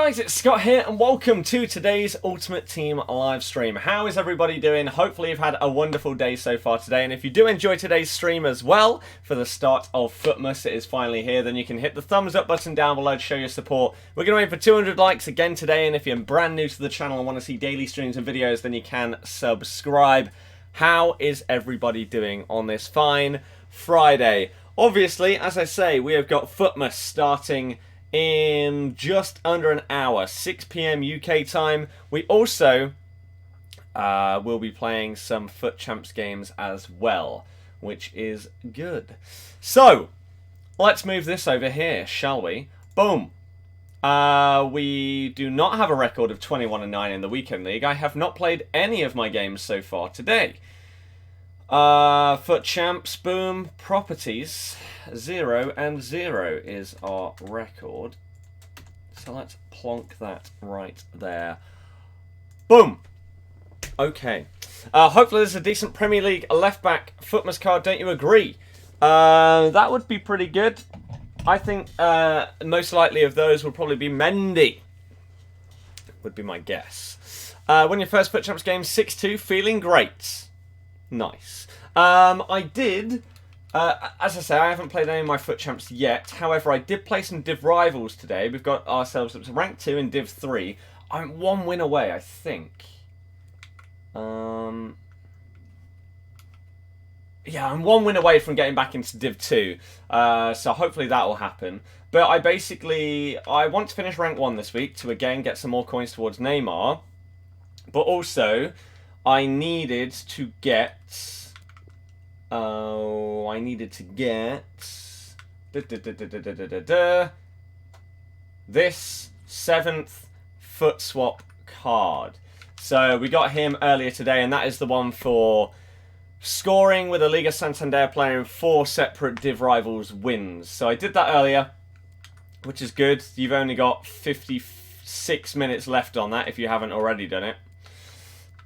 guys, it's Scott here and welcome to today's Ultimate Team live stream. How is everybody doing? Hopefully you've had a wonderful day so far today, and if you do enjoy today's stream as well, for the start of FUTMAS, it is finally here, then you can hit the thumbs up button down below to show your support. We're going to aim for 200 likes again today, and if you're brand new to the channel and want to see daily streams and videos, then you can subscribe. How is everybody doing on this fine Friday? Obviously, as I say, we have got FUTMAS starting in just under an hour, 6 PM UK time. We also will be playing some FUT Champs games as well, which is good. So, let's move this over here, shall we? Boom. We do not have a record of 21-9 in the Weekend League. I have not played any of my games so far today. FUT Champs, boom, properties, 0-0 is our record. So let's plonk that right there. Boom! Okay. Hopefully there's a decent Premier League left-back FUTMAS card, don't you agree? That would be pretty good. I think most likely of those will probably be Mendy. Would be my guess. Win your first FUT Champs game, 6-2, feeling great. Nice. I did, as I say, I haven't played any of my FUT Champs yet. However, I did play some Div Rivals today. We've got ourselves up to rank 2 in Div 3. I'm 1 win away, I think. Yeah, I'm 1 win away from getting back into Div 2. So hopefully that will happen. But I want to finish rank 1 this week to again get some more coins towards Neymar. But also, I needed to get this 7th FUT swap card. So we got him earlier today, and that is the one for scoring with a Liga Santander player in 4 separate Div Rivals wins. So I did that earlier, which is good. You've only got 56 minutes left on that if you haven't already done it.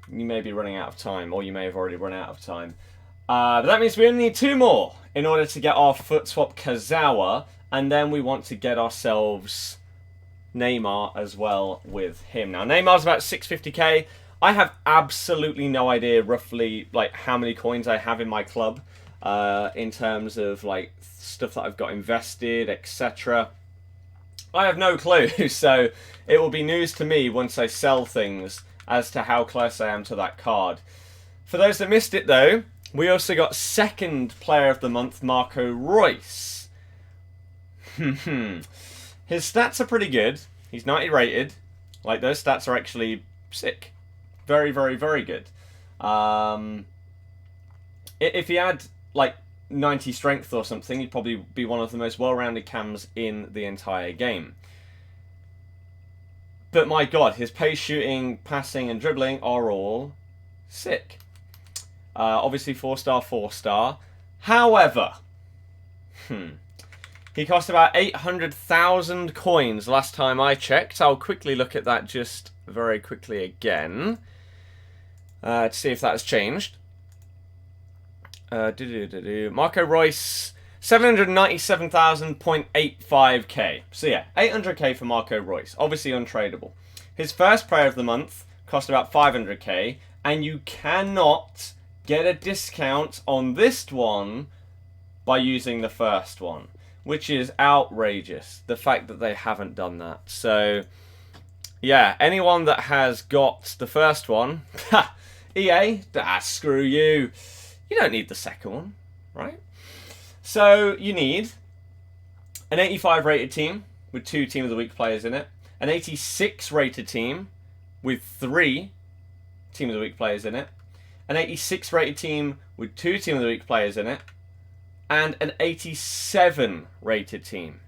You may be running out of time, or you may have already run out of time. But that means we only need 2 more in order to get our FUT swap Kazawa, and then we want to get ourselves Neymar as well with him. Now, Neymar's about 650k. I have absolutely no idea roughly like how many coins I have in my club in terms of like stuff that I've got invested, etc. I have no clue, so it will be news to me once I sell things as to how close I am to that card. For those that missed it though, we also got 2nd player of the month, Marco Reus. His stats are pretty good. He's 90 rated. Like, those stats are actually sick. Very, very, very good. If he had like 90 strength or something, he'd probably be one of the most well-rounded cams in the entire game. But my god, his pace, shooting, passing and dribbling are all sick. Obviously 4-star, 4-star. However, he cost about 800,000 coins last time I checked. I'll quickly look at that just very quickly again to see if that has changed. Marco Reus, 797,000.85k. So yeah, 800k for Marco Reus. Obviously untradeable. His first player of the month cost about 500k, and you cannot get a discount on this one by using the first one, which is outrageous, the fact that they haven't done that. So yeah, anyone that has got the first one, EA, screw you. You don't need the second one, right? So you need an 85 rated team with 2 Team of the Week players in it, an 86 rated team with 3 Team of the Week players in it, an 86 rated team with 2 Team of the Week players in it, and an 87 rated team.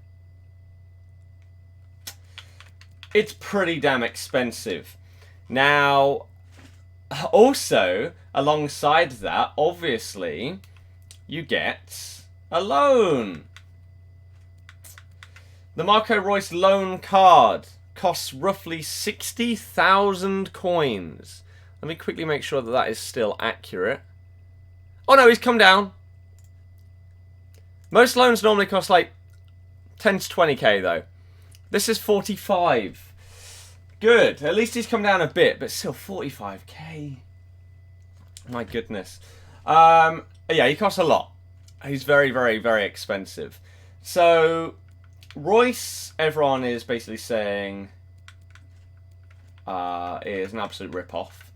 It's pretty damn expensive. Now, also, alongside that, obviously, you get a loan. The Marco Reus loan card costs roughly 60,000 coins. Let me quickly make sure that that is still accurate. Oh no, he's come down. Most loans normally cost like 10 to 20k though. This is 45. Good. At least he's come down a bit, but still 45k. My goodness. Yeah, he costs a lot. He's very, very, very expensive. So, Royce, everyone is basically saying, is an absolute rip-off.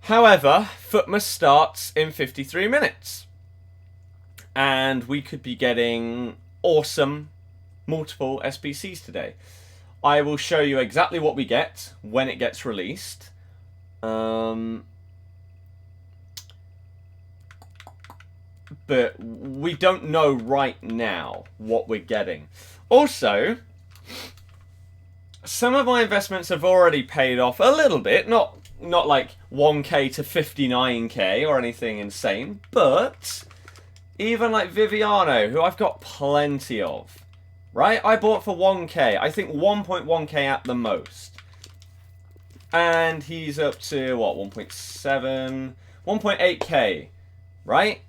However, FUTMAS starts in 53 minutes. And we could be getting awesome multiple SBCs today. I will show you exactly what we get when it gets released. But we don't know right now what we're getting. Also, some of my investments have already paid off a little bit. Not like 1k to 59k or anything insane. But even like Viviano, who I've got plenty of. Right? I bought for 1k. I think 1.1k at the most. And he's up to, what, 1.7? 1.8k. Right?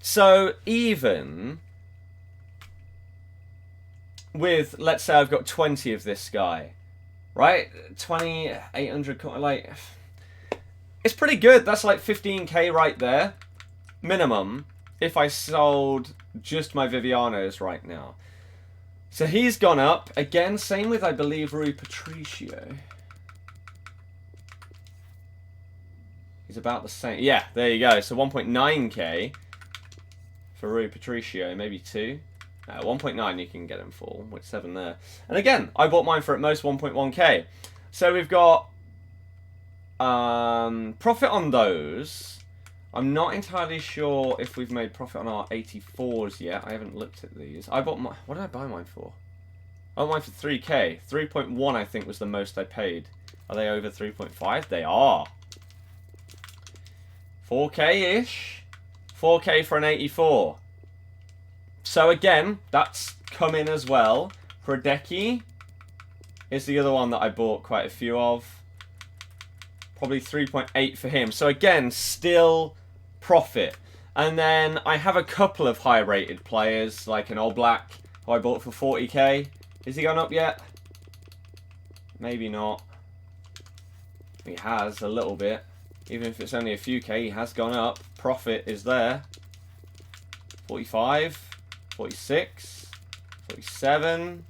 So, even with, let's say I've got 20 of this guy. Right? 2,800, like, it's pretty good. That's like 15k right there. Minimum. If I sold just my Vivianos right now. So he's gone up. Again, same with, I believe, Rui Patricio. He's about the same. Yeah, there you go. So 1.9k for Rui Patricio. Maybe 2. 1.9 you can get him for. 1.7 there. And again, I bought mine for at most 1.1k. So we've got profit on those. I'm not entirely sure if we've made profit on our 84s yet. I haven't looked at these. I bought my... What did I buy mine for? I bought mine for 3k. 3.1 I think was the most I paid. Are they over 3.5? They are. 4k-ish. 4k for an 84. So again, that's come in as well. Hradecki is the other one that I bought quite a few of. Probably 3.8 for him. So again, still profit. And then I have a couple of high-rated players, like an Oblak, who I bought for 40k. Is he gone up yet? Maybe not. He has a little bit. Even if it's only a few k, he has gone up. Profit is there. 45, 46, 47.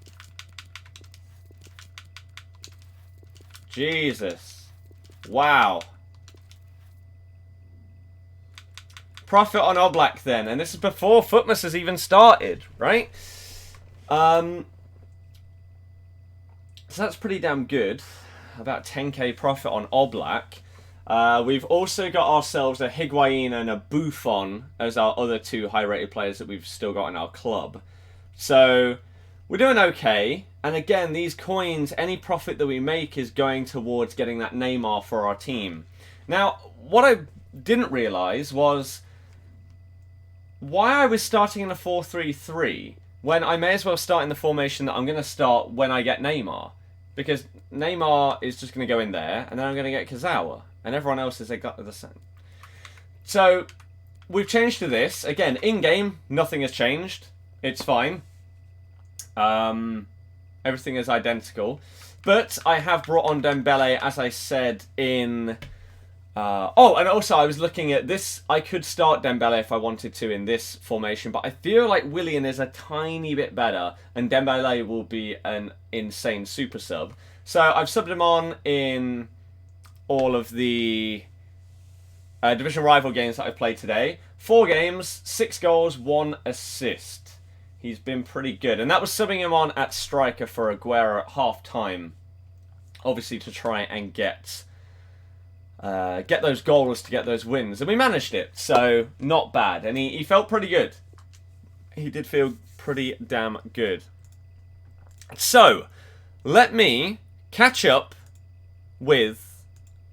Jesus. Wow. Profit on Oblak then, and this is before FUTMAS has even started, right? So that's pretty damn good. About 10k profit on Oblak. We've also got ourselves a Higuain and a Buffon as our other two high-rated players that we've still got in our club. So we're doing okay. And again, these coins, any profit that we make is going towards getting that Neymar for our team. Now, what I didn't realise was why I was starting in a 4-3-3 when I may as well start in the formation that I'm going to start when I get Neymar. Because Neymar is just going to go in there, and then I'm going to get Kazawa. And everyone else is the same. So, we've changed to this. Again, in-game, nothing has changed. It's fine. Everything is identical. But I have brought on Dembele, as I said, in... oh, and also I was looking at this. I could start Dembele if I wanted to in this formation, but I feel like Willian is a tiny bit better, and Dembele will be an insane super sub. So I've subbed him on in all of the division rival games that I've played today. 4 games, 6 goals, 1 assist. He's been pretty good. And that was subbing him on at striker for Aguero at half-time. Obviously to try and get those goals, to get those wins. And we managed it, so not bad. And he felt pretty good. He did feel pretty damn good. So, let me catch up with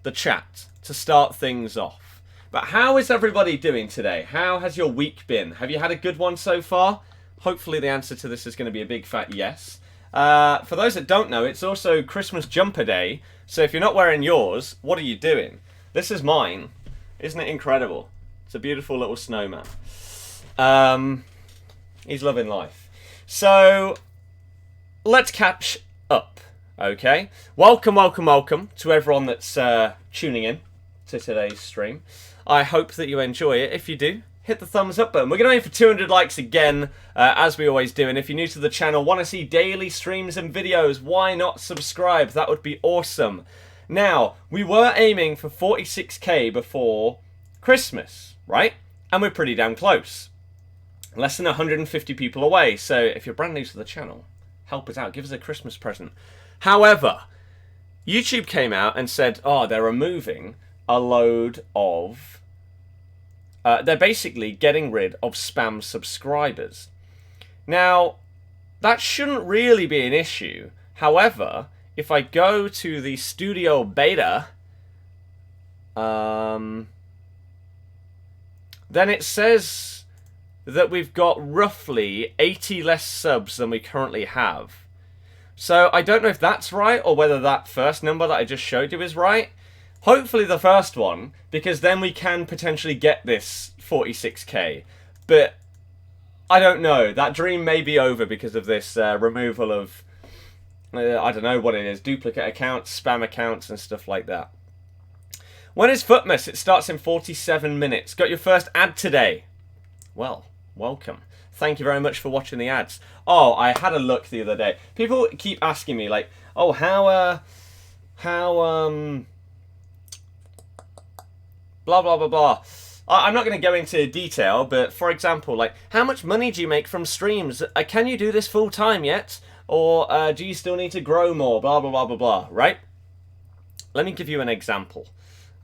the chat to start things off. But how is everybody doing today? How has your week been? Have you had a good one so far? Hopefully the answer to this is going to be a big fat yes. For those that don't know, it's also Christmas jumper day. So if you're not wearing yours, what are you doing? This is mine. Isn't it incredible? It's a beautiful little snowman. He's loving life. So let's catch up. Okay, welcome, welcome, welcome to everyone that's tuning in to today's stream. I hope that you enjoy it. If you do, hit the thumbs up button. We're going to aim for 200 likes again, as we always do. And if you're new to the channel, want to see daily streams and videos, why not subscribe? That would be awesome. Now, we were aiming for 46k before Christmas, right? And we're pretty damn close. Less than 150 people away. So if you're brand new to the channel, help us out. Give us a Christmas present. However, YouTube came out and said, oh, they're removing a load of... they're basically getting rid of spam subscribers. Now, that shouldn't really be an issue. However, if I go to the studio beta, then it says that we've got roughly 80 less subs than we currently have. So I don't know if that's right or whether that first number that I just showed you is right. Hopefully the first one, because then we can potentially get this 46k. But I don't know. That dream may be over because of this removal of, I don't know what it is, duplicate accounts, spam accounts and stuff like that. When is FUTMAS? It starts in 47 minutes. Got your first ad today. Well, welcome. Thank you very much for watching the ads. Oh, I had a look the other day. People keep asking me, like, oh, how, blah, blah, blah, blah. I'm not going to go into detail, but for example, like, how much money do you make from streams? Can you do this full time yet? Or do you still need to grow more? Blah, blah, blah, blah, blah, right? Let me give you an example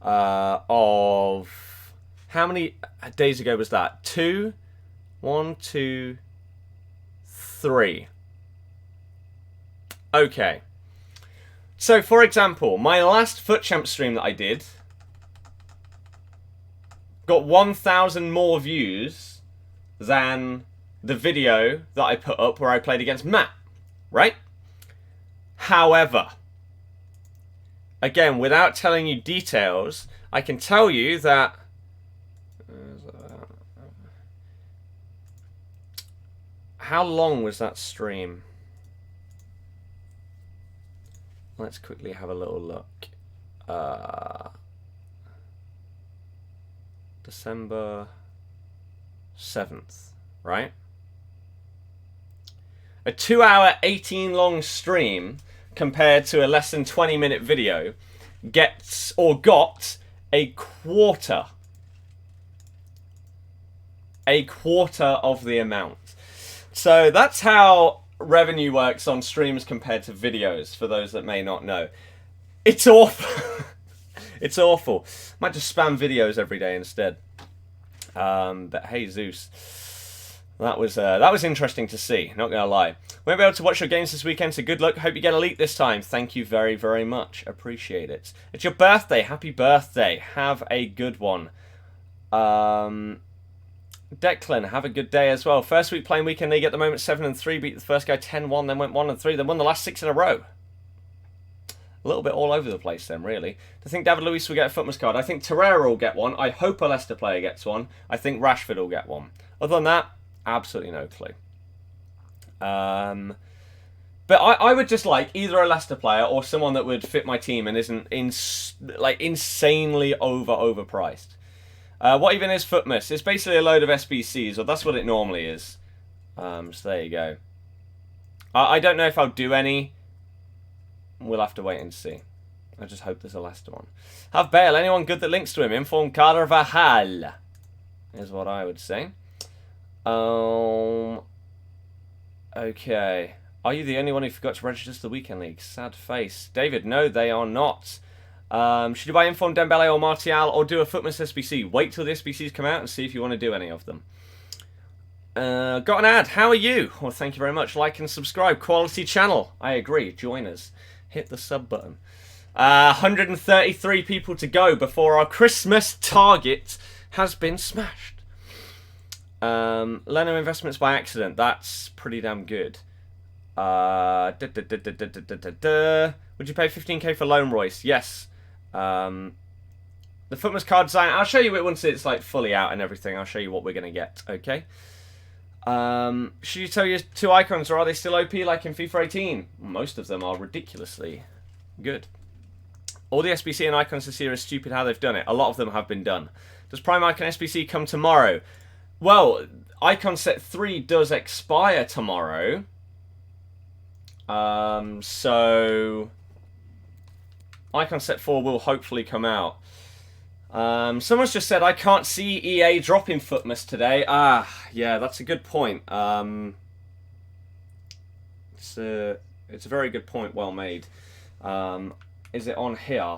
of how many days ago was that? 2, 1, 2, 3. Okay. So, for example, my last FUT Champs stream that I did got 1,000 more views than the video that I put up where I played against Matt, right? However, again, without telling you details, I can tell you that how long was that stream? Let's quickly have a little look. December 7th, right? A 2-hour, 18 long stream compared to a less than 20-minute video gets, or got, a quarter of the amount. So that's how revenue works on streams compared to videos, for those that may not know. It's awful. It's awful. Might just spam videos every day instead. But hey, Zeus. That was interesting to see, not gonna lie. Won't be able to watch your games this weekend, so good luck. Hope you get elite this time. Thank you very, very much. Appreciate it. It's your birthday. Happy birthday. Have a good one. Declan, have a good day as well. First week playing weekend league at the moment, 7-3. Beat the first guy 10-1, then went 1-3, then won the last 6 in a row. A little bit all over the place then, really. I think David Luiz will get a FUTMAS card. I think Torreira will get one. I hope a Leicester player gets one. I think Rashford will get one. Other than that, absolutely no clue. But I would just like either a Leicester player or someone that would fit my team and isn't insanely overpriced. What even is FUTMAS? It's basically a load of SBCs, or that's what it normally is. So there you go. I don't know if I'll do any. We'll have to wait and see. I just hope there's a Leicester one. Have Bale. Anyone good that links to him? Inform Carvajal is what I would say. Okay. Are you the only one who forgot to register to the weekend league? Sad face. David, no, they are not. Should you buy Inform Dembele or Martial or do a FUTMAS SBC? Wait till the SBCs come out and see if you want to do any of them. Got an ad. How are you? Well, thank you very much. Like and subscribe. Quality channel. I agree. Join us. Hit the sub button. 133 people to go before our Christmas target has been smashed. Leno investments by accident. That's pretty damn good. Would you pay 15k for Lone Royce? Yes. The FUTMAS card design. I'll show you it once it's like fully out and everything. I'll show you what we're going to get. Okay. Should you tell your 2 icons, or are they still OP like in FIFA 18? Most of them are ridiculously good. All the SBC and icons this year is stupid how they've done it. A lot of them have been done. Does Prime Icon SBC come tomorrow? Well, Icon Set 3 does expire tomorrow. So Icon Set 4 will hopefully come out. Someone's just said, I can't see EA dropping FUTMAS today. Yeah, that's a good point. It's a very good point, well made. Is it on here?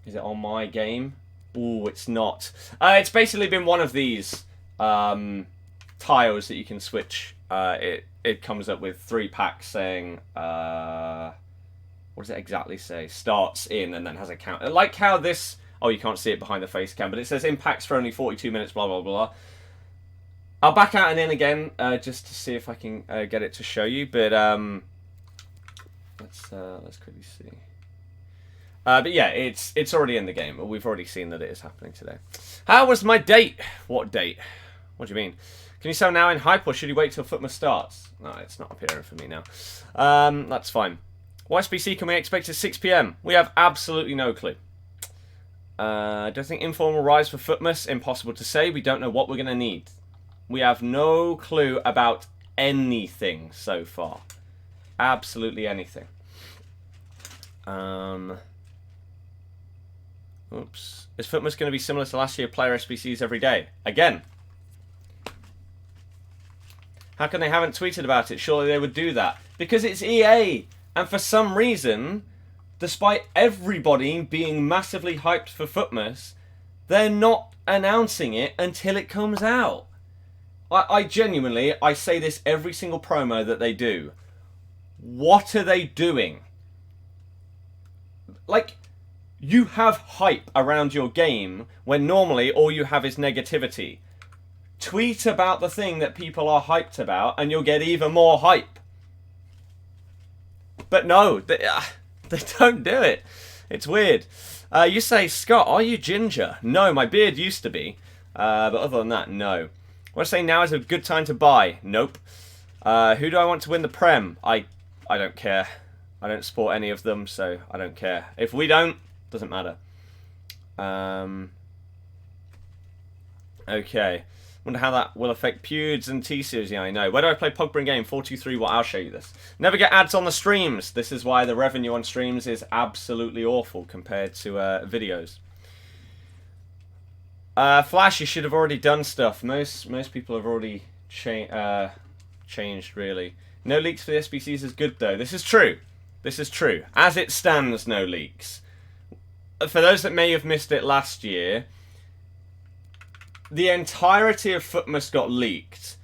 Is it on my game? Ooh, it's not. It's basically been one of these tiles that you can switch. It comes up with 3 packs saying, what does it exactly say? Starts in and then has a count. Like how this, oh, you can't see it behind the face cam, but it says impacts for only 42 minutes, blah, blah, blah. I'll back out and in again, just to see if I can get it to show you, but let's quickly see. But yeah, it's already in the game. We've already seen that it is happening today. How was my date? What date? What do you mean? Can you sell now in hype, or should you wait till FUTMAS starts? No, it's not appearing for me now. That's fine. What SBC can we expect at 6 PM? We have absolutely no clue. Do I think Inform will rise for FUTMAS? Impossible to say. We don't know what we're going to need. We have no clue about anything so far. Absolutely anything. Oops. Is FUTMAS going to be similar to last year, player SBCs every day? Again. How come they haven't tweeted about it? Surely they would do that. Because it's EA. And for some reason, despite everybody being massively hyped for FUTMAS, they're not announcing it until it comes out. I genuinely, I say this every single promo that they do. What are they doing? Like, you have hype around your game when normally all you have is negativity. Tweet about the thing that people are hyped about and you'll get even more hype. But no, they don't do it. It's weird. You say, Scott, are you ginger? No, my beard used to be. But other than that, no. What I say now is a good time to buy? Nope. Who do I want to win the Prem? I don't care. I don't support any of them, so I don't care. If we don't, doesn't matter. Okay. Wonder how that will affect Pewds and T-Series. Yeah, I know. Where do I play Pogba in game? 423. Well, I'll show you this. Never get ads on the streams. This is why the revenue on streams is absolutely awful compared to videos. Flash, you should have already done stuff. Most people have already changed, really. No leaks for the SBCs is good, though. This is true. This is true. As it stands, no leaks. For those that may have missed it last year, the entirety of FUTMAS got leaked.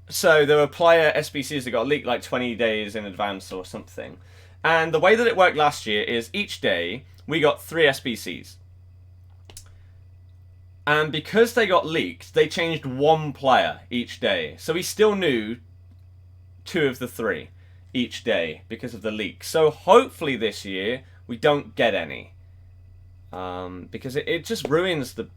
So there were player SBCs that got leaked like 20 days in advance or something. And the way that it worked last year is each day we got 3 SBCs. And because they got leaked, they changed 1 player each day. So we still knew 2 of the 3 each day because of the leak. So hopefully this year we don't get any. Because it just ruins the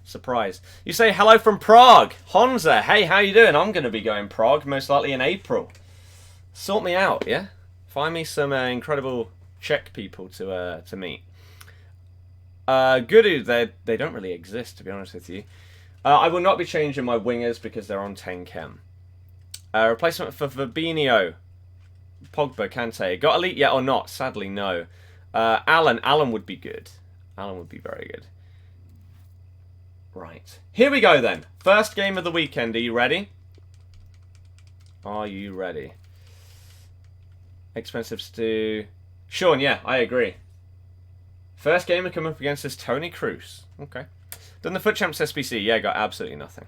surprise. You say hello from Prague. Honza, hey, how you doing? I'm going to be going Prague most likely in April. Sort me out, yeah? Find me some incredible Czech people to meet. Guru, they don't really exist, to be honest with you. I will not be changing my wingers because they're on 10 chem. Replacement for Fabinho. Pogba, Kante. Got elite yet or not? Sadly, no. Alan would be good. Alan would be very good. Right. Here we go then. First game of the weekend. Are you ready? Are you ready? Expensive stew. Sean, yeah, I agree. First game to come up against is Tony Cruz. Okay. Done the FUT Champs SBC. Yeah, got absolutely nothing.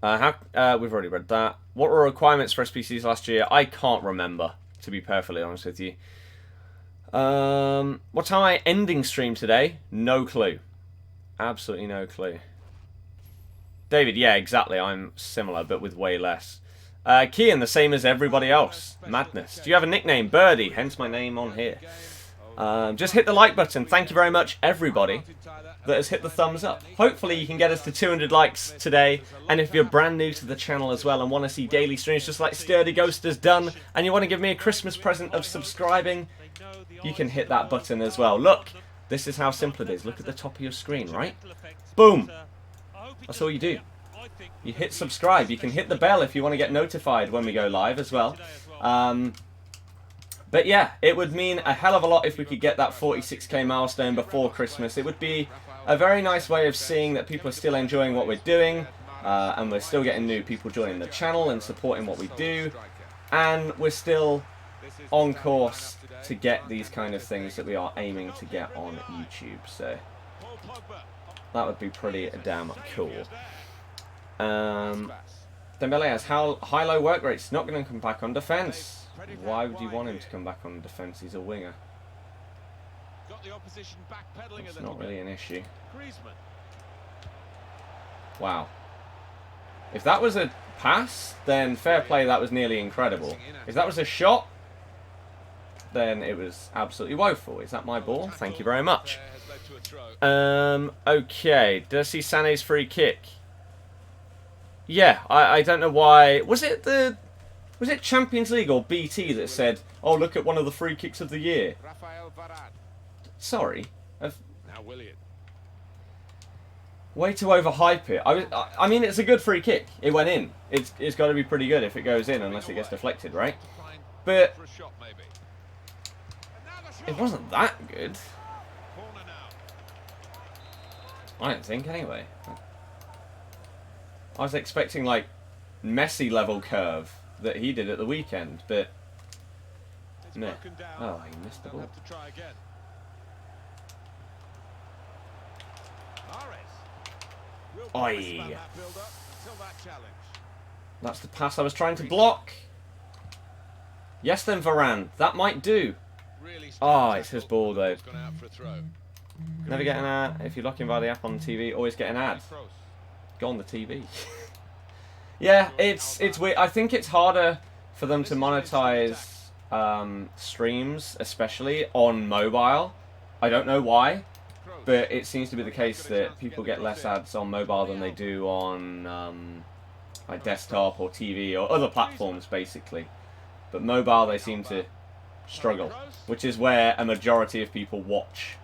We've already read that. What were requirements for SBCs last year? I can't remember, to be perfectly honest with you. What time am I ending stream today? No clue. Absolutely no clue. David, yeah, exactly. I'm similar, but with way less. Kian, the same as everybody else. Madness. Do you have a nickname? Birdie, hence my name on here. just hit the like button. Thank you very much, everybody that has hit the thumbs up. Hopefully you can get us to 200 likes today. And if you're brand new to the channel as well and want to see daily streams just like Sturdy Ghost has done, and you want to give me a Christmas present of subscribing, you can hit that button as well. Look, this is how simple it is. Look at the top of your screen, right? Boom. That's all you do. You hit subscribe. You can hit the bell if you want to get notified when we go live as well. But yeah, it would mean a hell of a lot if we could get that 46k milestone before Christmas. It would be a very nice way of seeing that people are still enjoying what we're doing, and we're still getting new people joining the channel and supporting what we do, and we're still on course to get these kind of things that we are aiming to get on YouTube. So that would be pretty damn cool. Dembele has high-low work rates. Not going to come back on defence. Why would you want him to come back on defence? He's a winger. It's not really an issue. Wow. If that was a pass, then fair play, that was nearly incredible. If that was a shot, then it was absolutely woeful. Is that my ball? Thank you very much. Okay. Did I see Sané's free kick? Yeah, I don't know why. Was it Champions League or BT that said, "Oh, look at one of the free kicks of the year"? Sorry. Way to overhype it. I mean, it's a good free kick. It went in. It's got to be pretty good if it goes in, unless it gets deflected, right? But it wasn't that good. I don't think, anyway. I was expecting, like, Messi level curve that he did at the weekend, but no. Oh, he missed the ball. Oi. That's the pass I was trying to block. Yes, then Varane. That might do. Oh, it's his ball, though. Never get an ad. If you're looking via the app on the TV, always get an ad. Go on the TV. Yeah, it's weird. I think it's harder for them to monetize streams, especially on mobile. I don't know why, but it seems to be the case that people get less ads on mobile than they do on like desktop or TV or other platforms, basically. But mobile, they seem to struggle, which is where a majority of people watch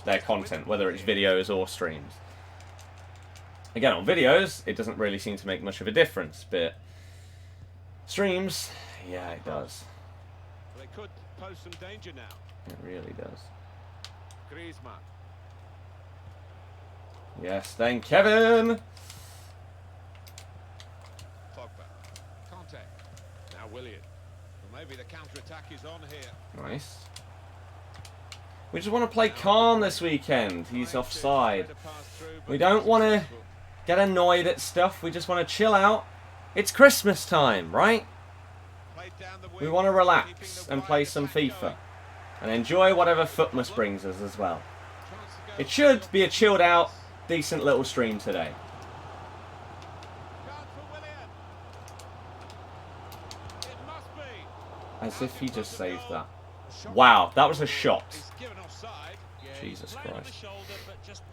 their content, whether it's videos or streams. Again, on videos, it doesn't really seem to make much of a difference, but streams, yeah, it does. They could pose some danger now. It really does. Griezmann. Yes, then Kevin. Pogba. Conte. Now Willian. Well, maybe the counter-attack is on here. Nice. We just want to play calm this weekend. He's offside. We don't want to get annoyed at stuff. We just want to chill out. It's Christmas time, right? We want to relax and play some FIFA. And enjoy whatever FUTMAS brings us as well. It should be a chilled out, decent little stream today. As if he just saved that. Wow, that was a shot. Jesus Christ.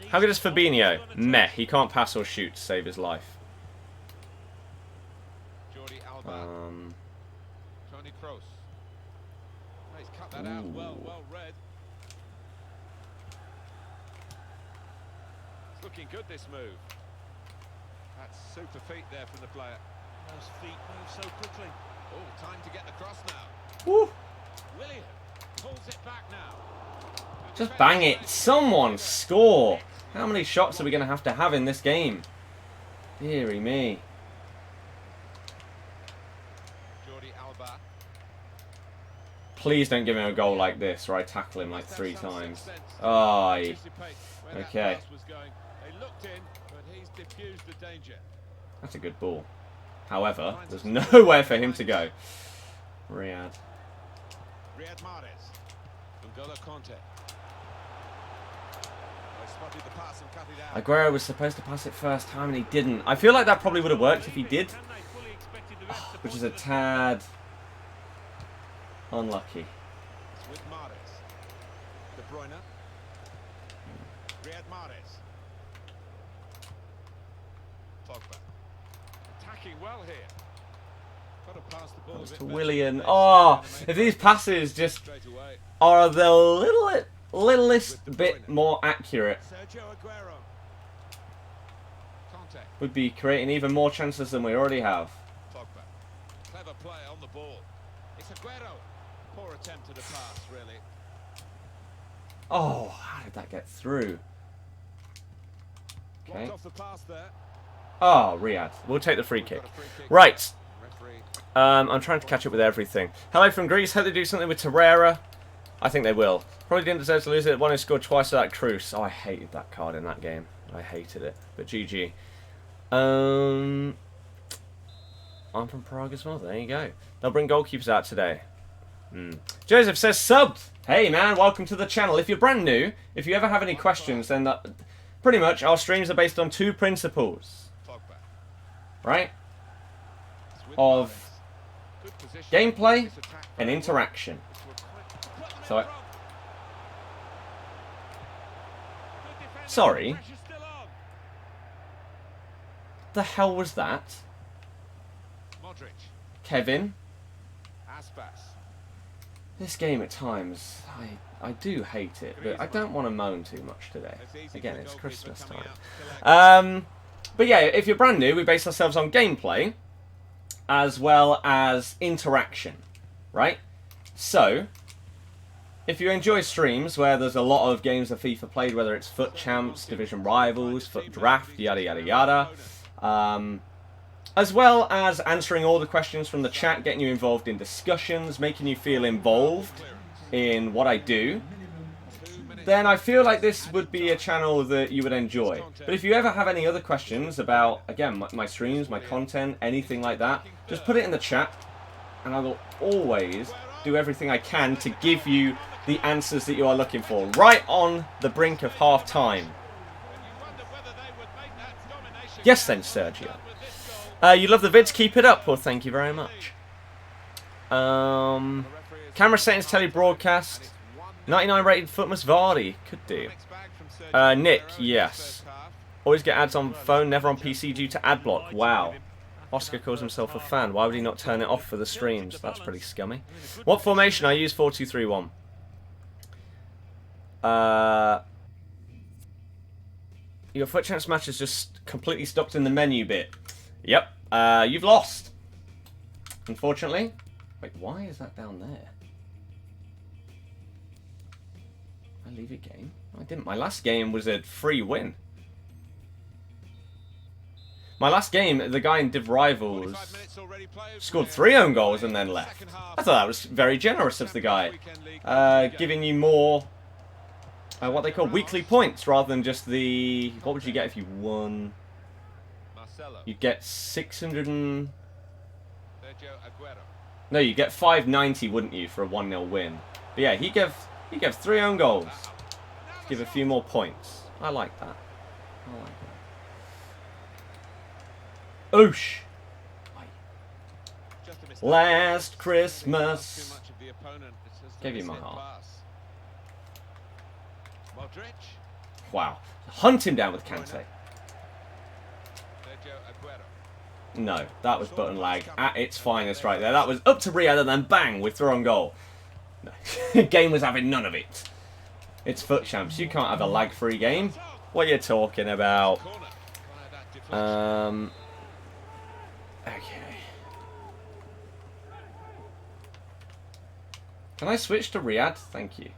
How good is Fabinho? Meh, he can't pass or shoot to save his life. Tony Kroos. He's cut that out well read. It's looking good, this move. That's super feet there from the player. Those feet move so quickly. Oh, time to get the cross now. Woo. Willian pulls it back now. Just bang it. Someone score. How many shots are we going to have in this game? Deary me. Please don't give him a goal like this, or I tackle him like 3 times. Oh, okay. That's a good ball. However, there's nowhere for him to go. Riyad. Aguero was supposed to pass it first time and he didn't. I feel like that probably would have worked if he did. Oh, which is a tad unlucky. Bruyne. Riyad Mahrez. Pogba. Attacking well here. Got to pass the ball a bit To better. Willian. Oh, if these passes just Straight away. are the littlest bit more accurate, Sergio Aguero. Contact. we'd be creating even more chances than we already have. Pogba. Clever play on the ball. It's Aguero. Poor attempt at a pass, really. Oh, how did that get through? Blocked Okay. off the pass there. Oh, Riyadh. We'll take the free kick. Got a free kick. Right. Referee. I'm trying to catch up with everything. Hello from Greece. Hope they do something with Torreira. I think they will. Probably didn't deserve to lose it. One who scored twice without Cruz. Oh, I hated that card in that game. I hated it. But GG. I'm from Prague as well. There you go. They'll bring goalkeepers out today. Joseph says subbed. Hey man, welcome to the channel. If you're brand new, if you ever have any questions, then pretty much our streams are based on two principles, Pogba. right? It's with Of Mahrez. Good position. gameplay This attack and very interaction. well. This will put them in So front. Good defending. Sorry. Pressure's still on. The hell was that? Modric. Kevin? Aspas. This game at times, I do hate it, but I don't want to moan too much today. Again, it's Christmas time. But yeah, if you're brand new, we base ourselves on gameplay as well as interaction, right? So, if you enjoy streams where there's a lot of games of FIFA played, whether it's FUT Champs, Division Rivals, FUT Draft, yada yada yada, as well as answering all the questions from the chat, getting you involved in discussions, making you feel involved in what I do, then I feel like this would be a channel that you would enjoy. But if you ever have any other questions about, again, my streams, my content, anything like that, just put it in the chat, and I will always do everything I can to give you the answers that you are looking for. Right on the brink of half-time. Yes then, Sergio. You love the vids, keep it up. Well, thank you very much. Camera settings, tele-broadcast. 99 rated FUTMAS Vardy. Could do. Nick, yes. Always get ads on phone, never on PC due to ad block. Wow. Oscar calls himself a fan. Why would he not turn it off for the streams? That's pretty scummy. What formation? I use 4-2-3-1. Your FUT Champs match is just completely stopped in the menu bit. Yep. You've lost. Unfortunately. Wait, why is that down there? I leave a game? I didn't. My last game was a free win. My last game, the guy in Div Rivals scored 3 own goals and then left. I thought that was very generous of the guy. Giving you more, what they call weekly points, rather than just the... What would you get if you won? You'd get 600 and... No, you get 590, wouldn't you, for a 1-0 win? But yeah, he gave 3 own goals. Give a few more points. I like that. I like that. Oosh! Last Christmas. Gave you my heart. Wow. Hunt him down with Kante. No, that was button lag at its finest right there. That was up to Riyadh and then bang, with throw on goal. No. Game was having none of it. It's FUT Champs. You can't have a lag-free game. What are you talking about? Okay. Can I switch to Riyadh? Thank you.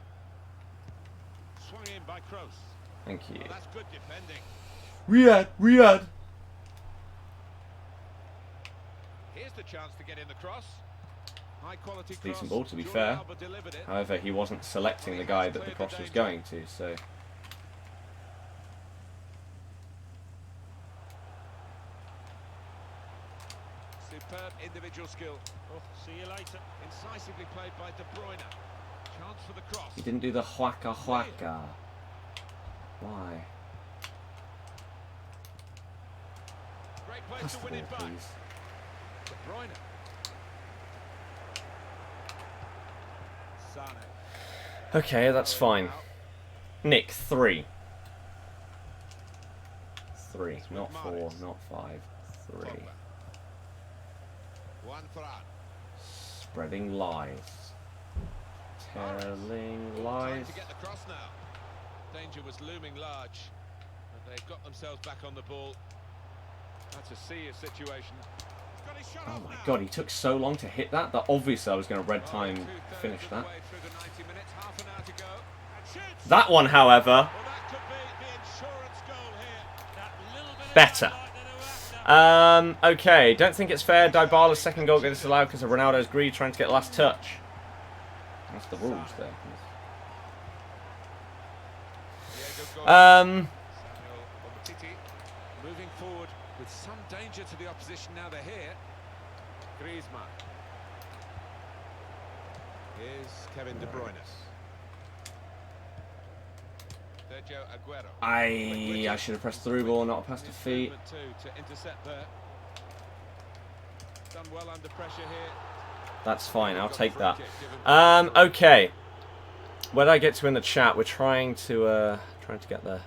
Thank you. Riyadh. Here's the chance to get in the cross. High quality cross. Decent ball, to be fair. However, he wasn't selecting the guy that the cross was going to, so... Superb individual skill. Oh, see you later. Incisively played by De Bruyne. Chance for the cross. He didn't do the whacka whacka. Why? Great place Pass to the win ball, it back. please. De Bruyne. Sane. Okay, that's fine. Nick, 3. 3, not 4, not 5. 3. Spreading lies. Telling lies. To get the cross now. Danger was looming large, but they've got themselves back on the ball. That's a serious situation. Oh my god, he took so long to hit that obviously I was going to red time finish that. That one, however, better. Okay, don't think it's fair. Dybala's second goal gets allowed because of Ronaldo's greed trying to get the last touch. That's the rules there. Moving forward with some danger to the opposition now they're here. Griezmann. Here's Kevin De Bruyne. Sergio Aguero. I should have pressed through ball, not past the feet. To intercept there. Done well under pressure here. That's fine, I'll take that. Okay. Where did I get to in the chat? We're trying to get there.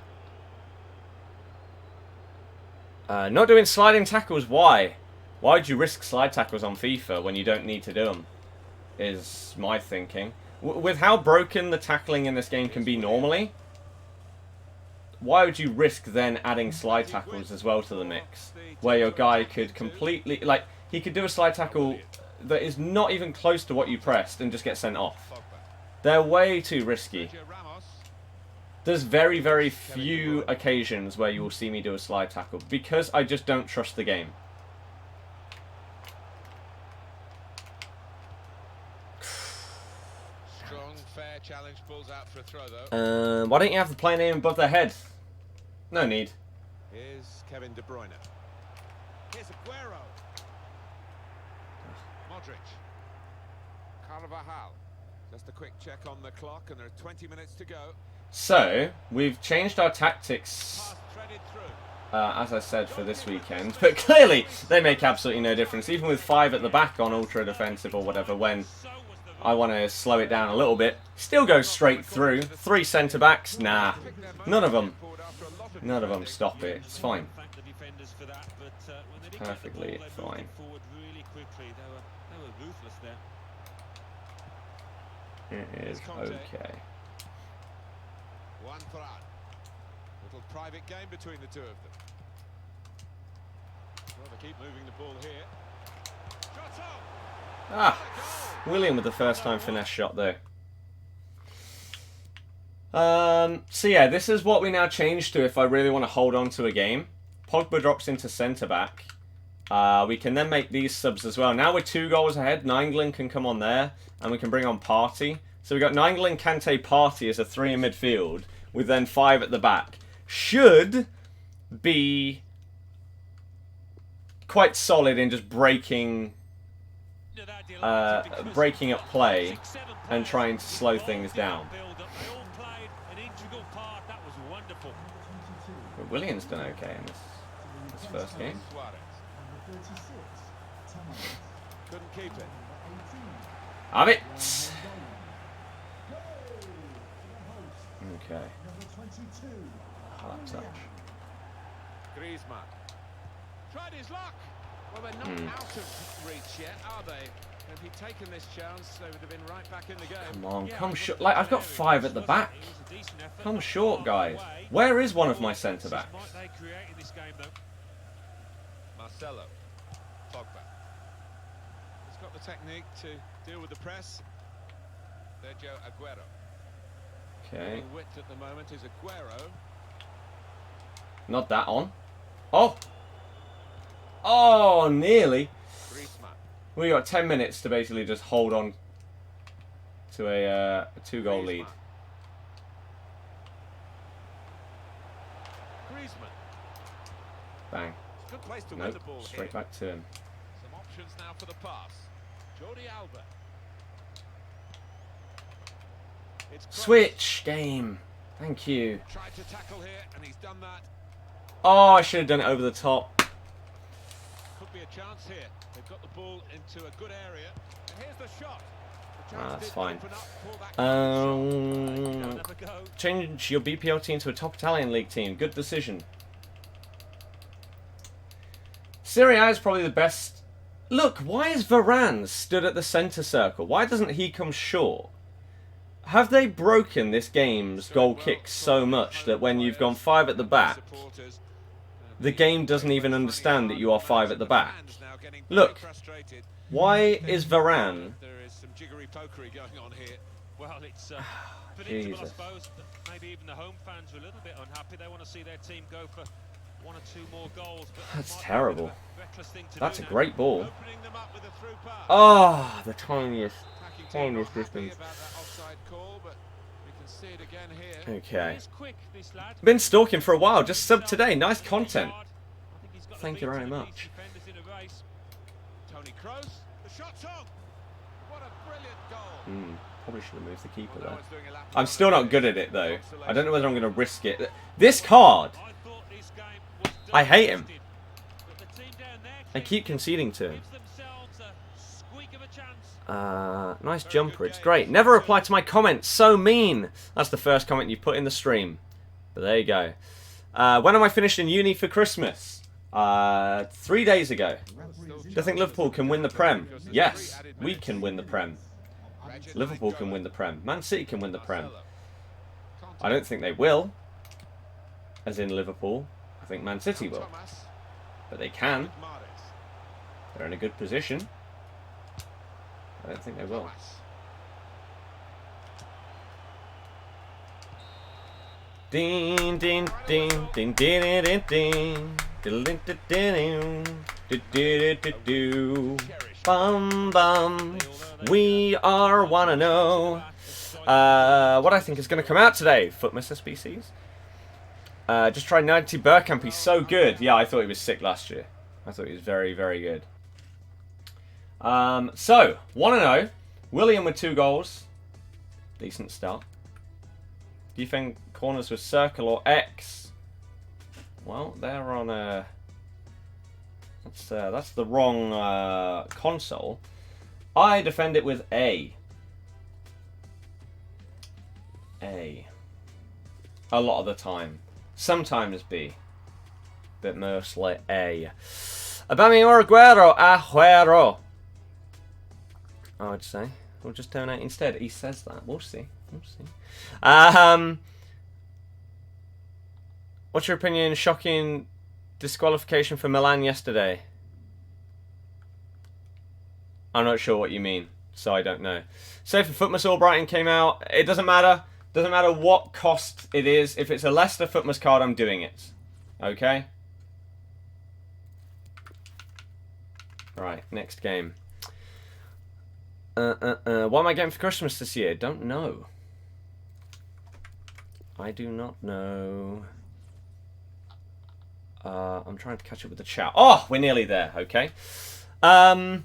Not doing sliding tackles, why? Why would you risk slide tackles on FIFA when you don't need to do them? Is my thinking. With how broken the tackling in this game can be normally, why would you risk then adding slide tackles as well to the mix? Where your guy could completely... Like, he could do a slide tackle that is not even close to what you pressed and just get sent off. They're way too risky. There's very, very few occasions where you will see me do a slide tackle because I just don't trust the game. Strong, fair challenge, balls out for a throw though. Why don't you have the player name above their head? No need. Here's Kevin De Bruyne. Here's Aguero. Modric. Carvajal. Just a quick check on the clock and there are 20 minutes to go. So, we've changed our tactics, as I said, for this weekend. But clearly, they make absolutely no difference. Even with 5 at the back on ultra defensive or whatever, when I want to slow it down a little bit, still goes straight through. 3 centre-backs? Nah. None of them. None of them stop it. It's fine. Perfectly fine. It is okay. One for out. Little private game between the two of them. Well, they keep moving the ball here. Shot up. Ah, William with the first time finesse shot there. So yeah, this is what we now change to if I really want to hold on to a game. Pogba drops into centre-back. We can then make these subs as well. Now we're 2 goals ahead. Nainggolan can come on there, and we can bring on Partey. So we've got Nainggolan, Kante, Partey as a 3 in midfield, with then 5 at the back. Should be quite solid in just breaking up play and trying to slow things down. But William's done okay in this first game. Couldn't keep it. Have it. Okay. Hot touch. Griezmann. Tried his luck. Well, they're not out of reach yet, are they? If he'd taken this chance, they would have been right back in the game. Come on, come short. Like, I've got 5 at the back. Come short, guys. Where is one of my centre-backs? Marcelo. Pogba. He's got the technique to deal with the press. Sergio Aguero. Okay. Width at the moment is Aguero. Not that on. Oh! Oh, nearly. We got 10 minutes to basically just hold on to a 2-goal lead. Bang. Good place to win Nope, the ball straight here. back to him. Some options now for the pass. Jordi Alba. Switch game. Thank you. Tried to tackle here and he's done that. Oh, I should have done it over the top. Could be a chance here. They've got the ball into a good area. And here's the shot. That's fine. Change your BPL team to a top Italian league team. Good decision. Serie A is probably the best. Look, why is Varane stood at the centre circle? Why doesn't he come short? Have they broken this game's goal kick so much that when you've gone 5 at the back, the game doesn't even understand that you are 5 at the back? Look, why is Varane... Well, it's predictable, I suppose. Maybe even the home fans are a little bit unhappy. They want to see their team go for 1 or 2 more goals. That's terrible. That's a great ball. Oh, the tiniest distance. Okay. Been stalking for a while. Just subbed today. Nice content. Thank you very much. Probably should have moved the keeper there. I'm still not good at it though. I don't know whether I'm going to risk it. This card. I hate him. I keep conceding to him. Nice jumper. It's great. Never reply to my comments. So mean. That's the first comment you put in the stream. But there you go. When am I finished in uni for Christmas? 3 days ago. Do you think Liverpool can win the Prem? Yes, we can win the Prem. Liverpool can win the Prem. Man City can win the Prem. I don't think they will. As in Liverpool. I think Man City will. But they can. They're in a good position. I don't think they will. Ding ding ding ding ding ding ding ding ding ding. Bum bum. We are 1-0. What I think is going to come out today? FUTMAS SBCs. Just try 90 Burkamp. He's so good. Yeah, I thought he was sick last year. I thought he was very, very good. So, 1-0. William with 2 goals. Decent start. Do you think corners with circle or X? Well, they're on a... That's the wrong console. I defend it with A. A. A lot of the time. Sometimes B. But mostly A. Aubameyang or Aguero? Aguero. I'd say. We'll just donate instead. He says that. We'll see. We'll see. What's your opinion? Shocking disqualification for Milan yesterday. I'm not sure what you mean, so I don't know. Say for FUTMAS Albrighton came out. It doesn't matter. Doesn't matter what cost it is. If it's a Leicester FUTMAS card, I'm doing it. Okay? Right, next game. What am I getting for Christmas this year? Don't know. I do not know. I'm trying to catch up with the chat. Oh, we're nearly there. Okay. Do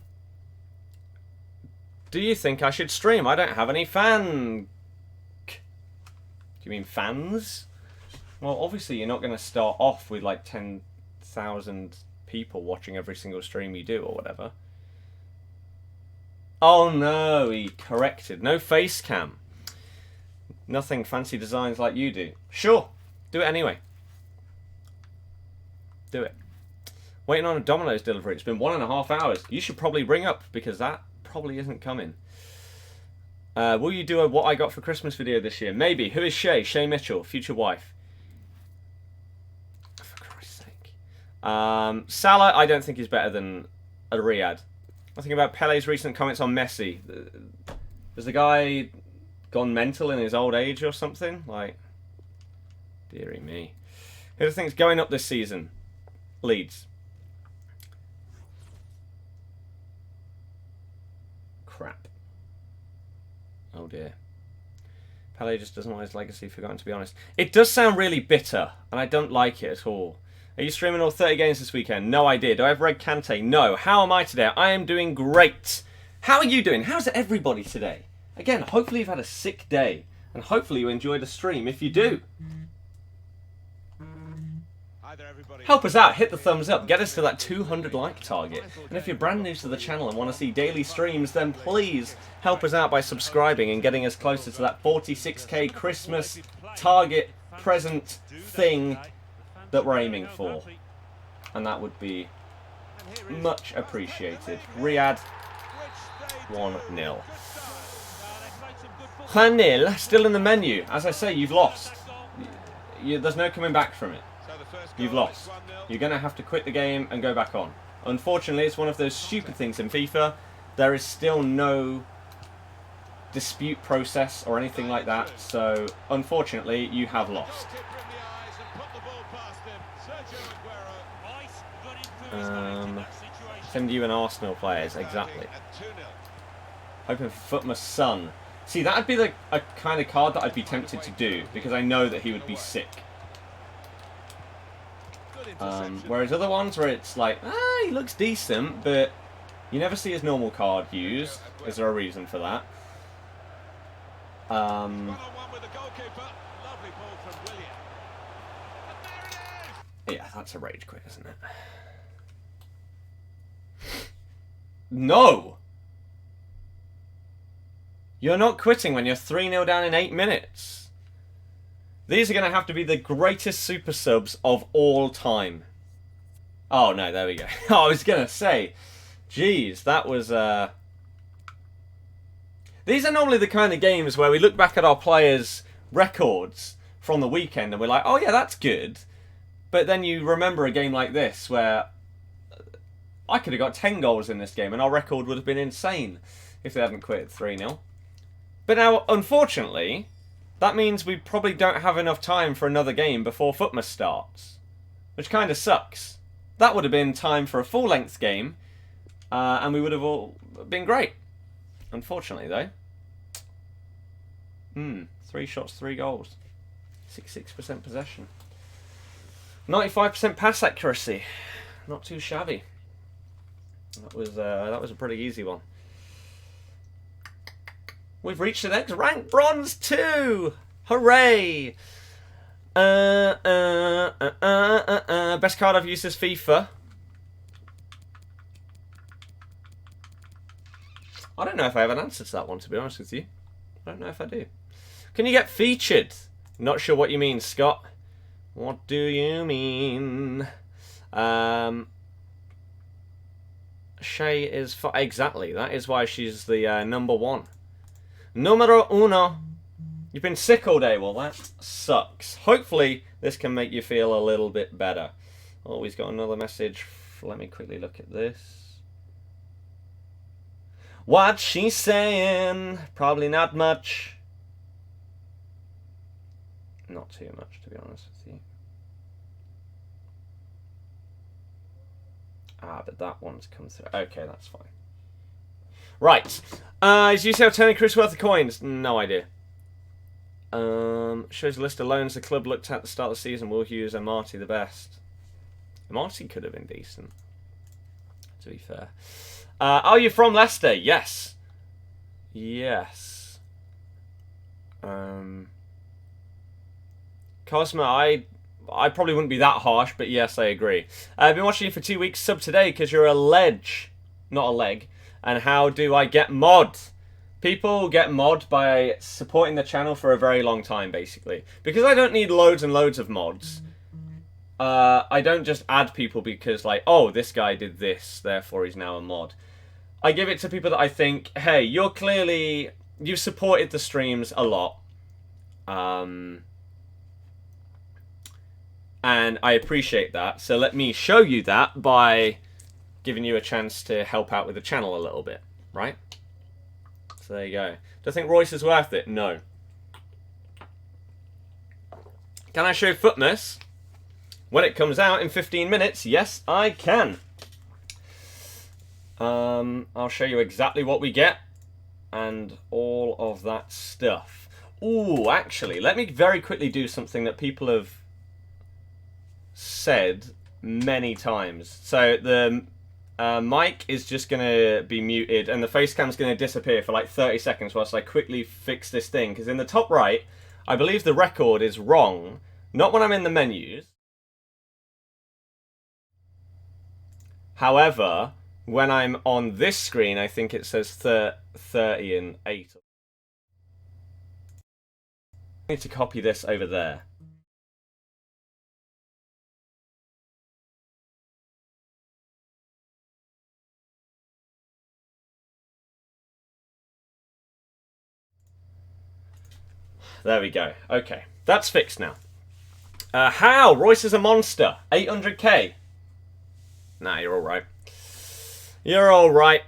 you think I should stream? I don't have any fan. Do you mean fans? Well, obviously you're not going to start off with like 10,000 people watching every single stream you do or whatever. Oh no, he corrected. No face cam. Nothing fancy designs like you do. Sure, do it anyway. Do it. Waiting on a Domino's delivery. It's been 1.5 hours. You should probably ring up because that probably isn't coming. Will you do a what I got for Christmas video this year? Maybe. Who is Shay? Shay Mitchell, future wife. For Christ's sake. Salah, I don't think he's better than a Riyadh. I think about Pele's recent comments on Messi. Has the guy gone mental in his old age or something? Like, dearie me. Who do you think's going up this season? Leeds. Crap. Oh dear. Pele just doesn't want his legacy forgotten, to be honest. It does sound really bitter, and I don't like it at all. Are you streaming all 30 games this weekend? No, I did. Do I have Red Kante? No. How am I today? I am doing great. How are you doing? How's everybody today? Again, hopefully you've had a sick day, and hopefully you enjoyed the stream. If you do, Help us out, hit the thumbs up, get us to that 200 like target. And if you're brand new to the channel and want to see daily streams, then please help us out by subscribing and getting us closer to that 46k Christmas target present thing that we're aiming for. And that would be much appreciated. Riyadh 1-0. 1-0, still in the menu. As I say, you've lost. There's no coming back from it. You've lost. You're going to have to quit the game and go back on. Unfortunately, it's one of those stupid things in FIFA. There is still no dispute process or anything like that. So, unfortunately, you have lost. Send you and Arsenal players, exactly. Hoping for FUTMAS Son. See, that'd be like a kind of card that I'd be tempted to do, because I know that he would be sick. Whereas other ones where it's like, he looks decent, but you never see his normal card used. Is there a reason for that? Yeah, that's a rage quit, isn't it? No! You're not quitting when you're 3-0 down in 8 minutes. These are going to have to be the greatest super subs of all time. Oh, no, there we go. I was going to say, geez, that was... These are normally the kind of games where we look back at our players' records from the weekend and we're like, oh, yeah, that's good. But then you remember a game like this where I could have got 10 goals in this game and our record would have been insane if they hadn't quit at 3-0. But now, unfortunately, that means we probably don't have enough time for another game before FUTMAS starts. Which kind of sucks. That would have been time for a full-length game, and we would have all been great. Unfortunately, though. 3 shots, 3 goals. 66% possession. 95% pass accuracy. Not too shabby. That was a pretty easy one. We've reached the next rank, Bronze 2! Hooray! Best card I've used is FIFA. I don't know if I have an answer to that one, to be honest with you. I don't know if I do. Can you get featured? Not sure what you mean, Scott. What do you mean? Shay is... Exactly, that is why she's the number 1. Numero uno. You've been sick all day. Well, that sucks. Hopefully, this can make you feel a little bit better. Oh, we've got another message. Let me quickly look at this. What's she saying? Probably not much. Not too much, to be honest with you. But that one's come through. Okay, that's fine. Right. Is UCL turning Chris worth the coins? No idea. Shows a list of loans the club looked at the start of the season. Will Hughes and Marty the best? Marty could have been decent, to be fair. Are you from Leicester? Yes. Yes. Cosmo, I probably wouldn't be that harsh, but yes, I agree. I've been watching you for 2 weeks. Sub today because you're a ledge, not a leg. And how do I get mod? People get mod by supporting the channel for a very long time, basically. Because I don't need loads and loads of mods. I don't just add people because, like, oh, this guy did this, therefore he's now a mod. I give it to people that I think, hey, you've supported the streams a lot. And I appreciate that. So let me show you that by giving you a chance to help out with the channel a little bit, right? So there you go. Do I think Royce is worth it? No. Can I show FUTMAS when it comes out in 15 minutes? Yes, I can. I'll show you exactly what we get and all of that stuff. Ooh, actually, let me very quickly do something that people have said many times. So the mic is just going to be muted and the face cam is going to disappear for like 30 seconds whilst I quickly fix this thing. Because in the top right, I believe the record is wrong. Not when I'm in the menus. However, when I'm on this screen, I think it says 30 and 8. I need to copy this over there. There we go. Okay, that's fixed now. How? Royce is a monster. 800k. Nah, you're all right. You're all right.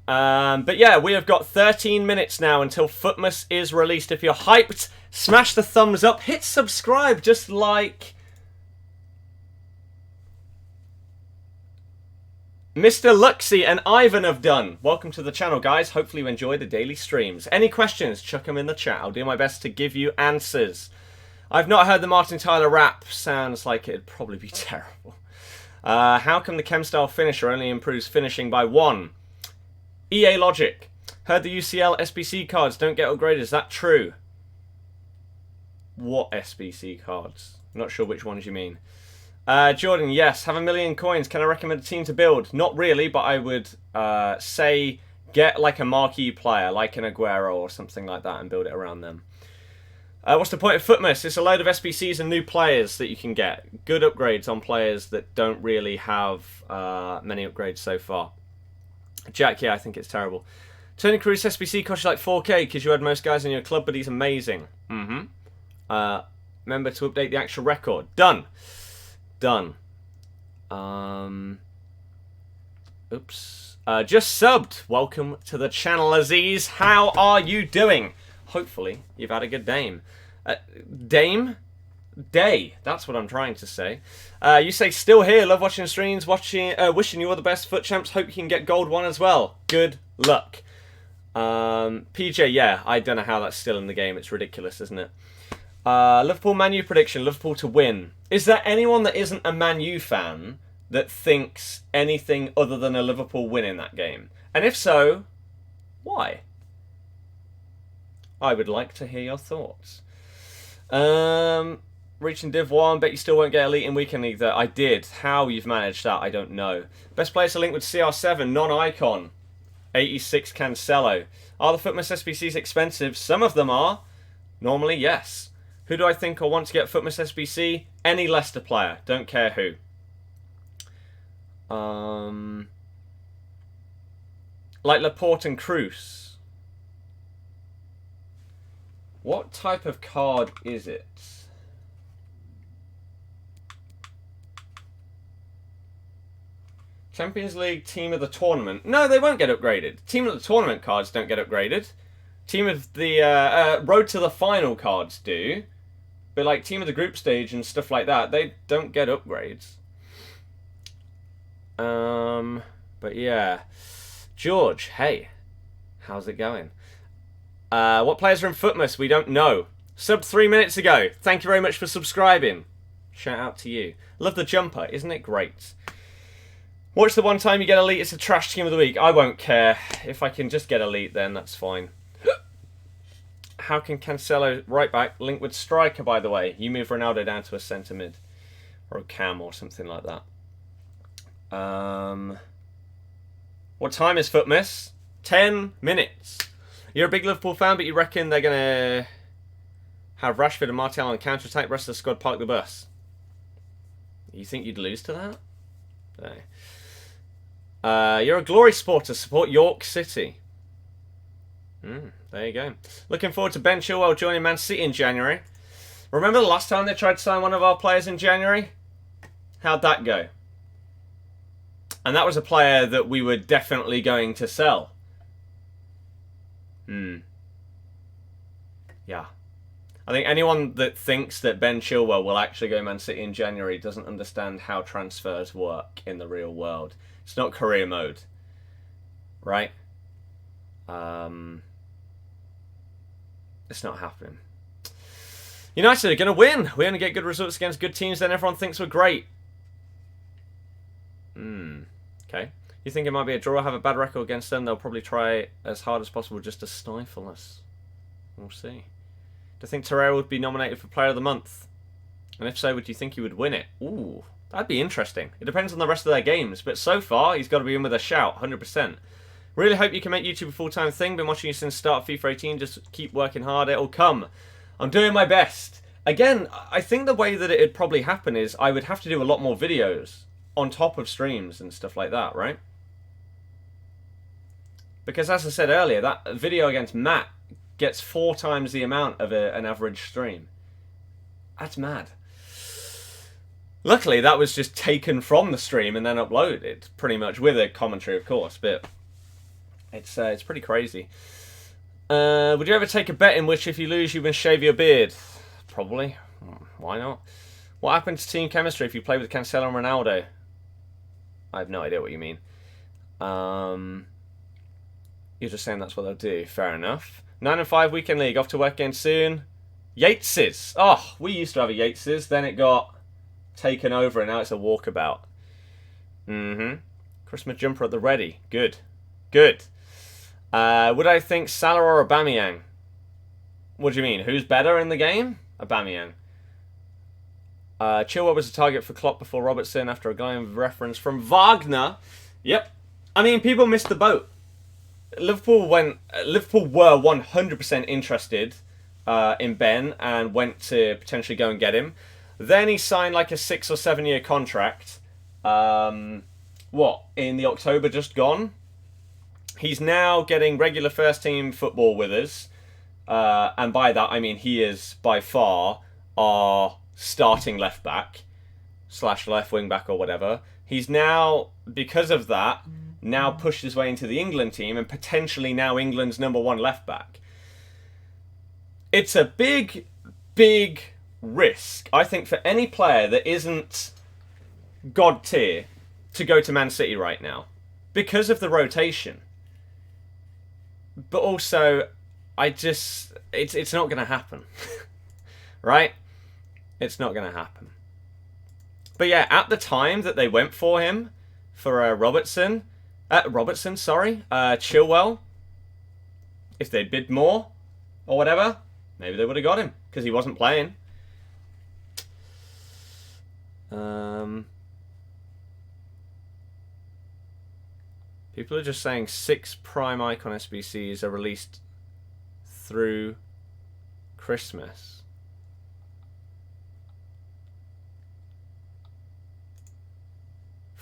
But yeah, we have got 13 minutes now until FUTMAS is released. If you're hyped, smash the thumbs up. Hit subscribe, just like Mr. Luxy and Ivan have done. Welcome to the channel, guys. Hopefully you enjoy the daily streams. Any questions, chuck them in the chat. I'll do my best to give you answers. I've not heard the Martin Tyler rap. Sounds like it'd probably be terrible. How come the chem style finisher only improves finishing by 1? EA logic. Heard the UCL SBC cards don't get upgraded. Is that true? What SBC cards? Not sure which ones you mean. Jordan, yes. Have 1 million coins. Can I recommend a team to build? Not really, but I would say get like a marquee player, like an Aguero or something like that, and build it around them. What's the point of FUTMAS? It's a load of SBCs and new players that you can get. Good upgrades on players that don't really have many upgrades so far. Jack, yeah, I think it's terrible. Tony Cruz SBC costs you like 4k because you had most guys in your club, but he's amazing. Remember to update the actual record. Done. Done. Oops. Just subbed. Welcome to the channel, Aziz. How are you doing? Hopefully, you've had a good day. That's what I'm trying to say. You say still here. Love watching streams. Wishing you all the best. FUT Champs. Hope you can get gold 1 as well. Good luck. PJ, yeah, I don't know how that's still in the game. It's ridiculous, isn't it? Liverpool Man U prediction. Liverpool to win. Is there anyone that isn't a Man U fan that thinks anything other than a Liverpool win in that game? And if so, why? I would like to hear your thoughts. Reaching Div 1, bet you still won't get Elite in Weekend League though. I did. How you've managed that, I don't know. Best players to link with CR7, non-icon. 86 Cancelo. Are the FUTMAS SBCs expensive? Some of them are. Normally, yes. Who do I think I want to get FUTMAS SBC? Any Leicester player. Don't care who. Like Laporte and Cruz. What type of card is it? Champions League Team of the Tournament. No, they won't get upgraded. Team of the Tournament cards don't get upgraded. Team of the Road to the Final cards do. But like Team of the Group Stage and stuff like that, they don't get upgrades. But yeah. George, hey. How's it going? What players are in FUTMAS? We don't know. Subbed 3 minutes ago. Thank you very much for subscribing. Shout out to you. Love the jumper. Isn't it great? Watch the one time you get Elite. It's a trash team of the week. I won't care. If I can just get Elite, then that's fine. How can Cancelo, right back, link with striker, by the way? You move Ronaldo down to a centre mid. Or a cam or something like that. What time is FUTMAS? 10 minutes. You're a big Liverpool fan, but you reckon they're going to have Rashford and Martial on counter-attack, rest of the squad park the bus? You think you'd lose to that? No. You're a Glory supporter. Support York City. There you go. Looking forward to Ben Chilwell joining Man City in January. Remember the last time they tried to sign one of our players in January? How'd that go? And that was a player that we were definitely going to sell. Yeah. I think anyone that thinks that Ben Chilwell will actually go Man City in January doesn't understand how transfers work in the real world. It's not career mode. Right? It's not happening. United are going to win. We only get good results against good teams, then everyone thinks we're great. Okay. You think it might be a draw? Have a bad record against them? They'll probably try as hard as possible just to stifle us. We'll see. Do you think Torreira would be nominated for Player of the Month? And if so, would you think he would win it? Ooh, that'd be interesting. It depends on the rest of their games, but so far, he's got to be in with a shout, 100%. Really hope you can make YouTube a full-time thing. Been watching you since the start of FIFA 18. Just keep working hard. It'll come. I'm doing my best. Again, I think the way that it'd probably happen is I would have to do a lot more videos on top of streams and stuff like that, right? Because as I said earlier, that video against Matt gets 4 times the amount of an average stream. That's mad. Luckily, that was just taken from the stream and then uploaded, pretty much, with a commentary, of course, but it's pretty crazy. Would you ever take a bet in which if you lose, you must shave your beard? Probably. Why not? What happened to team chemistry if you play with Cancelo and Ronaldo? I have no idea what you mean. You're just saying that's what they'll do. Fair enough. 9 and 5 weekend league. Off to work again soon. Yates's. Oh, we used to have a Yates's. Then it got taken over and now it's a walkabout. Christmas jumper at the ready. Good. Good. Would I think Salah or Aubameyang? What do you mean? Who's better in the game? Aubameyang. Chilwell was a target for Klopp before Robertson after a Guyana reference from Wagner. Yep. I mean, people missed the boat. Liverpool were 100% interested in Ben and went to potentially go and get him. Then he signed like a 6 or 7 year contract. In the October just gone? He's now getting regular first team football with us. And by that, I mean he is by far our starting left back / left wing back or whatever. He's now, because of that, now pushed his way into the England team and potentially now England's #1 left back. It's a big, big risk, I think, for any player that isn't God tier to go to Man City right now because of the rotation. But also, it's not going to happen. Right? It's not going to happen. But yeah, at the time that they went for him, for Chilwell, if they bid more or whatever, maybe they would have got him because he wasn't playing. People are just saying 6 Prime Icon SBCs are released through Christmas.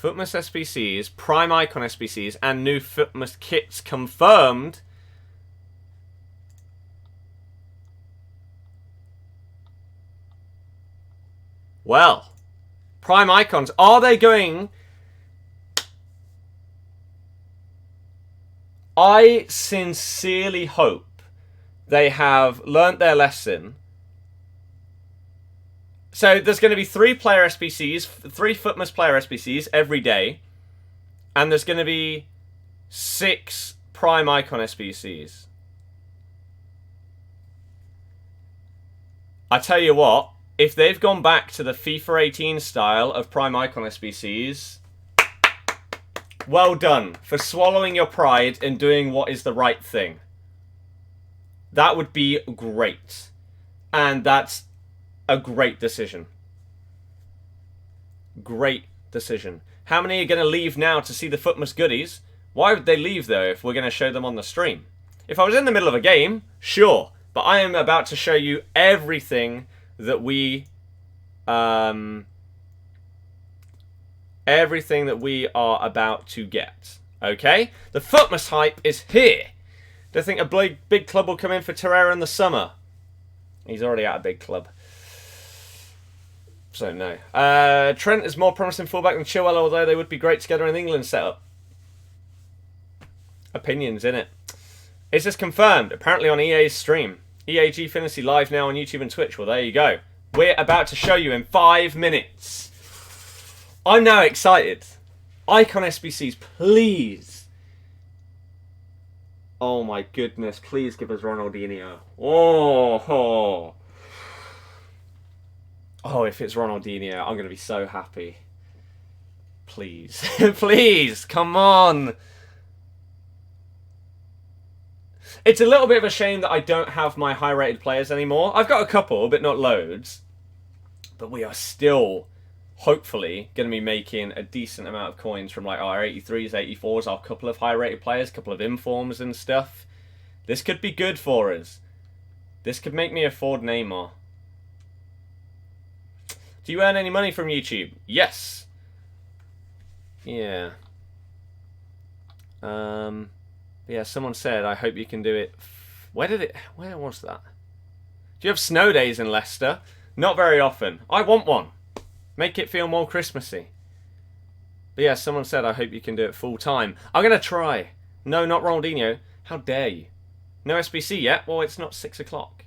FUTMAS SBCs, Prime Icon SBCs, and new FUTMAS kits confirmed. Well, Prime Icons, are they going... I sincerely hope they have learnt their lesson. So there's going to be 3 player SBCs, 3 FUTMAS player SBCs every day. And there's going to be 6 Prime Icon SBCs. I tell you what, if they've gone back to the FIFA 18 style of Prime Icon SBCs, well done for swallowing your pride and doing what is the right thing. That would be great. And that's a great decision. Great decision. How many are going to leave now to see the FUTMAS goodies? Why would they leave, though, if we're going to show them on the stream? If I was in the middle of a game, sure. But I am about to show you everything that we... everything that we are about to get. Okay? The FUTMAS hype is here. Do you think a big club will come in for Torreira in the summer? He's already at a big club. So, no. Trent is more promising fullback than Chilwell, although they would be great together in the England setup. Opinions, innit? Is this confirmed? Apparently on EA's stream. EA Gfinity live now on YouTube and Twitch. Well, there you go. We're about to show you in 5 minutes. I'm now excited. Icon SBCs, please. Oh my goodness, please give us Ronaldinho. Oh, if it's Ronaldinho, I'm going to be so happy. Please. Please, come on. It's a little bit of a shame that I don't have my high-rated players anymore. I've got a couple, but not loads. But we are still, hopefully, going to be making a decent amount of coins from like our 83s, 84s, our couple of high-rated players, couple of informs and stuff. This could be good for us. This could make me afford Neymar. Do you earn any money from YouTube? Yes. Yeah. Yeah, someone said, I hope you can do it. Where was that? Do you have snow days in Leicester? Not very often. I want one. Make it feel more Christmassy. But yeah, someone said, I hope you can do it full time. I'm going to try. No, not Ronaldinho. How dare you? No SBC yet? Well, it's not 6 o'clock.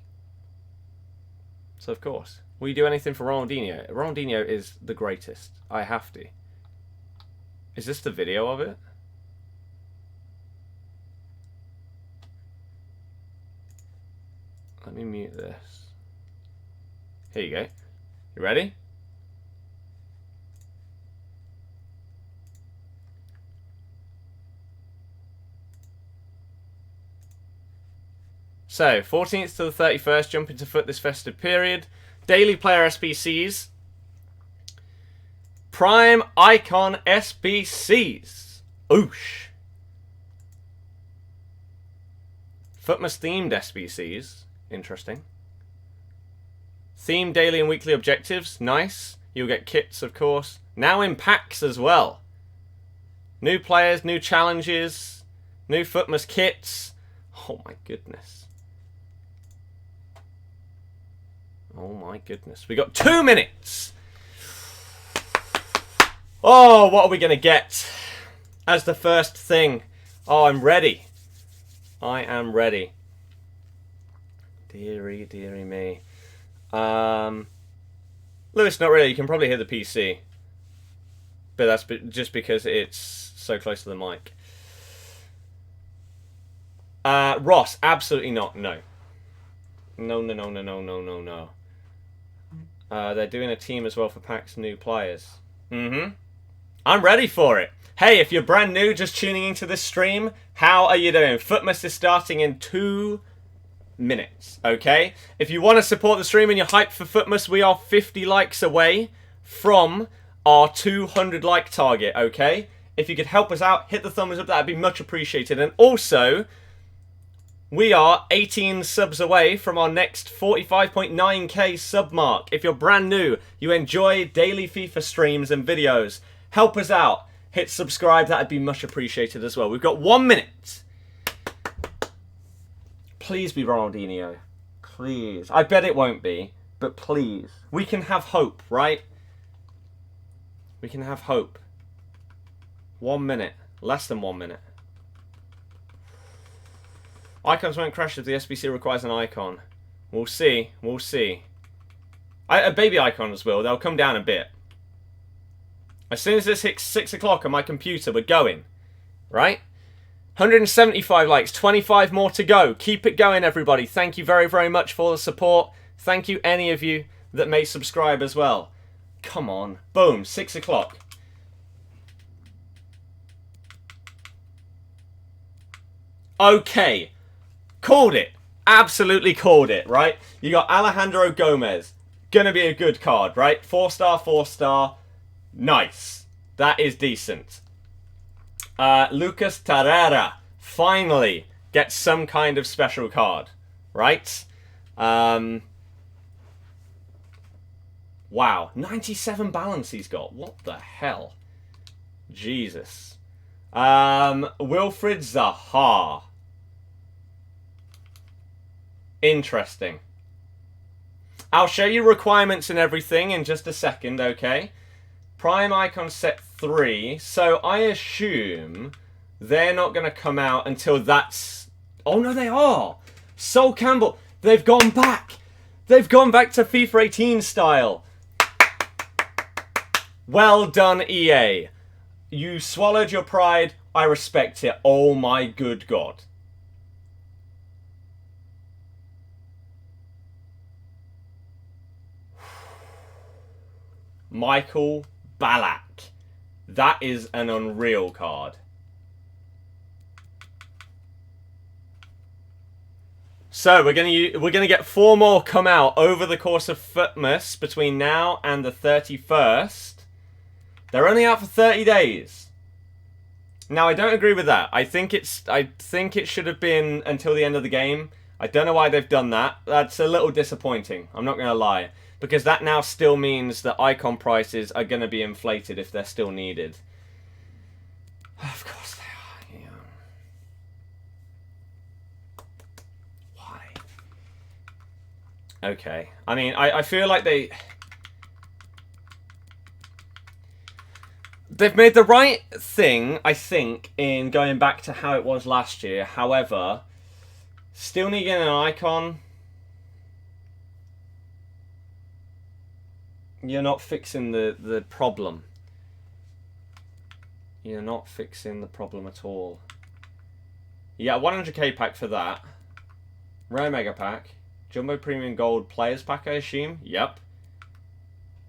So, of course. Will you do anything for Ronaldinho? Ronaldinho is the greatest. I have to. Is this the video of it? Let me mute this. Here you go. You ready? So, 14th to the 31st, jump into FUT this festive period. Daily player SBCs. Prime Icon SBCs. Oosh. FUTMAS themed SBCs. Interesting. Themed daily and weekly objectives. Nice. You'll get kits, of course. Now in packs as well. New players, new challenges, new FUTMAS kits. Oh my goodness. Oh my goodness. We got 2 minutes. Oh, what are we going to get as the first thing? Oh, I'm ready. I am ready. Dearie, dearie me. Lewis, not really. You can probably hear the PC. But that's just because it's so close to the mic. Ross, absolutely not. No. No, no, no, no, no, no, no, no. They're doing a team as well for packs new players. I'm ready for it. Hey, if you're brand new, just tuning into this stream, how are you doing? FUTMAS is starting in 2 minutes, okay? If you want to support the stream and you're hyped for FUTMAS, we are 50 likes away from our 200 like target, okay? If you could help us out, hit the thumbs up, that'd be much appreciated. And also, we are 18 subs away from our next 45.9k sub mark. If you're brand new, you enjoy daily FIFA streams and videos, help us out. Hit subscribe, that'd be much appreciated as well. We've got 1 minute. Please be Ronaldinho. Please. I bet it won't be, but please. We can have hope, right? We can have hope. 1 minute. Less than 1 minute. Icons won't crash if the SBC requires an icon. We'll see. We'll see. Baby icons will. They'll come down a bit. As soon as this hits 6 o'clock on my computer, we're going. Right? 175 likes. 25 more to go. Keep it going, everybody. Thank you very, very much for the support. Thank you, any of you that may subscribe as well. Come on. Boom. 6 o'clock. Okay. Called it. Absolutely called it, right? You got Alejandro Gomez. Gonna be a good card, right? 4-star, 4-star. Nice. That is decent. Lucas Torreira. Finally gets some kind of special card, right? Wow. 97 balance he's got. What the hell? Jesus. Wilfried Zaha. Interesting. I'll show you requirements and everything in just a second, okay? Prime Icon set 3. So I assume they're not going to come out until that's... Oh, no, they are. Sol Campbell. They've gone back. They've gone back to FIFA 18 style. Well done, EA. You swallowed your pride. I respect it. Oh, my good God. Michael Ballack. That is an unreal card. So we're gonna get 4 more come out over the course of FUTMAS between now and the 31st. They're only out for 30 days. Now I don't agree with that. I think it should have been until the end of the game. I don't know why they've done that. That's a little disappointing. I'm not gonna lie, because that now still means that icon prices are gonna be inflated if they're still needed. Of course they are. Yeah. Okay. I mean, I feel like they've made the right thing, I think, in going back to how it was last year. However, still needing an icon, you're not fixing the problem. You're not fixing the problem at all. Yeah, 100k pack for that. Rare Mega Pack. Jumbo Premium Gold Players Pack, I assume. Yep.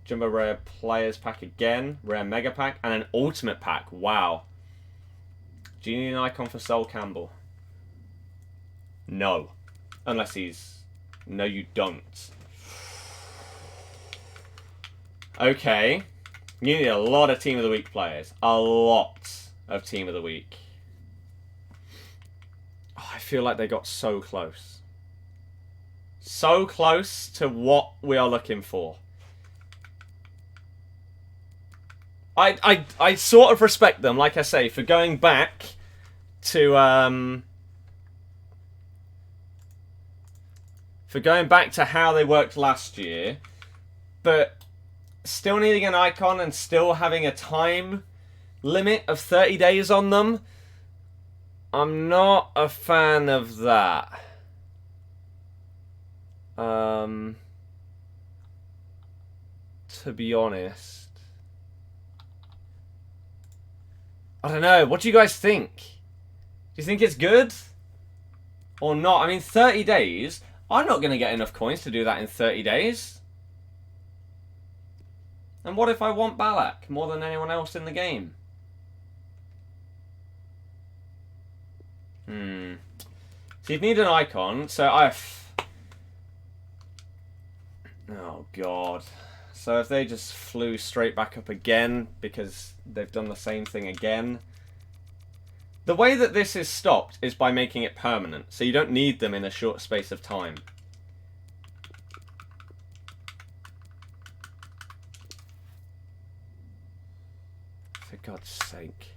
Jumbo Rare Players Pack again. Rare Mega Pack. And an Ultimate Pack. Wow. Do you need an icon for Sol Campbell? No. Unless he's... No, you don't. Okay. You need a lot of Team of the Week players. A lot of Team of the Week. Oh, I feel like they got so close. So close to what we are looking for. I sort of respect them, like I say, for going back to how they worked last year, but still needing an icon and still having a time limit of 30 days on them. I'm not a fan of that. To be honest, I don't know. What do you guys think? Do you think it's good or not? I mean, 30 days. I'm not going to get enough coins to do that in 30 days. And what if I want Ballack more than anyone else in the game? So you'd need an icon. So oh god. So if they just flew straight back up again because they've done the same thing again. The way that this is stopped is by making it permanent, so you don't need them in a short space of time. For God's sake.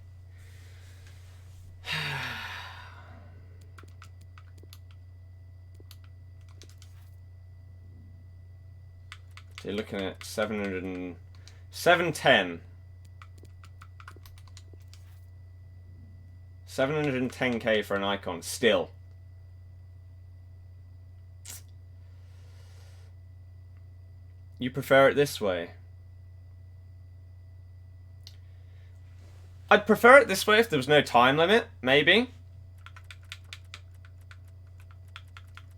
So you're looking at 710. 710k for an icon still. You prefer it this way? I'd prefer it this way if there was no time limit, maybe.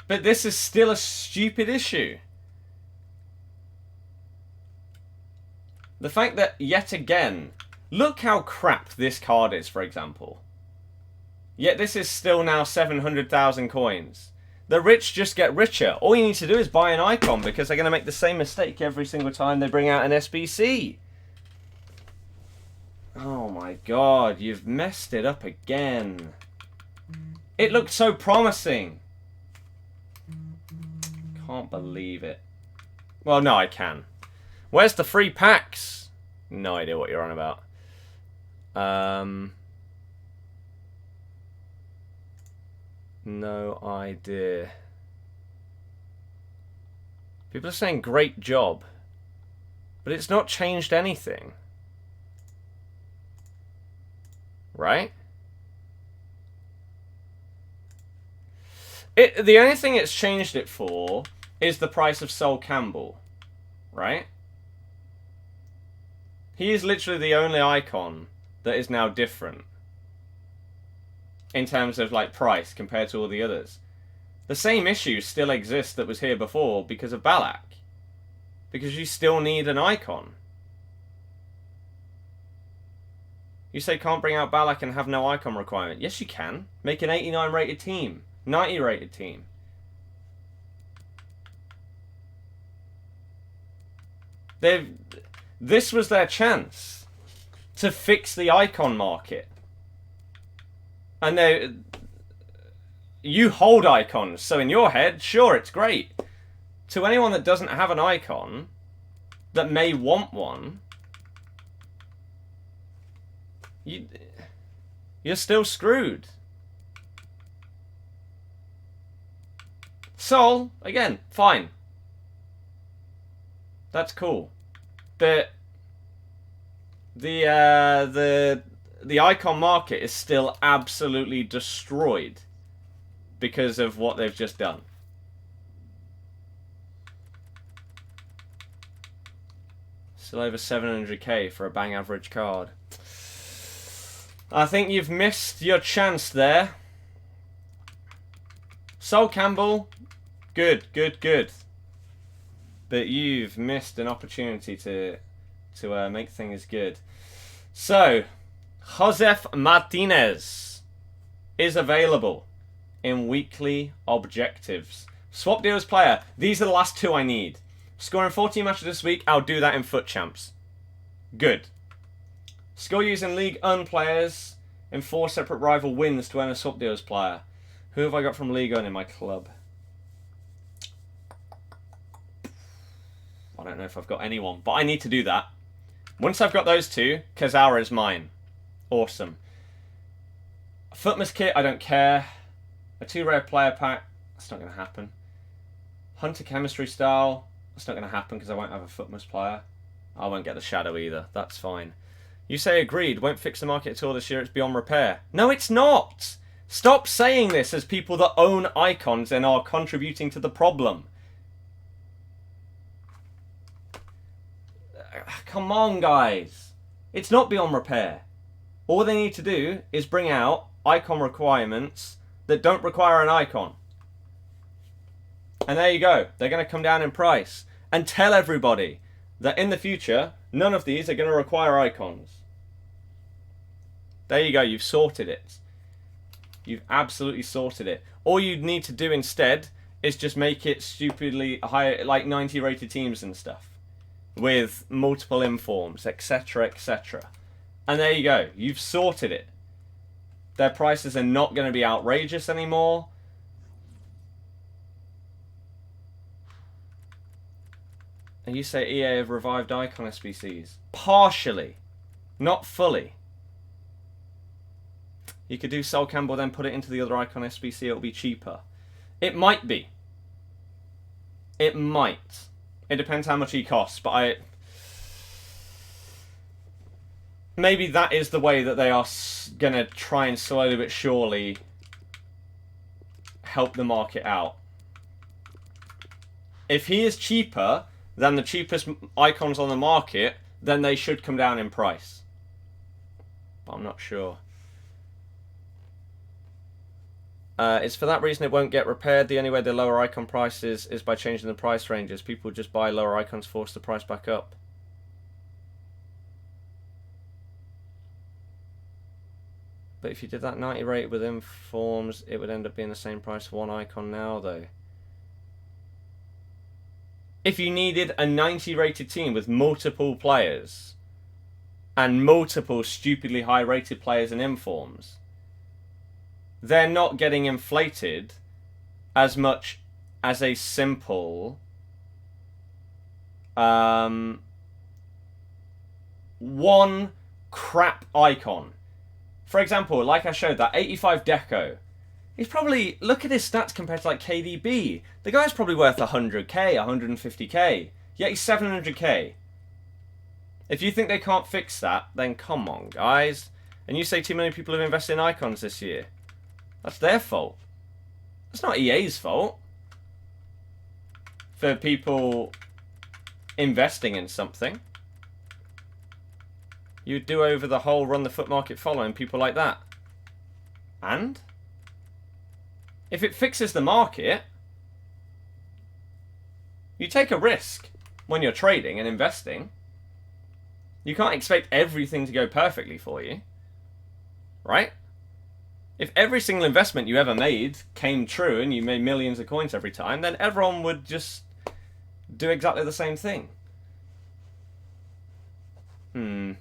But this is still a stupid issue. The fact that, yet again, look how crap this card is, for example. Yet this is still now 700,000 coins. The rich just get richer. All you need to do is buy an icon because they're going to make the same mistake every single time they bring out an SBC. Oh my god, you've messed it up again. It looked so promising. Can't believe it. Well, no, I can. Where's the free packs? No idea what you're on about. No idea. People are saying great job. But it's not changed anything. Right? The only thing it's changed it for is the price of Sol Campbell. Right? He is literally the only icon that is now different. In terms of like price compared to all the others. The same issue still exists that was here before because of Ballack. Because you still need an icon. You say can't bring out Ballack and have no icon requirement. Yes, you can. Make an 89 rated team. 90 rated team. This was their chance to fix the icon market. And you hold icons, so in your head, sure, it's great. To anyone that doesn't have an icon, that may want one, you're still screwed. Sol, again, fine. That's cool. But the icon market is still absolutely destroyed because of what they've just done. Still over 700k for a bang average card. I think you've missed your chance there. Sol Campbell, good. But you've missed an opportunity to make things good. So, Josef Martinez is available in weekly objectives. Swap deals player. These are the last two I need. Scoring 14 matches this week, I'll do that in FUT Champs. Good. Score using League Un players in 4 separate rival wins to earn a swap deals player. Who have I got from League Un in my club? I don't know if I've got anyone, but I need to do that. Once I've got those two, Kazawa is mine. Awesome. A FUTMAS kit, I don't care. A 2 rare player pack, that's not going to happen. Hunter chemistry style, that's not going to happen because I won't have a FUTMAS player. I won't get the shadow either, that's fine. You say agreed, won't fix the market at all this year, it's beyond repair. No, it's not! Stop saying this as people that own icons and are contributing to the problem. Come on, guys. It's not beyond repair. All they need to do is bring out icon requirements that don't require an icon. And there you go. They're going to come down in price. And tell everybody that in the future, none of these are going to require icons. There you go. You've sorted it. You've absolutely sorted it. All you need to do instead is just make it stupidly high, like 90 rated teams and stuff. With multiple informs, etc, etc. And there you go. You've sorted it. Their prices are not going to be outrageous anymore. And you say EA have revived icon SBCs. Partially. Not fully. You could do Sol Campbell, then put it into the other icon SBC. It'll be cheaper. It might be. It might. It depends how much he costs, but maybe that is the way that they are going to try and slowly but surely help the market out. If he is cheaper than the cheapest icons on the market, then they should come down in price. But I'm not sure. It's for that reason it won't get repaired. The only way the lower icon prices is by changing the price ranges. People just buy lower icons, force the price back up. But if you did that 90 rate with informs, it would end up being the same price for one icon now, though. If you needed a 90 rated team with multiple players and multiple stupidly high rated players and informs, they're not getting inflated as much as a simple one crap icon. For example, like I showed, that 85 Deco, he's probably, look at his stats compared to like KDB. The guy's probably worth 100k, 150k, yet he's 700k. If you think they can't fix that, then come on, guys. And you say too many people have invested in icons this year. That's their fault. It's not EA's fault. For people investing in something. You do over the whole run the FUT market following people like that. And? If it fixes the market, you take a risk when you're trading and investing. You can't expect everything to go perfectly for you. Right? If every single investment you ever made came true and you made millions of coins every time, then everyone would just do exactly the same thing. Alright,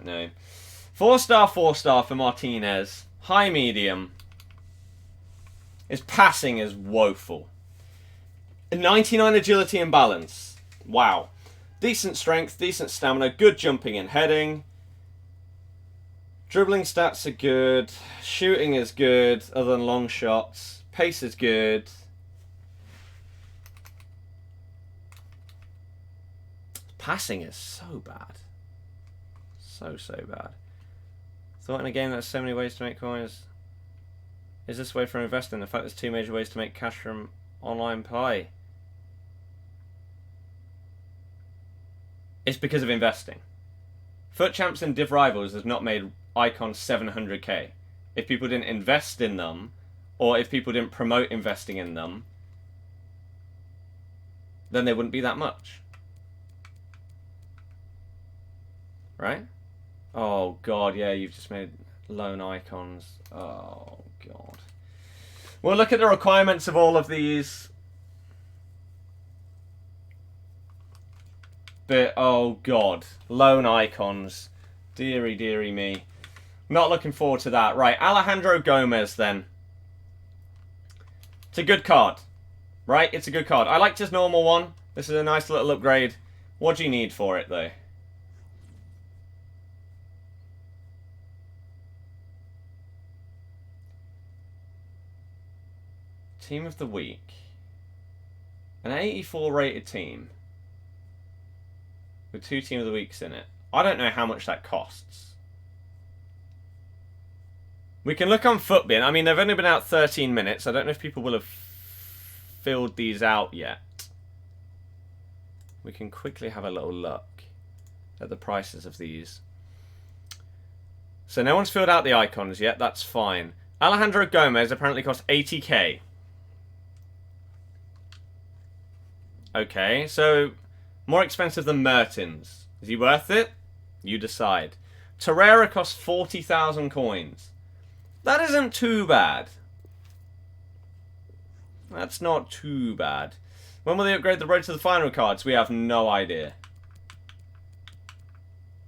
no. 4-star, 4-star for Martinez. High, medium. His passing is woeful. 99 agility and balance. Wow. Decent strength, decent stamina, good jumping and heading. Dribbling stats are good. Shooting is good, other than long shots. Pace is good. Passing is so bad. So bad. Thought in a game that has so many ways to make coins. Is this way for investing? The fact there's 2 major ways to make cash from online play. It's because of investing. FUT Champs and Div Rivals has not made icons 700k. If people didn't invest in them, or if people didn't promote investing in them, then they wouldn't be that much. Right? Oh god, yeah, you've just made lone icons. Oh god. Well, look at the requirements of all of these. But, oh god, lone icons. Deary, deary me. Not looking forward to that. Right, Alejandro Gomez then. It's a good card. Right, it's a good card. I liked his normal one. This is a nice little upgrade. What do you need for it, though? Team of the week. An 84 rated team. With 2 Team of the Weeks in it. I don't know how much that costs. We can look on FUTBin. I mean, they've only been out 13 minutes. I don't know if people will have filled these out yet. We can quickly have a little look at the prices of these. So no one's filled out the icons yet. That's fine. Alejandro Gomez apparently costs 80k. Okay, so more expensive than Mertens. Is he worth it? You decide. Torreira costs 40,000 coins. That isn't too bad. That's not too bad. When will they upgrade the road to the final cards? We have no idea.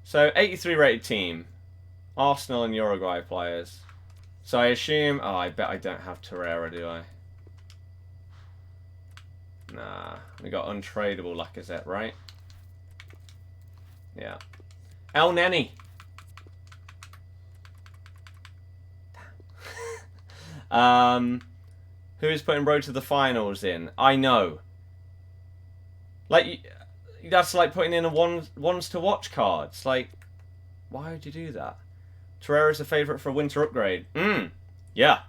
So, 83 rated team. Arsenal and Uruguay players. So I assume... Oh, I bet I don't have Torreira, do I? Nah. We got untradeable Lacazette, right? Yeah. El Neni. Who is putting road to the finals in? I know. Like, that's like putting in a ones to watch cards. Like, why would you do that? Torreira's a favourite for a winter upgrade. Yeah.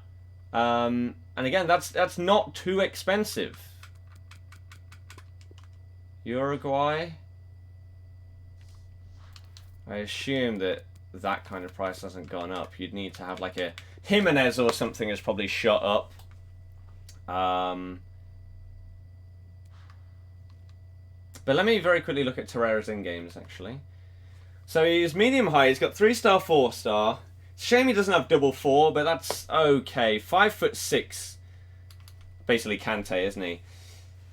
And again, that's not too expensive. Uruguay. I assume that kind of price hasn't gone up. You'd need to have like a Jimenez or something has probably shot up. But let me very quickly look at Torreira's in-games, actually. So he's medium-high. He's got 3-star, 4-star. Shame he doesn't have double 4, but that's okay. 5'6". Basically Kante, isn't he?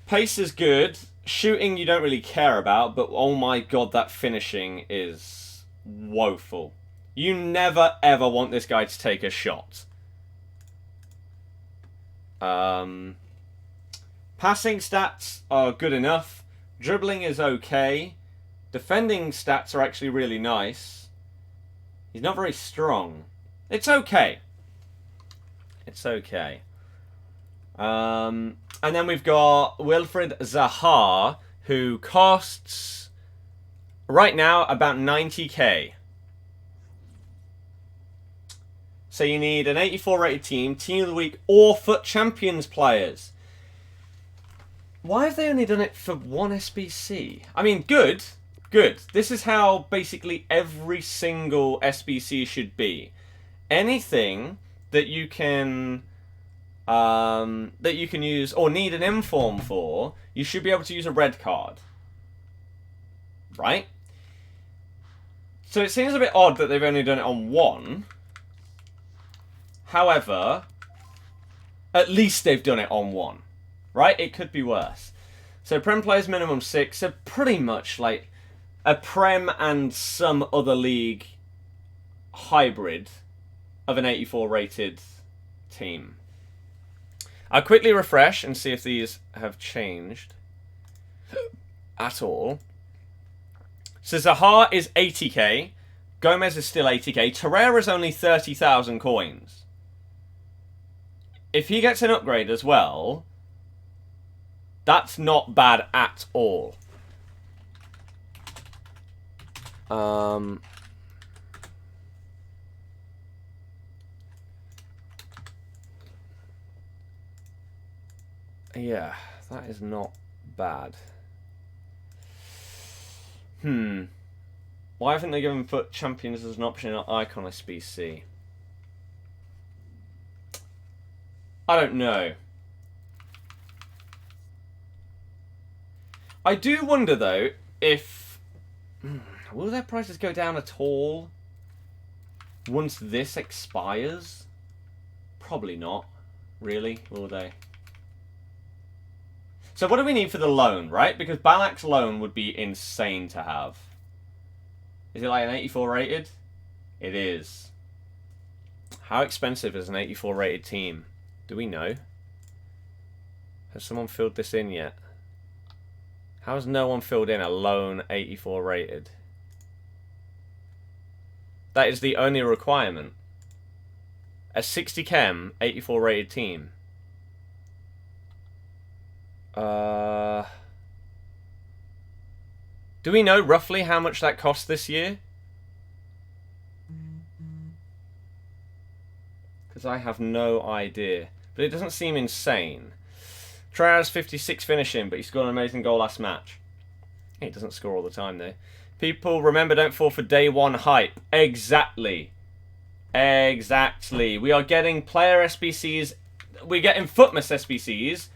Pace is good. Shooting you don't really care about, but oh my god, that finishing is woeful. You never ever want this guy to take a shot. Passing stats are good enough. Dribbling is okay. Defending stats are actually really nice. He's not very strong. It's okay. It's okay. And then we've got Wilfried Zaha, who costs, right now, about 90k. So you need an 84 rated team, Team of the Week, or FUT Champions players. Why have they only done it for 1 SBC? I mean, good. Good. This is how basically every single SBC should be. Anything that you can use or need an inform for, you should be able to use a red card. Right? So it seems a bit odd that they've only done it on 1. However, at least they've done it on 1. Right? It could be worse. So Prem players minimum 6, so pretty much like a Prem and some other league hybrid of an 84 rated team. I'll quickly refresh and see if these have changed at all. So Zaha is 80k. Gomez is still 80k. Torreira is only 30,000 coins. If he gets an upgrade as well, that's not bad at all. Yeah, that is not bad. Why haven't they given FUT Champions as an option in Icon SBC? I don't know. I do wonder though if will their prices go down at all once this expires? Probably not. Really, will they? So what do we need for the loan, right? Because Balak's loan would be insane to have. Is it like an 84 rated? It is. How expensive is an 84 rated team? Do we know? Has someone filled this in yet? How has no one filled in a loan 84 rated? That is the only requirement. A 60 chem 84 rated team. Do we know roughly how much that cost this year? Because I have no idea. But it doesn't seem insane. Traor's 56 finishing, but he scored an amazing goal last match. He doesn't score all the time though. People, remember, don't fall for day one hype. Exactly. Exactly. We are getting player SBCs. We're getting FUTMAS SBCs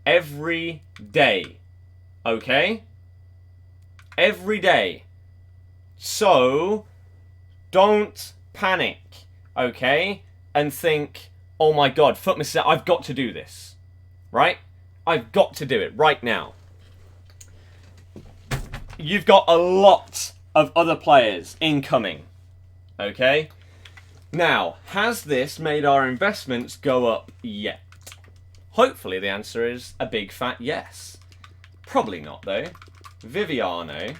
every day. Okay? Every day. So, don't panic. Okay? And think, oh my god, FUTMAS, I've got to do this. Right? I've got to do it right now. You've got a lot of other players incoming. Okay? Now, has this made our investments go up yet? Hopefully the answer is a big fat yes. Probably not though. Viviano,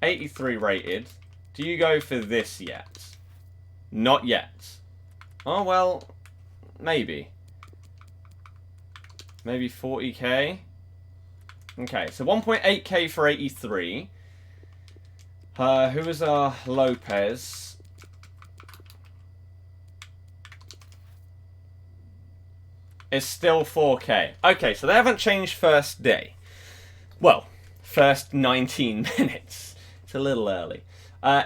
83 rated. Do you go for this yet? Not yet. Oh well, maybe. Maybe 40k. Okay, so 1.8k for 83. Who is our Lopez? It's still 4k. Okay, so they haven't changed first day. Well, first 19 minutes. It's a little early.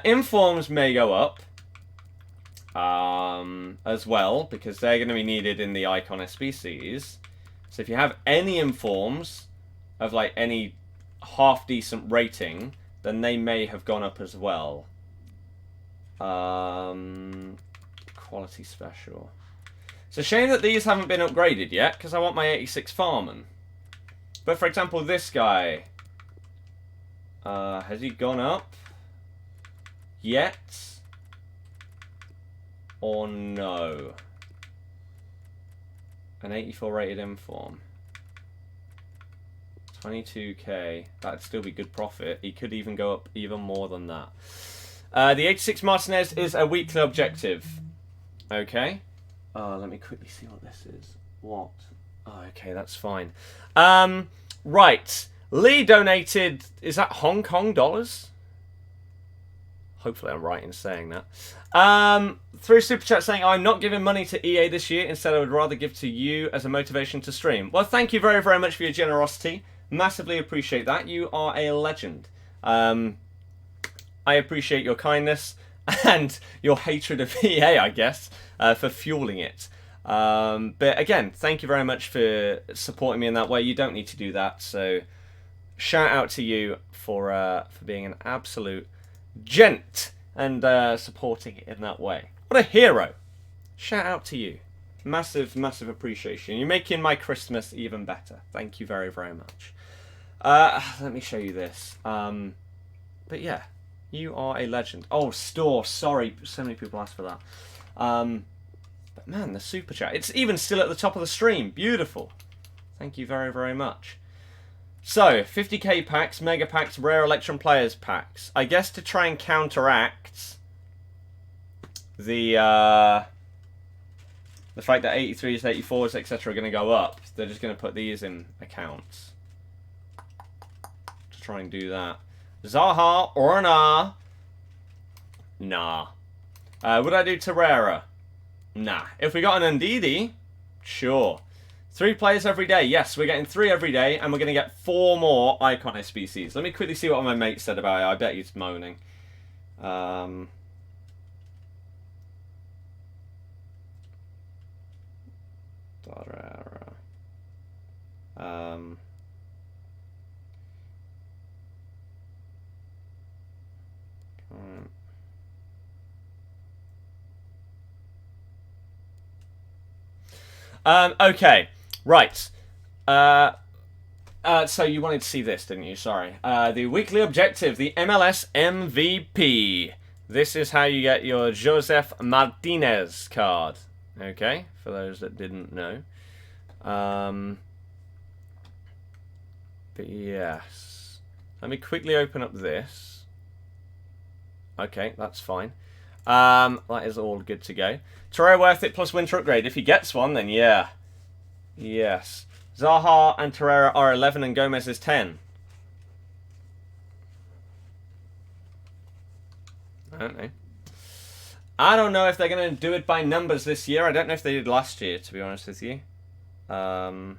Informs may go up. As well, because they're going to be needed in the Icon SBCs. So if you have any informs of like any half decent rating, then they may have gone up as well. Quality special. It's a shame that these haven't been upgraded yet, because I want my 86 Farman. But for example, this guy. Has he gone up yet? Or no? An 84 rated inform. 22k. That'd still be good profit. He could even go up even more than that. The 86 Martinez is a weekly objective. Okay. Let me quickly see what this is. What? Oh, okay, that's fine. Right. Lee donated, is that Hong Kong dollars? Hopefully I'm right in saying that. Through Super Chat saying, I'm not giving money to EA this year. Instead, I would rather give to you as a motivation to stream. Well, thank you very, very much for your generosity. Massively appreciate that. You are a legend. I appreciate your kindness and your hatred of EA, I guess, for fueling it. But again, thank you very much for supporting me in that way. You don't need to do that. So shout out to you for being an absolute gent and supporting it in that way. What a hero. Shout out to you. Massive, massive appreciation. You're making my Christmas even better. Thank you very, very much. Let me show you this. But But yeah, you are a legend. Oh, store. Sorry, so many people asked for that. But man, the super chat. It's even still at the top of the stream. Beautiful. Thank you very, very much. So, 50k packs, mega packs, rare Electrum players packs. I guess to try and counteract the fact that 83s, 84s, etc. are going to go up, they're just going to put these in accounts. To try and do that. Zaha or nah? Nah. Would I do Torreira? Nah. If we got an Ndidi, sure. 3 players every day. Yes, we're getting 3 every day, and we're going to get 4 more Icon SBCs. Let me quickly see what my mate said about it. I bet he's moaning. Okay, right. So you wanted to see this, didn't you? Sorry. The weekly objective, the MLS MVP. This is how you get your Josef Martinez card. Okay, for those that didn't know. But yes. Let me quickly open up this. Okay, that's fine. That is all good to go. Torreira worth it plus winter upgrade. If he gets one, then yeah. Yes. Zaha and Torreira are 11 and Gomez is 10. I don't know. I don't know if they're going to do it by numbers this year. I don't know if they did last year, to be honest with you. I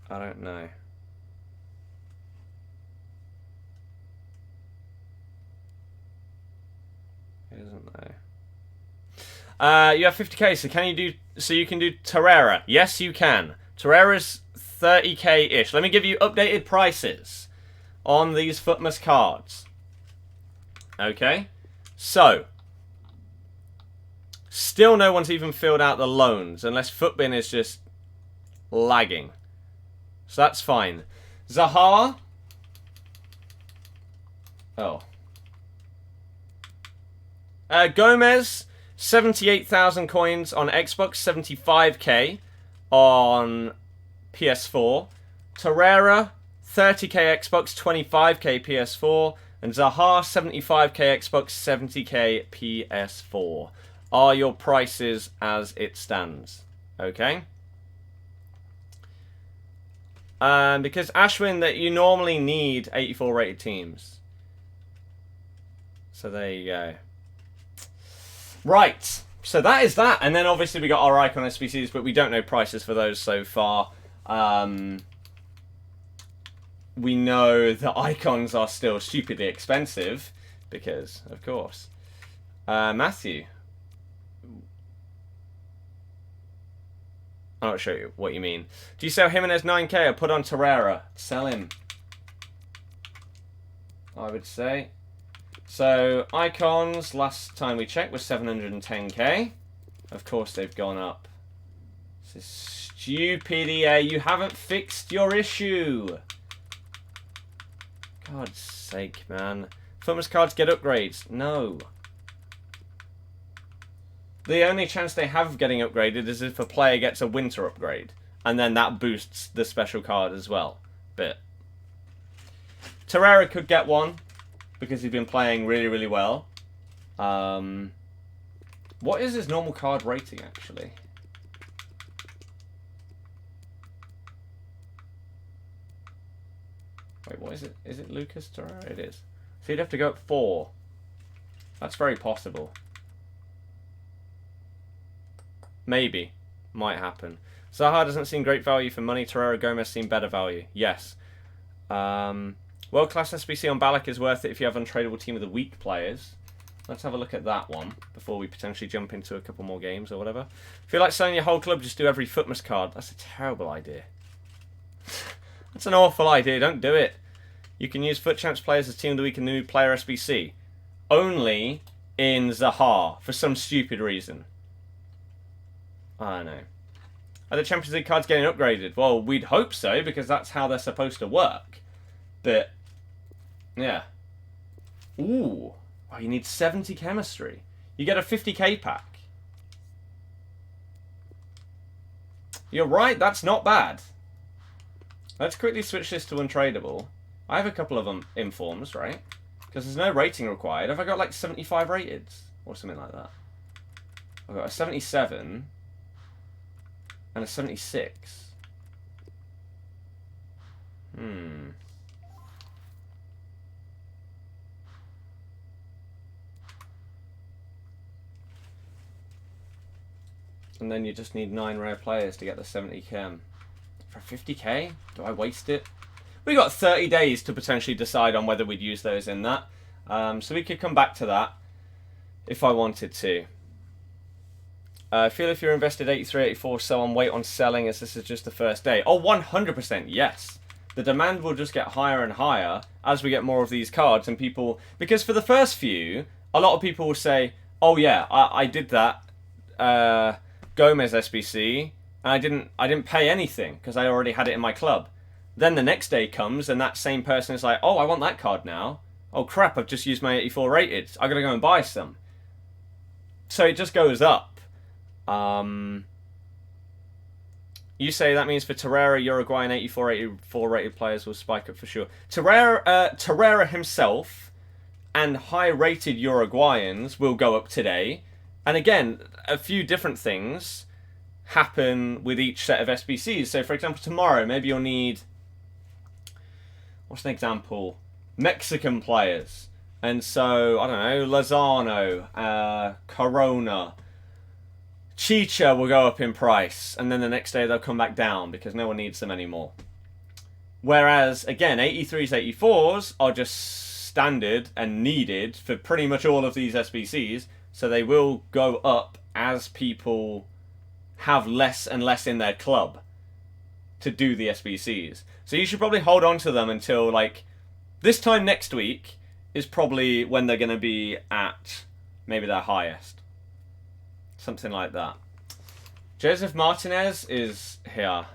don't know. It doesn't know. You have 50k, so can you do? So you can do Torreira. Yes, you can. Torreira's 30k-ish. Let me give you updated prices on these FUTMAS cards. Okay, so still no one's even filled out the loans unless FUTBin is just lagging. So that's fine. Zaha. Oh. Gomez, 78,000 coins on Xbox, 75k on PS4. Torreira, 30k Xbox, 25k PS4. And Zaha, 75k Xbox, 70k PS4. Are your prices as it stands. Okay? Because Ashwin, that you normally need 84 rated teams. So there you go. Right, so that is that. And then obviously we got our Icon SBCs, but we don't know prices for those so far. We know the Icons are still stupidly expensive, because, of course. Matthew. I'm not sure what you mean. Do you sell Jimenez 9k or put on Torreira? Sell him, I would say. So, Icons, last time we checked, was 710k. Of course, they've gone up. This is stupid, EA. You haven't fixed your issue. God's sake, man. FUTMAS cards get upgrades. No. The only chance they have of getting upgraded is if a player gets a winter upgrade. And then that boosts the special card as well. But Torreira could get one, because he's been playing really, really well. What is his normal card rating, actually? Wait, what is it? Is it Lucas Torreira? It is. So he'd have to go up 4. That's very possible. Maybe. Might happen. Zaha doesn't seem great value for money. Torreira Gomez seem better value. Yes. World-class SBC on Ballack is worth it if you have untradeable team of the week players. Let's have a look at that one before we potentially jump into a couple more games or whatever. If you like selling your whole club, just do every FUTMAS card. That's a terrible idea. That's an awful idea. Don't do it. You can use FUT Champs players as team of the week and new player SBC. Only in Zaha for some stupid reason. I don't know. Are the Champions League cards getting upgraded? Well, we'd hope so, because that's how they're supposed to work. But Yeah. Ooh. Oh, you need 70 chemistry. You get a 50k pack. You're right, that's not bad. Let's quickly switch this to untradeable. I have a couple of them informs, right? Because there's no rating required. Have I got like 75 rated? Or something like that? I've got a 77 and a 76. And then you just need 9 rare players to get the 70 chem. For 50k? Do I waste it? We got 30 days to potentially decide on whether we'd use those in that. So we could come back to that if I wanted to. I feel if you're invested 83, 84, so on, wait on selling as this is just the first day. Oh, 100% yes. The demand will just get higher and higher as we get more of these cards and people... Because for the first few, a lot of people will say, oh yeah, I did that Gomez SBC and I didn't pay anything because I already had it in my club. Then the next day comes and that same person is like, oh, I want that card now. Oh crap, I've just used my 84 rated. I gotta go and buy some. So it just goes up. You say that means for Torreira, Uruguayan 84 rated players will spike up for sure. Torreira himself and high rated Uruguayans will go up today. And again, a few different things happen with each set of SBCs. So for example, tomorrow, maybe you'll need, what's an example? Mexican players. And so, I don't know, Lozano, Corona, Chicha will go up in price, and then the next day they'll come back down because no one needs them anymore. Whereas, again, 83s, 84s are just standard and needed for pretty much all of these SBCs, so they will go up as people have less and less in their club to do the SBCs. So you should probably hold on to them until, like, this time next week is probably when they're going to be at maybe their highest. Something like that. Joseph Martinez is here.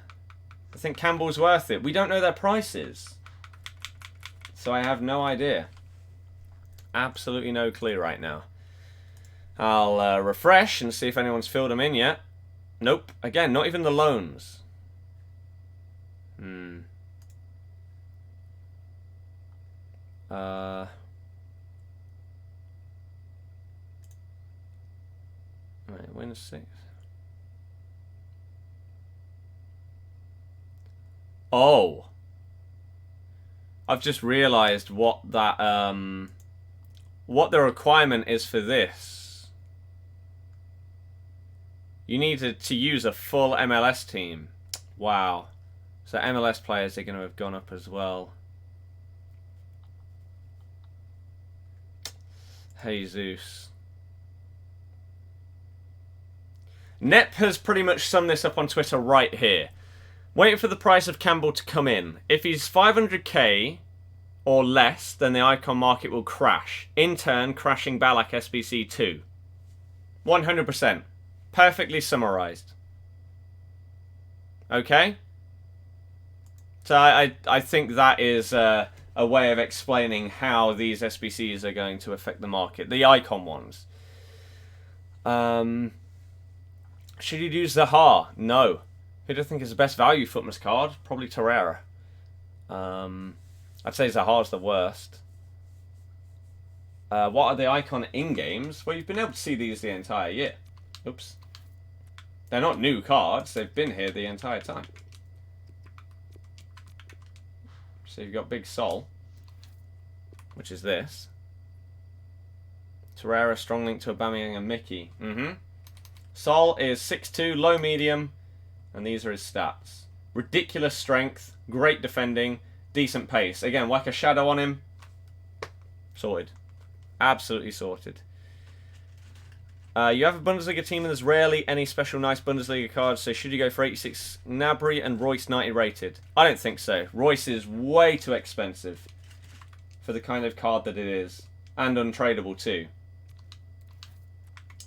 I think Campbell's worth it. We don't know their prices. So I have no idea. Absolutely no clue right now. I'll refresh and see if anyone's filled them in yet. Nope. Again, not even the loans. Right, win 6. Oh. I've just realized what that what the requirement is for this. You need to use a full MLS team. Wow. So MLS players are going to have gone up as well. Jesus. Nep has pretty much summed this up on Twitter right here. Waiting for the price of Campbell to come in. If he's 500k or less, then the icon market will crash. In turn, crashing Ballack SBC 2. 100%. Perfectly summarized. Okay? So I think that is a way of explaining how these SBCs are going to affect the market. The icon ones. Should you use Zaha? No. Who do you think is the best value FUTMAS card? Probably Torreira. I'd say Zaha's the worst. What are the icon in-games? Well, you've been able to see these the entire year. Oops. They're not new cards. They've been here the entire time. So you've got Big Sol, which is this. Torreira, strong link to Aubameyang and Mickey. Sol is 6'2", low medium, and these are his stats. Ridiculous strength, great defending, decent pace. Again, whack a shadow on him. Sorted. Absolutely sorted. You have a Bundesliga team and there's rarely any special nice Bundesliga cards, so should you go for 86 Gnabry and Royce 90 rated? I don't think so. Royce is way too expensive for the kind of card that it is. And untradeable too.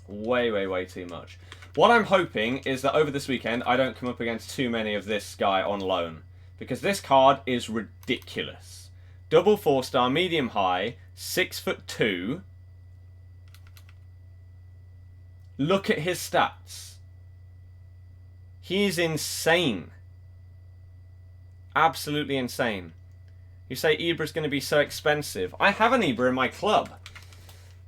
Way, way, way too much. What I'm hoping is that over this weekend I don't come up against too many of this guy on loan. Because this card is ridiculous. Double 4-star, medium high, 6'2". Look at his stats. He's insane. Absolutely insane. You say Ibra's going to be so expensive. I have an Ibra in my club.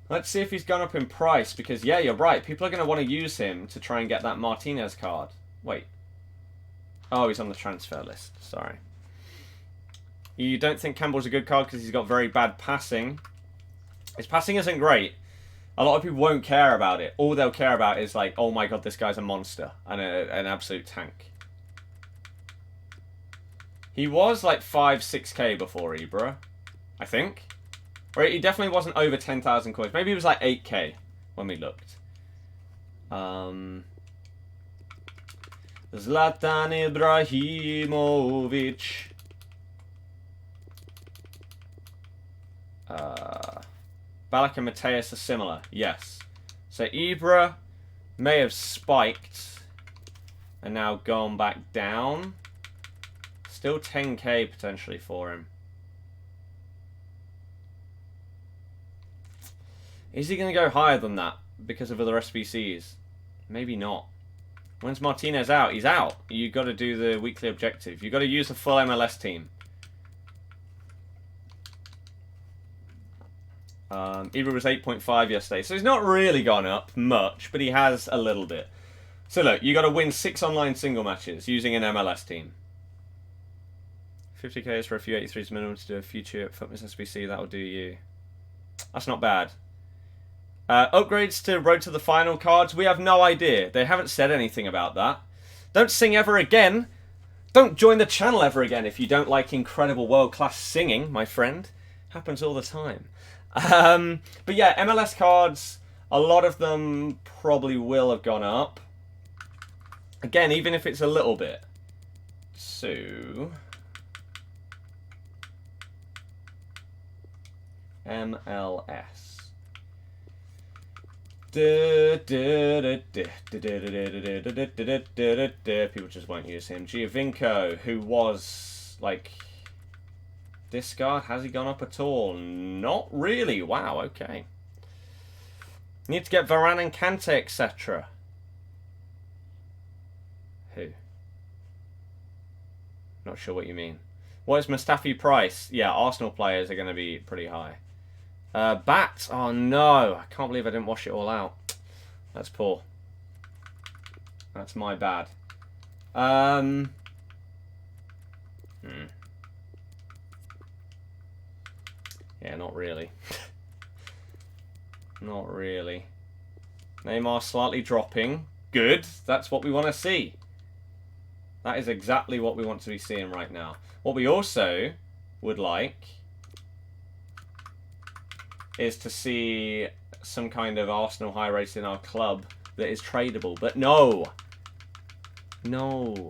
Let's see if he's gone up in price. Because, yeah, you're right. People are going to want to use him to try and get that Martinez card. Wait. Oh, he's on the transfer list. Sorry. You don't think Campbell's a good card because he's got very bad passing. His passing isn't great. A lot of people won't care about it. All they'll care about is like, oh my god, this guy's a monster. And an absolute tank. He was like 5-6k before Ibra, I think. Or he definitely wasn't over 10,000 coins. Maybe he was like 8k when we looked. Zlatan Ibrahimovic. Ballack and Mateus are similar, yes. So Ibra may have spiked and now gone back down. Still 10k potentially for him. Is he going to go higher than that because of other SBCs? Maybe not. When's Martinez out? He's out. You've got to do the weekly objective. You've got to use a full MLS team. Ibra was 8.5 yesterday, so he's not really gone up much, but he has a little bit. So look, you got to win 6 online single matches using an MLS team. 50k is for a few 83s minimum to do a future FUTMAS SBC. That'll do you. That's not bad. Upgrades to Road to the Final cards. We have no idea. They haven't said anything about that. Don't sing ever again. Don't join the channel ever again if you don't like incredible world-class singing, my friend. Happens all the time. But yeah, MLS cards, a lot of them probably will have gone up. Again, even if it's a little bit. So... MLS. People just won't use him. Giovinco, who was like discard, has he gone up at all? Not really. Wow, okay. Need to get Varane and Kante, etc. Who? Not sure what you mean. What is Mustafi price? Yeah, Arsenal players are going to be pretty high. Bats? Oh no, I can't believe I didn't wash it all out. That's poor. That's my bad. Yeah, not really. Not really. Neymar slightly dropping. Good. That's what we want to see. That is exactly what we want to be seeing right now. What we also would like is to see some kind of Arsenal high race in our club that is tradable. But no. No.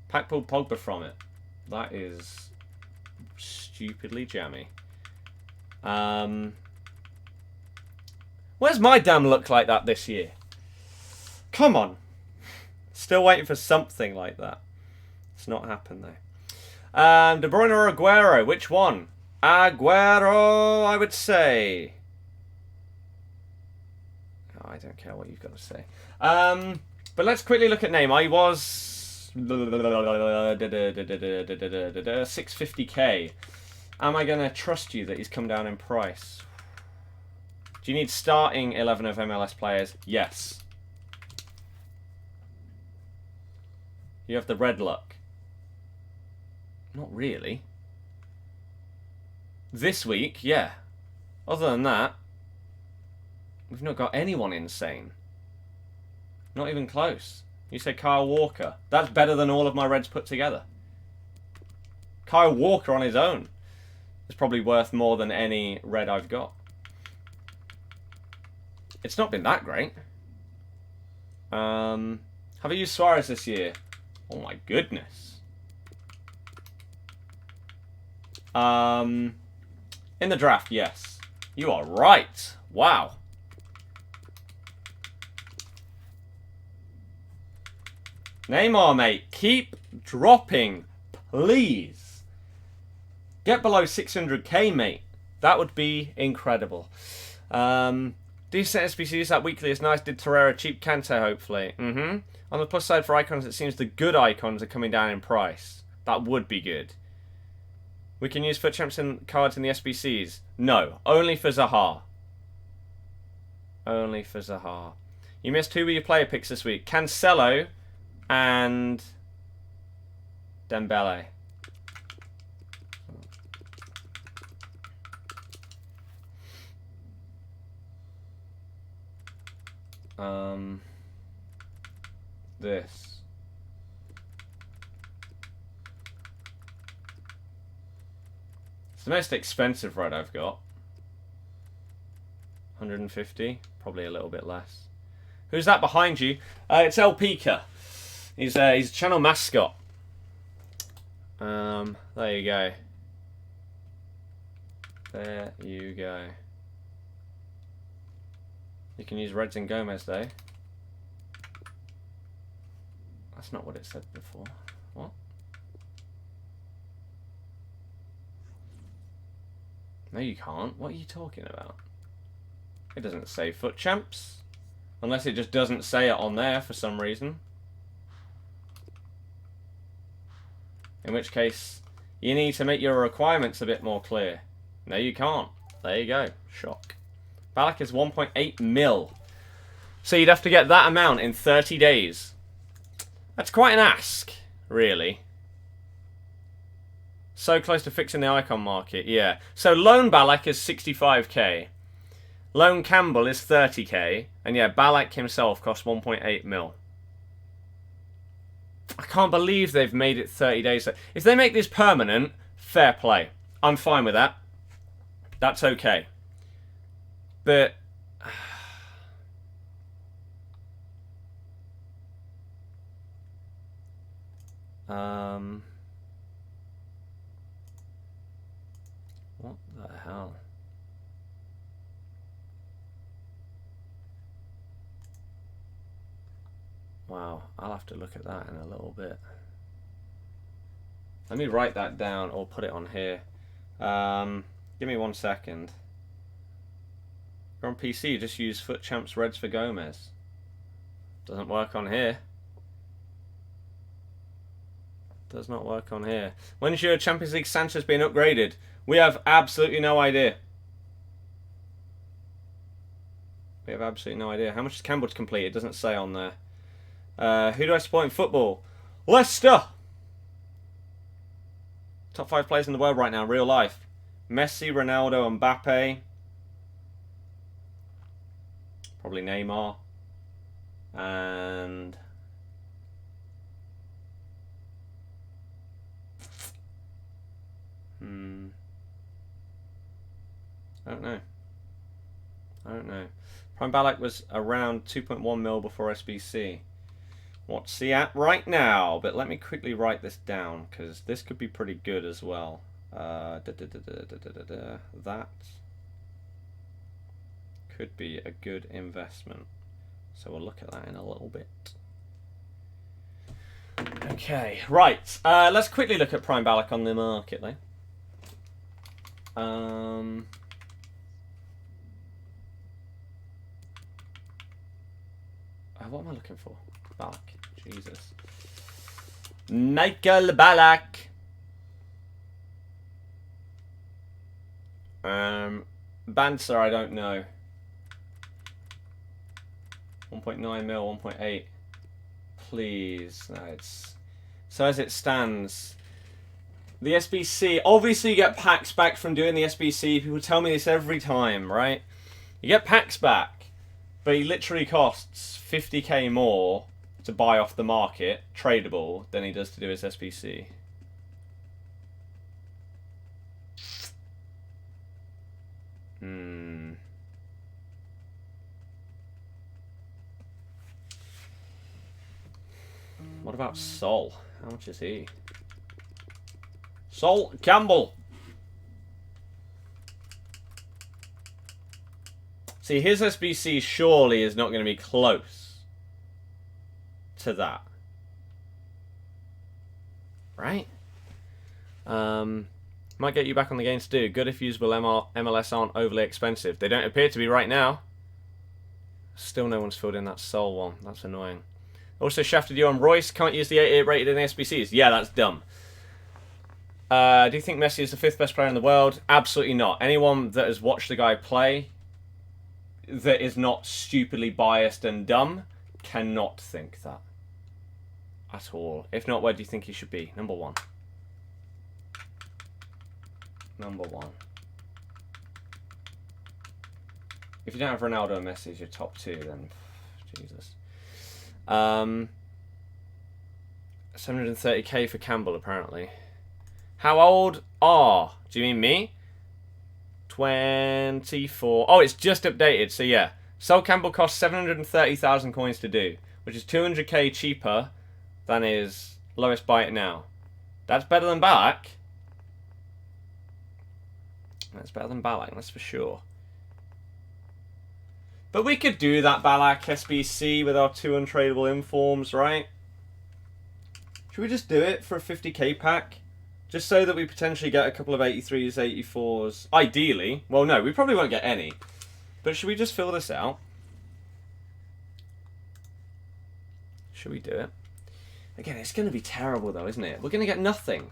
Pack pulled Pogba from it. That is stupidly jammy. Where's my damn look like that this year? Come on. Still waiting for something like that. It's not happened though. De Bruyne or Aguero? Which one? Aguero, I would say. Oh, I don't care what you've got to say. But let's quickly look at Neymar. He was 650k. Am I going to trust you that he's come down in price? Do you need starting 11 of MLS players? Yes. You have the red luck. Not really. This week, yeah. Other than that, we've not got anyone insane. Not even close. You say Kyle Walker. That's better than all of my reds put together. Kyle Walker on his own is probably worth more than any red I've got. It's not been that great. Have I used Suarez this year? Oh my goodness. In the draft, yes. You are right. Wow. Neymar, mate. Keep dropping, please. Get below 600k, mate. That would be incredible. Decent SBCs, that weekly is nice. Did Torreira cheap Kante, hopefully. On the plus side for icons, it seems the good icons are coming down in price. That would be good. We can use FUT Champs cards in the SBCs. No, only for Zaha. Only for Zaha. You missed who were your player picks this week? Cancelo and Dembele. This. It's the most expensive red I've got. 150, probably a little bit less. Who's that behind you? It's El Pika. He's a channel mascot. There you go. There you go. You can use Reds and Gomez though. That's not what it said before. What? No, you can't. What are you talking about? It doesn't say FUT Champs. Unless it just doesn't say it on there for some reason. In which case, you need to make your requirements a bit more clear. No, you can't. There you go. Shock. Ballack is 1.8 mil. So you'd have to get that amount in 30 days. That's quite an ask, really. So close to fixing the icon market, yeah. So Lone Ballack is 65k. Lone Campbell is 30k. And yeah, Ballack himself costs 1.8 mil. I can't believe they've made it 30 days. If they make this permanent, fair play. I'm fine with that. That's okay. But what the hell? Wow, I'll have to look at that in a little bit. Let me write that down or put it on here. Give me 1 second. If you're on PC, just use FUT Champs Reds for Gomez. Doesn't work on here. Does not work on here. When's your Champions League Sanchez being upgraded? We have absolutely no idea. We have absolutely no idea. How much is Campbell to complete? It doesn't say on there. Who do I support in football? Leicester! Top 5 players in the world right now, real life. Messi, Ronaldo, Mbappe. Probably Neymar. And I don't know. I don't know. Prime Ballack was around 2.1 mil before SBC. What's he at right now? But let me quickly write this down because this could be pretty good as well. That could be a good investment. So we'll look at that in a little bit. Okay, right. Let's quickly look at Prime Ballack on the market then. What am I looking for? Ballack. Jesus. Michael Ballack. Banter, I don't know. 1.9 mil, 1.8. Please. No, it's... So as it stands, the SBC... Obviously you get packs back from doing the SBC. People tell me this every time, right? You get packs back. But he literally costs 50k more to buy off the market, tradable, than he does to do his SBC. What about Sol? How much is he? Sol Campbell. See, his SBC surely is not going to be close to that. Right? Might get you back on the game to do. Good if usable MLS aren't overly expensive. They don't appear to be right now. Still no one's filled in that Sol one. That's annoying. Also shafted you on Royce. Can't use the 88 rated in the SBCs. Yeah, that's dumb. Do you think Messi is the 5th best player in the world? Absolutely not. Anyone that has watched the guy play that is not stupidly biased and dumb cannot think that. At all. If not, where do you think he should be? Number 1. Number 1. If you don't have Ronaldo and Messi as your top 2, then Jesus. 730k for Campbell, apparently. How old are? Do you mean me? 24. Oh, it's just updated. So yeah, Sol Campbell costs 730,000 coins to do, which is 200k cheaper than his lowest buy it now. That's better than Ballack. That's better than Ballack, that's for sure. But we could do that Ballack SBC with our 2 untradeable informs, right? Should we just do it for a 50k pack? Just so that we potentially get a couple of 83s, 84s. Ideally. Well, no, we probably won't get any. But should we just fill this out? Should we do it? Again, it's going to be terrible though, isn't it? We're going to get nothing.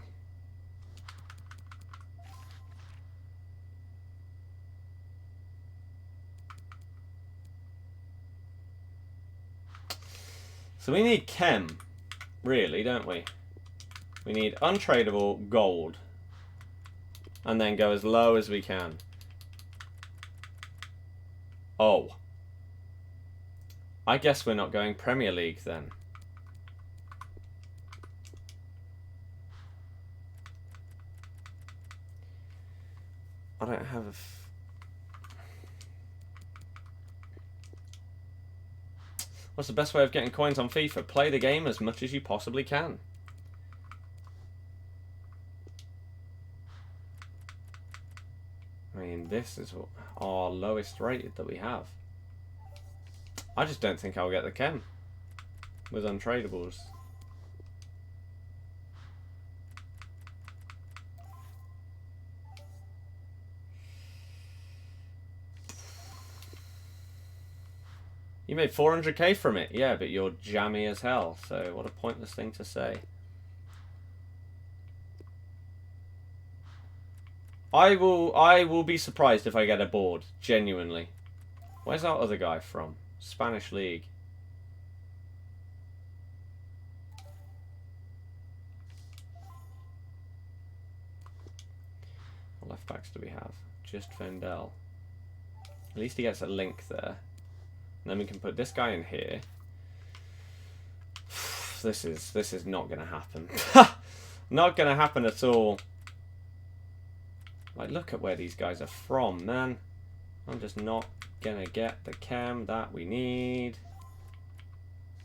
So we need chem, really, don't we? We need untradeable gold. And then go as low as we can. Oh. I guess we're not going Premier League then. I don't have... What's the best way of getting coins on FIFA? Play the game as much as you possibly can. I mean, this is our lowest rated that we have. I just don't think I'll get the chem with untradables. You made 400k from it. Yeah, but you're jammy as hell. So what a pointless thing to say. I will be surprised if I get a board. Genuinely. Where's our other guy from? Spanish League. What left backs do we have? Just Vendel. At least he gets a link there. And then we can put this guy in here. This is not going to happen. Not going to happen at all. Like, look at where these guys are from, man. I'm just not going to get the chem that we need.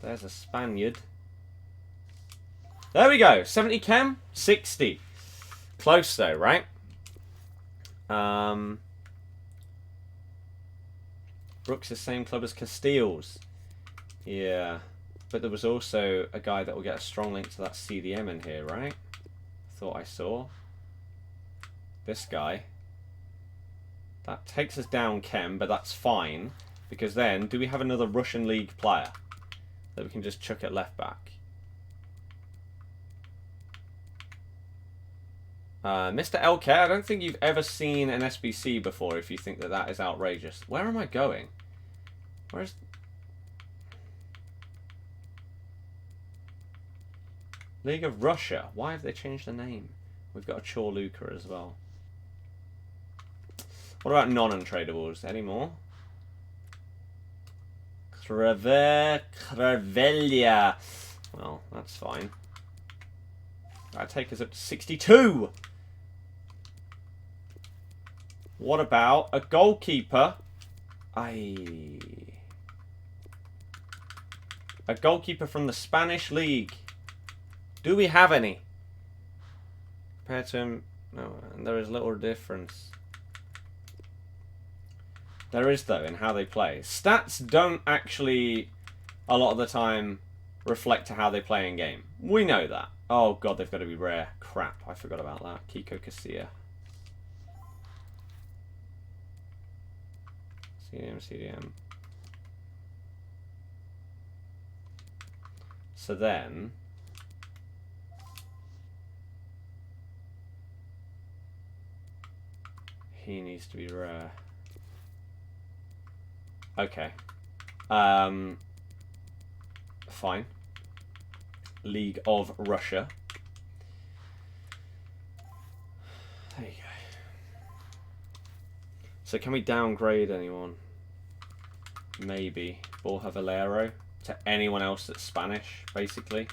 There's a Spaniard. There we go. 70 chem, 60. Close though, right? Brooks is the same club as Castiles. Yeah. But there was also a guy that will get a strong link to that CDM in here, right? Thought I saw. This guy. That takes us down chem, but that's fine. Because then, do we have another Russian League player that we can just chuck at left back? Mr. LK, I don't think you've ever seen an SBC before if you think that that is outrageous. Where am I going? Where's... League of Russia. Why have they changed the name? We've got a Chorluka as well. What about non-untradables? Any more? Crevelia. Well, that's fine. That'll take us up to 62. What about a goalkeeper? A goalkeeper from the Spanish League. Do we have any? Compared to him, no, there is little difference. There is, though, in how they play. Stats don't actually, a lot of the time, reflect to how they play in game. We know that. Oh, God, they've got to be rare. Crap, I forgot about that. Kiko Casilla. CDM. So then... he needs to be rare. Okay. Fine. League of Russia. There you go. So can we downgrade anyone? Maybe. Borja Valero to anyone else that's Spanish, basically.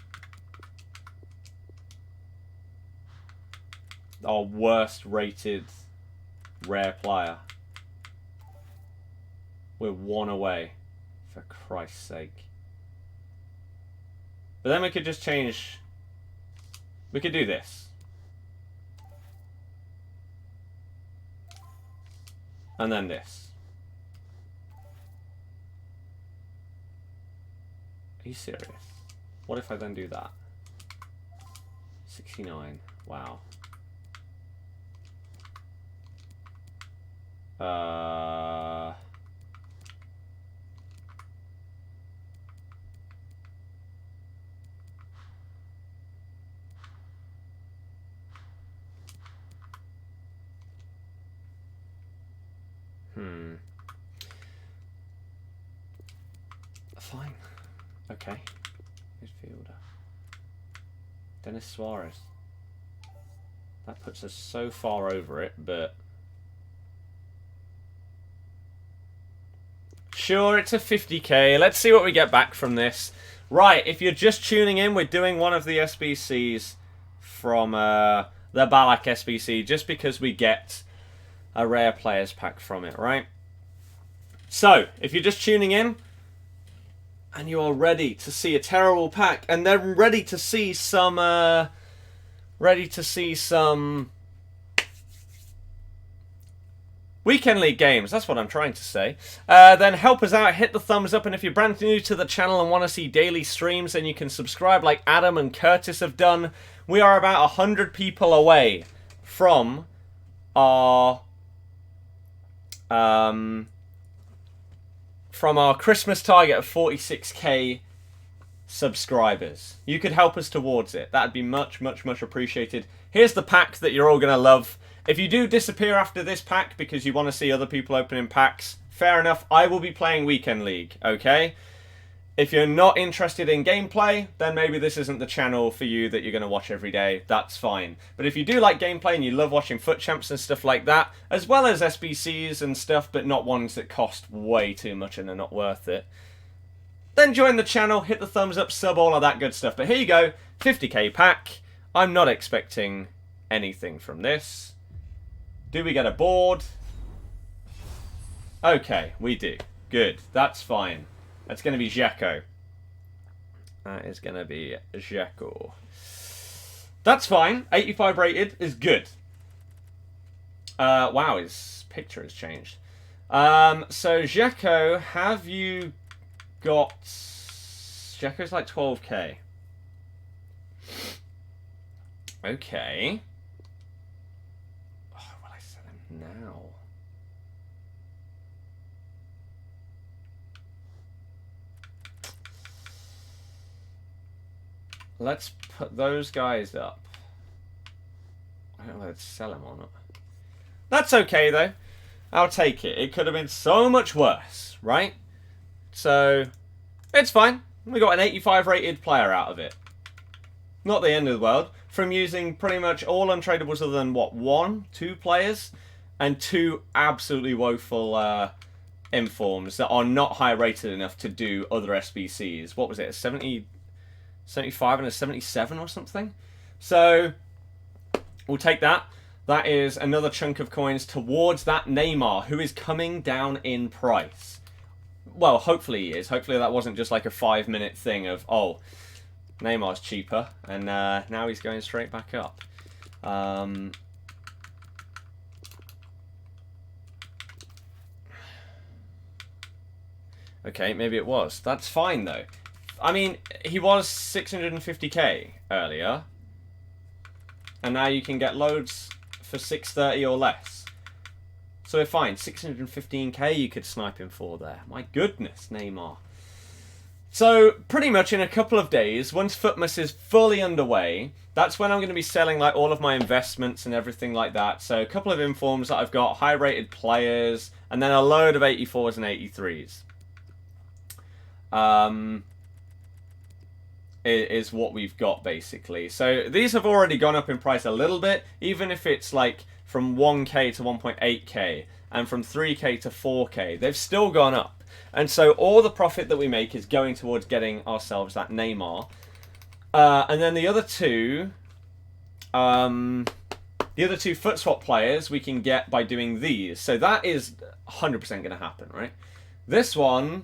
Our worst rated rare player. We're one away, for Christ's sake. But then we could just change... we could do this. And then this. Are you serious? What if I then do that? 69. Wow. Fine. Okay. Midfielder. Dennis Suarez. That puts us so far over it, but... sure, it's a 50k. Let's see what we get back from this. Right, if you're just tuning in, we're doing one of the SBCs from the Balak SBC, just because we get a rare players pack from it, right? So, if you're just tuning in, and you are ready to see a terrible pack, and then ready to see some Weekend League games, that's what I'm trying to say. Then help us out, hit the thumbs up, and if you're brand new to the channel and want to see daily streams, then you can subscribe like Adam and Curtis have done. We are about 100 people away from our Christmas target of 46k subscribers. You could help us towards it. That'd be much, much, much appreciated. Here's the pack that you're all going to love. If you do disappear after this pack because you want to see other people opening packs, fair enough. I will be playing Weekend League, okay? If you're not interested in gameplay, then maybe this isn't the channel for you that you're going to watch every day. That's fine. But if you do like gameplay and you love watching FUT Champs and stuff like that, as well as SBCs and stuff, but not ones that cost way too much and are not worth it, then join the channel, hit the thumbs up, sub, all of that good stuff. But here you go, 50k pack. I'm not expecting anything from this. Do we get a board? Okay, we do. Good, that's fine. That's going to be Dzeko. That is going to be Dzeko. That's fine. 85 rated is good. Wow, his picture has changed. So, Dzeko, have you got... Dzeko's like 12k. Okay. Oh, will I sell him now? Let's put those guys up. I don't know whether to sell them or not. That's okay, though. I'll take it. It could have been so much worse, right? So, it's fine. We got an 85 rated player out of it. Not the end of the world. From using pretty much all untradables other than, what, 1, 2 players? And 2 absolutely woeful informs that are not high rated enough to do other SBCs. What was it, a 75 and a 77 or something? So, we'll take that. That is another chunk of coins towards that Neymar, who is coming down in price. Well, hopefully he is. Hopefully that wasn't just like a 5-minute thing of, oh, Neymar's cheaper, and now he's going straight back up. Okay, maybe it was. That's fine, though. I mean, he was 650k earlier, and now you can get loads for 630 or less. So we're fine. 615k you could snipe him for there. My goodness, Neymar. So pretty much in a couple of days, once FUTMAS is fully underway, that's when I'm going to be selling like all of my investments and everything like that. So a couple of informs that I've got, high-rated players, and then a load of 84s and 83s. Is what we've got basically. So these have already gone up in price a little bit, even if it's like from 1k to 1.8k and from 3k to 4k. They've still gone up. And so all the profit that we make is going towards getting ourselves that Neymar. And then the other two FUT swap players we can get by doing these. So that is 100% going to happen, right? This one,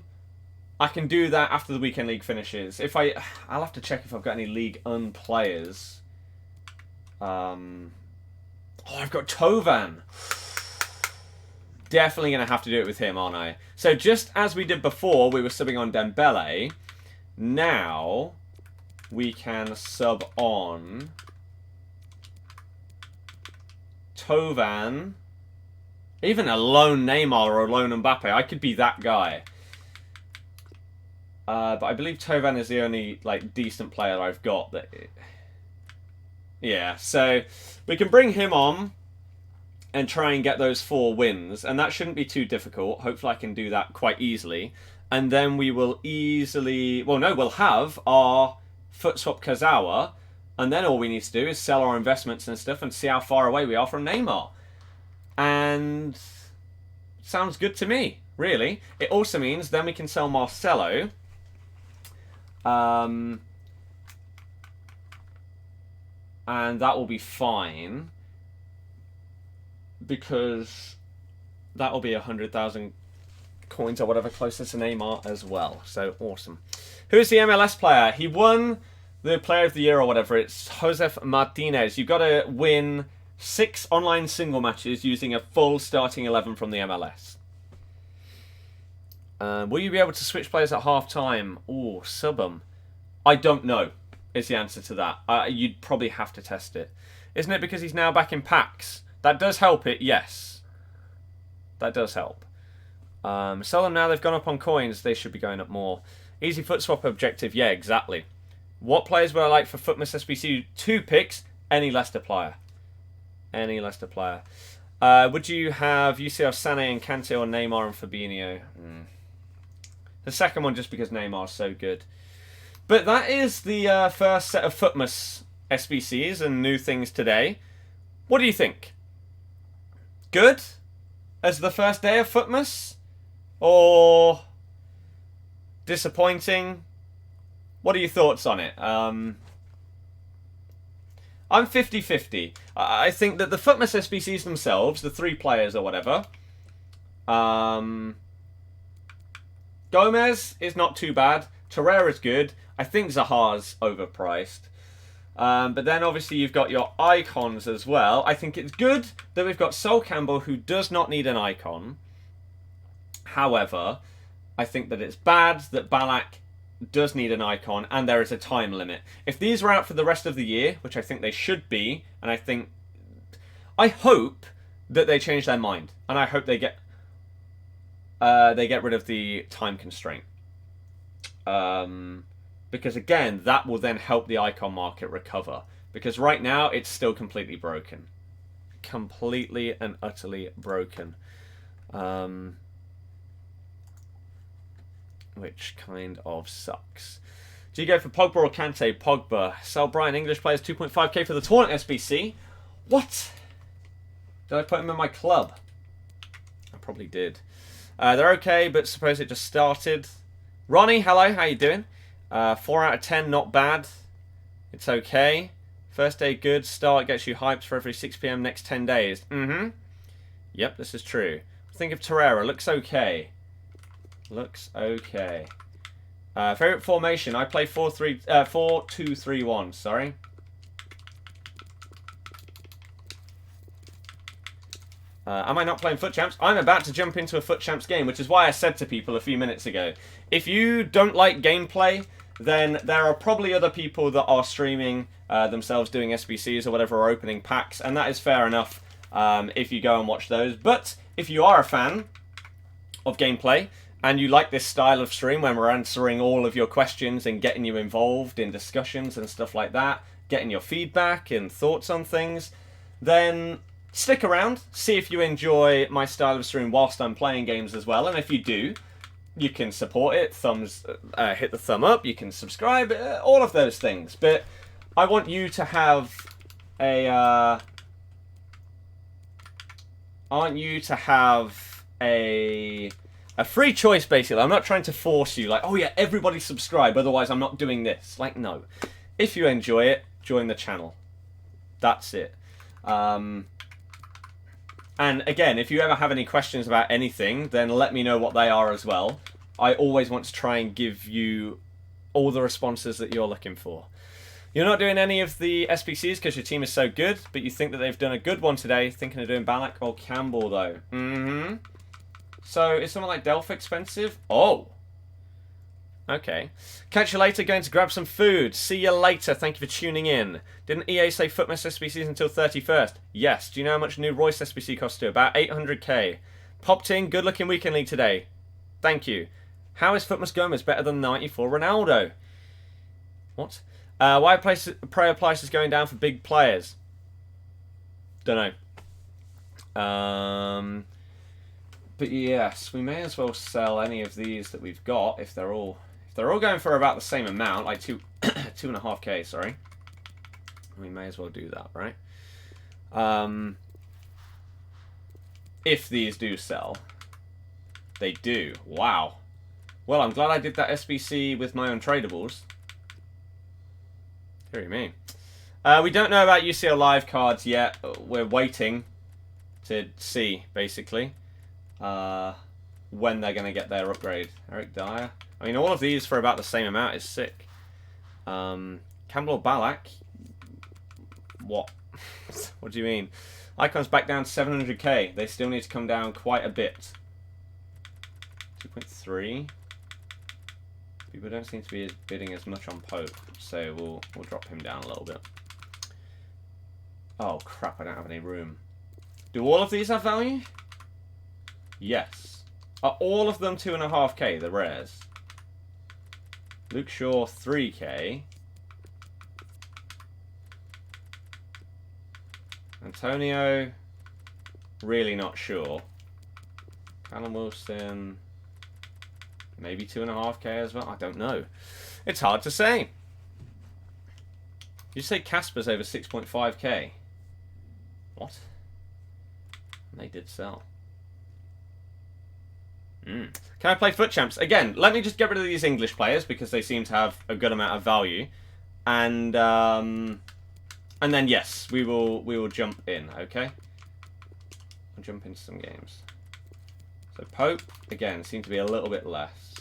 I can do that after the weekend league finishes. I'll have to check if I've got any league players. Oh, I've got Tovan. Definitely going to have to do it with him, aren't I? So just as we did before, we were subbing on Dembele. Now we can sub on Tovan. Even a lone Neymar or a lone Mbappe. I could be that guy. But I believe Tovan is the only like decent player I've got. Yeah, so we can bring him on and try and get those 4 wins, and that shouldn't be too difficult. Hopefully I can do that quite easily, and then we will easily... Well, no, we'll have our FUT swap Kazawa, and then all we need to do is sell our investments and stuff and see how far away we are from Neymar. And sounds good to me, really. It also means then we can sell Marcelo. And that will be fine, because that will be 100,000 coins or whatever closer to Neymar as well. So awesome. Who's the MLS player? He won the Player of the Year or whatever. It's Josef Martinez. You've got to win 6 online single matches using a full starting 11 from the MLS. Will you be able to switch players at half time? Ooh, sub 'em. I don't know is the answer to that. You'd probably have to test it. Isn't it because he's now back in packs? That does help it, yes. That does help. Sell them now, they've gone up on coins. They should be going up more. Easy FUT swap objective, yeah, exactly. What players would I like for FUTMAS SBC? 2 picks, any Leicester player. Any Leicester player. Would you have UCL Sané and Kante or Neymar and Fabinho? The second one just because Neymar is so good. But that is the first set of FUTMAS SBCs and new things today. What do you think? Good? As the first day of FUTMAS? Or disappointing? What are your thoughts on it? I'm 50-50. I think that the FUTMAS SBCs themselves, the 3 players or whatever, Gomez is not too bad. Torreira's good. I think Zaha's overpriced. But then obviously you've got your icons as well. I think it's good that we've got Sol Campbell, who does not need an icon. However, I think that it's bad that Ballack does need an icon, and there is a time limit. If these were out for the rest of the year, which I think they should be, and I hope that they change their mind, and I hope they get rid of the time constraint. Because again, that will then help the icon market recover. Because right now, it's still completely broken. Completely and utterly broken. Which kind of sucks. Do you go for Pogba or Kante? Pogba. Sell Brian English players 2.5k for the tournament SBC. What? Did I put him in my club? I probably did. They're okay, but suppose it just started. Ronnie, hello, how you doing? 4 out of 10, not bad. It's okay. First day good. Start gets you hyped for every 6 PM next 10 days. Yep, this is true. Think of Torreira. Looks okay. Looks okay. Favorite formation? I play 4-2-3-1. Sorry. Am I not playing FUT Champs? I'm about to jump into a FUT Champs game, which is why I said to people a few minutes ago, if you don't like gameplay, then there are probably other people that are streaming themselves doing SBCs or whatever, or opening packs, and that is fair enough if you go and watch those. But if you are a fan of gameplay and you like this style of stream when we're answering all of your questions and getting you involved in discussions and stuff like that, getting your feedback and thoughts on things, then stick around, see if you enjoy my style of stream whilst I'm playing games as well. And if you do, you can support it, hit the thumb up, you can subscribe, all of those things. But I want you to have a free choice, basically. I'm not trying to force you, like, oh yeah, everybody subscribe, otherwise I'm not doing this. Like, no. If you enjoy it, join the channel. That's it. And again, if you ever have any questions about anything, then let me know what they are as well. I always want to try and give you all the responses that you're looking for. You're not doing any of the SBCs because your team is so good, but you think that they've done a good one today. Thinking of doing Ballack or Campbell, though. So, is someone like Delph expensive? Oh! Okay. Catch you later, going to grab some food. See you later, thank you for tuning in. Didn't EA say FUTMAS SBCs until 31st? Yes. Do you know how much new Royce SBC costs to? About 800k. Popped in, good looking weekend league today. Thank you. How is FUTMAS Gomez better than 94 Ronaldo? What? Why are player prices going down for big players? Don't know. But yes, we may as well sell any of these that we've got if they're all going for about the same amount, like 2.5k. Sorry, we may as well do that, right? If these do sell, they do. Wow. Well, I'm glad I did that SBC with my untradables. What do you mean? We don't know about UCL Live cards yet. We're waiting to see, basically, when they're going to get their upgrade. Eric Dyer. I mean, all of these for about the same amount is sick. Campbell or Ballack? What? What do you mean? Icons back down to 700k. They still need to come down quite a bit. 2.3. People don't seem to be bidding as much on Pope, so we'll drop him down a little bit. Oh crap! I don't have any room. Do all of these have value? Yes. Are all of them 2.5k? The rares. Luke Shaw 3k. Antonio, really not sure. Callum Wilson, maybe 2.5k as well. I don't know. It's hard to say. You say Casper's over 6.5k. What? And they did sell. Can I play FUT Champs? Again, let me just get rid of these English players because they seem to have a good amount of value. And then yes, we will jump in, okay? We'll jump into some games. So Pope, again, seem to be a little bit less.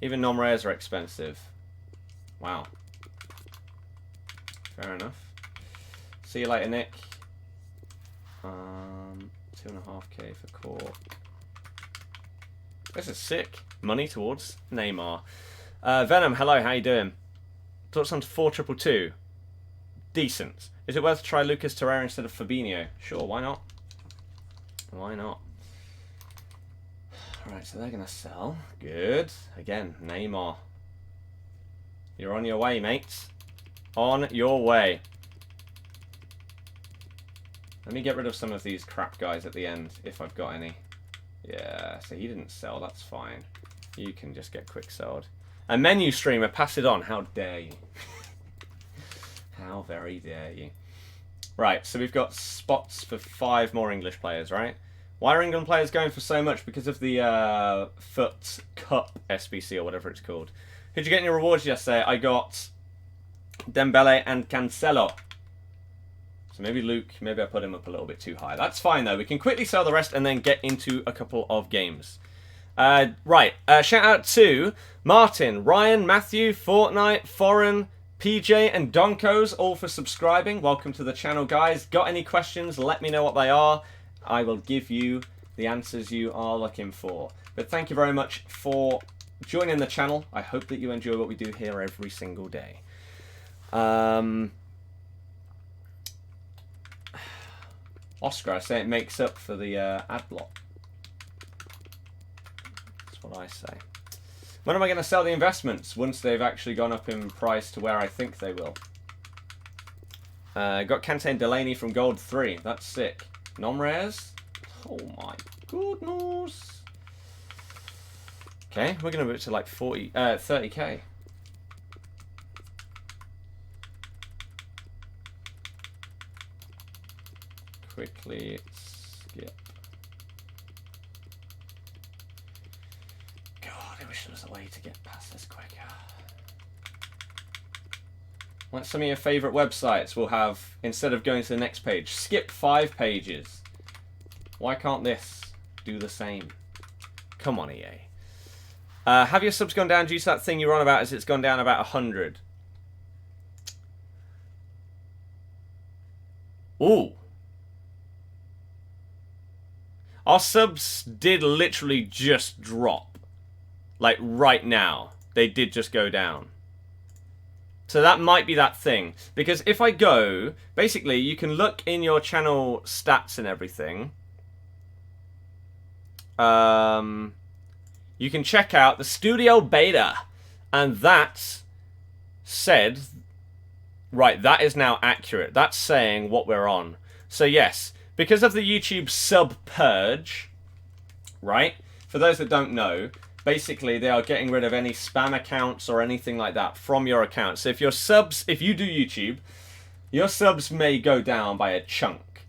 Even non-rares are expensive. Wow. Fair enough. See you later, Nick. 2.5k for Court. This is sick. Money towards Neymar. Venom, hello, how you doing? Thoughts on 4-2-2? Decent. Is it worth to try Lucas Torreira instead of Fabinho? Sure, why not? Why not? Alright, so they're going to sell. Good. Again, Neymar. You're on your way, mates. On your way. Let me get rid of some of these crap guys at the end, if I've got any. Yeah, so he didn't sell, that's fine. You can just get quick sold. A menu streamer, pass it on. How dare you? How very dare you. Right, so we've got spots for 5 more English players, right? Why are England players going for so much? Because of the FUT Cup SBC or whatever it's called. Who'd you get in your rewards yesterday? I got Dembele and Cancelo. So maybe Luke, maybe I put him up a little bit too high. That's fine though. We can quickly sell the rest and then get into a couple of games. Right, shout out to Martin, Ryan, Matthew, Fortnite, Foreign, PJ and Donkos, all for subscribing. Welcome to the channel, guys. Got any questions? Let me know what they are. I will give you the answers you are looking for. But thank you very much for joining the channel. I hope that you enjoy what we do here every single day. Oscar, I say it makes up for the ad block. That's what I say. When am I going to sell the investments? Once they've actually gone up in price to where I think they will. Got Kante and Delaney from Gold 3. That's sick. Non-rares? Oh my goodness. Okay, we're going to move it to like 30k. Quickly skip. God, I wish there was a way to get past this quicker. Like some of your favourite websites will have, instead of going to the next page, skip 5 pages. Why can't this do the same? Come on, EA. Have your subs gone down due to that thing you were on about as it's gone down about 100? Ooh. Our subs did literally just drop. Like, right now. They did just go down. So that might be that thing. Because if I go... Basically, you can look in your channel stats and everything. You can check out the studio beta. And that said... Right, that is now accurate. That's saying what we're on. So yes, because of the YouTube sub purge, right? For those that don't know, basically they are getting rid of any spam accounts or anything like that from your account. So if your subs, if you do YouTube, your subs may go down by a chunk.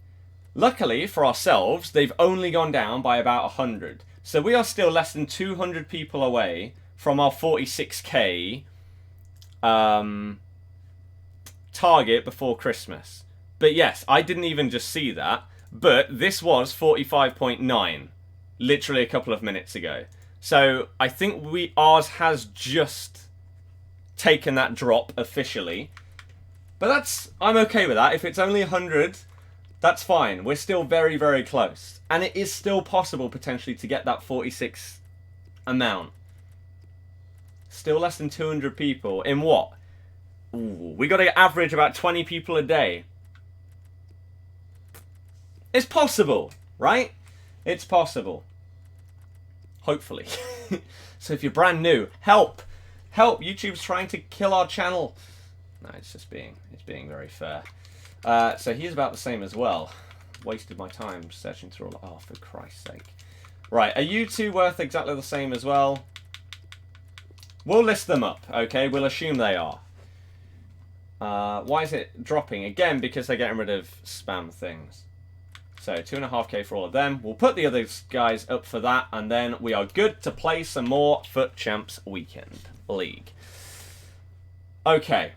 Luckily for ourselves, they've only gone down by about 100. So we are still less than 200 people away from our 46k target before Christmas. But yes, I didn't even just see that, but this was 45.9 literally a couple of minutes ago. So I think ours has just taken that drop officially. But I'm okay with that. If it's only 100, that's fine. We're still very, very close. And it is still possible potentially to get that 46 amount. Still less than 200 people. In what? Ooh, we got to average about 20 people a day. It's possible, right? It's possible. Hopefully. So if you're brand new, help! Help! YouTube's trying to kill our channel. No, it's being very fair. So he's about the same as well. Wasted my time searching through all... Oh, for Christ's sake. Right, are you two worth exactly the same as well? We'll list them up, okay? We'll assume they are. Why is it dropping? Again, because they're getting rid of spam things. So 2.5k for all of them. We'll put the other guys up for that, and then we are good to play some more FUT Champs Weekend League. Okay.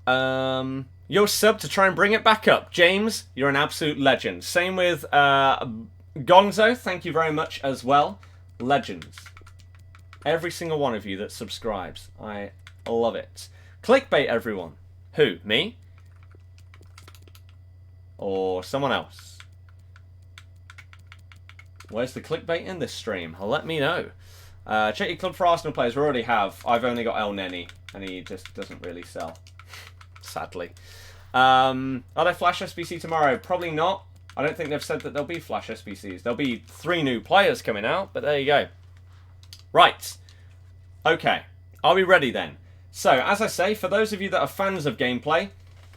Your sub to try and bring it back up. James, you're an absolute legend. Same with Gonzo, thank you very much as well. Legends. Every single one of you that subscribes. I love it. Clickbait, everyone. Who? Me? Or someone else? Where's the clickbait in this stream? Let me know. Check your club for Arsenal players. We already have. I've only got El Neni, and he just doesn't really sell. Sadly. Are there Flash SBC tomorrow? Probably not. I don't think they've said that there'll be Flash SBCs. There'll be 3 new players coming out, but there you go. Right. Okay. Are we ready then? So, as I say, for those of you that are fans of gameplay,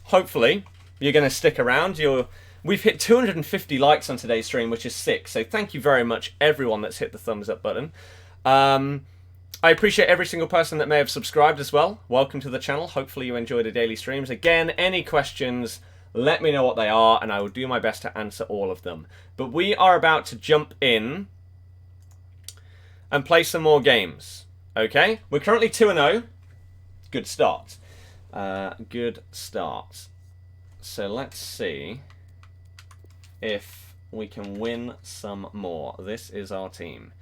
hopefully you're going to stick around. We've hit 250 likes on today's stream, which is sick. So thank you very much, everyone that's hit the thumbs up button. I appreciate every single person that may have subscribed as well. Welcome to the channel. Hopefully you enjoy the daily streams. Again, any questions, let me know what they are, and I will do my best to answer all of them. But we are about to jump in and play some more games. Okay? We're currently 2-0. Good start. Good start. So let's see if we can win some more. This is our team.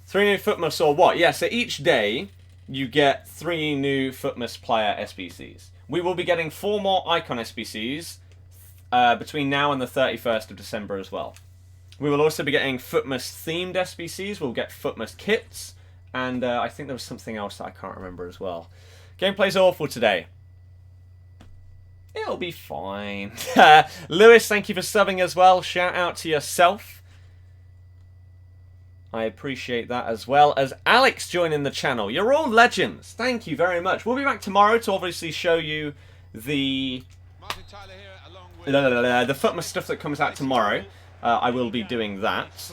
3 new FUTMAS or what? Yeah, so each day you get 3 new FUTMAS player SBCs. We will be getting 4 more Icon SBCs between now and the 31st of December as well. We will also be getting FUTMAS themed SBCs. We'll get FUTMAS kits. And I think there was something else that I can't remember as well. Gameplay's awful today. It'll be fine. Lewis, thank you for subbing as well. Shout out to yourself. I appreciate that, as well as Alex joining the channel. You're all legends. Thank you very much. We'll be back tomorrow to obviously show you the FUTMAS stuff that comes out tomorrow. I will be doing that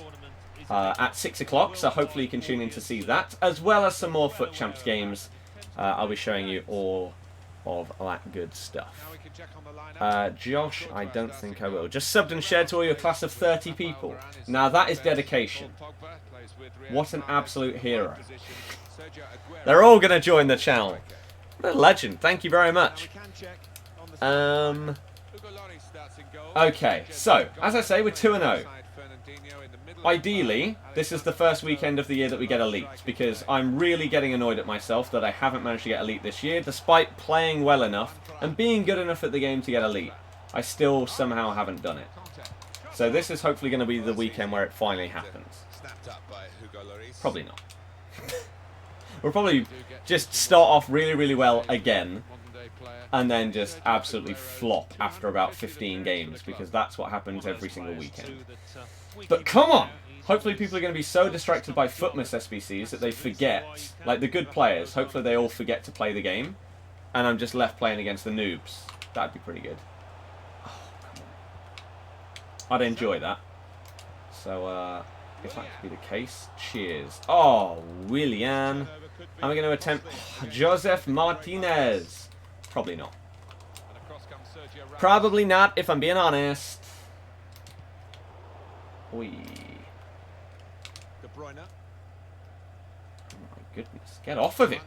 at 6 o'clock, so hopefully you can tune in to see that, as well as some more FUT Champs games. I'll be showing you all of that good stuff. Josh, I don't think I will. Just subbed and shared to all your class of 30 people. Now that is dedication. What an absolute hero. They're all going to join the channel. What a legend. Thank you very much. Okay, so, as I say, we're 2-0. Ideally, this is the first weekend of the year that we get elite, because I'm really getting annoyed at myself that I haven't managed to get elite this year, despite playing well enough and being good enough at the game to get elite. I still somehow haven't done it. So this is hopefully going to be the weekend where it finally happens. Probably not. We'll probably just start off really, really well again, and then just absolutely flop after about 15 games, because that's what happens every single weekend. But come on! Hopefully people are going to be so distracted by FUTMAS SBCs that they forget, like the good players, hopefully they all forget to play the game, and I'm just left playing against the noobs. That'd be pretty good. Oh, come on. I'd enjoy that. So, if that could be the case, cheers. Oh, Willian. Am I going to attempt Joseph Martinez? Probably not. Probably not, if I'm being honest. Oi. Oh my goodness. Get off of him.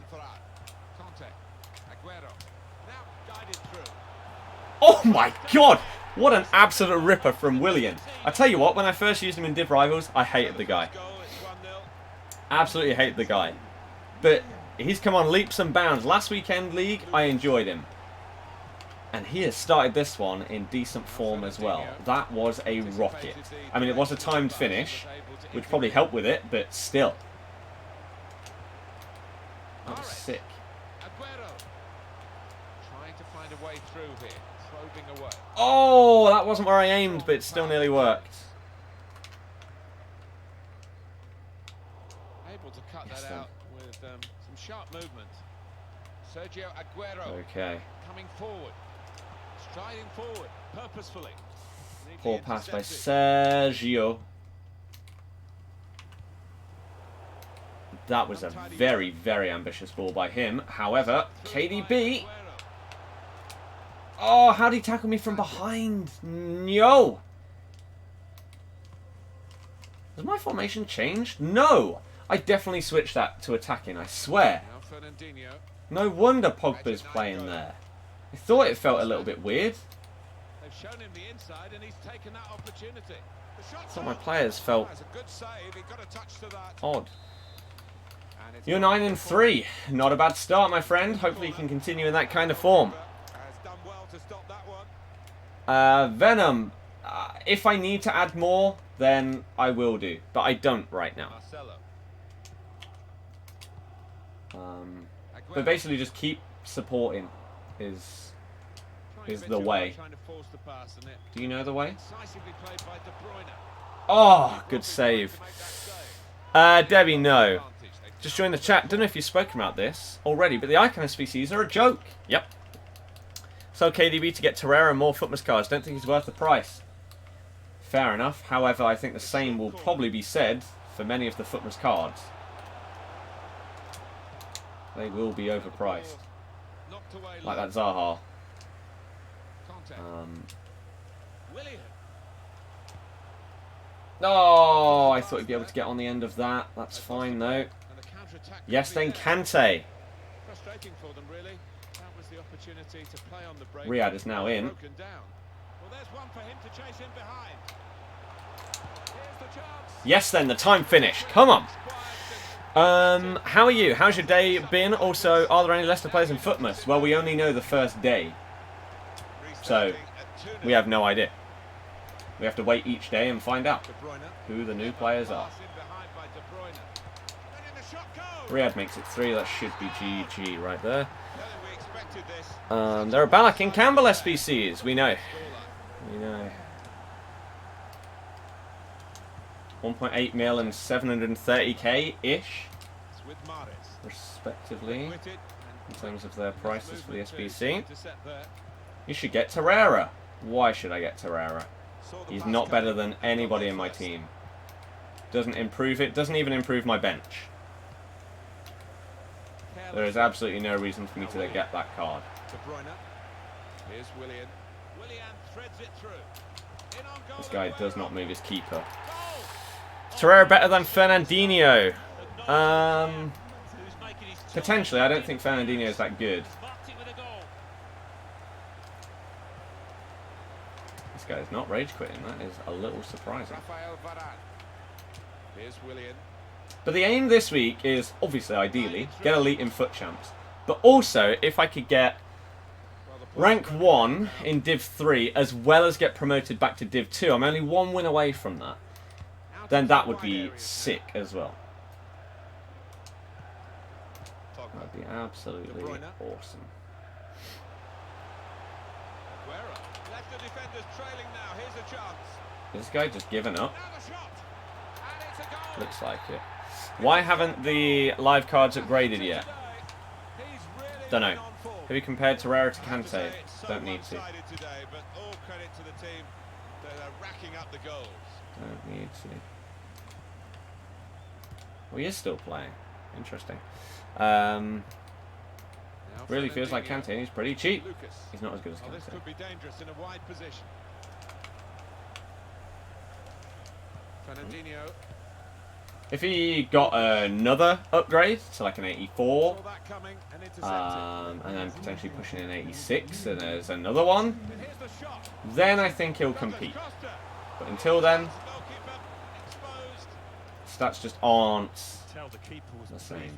Oh my god. What an absolute ripper from Willian. I tell you what, when I first used him in Div Rivals, I hated the guy. Absolutely hated the guy. But he's come on leaps and bounds. Last weekend league, I enjoyed him. And he has started this one in decent form as well. That was a rocket. I mean, it was a timed finish, which probably helped with it, but still. That was sick. Oh, that wasn't where I aimed, but it still nearly worked. Able to cut that out with some sharp movement. Sergio Aguero. Okay. Coming forward. Striding forward, purposefully. Poor pass by Sergio. That was a very, very ambitious ball by him. However, KDB. Oh, how did he tackle me from behind? No. Has my formation changed? No. I definitely switched that to attacking, I swear. No wonder Pogba's playing there. I thought it felt a little bit weird. They've shown him the inside and he's taken that opportunity. I thought my players felt odd. You're 9-3. Not a bad start, my friend. Hopefully you can continue in that kind of form. Venom. If I need to add more, then I will do. But I don't right now. But basically just keep supporting is the way. Do you know the way? Oh, good save. Debbie, no. Just join the chat. Don't know if you've spoken about this already, but the icon SBCs are a joke. Yep. So KDB to get Torreira and more FUTMAS cards. Don't think he's worth the price. Fair enough. However, I think the same will probably be said for many of the FUTMAS cards. They will be overpriced. Like that Zaha. Oh, I thought he'd be able to get on the end of that. That's fine though. Yes, then Kante. Riyadh is now in. Yes, then the time finish. Come on. How are you? How's your day been? Also, are there any Leicester players in FUTMAS? Well, we only know the first day. So, we have no idea. We have to wait each day and find out who the new players are. Riyadh makes it 3. That should be GG right there. There are Ballack and Campbell SBCs. We know. We know. 1.8 mil and 730k-ish, respectively, in terms of their prices for the SBC. You should get Torreira. Why should I get Torreira? He's not better than anybody in my team. Doesn't improve it. Doesn't even improve my bench. There is absolutely no reason for me to get that card. This guy does not move his keeper. Torreira better than Fernandinho. Potentially, I don't think Fernandinho is that good. This guy is not rage quitting. That is a little surprising. But the aim this week is, obviously, ideally, get elite in FUT Champs. But also, if I could get rank 1 in Div 3, as well as get promoted back to Div 2, I'm only 1 win away from that. Then that would be sick as well. That would be absolutely awesome. This guy just given up. Looks like it. Why haven't the live cards upgraded yet? Don't know. Have you compared Torreira to Kante? Don't need to. Don't need to. Well, he is still playing. Interesting. Really feels like Kante. He's pretty cheap. He's not as good as Kante. If he got another upgrade, so like an 84, and then potentially pushing an 86, and there's another one, then I think he'll compete. But until then, stats just aren't the same.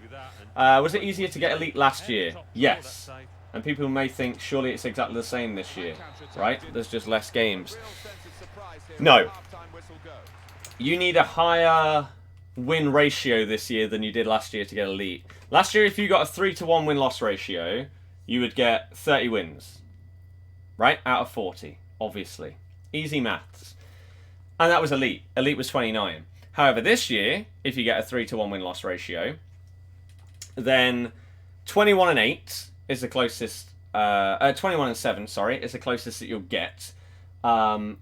Was it easier to get elite last year? Yes. And people may think, surely it's exactly the same this year, right? There's just less games. No. You need a higher win ratio this year than you did last year to get elite. Last year, if you got a 3-to-1 win-loss ratio, you would get 30 wins. Right? Out of 40, obviously. Easy maths. And that was elite. Elite was 29. However, this year, if you get a 3-to-1 win-loss ratio, then 21 and 8 is the closest. 21 and 7, sorry, is the closest that you'll get to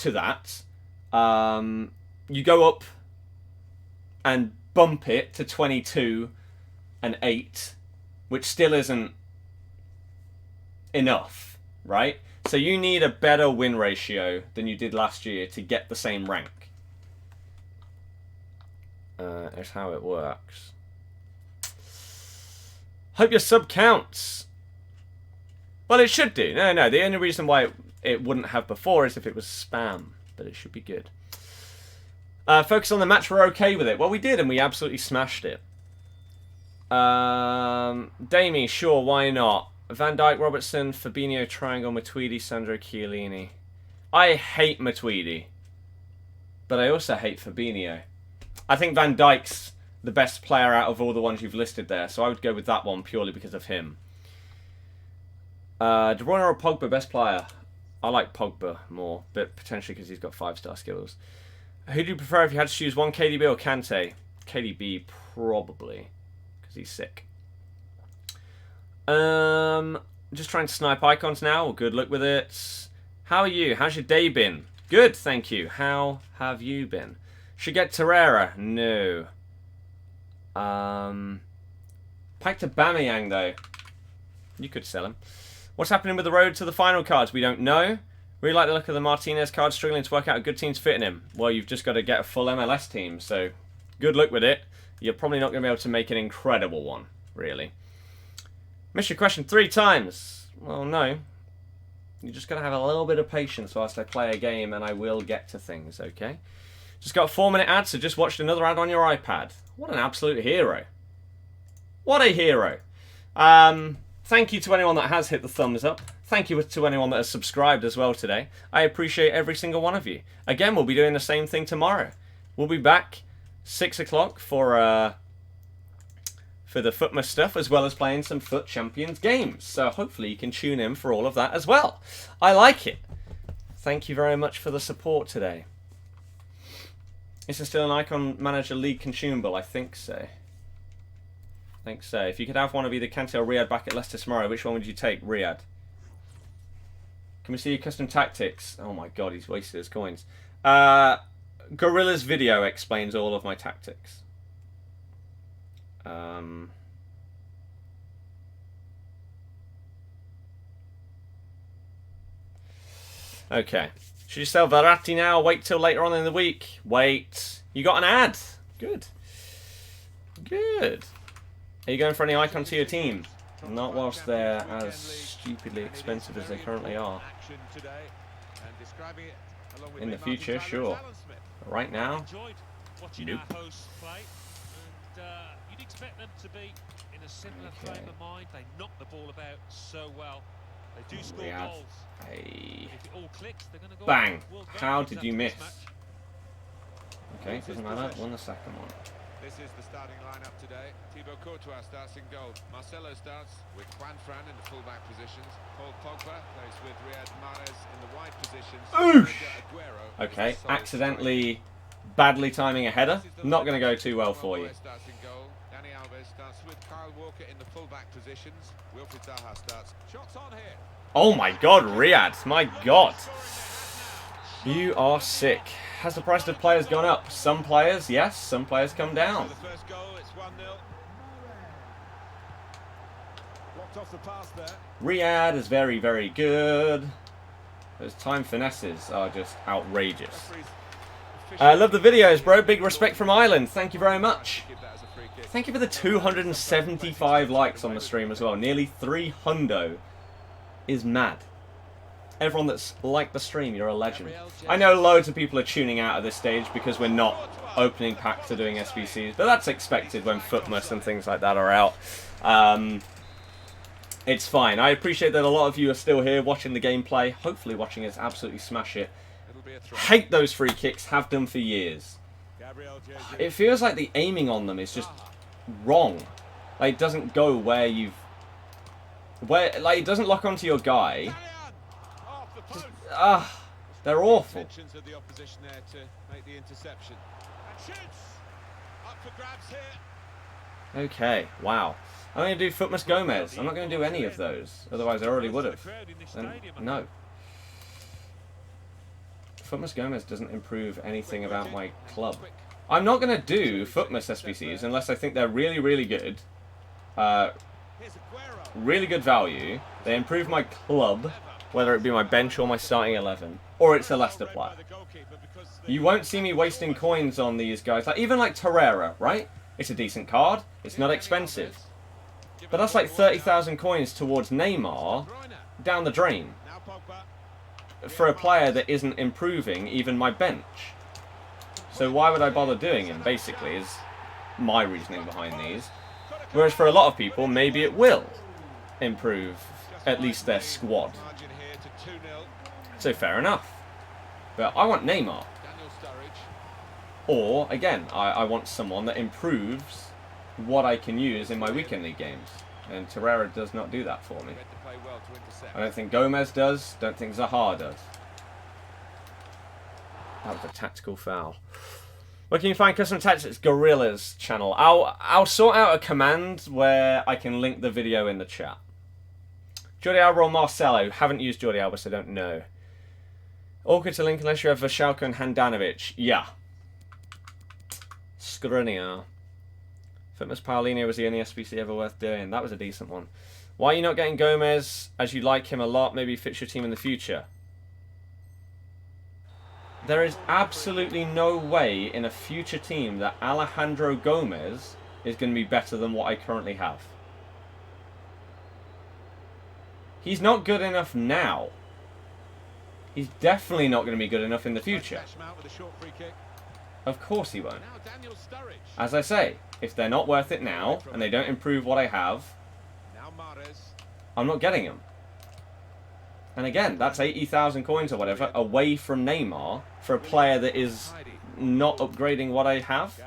that. You go up and bump it to 22 and 8, which still isn't enough, right? So you need a better win ratio than you did last year to get the same rank. Is how it works. Hope your sub counts. Well, it should do. No. The only reason why it wouldn't have before is if it was spam. But it should be good. Focus on the match. We're okay with it. Well, we did, and we absolutely smashed it. Damie, sure, why not? Van Dijk, Robertson, Fabinho, Triangle, Matuidi, Sandro, Chiellini. I hate Matuidi. But I also hate Fabinho. I think Van Dijk's the best player out of all the ones you've listed there, so I would go with that one purely because of him. De Bruyne or Pogba, best player? I like Pogba more, but potentially because he's got 5-star skills. Who do you prefer if you had to choose one, KDB or Kante? KDB, probably, because he's sick. Just trying to snipe icons now. Well, good luck with it. How are you? How's your day been? Good, thank you. How have you been? Should get Torreira? No. Pack to Bamiyang, though. You could sell him. What's happening with the road to the final cards? We don't know. Really like the look of the Martinez card, struggling to work out a good team to fit in him. Well, you've just got to get a full MLS team, so good luck with it. You're probably not going to be able to make an incredible one, really. Missed your question 3 times. Well, no. You just got to have a little bit of patience whilst I play a game, and I will get to things, okay? Just got a 4-minute ad, so just watched another ad on your iPad. What an absolute hero. What a hero. Thank you to anyone that has hit the thumbs up. Thank you to anyone that has subscribed as well today. I appreciate every single one of you. Again, we'll be doing the same thing tomorrow. We'll be back 6 o'clock for for the FUTMAS stuff, as well as playing some FUT Champions games. So hopefully you can tune in for all of that as well. I like it. Thank you very much for the support today. Is there still an Icon Manager League consumable? I think so. I think so. If you could have one of either Kante or Riyad back at Leicester tomorrow, which one would you take? Riyad. Can we see your custom tactics? Oh my god, he's wasted his coins. Gorilla's video explains all of my tactics. Okay. Should you sell Verratti now? Wait till later on in the week. Wait. You got an ad. Good. Good. Are you going for any icon to your team? Not whilst they're as stupidly expensive as they currently are. In the future, sure. But right now, nope. You'd expect them to be in a similar frame of mind. They knock the ball about so well. They do score goals. Hey. If it all clicks, they're going to go. Bang! How did you miss? Okay, doesn't matter. Won the second one. This is the starting lineup today. Thibaut Courtois starts in goal. Marcelo starts with Juan Fran in the fullback positions. Paul Pogba plays with Riyad Mahrez in the wide positions. Oosh! Okay, accidentally, badly timing a header. Not going to go too well for you. Starts in goal. Dani Alves starts with Kyle Walker in the fullback positions. Wilfried Zaha starts. Shots on here. Oh my god, Riyad. My god. You are sick. Has the price of players gone up? Some players, yes. Some players come down. The first goal, it's 1-0. Blocked off the pass there. Riyad is very, very good. Those time finesses are just outrageous. I love the videos, bro. Big respect from Ireland. Thank you very much. Thank you for the 275 likes on the stream as well. Nearly 300 is mad. Everyone that's liked the stream, you're a legend. I know loads of people are tuning out at this stage because we're not opening packs or doing SBCs, but that's expected when FUTMAS and things like that are out. It's fine. I appreciate that a lot of you are still here watching the gameplay, hopefully watching us absolutely smash it. Hate those free kicks, have done for years. It feels like the aiming on them is just wrong. Like, it doesn't go where you've... like, it doesn't lock onto your guy. They're awful. Okay, wow. I'm going to do FUTMAS Gomez. I'm not going to do any of those. Otherwise, I already would have. No. FUTMAS Gomez doesn't improve anything about my club. I'm not going to do FUTMAS SBCs unless I think they're really, really good. Really good value. They improve my club, whether it be my bench or my starting 11, or it's a Leicester player. You won't see me wasting coins on these guys. Like, even like Torreira, right? It's a decent card. It's not expensive. But that's like 30,000 coins towards Neymar down the drain for a player that isn't improving even my bench. So why would I bother doing him, basically, is my reasoning behind these. Whereas for a lot of people, maybe it will improve at least their squad. So fair enough. But I want Neymar. Or, again, I want someone that improves what I can use in my weekend league games. And Torreira does not do that for me. I don't think Gomez does. Don't think Zaha does. That was a tactical foul. Where can you find custom tactics? Gorilla's channel. I'll sort out a command where I can link the video in the chat. Jordi Alba or Marcelo? Haven't used Jordi Alba, so don't know. Awkward to link unless you have Vashalko and Handanovic. Yeah. Skriniar. FUTMAS Paulinho was the only SBC ever worth doing. That was a decent one. Why are you not getting Gomez as you like him a lot? Maybe he fits your team in the future. There is absolutely no way in a future team that Alejandro Gomez is going to be better than what I currently have. He's not good enough now. He's definitely not going to be good enough in the future. Of course he won't. As I say, if they're not worth it now, and they don't improve what I have, I'm not getting them. And again, that's 80,000 coins or whatever away from Neymar for a player that is not upgrading what I have.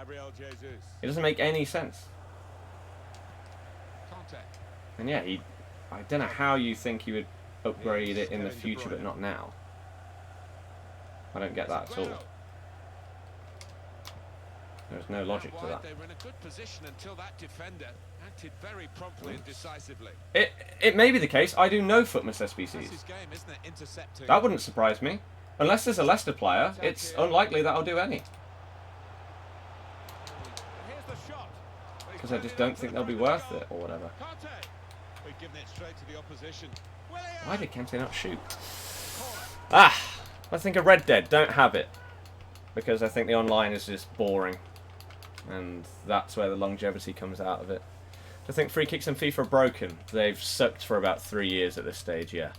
It doesn't make any sense. And yeah, I don't know how you think he would upgrade it in the future, but not now. I don't get that at all. There's no logic to that. They were in a good position until that defender acted very promptly and decisively. It may be the case. I do know FUTMAS SBCs. That wouldn't surprise me. Unless there's a Leicester player, it's unlikely that I'll do any. Because I just don't think they'll be worth it, or whatever. Why did Kante not shoot? Ah! I think a Red Dead, don't have it. Because I think the online is just boring. And that's where the longevity comes out of it. I think free kicks in FIFA are broken. They've sucked for about 3 years at this stage, yeah.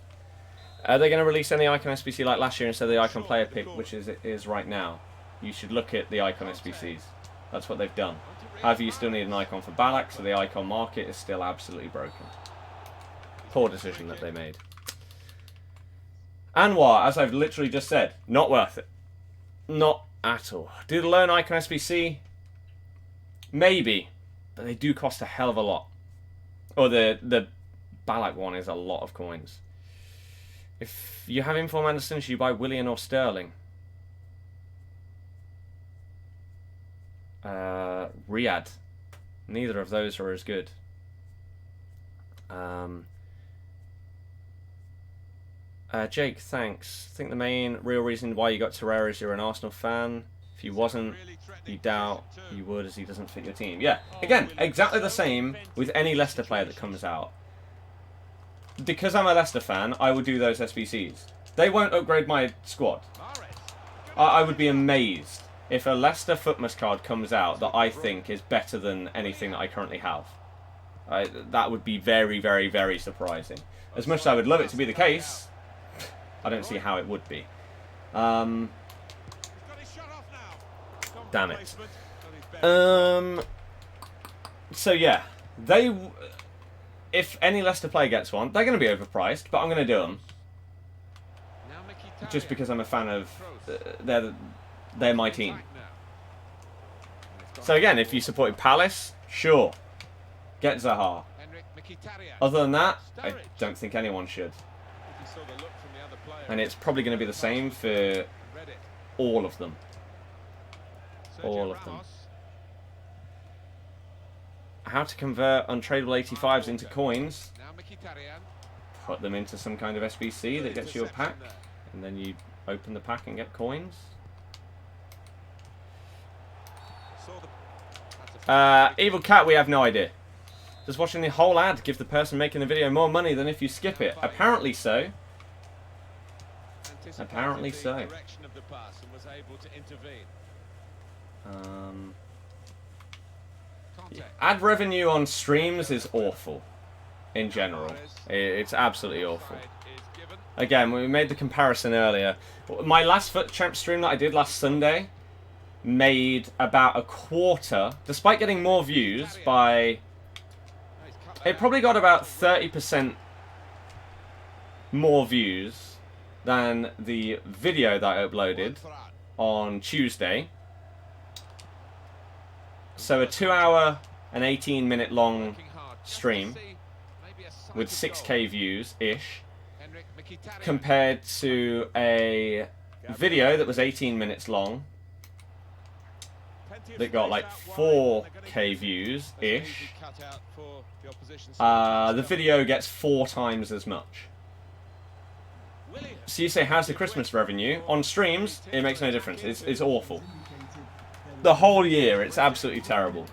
Are they going to release any Icon SBC like last year instead of the Icon Player Pick, which it is right now? You should look at the Icon SBCs. That's what they've done. However, you still need an icon for Ballack, so the icon market is still absolutely broken. Poor decision that they made. Anwar, as I've literally just said, not worth it. Not at all. Do the lone Icon SBC? Maybe. But they do cost a hell of a lot. Or the Ballack one is a lot of coins. If you have Inform Anderson, should you buy Willian or Sterling? Riyadh. Neither of those are as good. Jake, thanks. I think the main real reason why you got Torreira is you're an Arsenal fan. If you wasn't, you doubt you would, as he doesn't fit your team. Yeah, again, exactly the same with any Leicester player that comes out. Because I'm a Leicester fan, I would do those SBCs. They won't upgrade my squad. I would be amazed if a Leicester FUTMAS card comes out that I think is better than anything that I currently have. That would be very, very, very surprising. As much as I would love it to be the case, I don't see how it would be. Damn it. So yeah, if any Leicester player gets one, they're going to be overpriced, but I'm going to do them. Just because I'm a fan of... they're my team. So again, if you supported Palace, sure. Get Zaha. Other than that, I don't think anyone should. And it's probably going to be the same for all of them. All of them. How to convert untradeable 85s into coins. Put them into some kind of SBC that gets you a pack. And then you open the pack and get coins. Evil Cat, we have no idea. Does watching the whole ad give the person making the video more money than if you skip it? Apparently so. Apparently so. Ad revenue on streams is awful. In general. It's absolutely awful. Again, we made the comparison earlier. My last FUT Champs stream that I did last Sunday made about a quarter, despite getting more views by... It probably got about 30% more views than the video that I uploaded on Tuesday. So a 2 hour and 18-minute long stream with 6k views-ish compared to a video that was 18 minutes long that got like 4k views-ish. The video gets 4 times as much. So you say, how's the Christmas revenue? On streams, it makes no difference. It's awful. The whole year, it's absolutely terrible.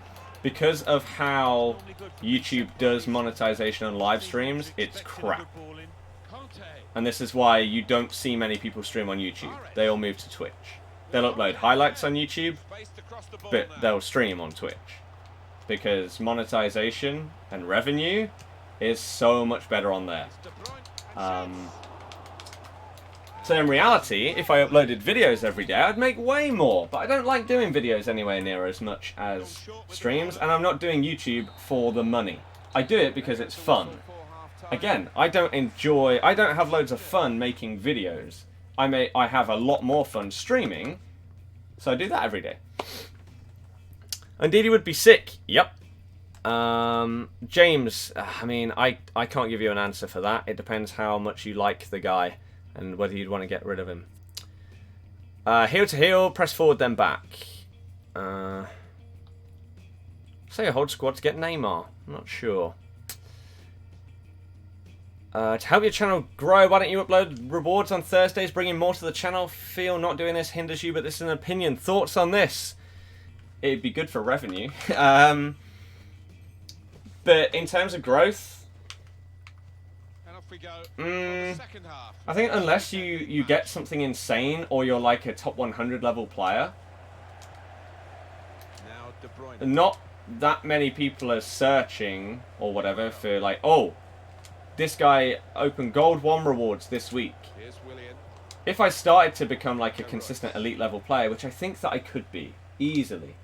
Because of how YouTube does monetization on live streams, it's crap. And this is why you don't see many people stream on YouTube. They all move to Twitch. They'll upload highlights on YouTube, but they'll stream on Twitch. Because monetization and revenue is so much better on there. So in reality, if I uploaded videos every day, I'd make way more. But I don't like doing videos anywhere near as much as streams, and I'm not doing YouTube for the money. I do it because it's fun. Again, I don't have loads of fun making videos. I have a lot more fun streaming, so I do that every day. Indeed, he would be sick. Yep. James, I mean, I can't give you an answer for that. It depends how much you like the guy and whether you'd want to get rid of him. Heel to heel, press forward, then back. Say a hold squad to get Neymar. I'm not sure. To help your channel grow, why don't you upload rewards on Thursdays, bringing more to the channel? Feel not doing this hinders you, but this is an opinion. Thoughts on this? It'd be good for revenue. But in terms of growth, And off we go. The second half. I think unless you get something insane or you're like a top 100 level player, Now De Bruyne. not that many people are searching or whatever for like, oh, this guy opened Gold 1 rewards this week. Here's Willian. If I started to become like a consistent elite level player, which I think that I could be easily,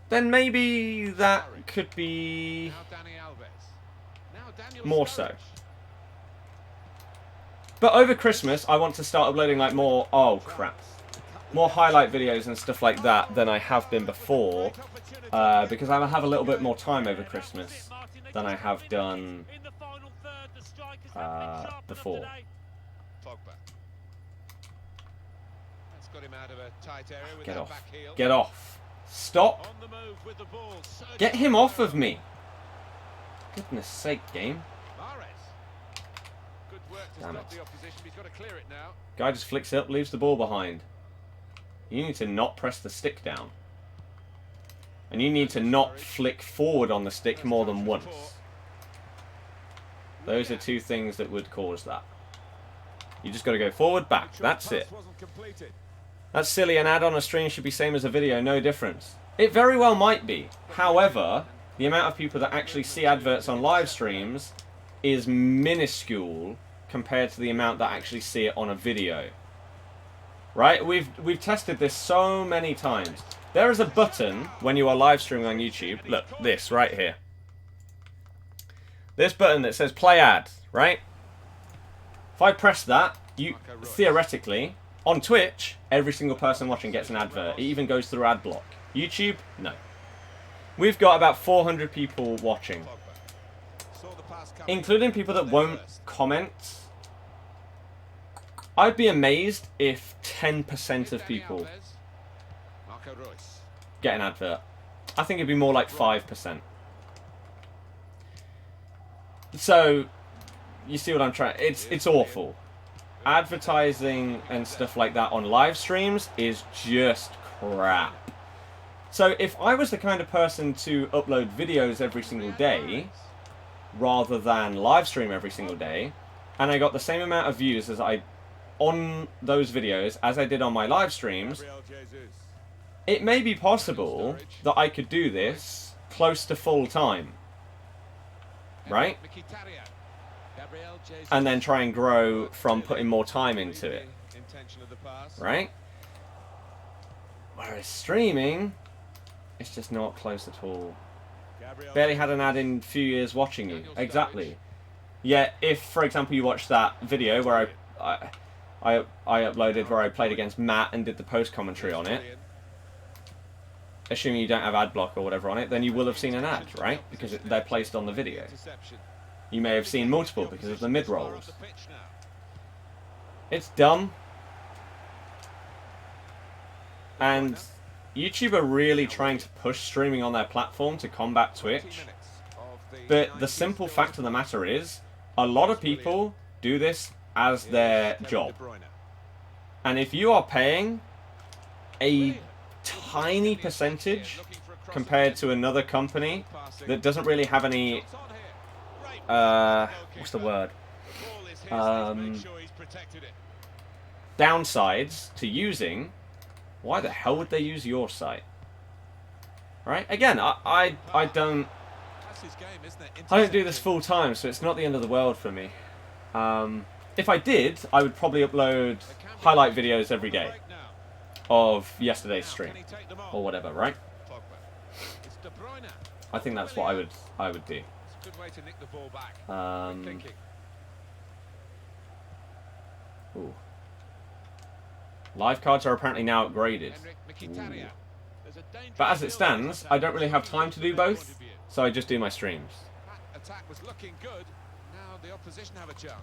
then maybe that could be Now Dani Alves. Now Daniel more Sturridge. so. But over Christmas, I want to start uploading like more, oh crap, more highlight videos and stuff like that than I have been before, because I will have a little bit more time over Christmas than I have done before. Pogba. That's got him out of a tight area with Get that off. back heel. Get off. Stop. On the move with the ball. Get him off of me. Goodness sake, game. Mahrez. Good work to Damn stop it. the opposition. He's got to clear it now. Guy just flicks it up, leaves the ball behind. You need to not press the stick down. And you need to not flick forward on the stick more than once. Those are two things that would cause that. You just got to go forward, back. That's it. That's silly. An ad on a stream should be same as a video. No difference. It very well might be. However, the amount of people that actually see adverts on live streams is minuscule compared to the amount that actually see it on a video. Right? We've tested this so many times. There is a button when you are live streaming on YouTube. Look, this right here. This button that says play ad, right? If I press that, you theoretically, on Twitch, every single person watching gets an advert. It even goes through ad block. YouTube, no. We've got about 400 people watching, including people that won't comment. I'd be amazed if 10% of people get an advert. I think it'd be more like 5%. So, you see what I'm trying... It's awful. Advertising and stuff like that on live streams is just crap. So, if I was the kind of person to upload videos every single day, rather than live stream every single day, and I got the same amount of views as I on those videos as I did on my live streams, it may be possible that I could do this close to full time. Right? And then try and grow from putting more time into it. Right? Whereas streaming, it's just not close at all. Barely had an ad in a few years watching you. Exactly. Yet, if, for example, you watched that video where I uploaded where I played against Matt and did the post commentary on it, assuming you don't have ad block or whatever on it, then you will have seen an ad, right? Because they're placed on the video. You may have seen multiple because of the mid-rolls. It's dumb. And YouTube are really trying to push streaming on their platform to combat Twitch. But the simple fact of the matter is, a lot of people do this as their job. And if you are paying a tiny percentage compared to another company that doesn't really have any what's the word, downsides to using, why the hell would they use your site? Right? Again, I don't do this full time, so it's not the end of the world for me. If I did, I would probably upload highlight videos every day of yesterday's stream or whatever, right? I think that's what I would do. Ooh. Live cards are apparently now upgraded. Ooh. But as it stands, I don't really have time to do both. so I just do my streams. That attack was looking good. Now the opposition have a chance.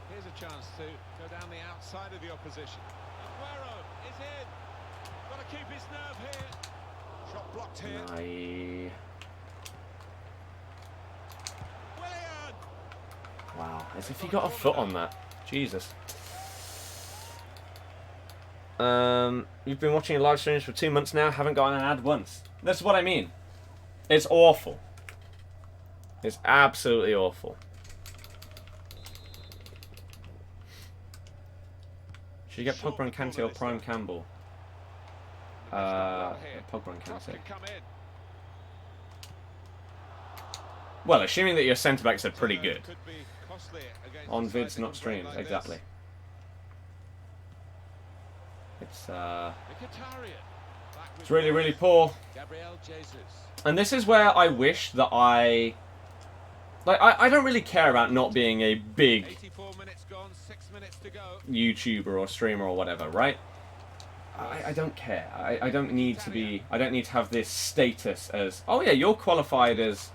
Here's a chance to go down the outside of the opposition. Aguero is in. Got to keep his nerve here. Shot blocked here. Willian. Wow, as if he got a foot on that. Jesus. You've been watching live streams for 2 months now, haven't gotten an ad once. That's what I mean. It's awful. It's absolutely awful. Should you get Pogba and Kante or Prime Campbell? Pogba and Kante. Well, assuming that your centre-backs are pretty good. On vids, not streams, exactly. It's really, really poor. And this is where I wish that I don't really care about not being a big YouTuber or streamer or whatever, right? I don't care. I don't need to be. I don't need to have this status as, oh yeah, you're qualified as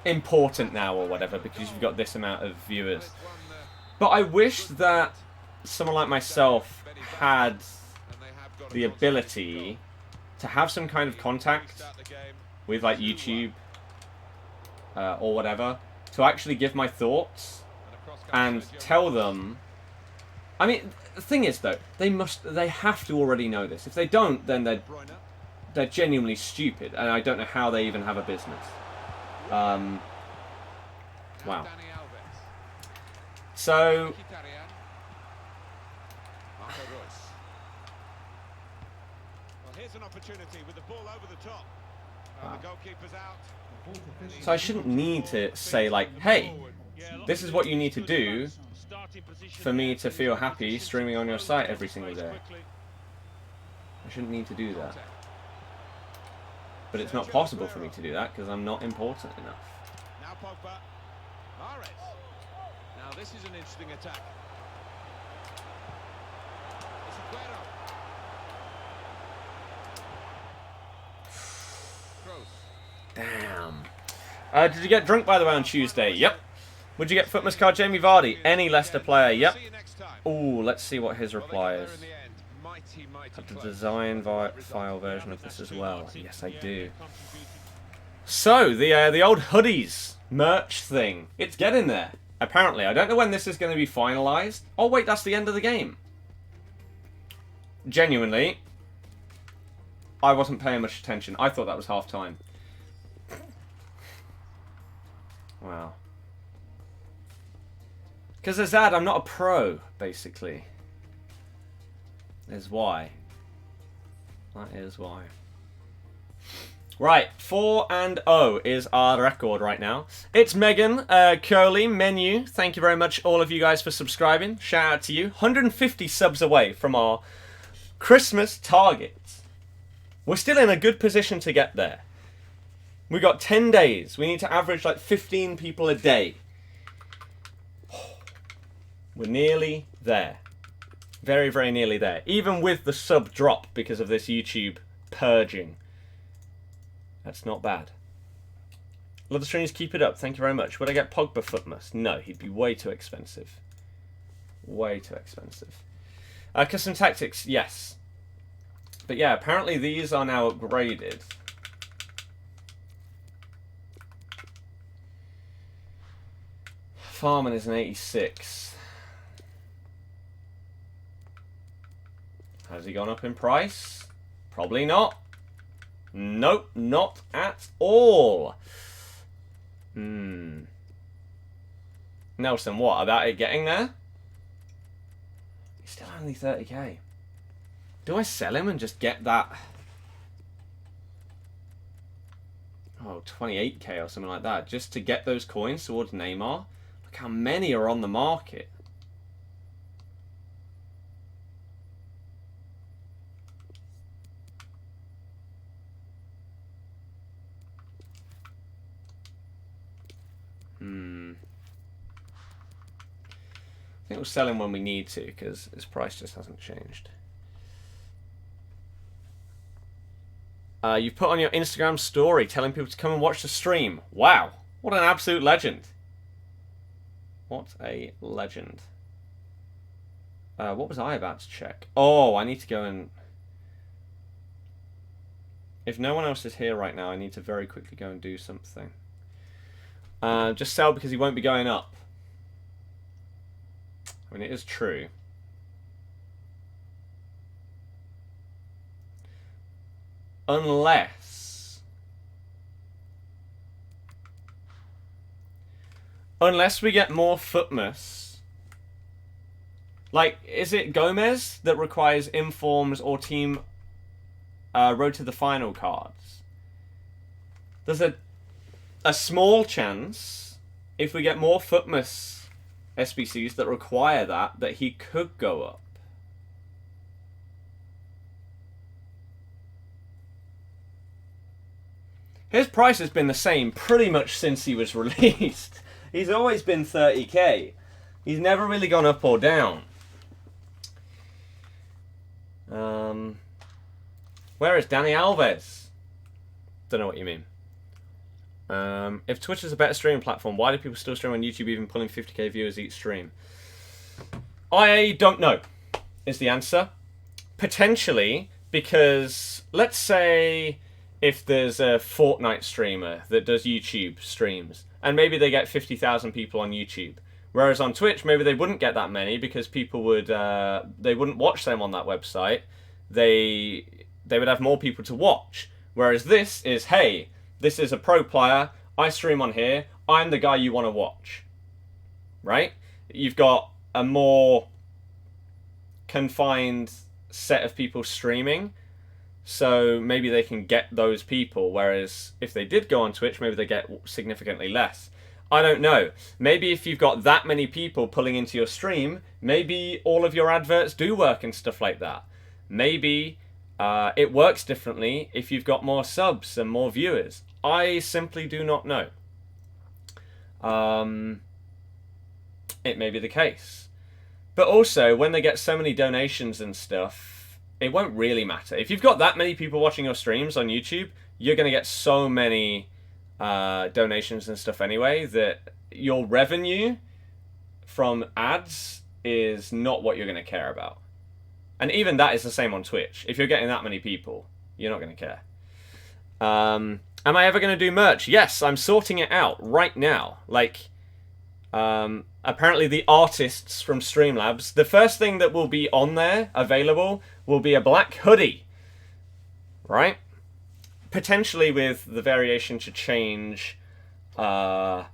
important now or whatever because you've got this amount of viewers. But I wish that someone like myself had the ability to have some kind of contact with like YouTube or whatever to actually give my thoughts and tell them. I mean, the thing is though, they have to already know this. If they don't, then they're genuinely stupid, and I don't know how they even have a business. Wow. So here's an opportunity with the ball over the top. Wow. The goalkeeper's out. So I shouldn't need to say like, hey, this is what you need to do for me to feel happy streaming on your site every single day. I shouldn't need to do that. But it's not possible for me to do that because I'm not important enough. Now Pogba. Mahrez. Now this is an interesting attack. It's Aguero. Damn. Did you get drunk, by the way, on Tuesday? Yep. Would you get FUTMAS card Jamie Vardy? Any Leicester player? Yep. Ooh, let's see what his reply is. Have the design file version of this as well. Yes, I do. So, the old hoodies merch thing. It's getting there. Apparently. I don't know when this is going to be finalised. Oh, wait, that's the end of the game. Genuinely, I wasn't paying much attention. I thought that was half time. Wow. Because Azad, I'm not a pro, basically. Is why. That is why. Right, 4-0 is our record right now. It's Megan, Curly, Menu. Thank you very much, all of you guys, for subscribing. Shout out to you. 150 subs away from our Christmas target. We're still in a good position to get there. We've got 10 days. We need to average like 15 people a day. We're nearly there. Very, very nearly there. Even with the sub drop because of this YouTube purging. That's not bad. Love the streams, keep it up. Thank you very much. Would I get Pogba FUTMAS? No, he'd be way too expensive. Way too expensive. Custom Tactics, yes. But yeah, apparently these are now upgraded. Farman is an 86. Has he gone up in price? Probably not. Nope, not at all. Nelson, what about it getting there? He's still only 30k. Do I sell him and just get that? Oh, 28k or something like that, just to get those coins towards Neymar? Look how many are on the market. I think we'll sell him when we need to, because his price just hasn't changed. You've put on your Instagram story telling people to come and watch the stream. Wow. What an absolute legend. What a legend. What was I about to check? Oh, I need to go and... If no one else is here right now, I need to very quickly go and do something. Just sell because he won't be going up. I mean, it is true. Unless we get more FUTMAS. Like, is it Gomez that requires informs or team road to the final cards? There's a small chance, if we get more FUTMAS SBCs that require that he could go up. His price has been the same pretty much since he was released. He's always been 30k. He's never really gone up or down. Where is Danny Alves? Don't know what you mean. If Twitch is a better streaming platform, why do people still stream on YouTube even pulling 50k viewers each stream? I don't know, is the answer. Potentially, because let's say if there's a Fortnite streamer that does YouTube streams, and maybe they get 50,000 people on YouTube, whereas on Twitch maybe they wouldn't get that many because people would they wouldn't watch them on that website. They would have more people to watch. Whereas this is, hey, this is a pro player, I stream on here, I'm the guy you want to watch. Right? You've got a more confined set of people streaming, so maybe they can get those people, whereas if they did go on Twitch, maybe they get significantly less. I don't know. Maybe if you've got that many people pulling into your stream, maybe all of your adverts do work and stuff like that. Maybe it works differently if you've got more subs and more viewers. I simply do not know. It may be the case. But also, when they get so many donations and stuff, it won't really matter. If you've got that many people watching your streams on YouTube, you're going to get so many donations and stuff anyway that your revenue from ads is not what you're going to care about. And even that is the same on Twitch. If you're getting that many people, you're not going to care. Am I ever going to do merch? Yes, I'm sorting it out right now. Like, apparently the artists from Streamlabs, the first thing that will be on there, available, will be a black hoodie. Right? Potentially with the variation to change the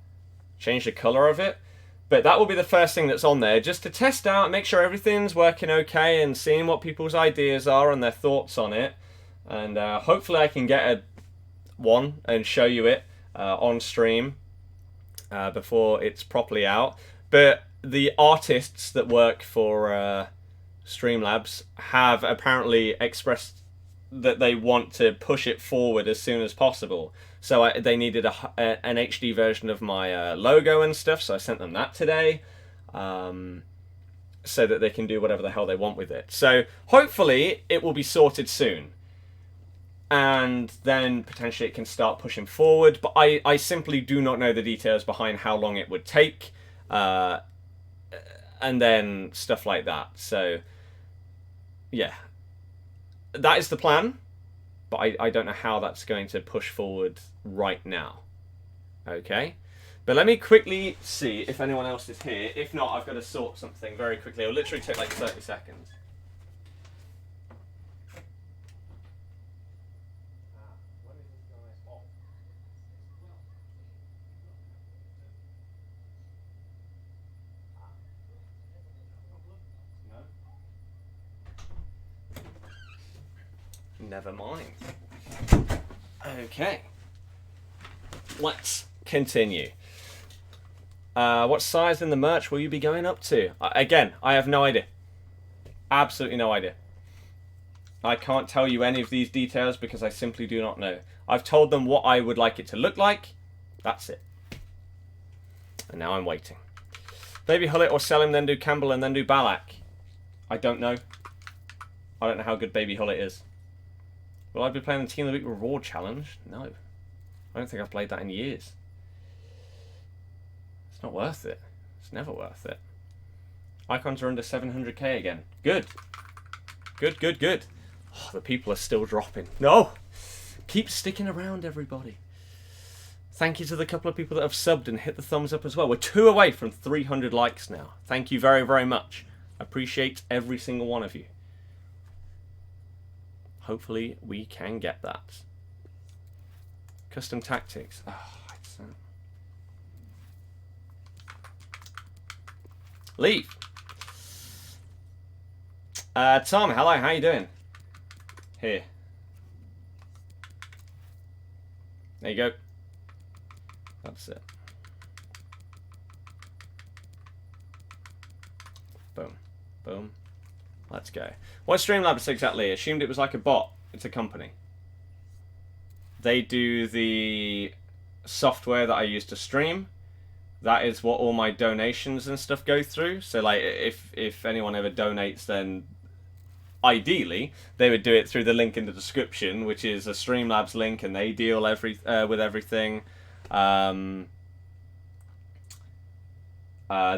color of it. But that will be the first thing that's on there, just to test out and make sure everything's working okay and seeing what people's ideas are and their thoughts on it. And hopefully I can get one and show you it on stream before it's properly out. But the artists that work for Streamlabs have apparently expressed that they want to push it forward as soon as possible. So they needed an HD version of my logo and stuff, so I sent them that today, so that they can do whatever the hell they want with it. So hopefully it will be sorted soon, and then potentially it can start pushing forward. But I simply do not know the details behind how long it would take, and then stuff like that. So yeah, that is the plan. But I don't know how that's going to push forward right now. Okay? But let me quickly see if anyone else is here. If not, I've got to sort something very quickly. It'll literally take like 30 seconds. Never mind. Okay. Let's continue. What size in the merch will you be going up to? Again, I have no idea. Absolutely no idea. I can't tell you any of these details because I simply do not know. I've told them what I would like it to look like. That's it. And now I'm waiting. Maybe hull it or sell him, then do Campbell, and then do Ballack. I don't know. I don't know how good Baby Hullet is. Will I be playing the Team of the Week Reward Challenge? No. I don't think I've played that in years. It's not worth it. It's never worth it. Icons are under 700k again. Good. Good, good, good. Oh, the people are still dropping. No! Keep sticking around, everybody. Thank you to the couple of people that have subbed and hit the thumbs up as well. We're 2 away from 300 likes now. Thank you very, very much. I appreciate every single one of you. Hopefully we can get that. Custom tactics. Oh, it's, leave. Tom, hello, how you doing? Here. There you go. That's it. Boom. Boom. Let's go. What's Streamlabs exactly? Assumed it was like a bot. It's a company. They do the software that I use to stream. That is what all my donations and stuff go through. So like if anyone ever donates, then ideally they would do it through the link in the description, which is a Streamlabs link, and they deal with everything.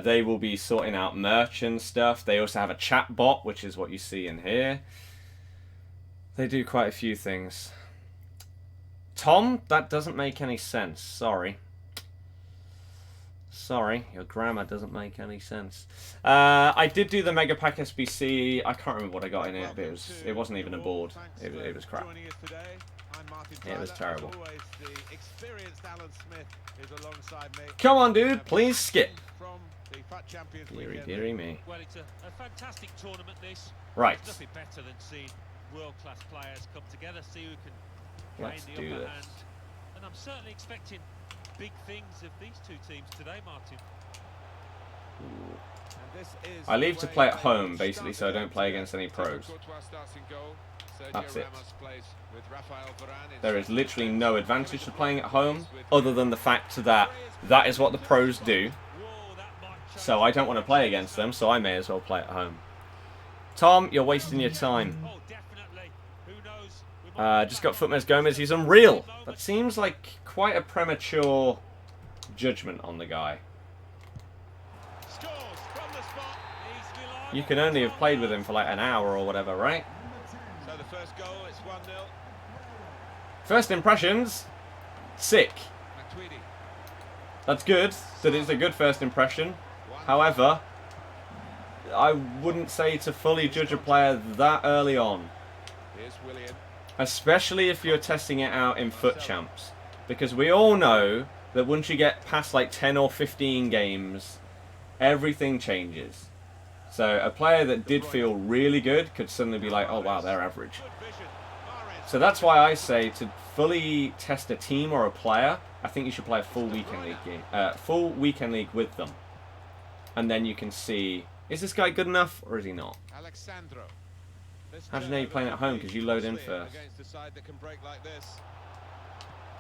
They will be sorting out merch and stuff. They also have a chat bot, which is what you see in here. They do quite a few things. Tom, that doesn't make any sense. Sorry. Sorry, your grammar doesn't make any sense. I did do the Mega Pack SBC. I can't remember what I got in it, but it wasn't even a board. It was crap. It was terrible. Come on, dude, please skip. Deary, deary me. Well, it's a fantastic tournament, this. Right. There's nothing better than seeing world-class players come together, see who can play Let's in the do upper this. hand. And I'm certainly expecting big things of these two teams today, Martin. I leave to play at home, basically, so I don't play against any pros. That's it. There is literally no advantage to playing at home, other than the fact that that is what the pros do. So I don't want to play against them, so I may as well play at home. Tom, you're wasting your time. Just got FUTMAS Gomez. He's unreal. That seems like quite a premature judgment on the guy. You can only have played with him for like an hour or whatever, right? So the first goal is 1-0. First impressions, sick. That's good. That is a good first impression. However, I wouldn't say to fully judge a player that early on. Especially if you're testing it out in FUT Champs. Because we all know that once you get past like 10 or 15 games, everything changes. So a player that did feel really good could suddenly be like, oh wow, they're average. So that's why I say to fully test a team or a player, I think you should play a full weekend league game, full weekend league with them. And then you can see, is this guy good enough or is he not? How do you know you're playing at home? Because you load in first.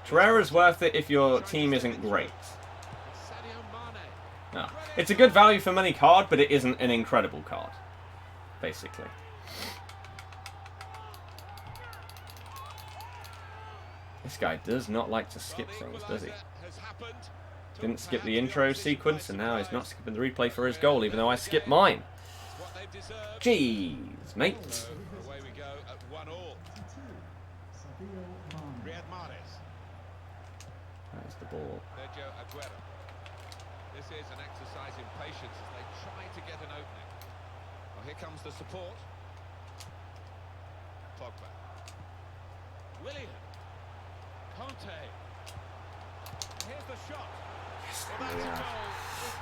Torreira's worth it if your team isn't great. No. It's a good value for money card, but it isn't an incredible card, basically. This guy does not like to skip things, does he? Didn't skip the intro sequence, and now he's not skipping the replay for his goal, even though I skipped mine. Jeez, mate. Away we go at 1-1. That's the ball. This is an exercise in patience as they try to get an opening. Well, here comes the support. Pogba. William. Conte. Here's the shot. Well, that's a goal.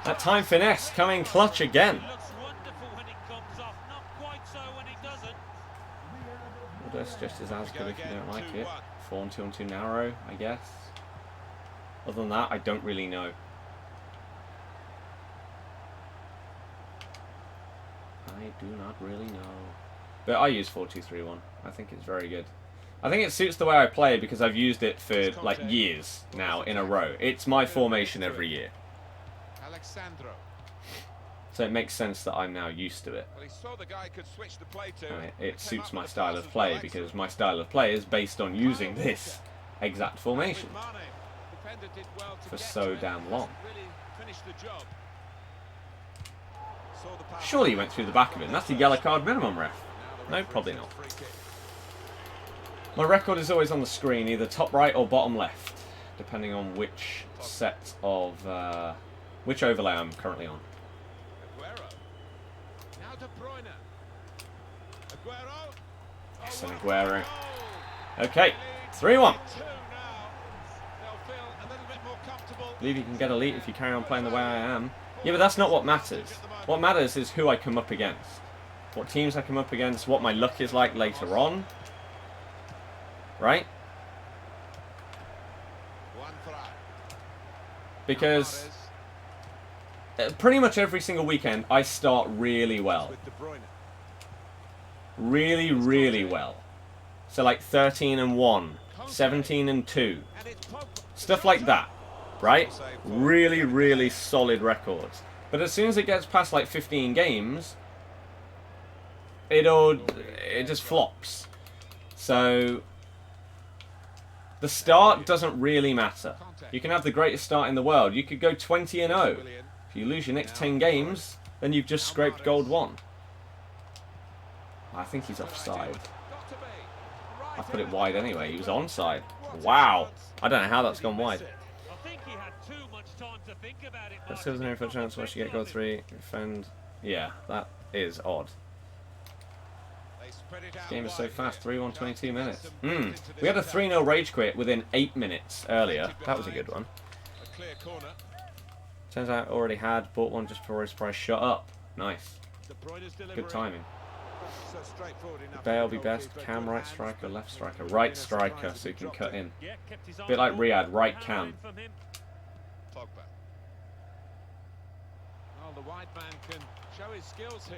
That time finesse coming clutch again. It looks wonderful when it comes off, not quite so when it doesn't. Well, that's just as good if you don't like it. 4-on-2 on too narrow, I guess. Other than that, I don't really know. I do not really know. But I use 4-2-3-1. I think it's very good. I think it suits the way I play because I've used it for like years now in a row. It's my formation every year. So it makes sense that I'm now used to it. Well, he saw the guy could switch the play to. And it suits my style of play, because my style of play is based on using this exact formation for so damn long. Surely he went through the back of it, and that's a yellow card minimum, ref. No, probably not. My record is always on the screen, either top right or bottom left, depending on which set of, which overlay I'm currently on. Yes, and Aguero. Okay, 3-1. Believe you can get elite if you carry on playing the way I am. Yeah, but that's not what matters. What matters is who I come up against. What teams I come up against, what my luck is like later on. Right? Because pretty much every single weekend I start really well. Really, really well. So like 13-1, 17-2. Stuff like that. Right? Really, really solid records. But as soon as it gets past like 15 games, it just flops. So the start doesn't really matter. You can have the greatest start in the world. You could go 20-0. If you lose your next 10 games, then you've just scraped gold 1. I think he's offside. I put it wide anyway. He was onside. Wow. I don't know how that's gone wide. That's still an FUT Champs. Once you get goal 3, defend. Yeah, that is odd. This game is so fast. 3-1, 22 minutes. We had a 3-0 rage quit within 8 minutes earlier. That was a good one. Turns out I already had. Bought one just before his price shot up. Nice. Good timing. Bale be best. Cam right striker, left striker, right striker, so he can cut in. A bit like Riyadh, right cam. Well, the wide man can show his skills here.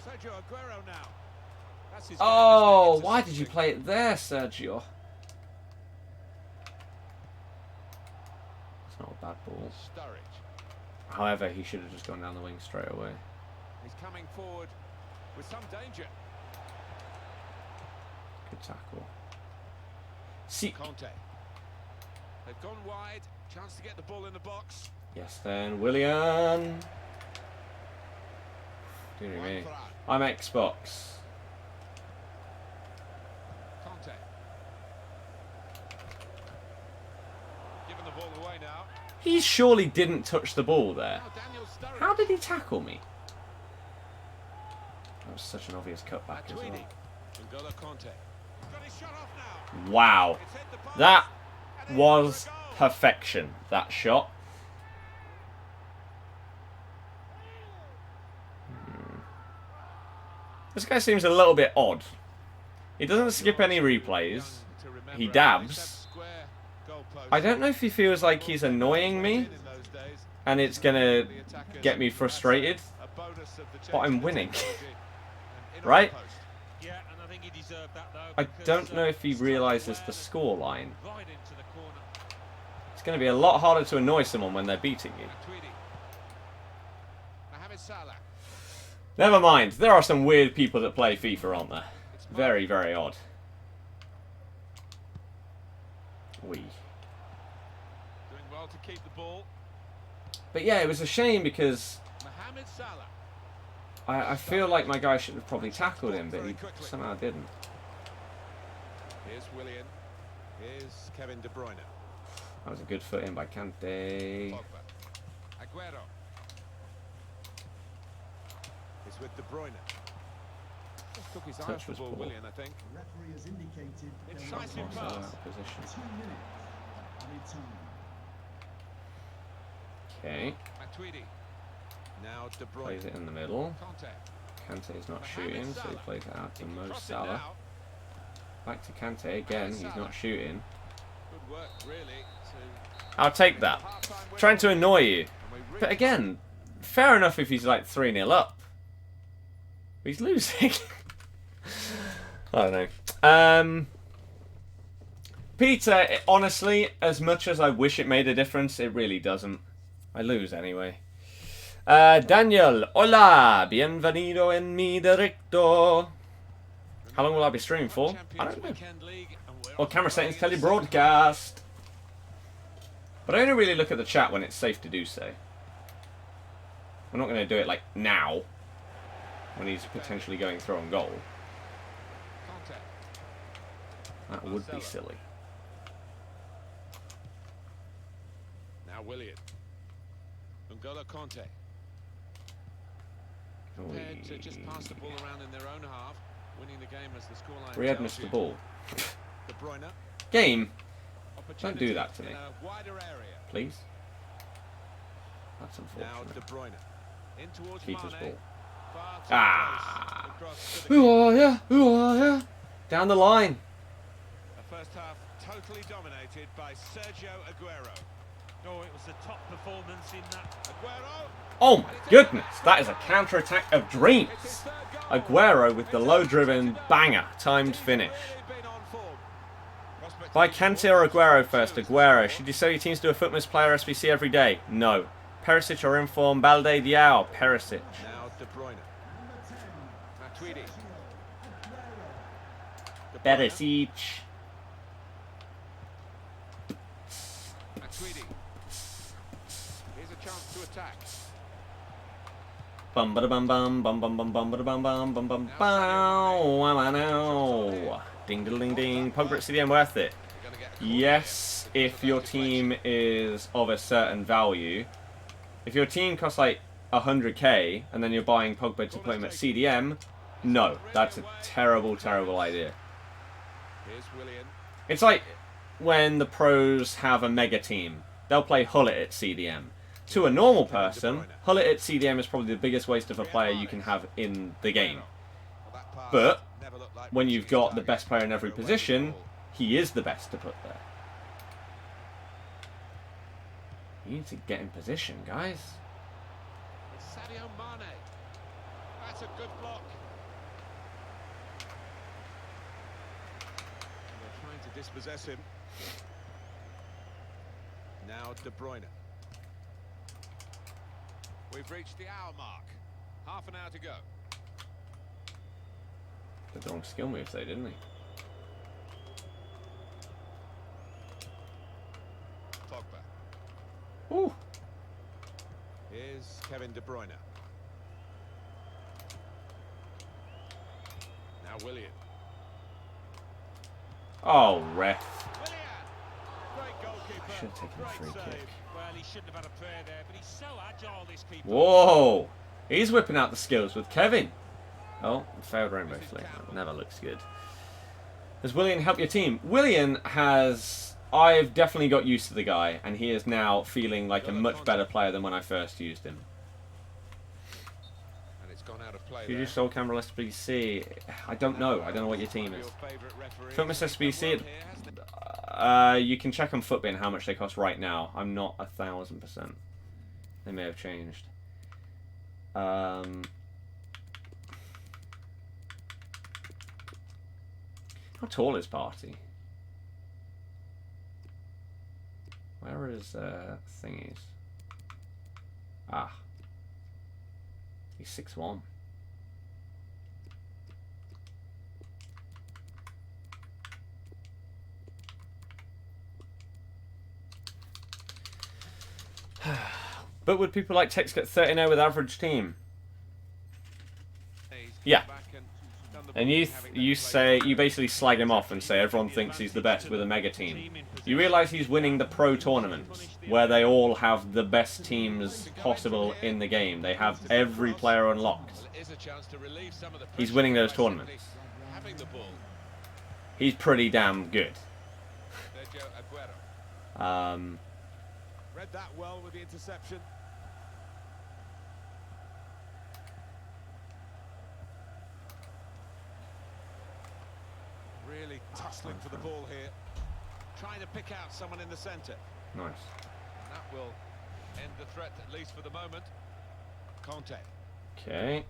Sergio Aguero now. That's his Oh, why did you play it there, Sergio? It's not a bad ball. However, he should have just gone down the wing straight away. He's coming forward with some danger. Good tackle. See. Conte. They've gone wide. Chance to get the ball in the box. Yes, then Willian. Dear me. I'm Xbox. Conte. Giving the ball away now. He surely didn't touch the ball there. How did he tackle me? That was such an obvious cutback as well. Wow. That was perfection, that shot. This guy seems a little bit odd. He doesn't skip any replays. He dabs. I don't know if he feels like he's annoying me and it's gonna get me frustrated, but I'm winning. Right? I don't know if he realises the scoreline. It's going to be a lot harder to annoy someone when they're beating you. Never mind. There are some weird people that play FIFA, aren't there? Very, very odd. But yeah, it was a shame because I feel like my guy should have probably tackled him, but he somehow didn't. Here's Willian. Here's Kevin De Bruyne. That was a good foot in by Kante. Aguero. It's with De Bruyne. Just took his eye off the ball, Willian, I think. Decisive pass. Okay. Now De Bruyne. Plays it in the middle. Kante is not shooting, so he plays it out to Mo Salah. Back to Kante again, he's not shooting. Good work, really, I'll take that. Trying to annoy you. But again, fair enough if he's like 3-0 up. But he's losing. I don't know. Peter, honestly, as much as I wish it made a difference, it really doesn't. I lose anyway. Daniel, hola, bienvenido en mi directo. How long will I be streaming for? I don't know. Or camera settings tell you broadcast. But I only really look at the chat when it's safe to do so. We're not going to do it like now, when he's potentially going through on goal. That would be silly. Now Willian. N'Golo Conte. Prepared to just pass the ball around in their own half, winning the game as the scoreline. Riyad missed the ball. De Bruyne. Game. Don't do that to me. Please. That's unfortunate. Now De Bruyne. In towards Keeper's Mane. ball. Ah! Who are ya? Who are ya? Down the line. The first half totally dominated by Sergio Aguero. Oh, it was a top performance in that. Aguero. Oh my goodness, that is a counter-attack of dreams. Aguero with the low-driven banger, timed finish. By Kante or Aguero first? Aguero. Should you sell your teams to a FUTMAS player SBC every day? No. Perisic or inform Balde Diao? Perisic. Now De Bruyne. Matuidi. Perisic. Matuidi. Here's a chance to attack. Bum ba bum bum bum bum bum bum ba bum bum bum bum bow. Ding ding ding. Pogba at CDM worth it. Yes, if your team is of a certain value. If your team costs like 100k and then you're buying Pogba to put him at CDM, no, that's a terrible, terrible idea. Here's Willian. It's like when the pros have a mega team. They'll play Hullet at CDM. To a normal person, Hullet at CDM is probably the biggest waste of a player you can have in the game. But when you've got the best player in every position, he is the best to put there. You need to get in position, guys. It's Sadio Mane. That's a good block. They're trying to dispossess him. Now De Bruyne. We've reached the hour mark. Half an hour to go. Did the wrong skill moves though, didn't he? Pogba. Ooh. Here's Kevin De Bruyne. Now Willian. Oh, ref. Willian! Great goalkeeper. I should have taken a free kick. Well, he shouldn't have had a prayer there, but he's so agile, this keeper. Whoa! He's whipping out the skills with Kevin. Oh, failed rainbow flick. That never looks good. Does Willian help your team? Willian has... I've definitely got used to the guy, and he is now feeling like a much better player than when I first used him. And it's gone out of play. Who do you soul camera SBC? I don't know. I don't know what your team is. FUTMAS SBC. You can check on FUTBin how much they cost right now. I'm not 1000%. They may have changed. How tall is Party? Where is thingies? Ah, he's 6'1". But would people like Tex get 30-0 with average team? Yeah. And you basically slag him off and say everyone thinks he's the best with a mega team. You realise he's winning the pro tournaments, where they all have the best teams possible in the game. They have every player unlocked. He's winning those tournaments. He's pretty damn good. Read that well with the interception. Really tussling for the ball here. Trying to pick out someone in the centre. Nice. And that will end the threat, at least for the moment. Conte. Okay.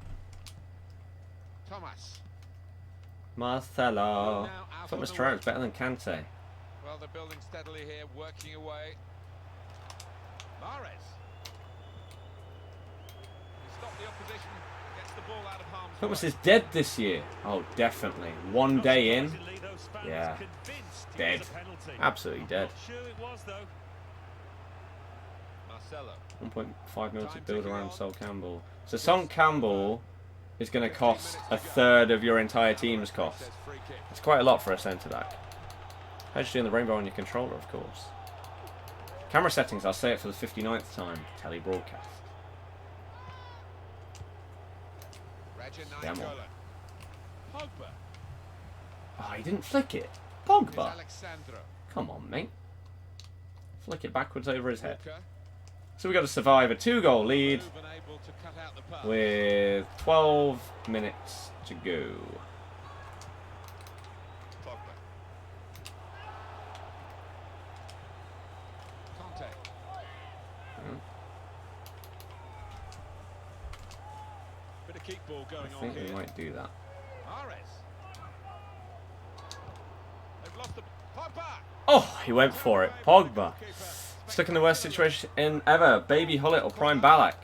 Thomas. Marcelo. FUTMAS Traoré better than Kante. Well, they're building steadily here, working away. Mahrez. stop the opposition, gets the ball out of harm's FUTMAS way. is dead this year. Oh, definitely. One day in. Yeah. Dead. Absolutely dead. Sure it was though. Marcelo. 1.5 mil to build around Sol Campbell. So Son Campbell is going to cost a third of your entire team's cost. It's quite a lot for a centre-back. How'd you do in the rainbow on your controller, of course? Camera settings, I'll say it for the 59th time. Telly broadcast. Damn on. Pogba. Oh, he didn't flick it. Pogba. Alexandro. Come on, mate. Flick it backwards over his head. Walker. So we've got to survive a 2-goal lead Move and able to cut out the pass. with 12 minutes to go. Pogba. Conte. Bit of keep ball I going on think here. we might do that. Mahrez. They've lost the Pogba. Oh, he went for it. Pogba. Stuck in the worst situation in ever. Baby Hullet or Prime Ballack.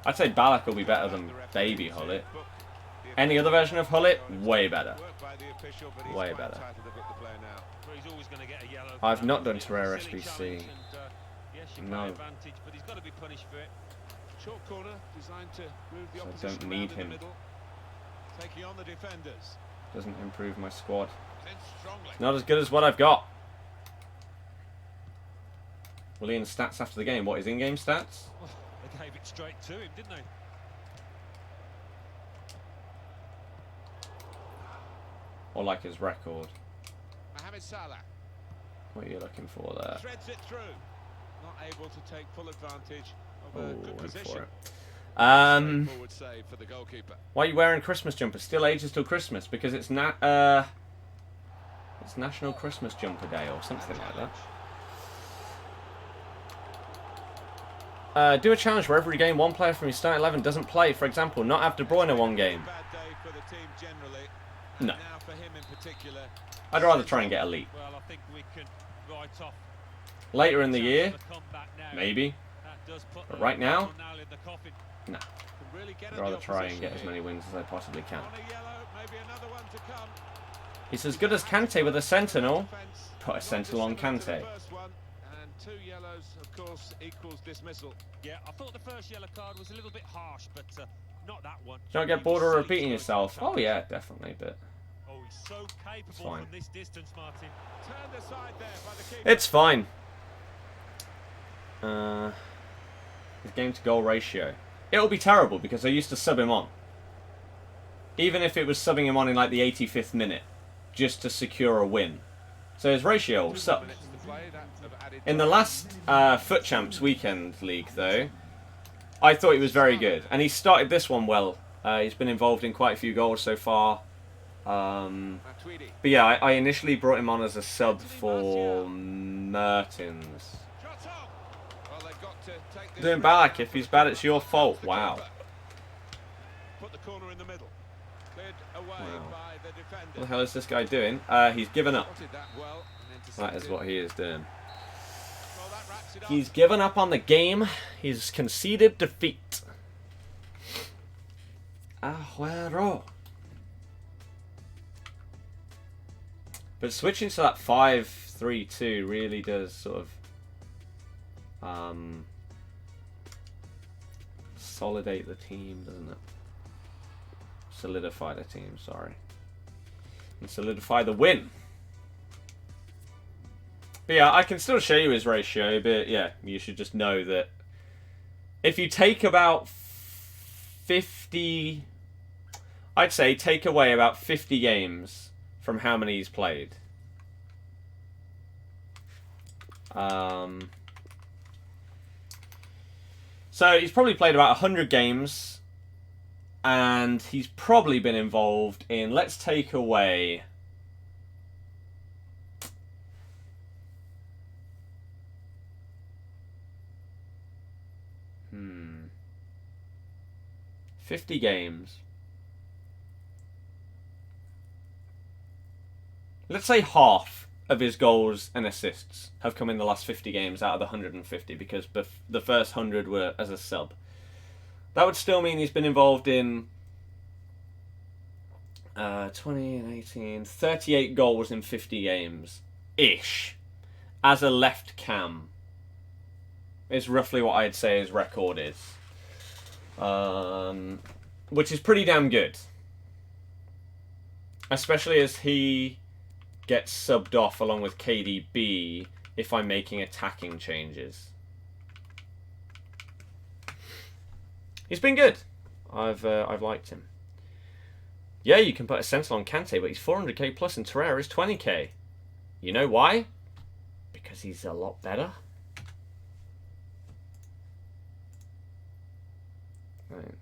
I'd say Ballack will be better than Baby Hullet. Any other version of Hullet, way better. Way better. Well, he's always going to get a yellow. I've not done It's a Terror silly SBC. challenge and, yes, you No. got advantage, but he's got to be punished for it. Short corner designed to move the So I opposition don't need around in him. the middle. Taking on the defenders. Doesn't improve my squad. In strongly. Not as good as what I've got. Willian's stats after the game. What, his in-game stats? Oh, they gave it straight to him, didn't they? Or like his record? Mohamed Salah What are you looking for there? threads it through. Not able to take full advantage of Oh, a good went position. for it. Forward save for the goalkeeper. Why are you wearing Christmas jumpers? Still ages till Christmas because it's it's National Christmas Jumper Day or something like that. Do a challenge where every game one player from your starting 11 doesn't play. For example, not have De Bruyne one game. Bad day for the team generally. No. Now for him in particular. I'd rather try and get elite. Well, I think we can write off Later in the year, the comeback now. maybe. That does put But the right now, nail in the coffin. nah. Can really get I'd at rather the try and get as opposition many here. wins as I possibly can. On a yellow, maybe another one to come. He's as good as Kante with a sentinel. Defence, Put a not sentinel on dissimilar to the Kante. first one, and 2 yellows, of course, equals dismissal. Yeah, I thought the first yellow card was a little bit harsh, but not that one. Do you not get He bored was of so repeating close yourself? to Oh yeah, definitely, but Oh, he's so capable fine. from this distance, Martin. Turned aside there by the keeper. it's fine. His game to goal ratio. It'll be terrible because I used to sub him on. Even if it was subbing him on in like the 85th minute, just to secure a win. So his ratio will 2 suck. minutes to play, that have added In the last FUT Champs weekend league, though, I thought he was very good, and he started this one well. He's been involved in quite a few goals so far. Matuidi. But yeah, I initially brought him on as a sub for Mertens. Shots on. Well, they've got to take this Doing threat back. now If he's for bad, the it's your keeper. fault. The Wow. keeper. Put the corner in the middle. Cleared away Wow. by the defender. What the hell is this guy doing? He's given up. Spotted that well and That is intercepted. what he is doing. Well, that wraps it up. He's given up on the game. He's conceded defeat. Aguero. But switching to that 5-3-2 really does sort of solidate the team, doesn't it? Solidify the team, sorry. And solidify the win. But yeah, I can still show you his ratio, but yeah, you should just know that if you take about 50... I'd say take away about 50 games from how many he's played. So he's probably played about 100 games, and he's probably been involved in, let's take away 50 games. Let's say half of his goals and assists have come in the last 50 games out of the 150 because the first 100 were as a sub. That would still mean he's been involved in 20 and 18, 38 goals in 50 games-ish. As a left cam. Is roughly what I'd say his record is. Which is pretty damn good. Especially as he gets subbed off along with KDB if I'm making attacking changes. He's been good. I've liked him. Yeah, you can put a Sentinel on Kante, but he's 400k plus and Torreira is 20k. You know why? Because he's a lot better. Right.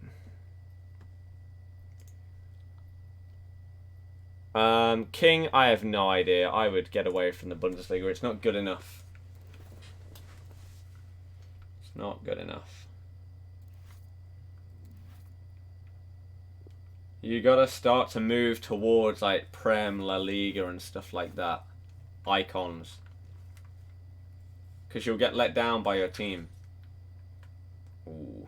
King, I have no idea. I would get away from the Bundesliga. It's not good enough. It's not good enough. You gotta start to move towards like Prem, La Liga and stuff like that. Icons. Because you'll get let down by your team. Ooh.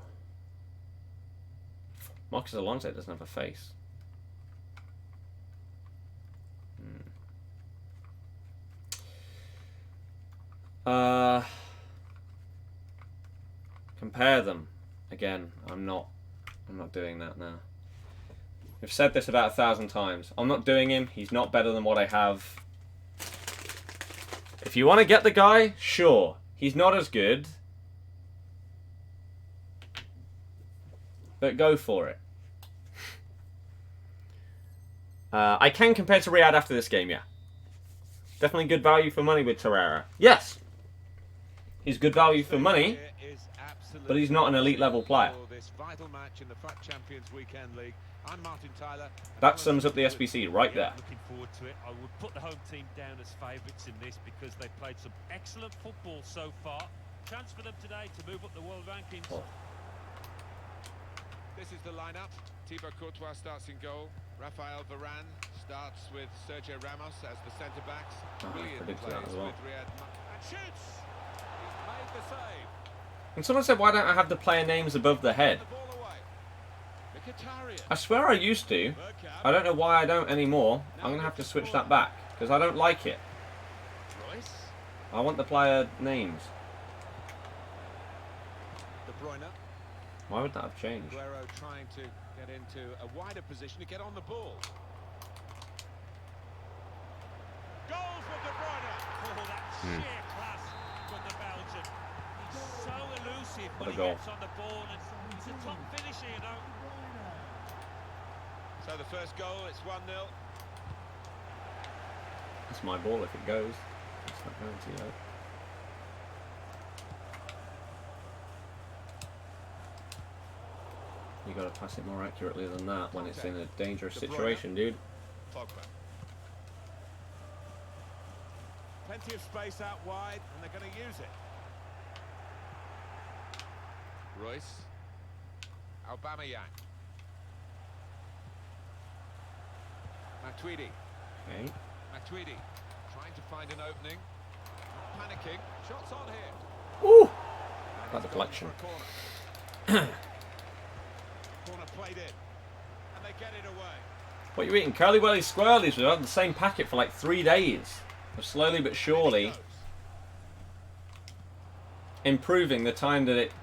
Marcus Alonso doesn't have a face. Compare them. Again, I'm not doing that now. I've said this about 1,000 times. I'm not doing him. He's not better than what I have. If you want to get the guy, sure. He's not as good. But go for it. I can compare to Riyadh after this game, yeah. Definitely good value for money with Torreira. Yes. He's good value for money, but he's not an elite level player. This vital match in the FUT Champions Weekend League. I'm Martin Tyler. That sums up the SBC right there. Looking forward to it. I would put the home team down as favourites in this because they've played some excellent football so far. Chance for them today to move up the world rankings. Oh. This is the lineup. Thibaut Courtois starts in goal. Rafael Varane starts with Sergio Ramos as the centre-backs. Brilliant plays with Riyad and shoots! He's made the save. And someone said, why don't I have the player names above the head? I swear I used to. I don't know why I don't anymore. I'm going to have to switch that back because I don't like it. I want the player names. Why would that have changed? Aguero trying to get into a wider position to get on the ball. Goal for De Bruyne. Oh, that's sheer class from the Belgian. He's so elusive What when a he goal. gets on the ball, and he's a top finisher, you know. So the first goal, it's 1-0. That's my ball if it goes. It's not going to, though. You got to pass it more accurately than that when it's in a dangerous situation, dude. Pogba. Plenty of space out wide, and they're going to use it. Royce. Aubameyang. Matuidi. Okay. Matuidi trying to find an opening. Not panicking. Shots on here. Ooh! That's a collection. Corner played in. And they get it away. What are you eating? Curly Welly Squirrelies? We've had the same packet for like 3 days. We're slowly but surely improving the time that it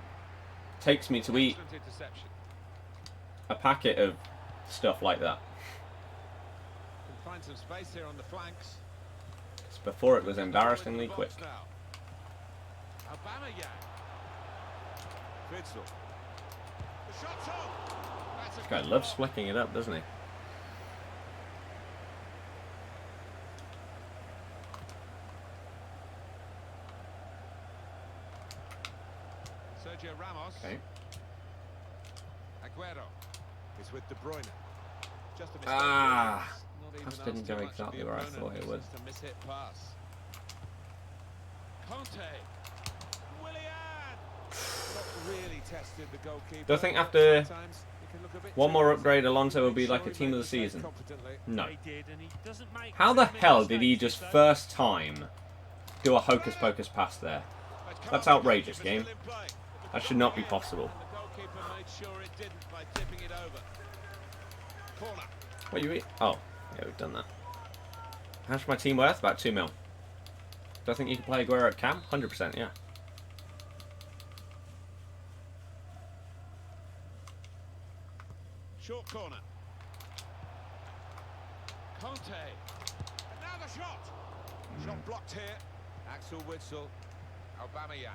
takes me to eat a packet of stuff like that. Can find some space here on the flanks. Before it was embarrassingly quick. Aubameyang. Witsel. The shot's on. This guy loves flicking it up, doesn't he? Sergio Ramos. Okay. Aguero is with De Bruyne. Just a mistake. Ah! Not even Pass asked didn't too go much of exactly the where I opponent. thought it would. Just a mishit pass. Conte. Willian. Not really tested the goalkeeper. Do I think after Sometimes he can look a bit one more too upgrade, Alonso will be sure like a he team made of the save season? competently. No. They did, and he doesn't make How the too many hell did he mistakes, just though. first time do a hocus pocus pass there? That's outrageous, game. That should not be possible. Keeper made sure it didn't by tipping it over. Corner. What you eat? Oh, yeah, we've done that. How much my team worth? About 2 mil. Do I think you can play Aguero at cam? 100%, yeah. Short corner. Conte. And now the shot. Shot blocked here. Axel Witsel. Aubameyang.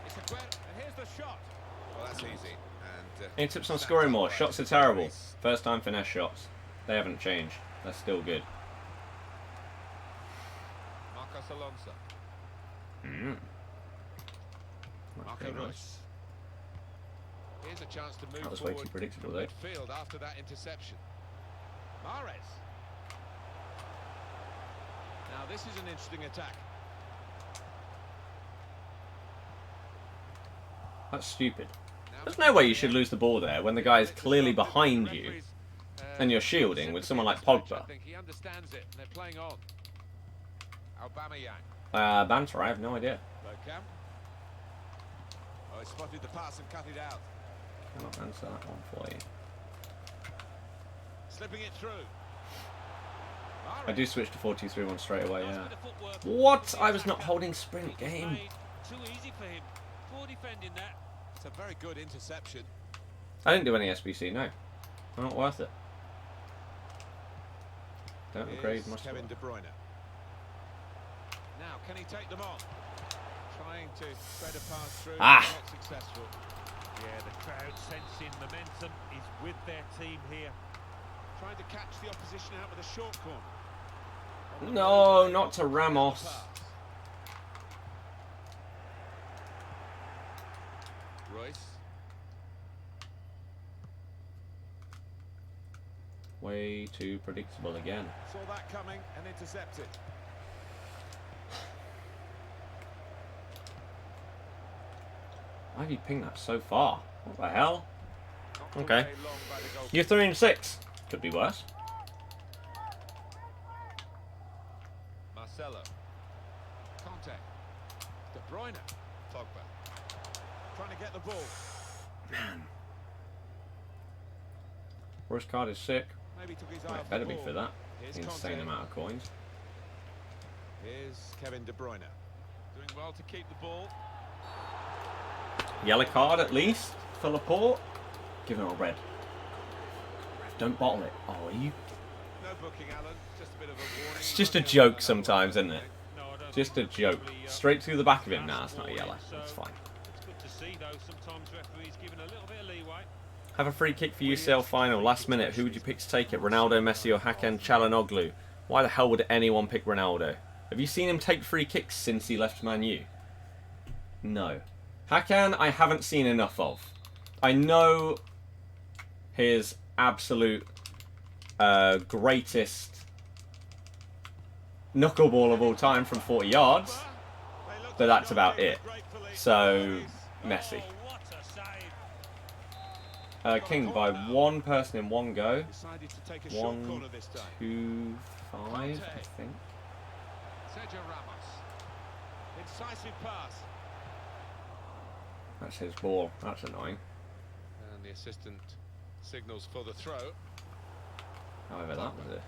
It's Aguero. And here's the shot. Well, that's easy. And Any tips on scoring more? Shots are terrible. First time finesse shots. They haven't changed. They're still good. Marcos Alonso. Marco Nice. Reus. Here's a chance to move That was way forward too predictable, to though. midfield after that interception. Mahrez. Now this is an interesting attack. That's stupid. Now There's no way you should lose the ball there when the guy is clearly behind you and you're shielding with someone like Pogba. I think he understands it, and they're playing on. Aubameyang. Banter, I have no idea. Bergkamp. Oh, he spotted the pass and cut it out. Cannot answer that one for you. Slipping it through. I do switch to 4-2-3-1 straight away, yeah. What? I was not holding sprint game. Too easy for him. Poor defending that. It's a very good interception. I didn't do any SBC, no. They're not worth it. Don't upgrade Here's my Kevin squad. De Bruyne. Now, can he take them on? Trying to thread a pass through, Ah. not successful. Yeah, the crowd sensing momentum is with their team here. Trying to catch the opposition out with a short corner. On the No, move, not to Ramos. pass. Royce. Way too predictable again. Saw that coming and intercepted. Why have you pinged that so far? What the hell? Knocked Okay. away long by the goalkeeper. You're 3-6. Could be worse. Marcelo. Conte. De Bruyne. Pogba. Trying to get the ball. Man. Worst card is sick. Maybe took his eye Well, off it the better be ball. for that. Here's Insane Conte. amount of coins. Here's Kevin De Bruyne. Doing well to keep the ball. Yellow card at least for Laporte. Give him a red. Don't bottle it. Oh, are you? No booking, Alan. Just a bit of a warning. It's just a joke sometimes, isn't it? No, I don't Just a think joke. probably, Straight through the back of him. Nah, it's not a yellow. That's fine. It's good to see, though. Sometimes referees giving a little bit of leeway. Have a free kick for UCL final. Last minute. Who would you pick to take it? Ronaldo, Messi or Hakan Çalhanoğlu? Why the hell would anyone pick Ronaldo? Have you seen him take free kicks since he left Man U? No. Hakan, I haven't seen enough of. I know his absolute greatest knuckleball of all time from 40 yards, but that's about it. So, Messi. Oh, what a save. King by one person in one go. Decided to take a short 1, corner this time. 2, 5, I think. Sergio Ramos. Incisive pass. That's his ball. That's annoying. And the assistant signals for the throw. However, that was a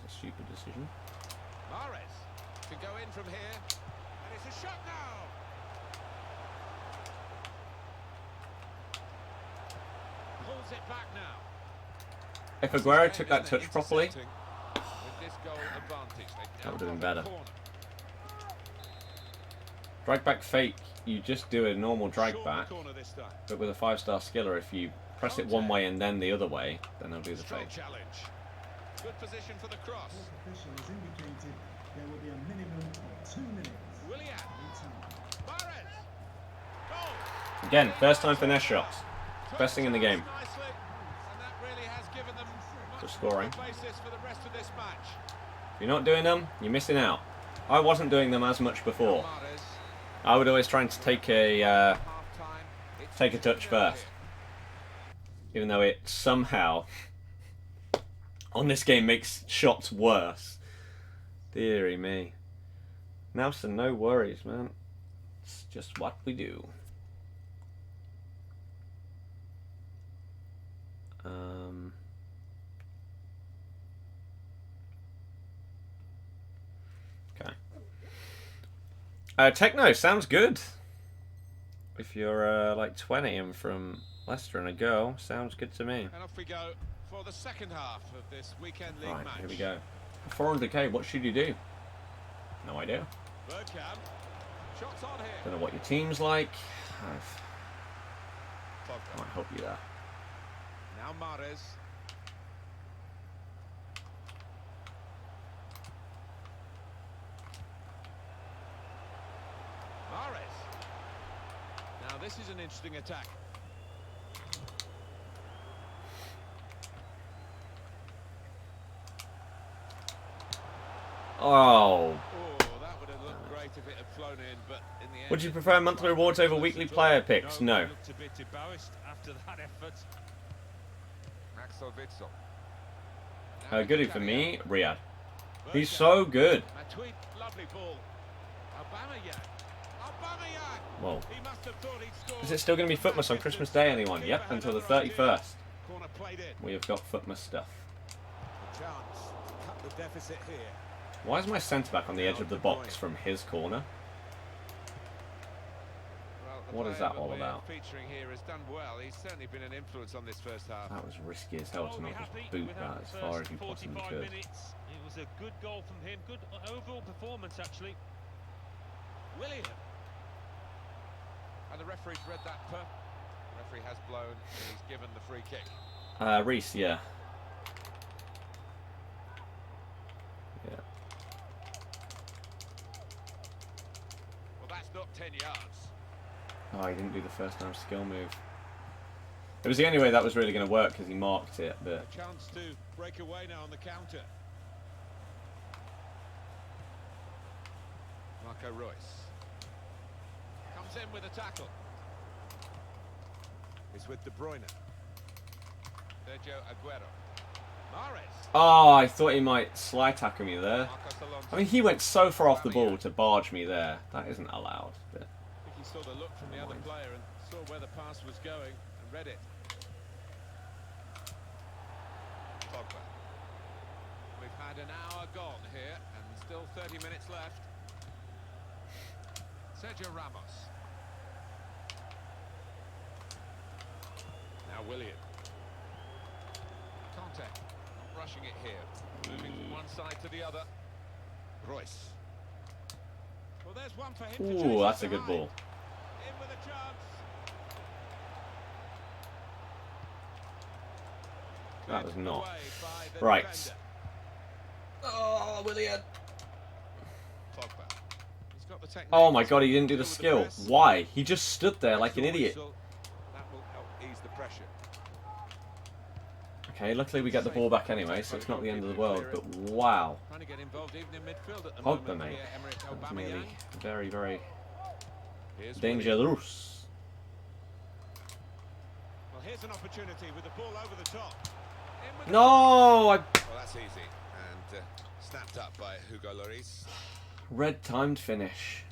stupid decision. Mahrez can go in from here. And it's a shot now. Pulls it back now. If Aguero took that touch properly, With this goal advantage, they that would have now been got better. the corner. drag back fake, you just do a normal drag Short back, corner this time. but with a 5-star skiller, if you press it one way and then the other way, then they'll do the Strong fake. challenge. Good position for the cross. Officials indicated there will be a minimum of 2 minutes. Willian. Mahrez. Goal. Again, first time finesse shots. Best thing in the game. Nicely, and that really has given them much For scoring. more basis for the rest of this match. If you're not doing them, you're missing out. I wasn't doing them as much before. Mahrez. I would always try to take a Half-time. It's take a touch 2-0 first, even though it somehow on this game makes shots worse. Deary me. Nelson, no worries, man. That's just what we do. Okay. Techno sounds good. If you're like 20 and from Leicester and a girl, sounds good to me. And off we go for the second half of this weekend league match. Here we go. 400k, what should you do? No idea. Bergkamp. Shots on here. Don't know what your team's like. Pogba. Might help you there. Now Mahrez. Now this is an interesting attack. Oh. Oh, that would have looked great if it had flown in, but in the end... Would you prefer monthly rewards over weekly player picks? No. Looked a bit embarrassed after that effort. Axel Witsel. Goodie for me, Riyadh. He's so good. Tweet, lovely ball. Aubameyang. Whoa. He must have thought he'd scored. Is it still going to be FUTMAS on Christmas Day, anyone? Yep, until the 31st. Corner played in. We have got FUTMAS stuff. A chance to cut the deficit here. Why is my centre-back on the edge of the box from his corner? Well, What is that all about? Featuring here has done well. He's certainly been an influence on this first half. That was risky as hell to not just boot that as far as you possibly could. Minutes. It was a good goal from him. Good overall performance, actually. William. And the referee's read that per. The referee has blown and he's given the free kick. Reese, yeah. Yeah. Well, that's not 10 yards. Oh, he didn't do the first time skill move. It was the only way that was really going to work because he marked it, but... A chance to break away now on the counter. Marco Reus. Comes in with a tackle. It's with De Bruyne. Sergio Aguero. Mahrez. Oh, I thought he might slide tackle me there. Marcos Alonso. I mean, he went so far off the ball to barge me there. That isn't allowed. But... I think he saw the look from the other player and saw where the pass was going and read it. Pogba. We've had an hour gone here and still 30 minutes left. Sergio Ramos. Now William. Conte. Not rushing it here. Moving from one side to the other. Reus. Well, there's one for him to chase Ooh, that's a behind. good ball. In with a chance. That was not. Away by the Right. defender. Oh, William. Pogba. He's got the technique. Oh my god, he didn't do the Deal with skill. press. Why? He just stood there like an idiot. That will help ease the pressure. Okay, luckily we get the ball back anyway, so it's not the end of the world, but wow. Trying to get involved even in midfield at the Pogba, moment. mate. Here, Emerick That was Aubameyang. nearly very, very Here's William. dangerous. Well, here's an opportunity with the ball over the top. In with No! Well, that's easy. And snapped up by Hugo Lloris. Red timed finish.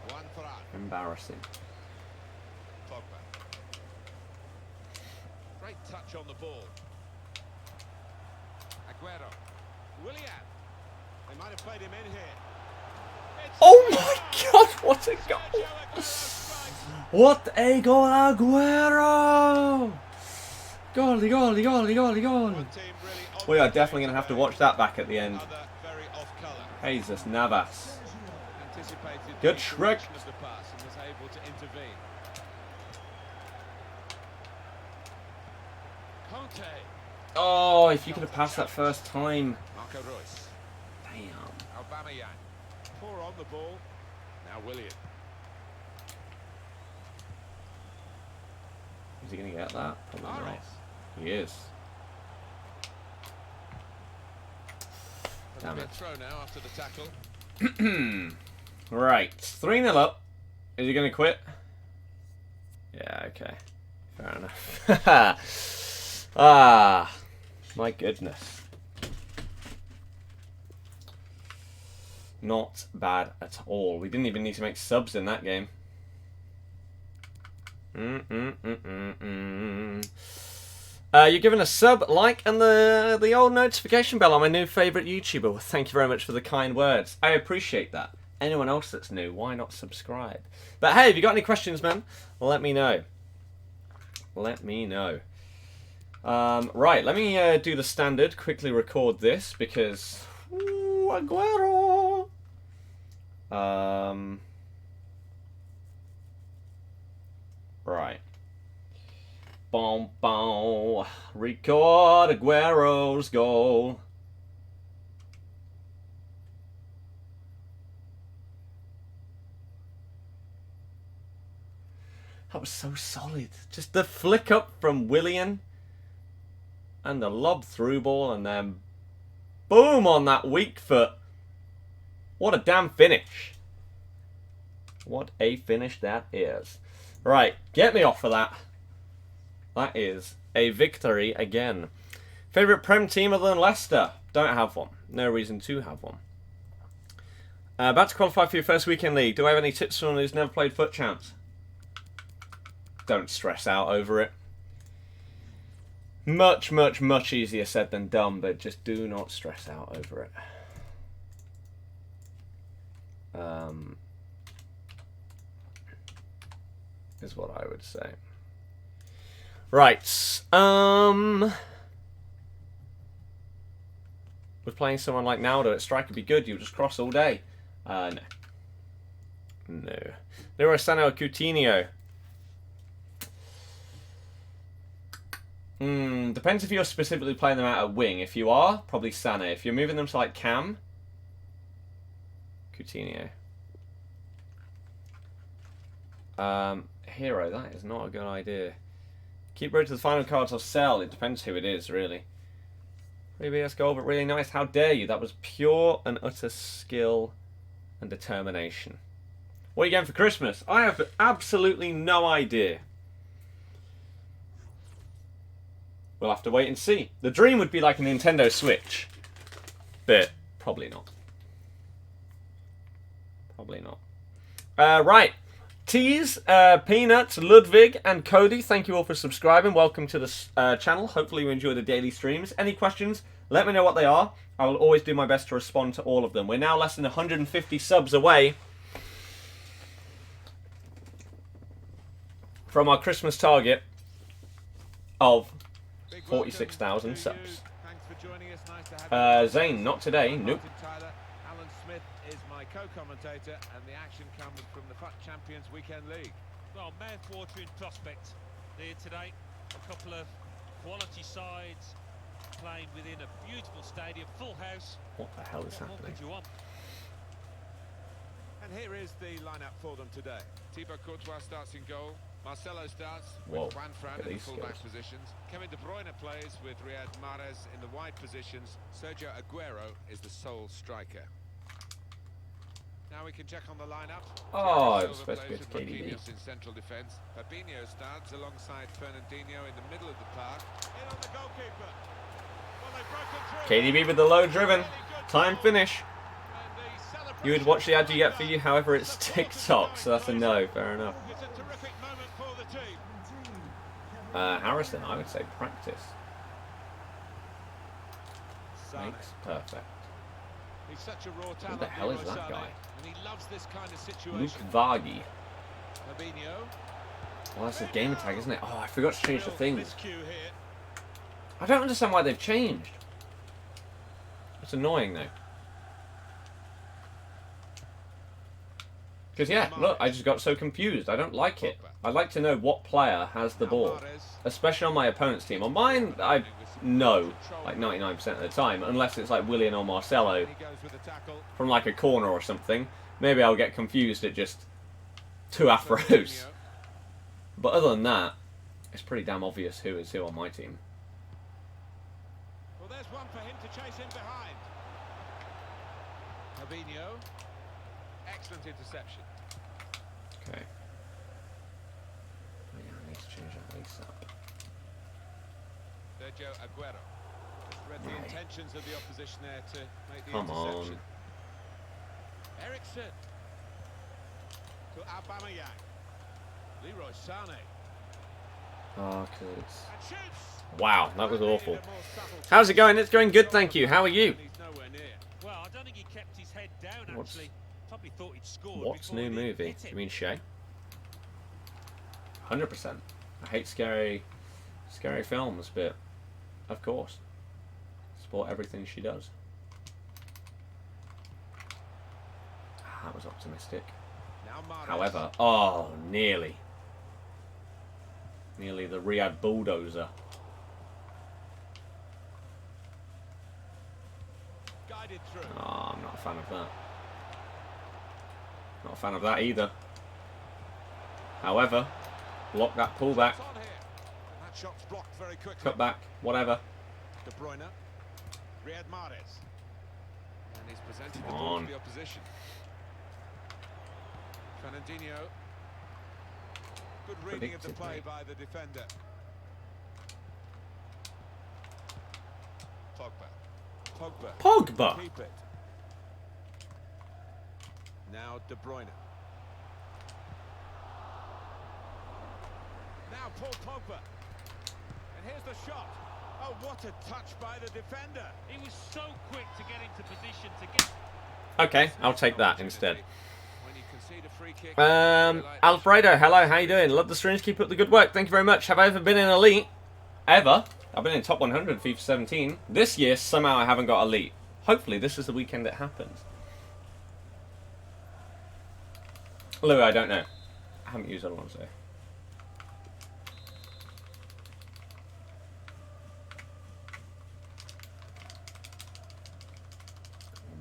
One for out. Embarrassing. Pogba. Great touch on the ball. Aguero. Willian. They might have played him in here. It's Oh my god, what a goal! Sergio Aguero strikes. What a goal, Aguero! Goalie, goalie, goalie, goalie, goalie. One team really on We are their definitely game going to have to today. watch that back at the end. Another very off colour. Jesus Navas. Anticipated Good the trick. direction of the pass and was able to intervene. Conte. Oh, if you could have passed that first time. Marco Reus. Damn. Aubameyang. Poor on the ball. Now William. Is he going to get that? Probably not. Mahrez. He is. Has Damn been it. thrown now after the tackle. Right. 3-0 up. Is he going to quit? Yeah, okay. Fair enough. Ah, my goodness. Not bad at all. We didn't even need to make subs in that game. You're given a sub, like, and the old notification bell on my new favourite YouTuber. Well, thank you very much for the kind words. I appreciate that. Anyone else that's new, why not subscribe? But hey, if you got any questions, man, let me know. Let me know. Right, let me do the standard. Quickly record this because... Ooh, Aguero! Right. Boom, boom. Record Aguero's goal. That was so solid. Just the flick up from Willian. And the lob through ball. And then boom on that weak foot. What a damn finish. What a finish that is. Right, get me off of that. That is a victory again. Favourite Prem team other than Leicester? Don't have one. No reason to have one. About to qualify for your first weekend league. Do I have any tips for someone who's never played FUT Champs? Don't stress out over it. Much, much, much easier said than done, but just do not stress out over it. Is what I would say. Right. Would playing someone like Naldo at striker be good? You would just cross all day. No. No. Leroy Sané or Coutinho? Depends if you're specifically playing them out at wing. If you are, probably Sané. If you're moving them to like Cam, Coutinho. Hero, that is not a good idea. Keep road to the final cards or sell. It depends who it is, really. 3BS goal, but really nice. How dare you? That was pure and utter skill and determination. What are you getting for Christmas? I have absolutely no idea. We'll have to wait and see. The dream would be like a Nintendo Switch. But probably not. Probably not. Right. Tease, Peanuts, Ludwig, and Cody, thank you all for subscribing. Welcome to the channel. Hopefully you enjoy the daily streams. Any questions, let me know what they are. I will always do my best to respond to all of them. We're now less than 150 subs away from our Christmas target of 46,000 subs. Zane, not today. Nope. Is my co-commentator, and the action comes from the FUT Champions Weekend League. Well, mouth-watering prospect there today. A couple of quality sides playing within a beautiful stadium, full house. What the hell is happening? What could you want? And here is the lineup for them today. Thibaut Courtois starts in goal. Marcelo starts with Juan Fran in the full-back positions. Kevin De Bruyne plays with Riyad Mahrez in the wide positions. Sergio Aguero is the sole striker. Now we can check on the lineup. Oh, it was supposed to be KDB. In central defence. Fabinho starts alongside Fernandinho in the middle of the park. In on the goalkeeper. Well, they've broken through. KDB with the low driven. Time finish. You would watch the ad you get for you, however it's TikTok, so that's a no. Fair enough. It's a terrific moment for the team. Harrison, I would say practice. Makes perfect. He's such a raw talent. Who the hell is that guy? And he loves this kind of situation. Luke Vargy. Fabinho. Well, that's a gamer tag, isn't it? Oh, I forgot to change the things. I don't understand why they've changed. It's annoying, though. Because, yeah, look, I just got so confused. I don't like it. I'd like to know what player has the ball. Especially on my opponent's team. On mine, I know, like 99% of the time. Unless it's like Willian or Marcelo from like a corner or something. Maybe I'll get confused at just two afros. But other than that, it's pretty damn obvious who is who on my team. Well, there's one for him to chase in behind. Fabinho. Excellent interception. Okay. Oh, yeah, I need to change that lace up. Sergio Aguero. Just read the intentions of the opposition there to make the Come interception. on. Ericsson to Aubameyang. Leroy Sané. Oh, And shoots. wow, that was awful. How's it going? It's going good, thank you. How are you? He's nowhere near. Well, I don't think he kept his head down, What's- actually. Probably thought he'd scored. What's before new he movie? hit it. You mean Shay? 100%. I hate scary films, but of course, support everything she does. Ah, that was optimistic. Now Mahrez. However, oh, nearly the Riyadh bulldozer. Guided through. Oh, I'm not a fan of that. Not a fan of that either. However, block that pullback, It's on here. That shot's blocked very quickly. cut back, whatever. De Bruyne. Riyad Mahrez. And he's presented the Come ball on. to the opposition. Ronaldinho. Good reading of the Predicted, play mate. by the defender. Pogba. Keep it. Now De Bruyne. Now Paul Pogba. And here's the shot. Oh, what a touch by the defender. He was so quick to get into position to get... Okay, I'll take that instead. When you concede a free kick, Alfredo, hello, how you doing? Love the streams, keep up the good work. Thank you very much. Have I ever been in Elite? Ever? I've been in top 100 FIFA 17. This year, somehow I haven't got Elite. Hopefully, this is the weekend it happens. Louis, I don't know. I haven't used Alonso.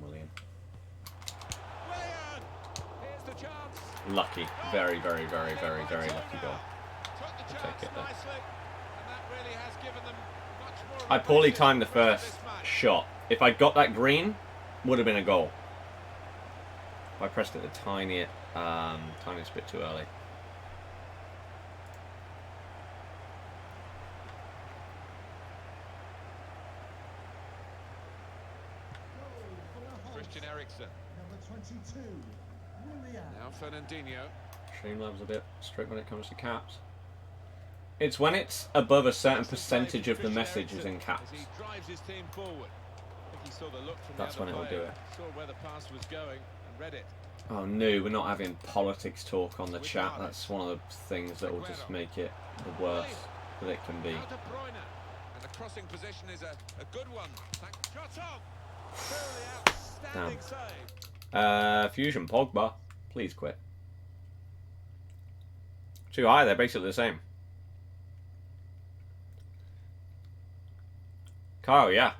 1 million. Willian! Here's the chance. Lucky. Very, very, very, very, very lucky goal. Took the I'll chance take it there. nicely, and that really has given them much more I poorly advantage timed the for first this match. shot. If I got that green, would have been a goal. If I pressed it the tiniest bit too early. Christian Eriksen. Number 22, Willian. Now Fernandinho. Streamlabs a bit strict when it comes to caps. It's when it's above a certain percentage of the Christian message is Eriksen in caps. as he drives his team forward. I think he saw the look from That's the when other it'll do player, it. saw where the pass was going and read it. Oh no, we're not having politics talk on the chat. That's one of the things that will just make it the worst that it can be. Now De Bruyne. And the crossing position is a good one. Shot on. Truly outstanding save. Fusion Pogba, please quit. Too high, they're basically the same. Kyle, yeah.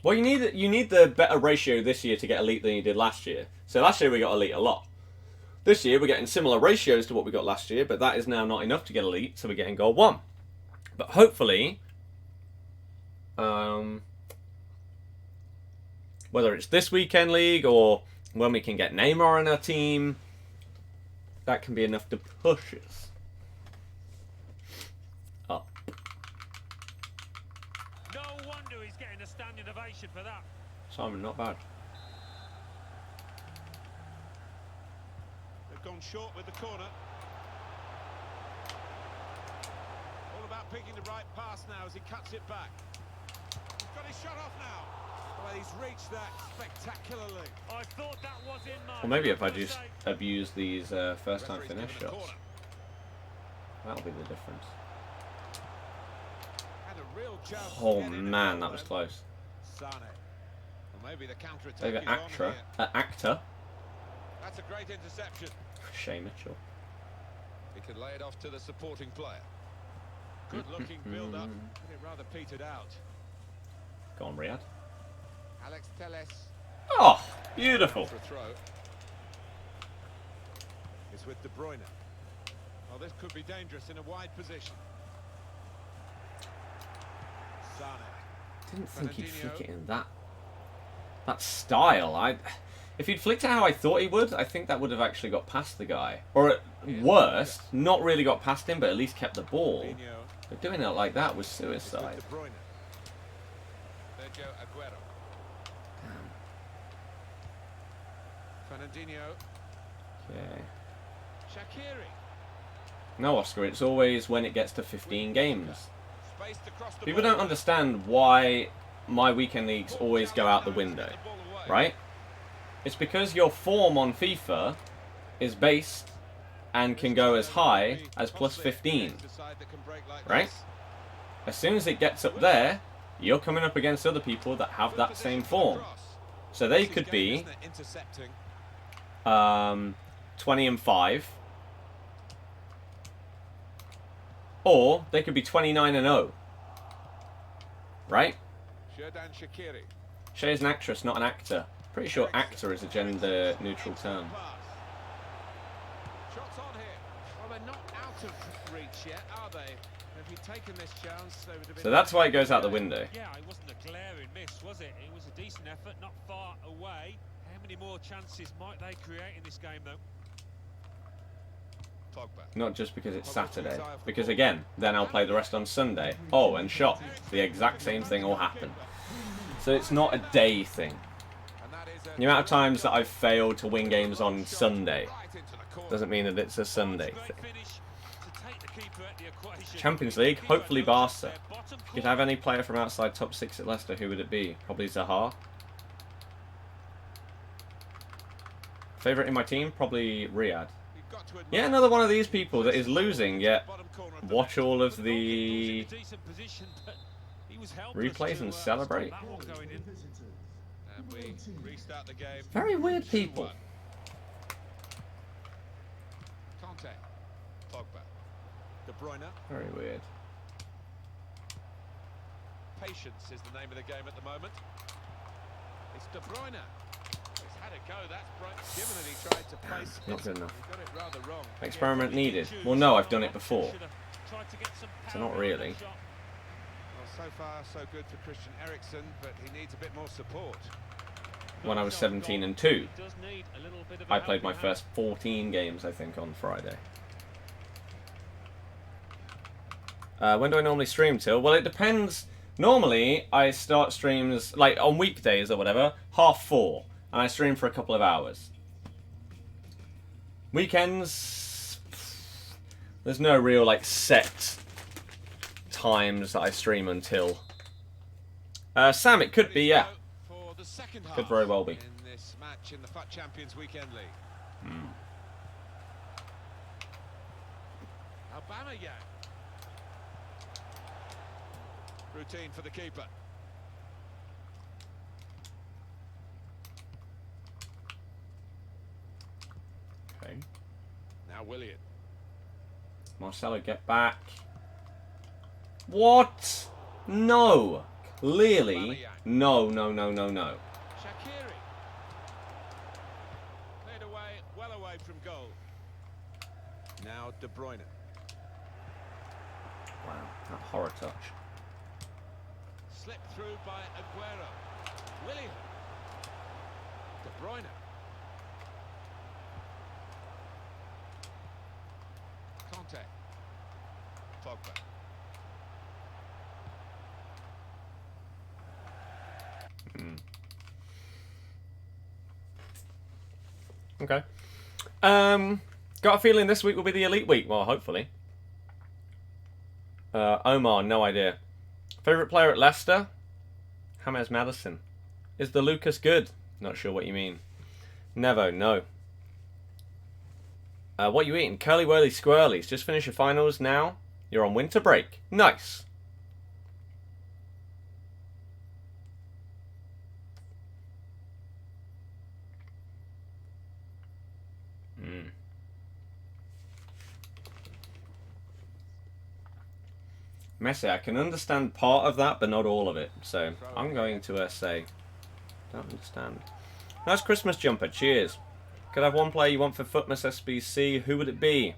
Well, you need the better ratio this year to get elite than you did last year. So last year we got elite a lot. This year we're getting similar ratios to what we got last year, but that is now not enough to get elite, so we're getting gold 1. But hopefully, whether it's this weekend league or when we can get Neymar in our team, that can be enough to push us up. No wonder he's getting a standing ovation for that. Simon, not bad. They've gone short with the corner. All about picking the right pass now as he cuts it back. He's got his shot off now. Well, he's reached that spectacularly. I thought that was in my... Or maybe if I just abuse these first time finish Referee's given a shots, corner. that'll be the difference. Had a real chance to Oh get in man, and that goal was then. close. Sane. Well, maybe the counter-attack David is on Actra, here. Actor, That's a great interception. Shay Mitchell. He could lay it off to the supporting player. Good-looking build-up, but it rather petered out. Go on, Riyadh. Alex Telles Oh, beautiful. for a throw. It's with De Bruyne. Oh, this could be dangerous in a wide position. Sane. Didn't think he'd flick Ronaldinho. it in that style. If he'd flicked it how I thought he would, I think that would have actually got past the guy. Or at worst, not really got past him, but at least kept the ball. Ronaldinho. But doing it like that was It's suicide. with De Bruyne. Sergio Aguero. Ronaldinho. Okay. Shaqiri. No, Oscar, it's always when it gets to 15 games. Spaced across the People ball. don't understand why my weekend leagues always go out the window, right? It's because your form on FIFA is based and can go as high as plus 15, right? As soon as it gets up there, you're coming up against other people that have that same form. So they could be 20-5, or they could be 29-0, right? Shay's an actress, not an actor. Pretty sure actor is a gender-neutral term. Shots on here. Well, they're not out of reach yet, are they? Have you taken this chance? They would have been. So that's why it goes out the window. Yeah, it wasn't a glaring miss, was it? It was a decent effort, not far away. How many more chances might they create in this game, though? Not just because it's Saturday. Because again, then I'll play the rest on Sunday. Oh, and shot. The exact same thing will happen. So it's not a day thing. The amount of times that I've failed to win games on Sunday doesn't mean that it's a Sunday thing. Champions League, hopefully Barca. If you could have any player from outside top 6 at Leicester, who would it be? Probably Zaha. Favourite in my team? Probably Riyadh. Yeah, another one of these people that is losing, yet watch all of the replays and celebrate. And we restart the game. Very weird people. Conte. Pogba. De Bruyne. Very weird. Patience is the name of the game at the moment. It's De Bruyne. He's had a go. That's bright. Given that he tried to place Not it, good enough. he got it rather wrong. Experiment needed. Well, no, I've done it before. So not really. Well, so far so good for Christian Eriksen, but he needs a bit more support. When I was 17-2, I played my first 14 games, I think, on Friday. When do I normally stream till? Well, it depends. Normally, I start streams, like on weekdays or whatever, 4:30, and I stream for a couple of hours. Weekends, there's no real, like, set times that I stream until. Sam, it could be, yeah. Could very well be. In this match in the FUT Champions Weekend League. Aubameyang. Routine for the keeper. Okay. Now Willian. Marcelo, get back. What? No. Clearly. No, no, no, no, no. Shaqiri. Cleared away, well away from goal. Now De Bruyne. Wow, that horror touch. Slipped through by Aguero. Willian. De Bruyne. Conte. Pogba. Okay. Got a feeling this week will be the elite week. Well, hopefully. Omar, no idea. Favourite player at Leicester? James Maddison. Is the Lucas good? Not sure what you mean. Nevo, no. What you eating? Curly Whirly Squirlies. Just finished your finals now? You're on winter break. Nice. Messi, I can understand part of that, but not all of it. So I'm going to say, don't understand. Nice Christmas jumper. Cheers. Could I have one player you want for FUTMAS SBC? Who would it be?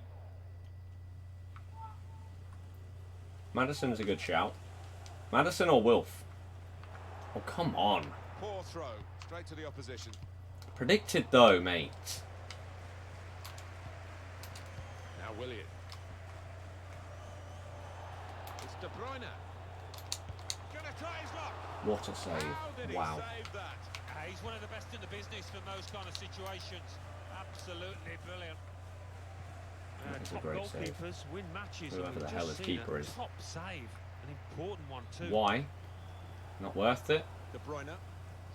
Madison's a good shout. Madison or Wilf? Oh, come on. Poor throw. Straight to the opposition. Predicted though, mate. Now Willian. It's De Bruyne. Gonna try his luck. What a save. How did he Wow. save that? He's one of the best in the business for those kind of situations. Absolutely brilliant. That's a Top great save. goalkeepers win matches. Whoever and we've the hell just his seen keeper a is. top save, an important one too. Why? Not worth it. De Bruyne.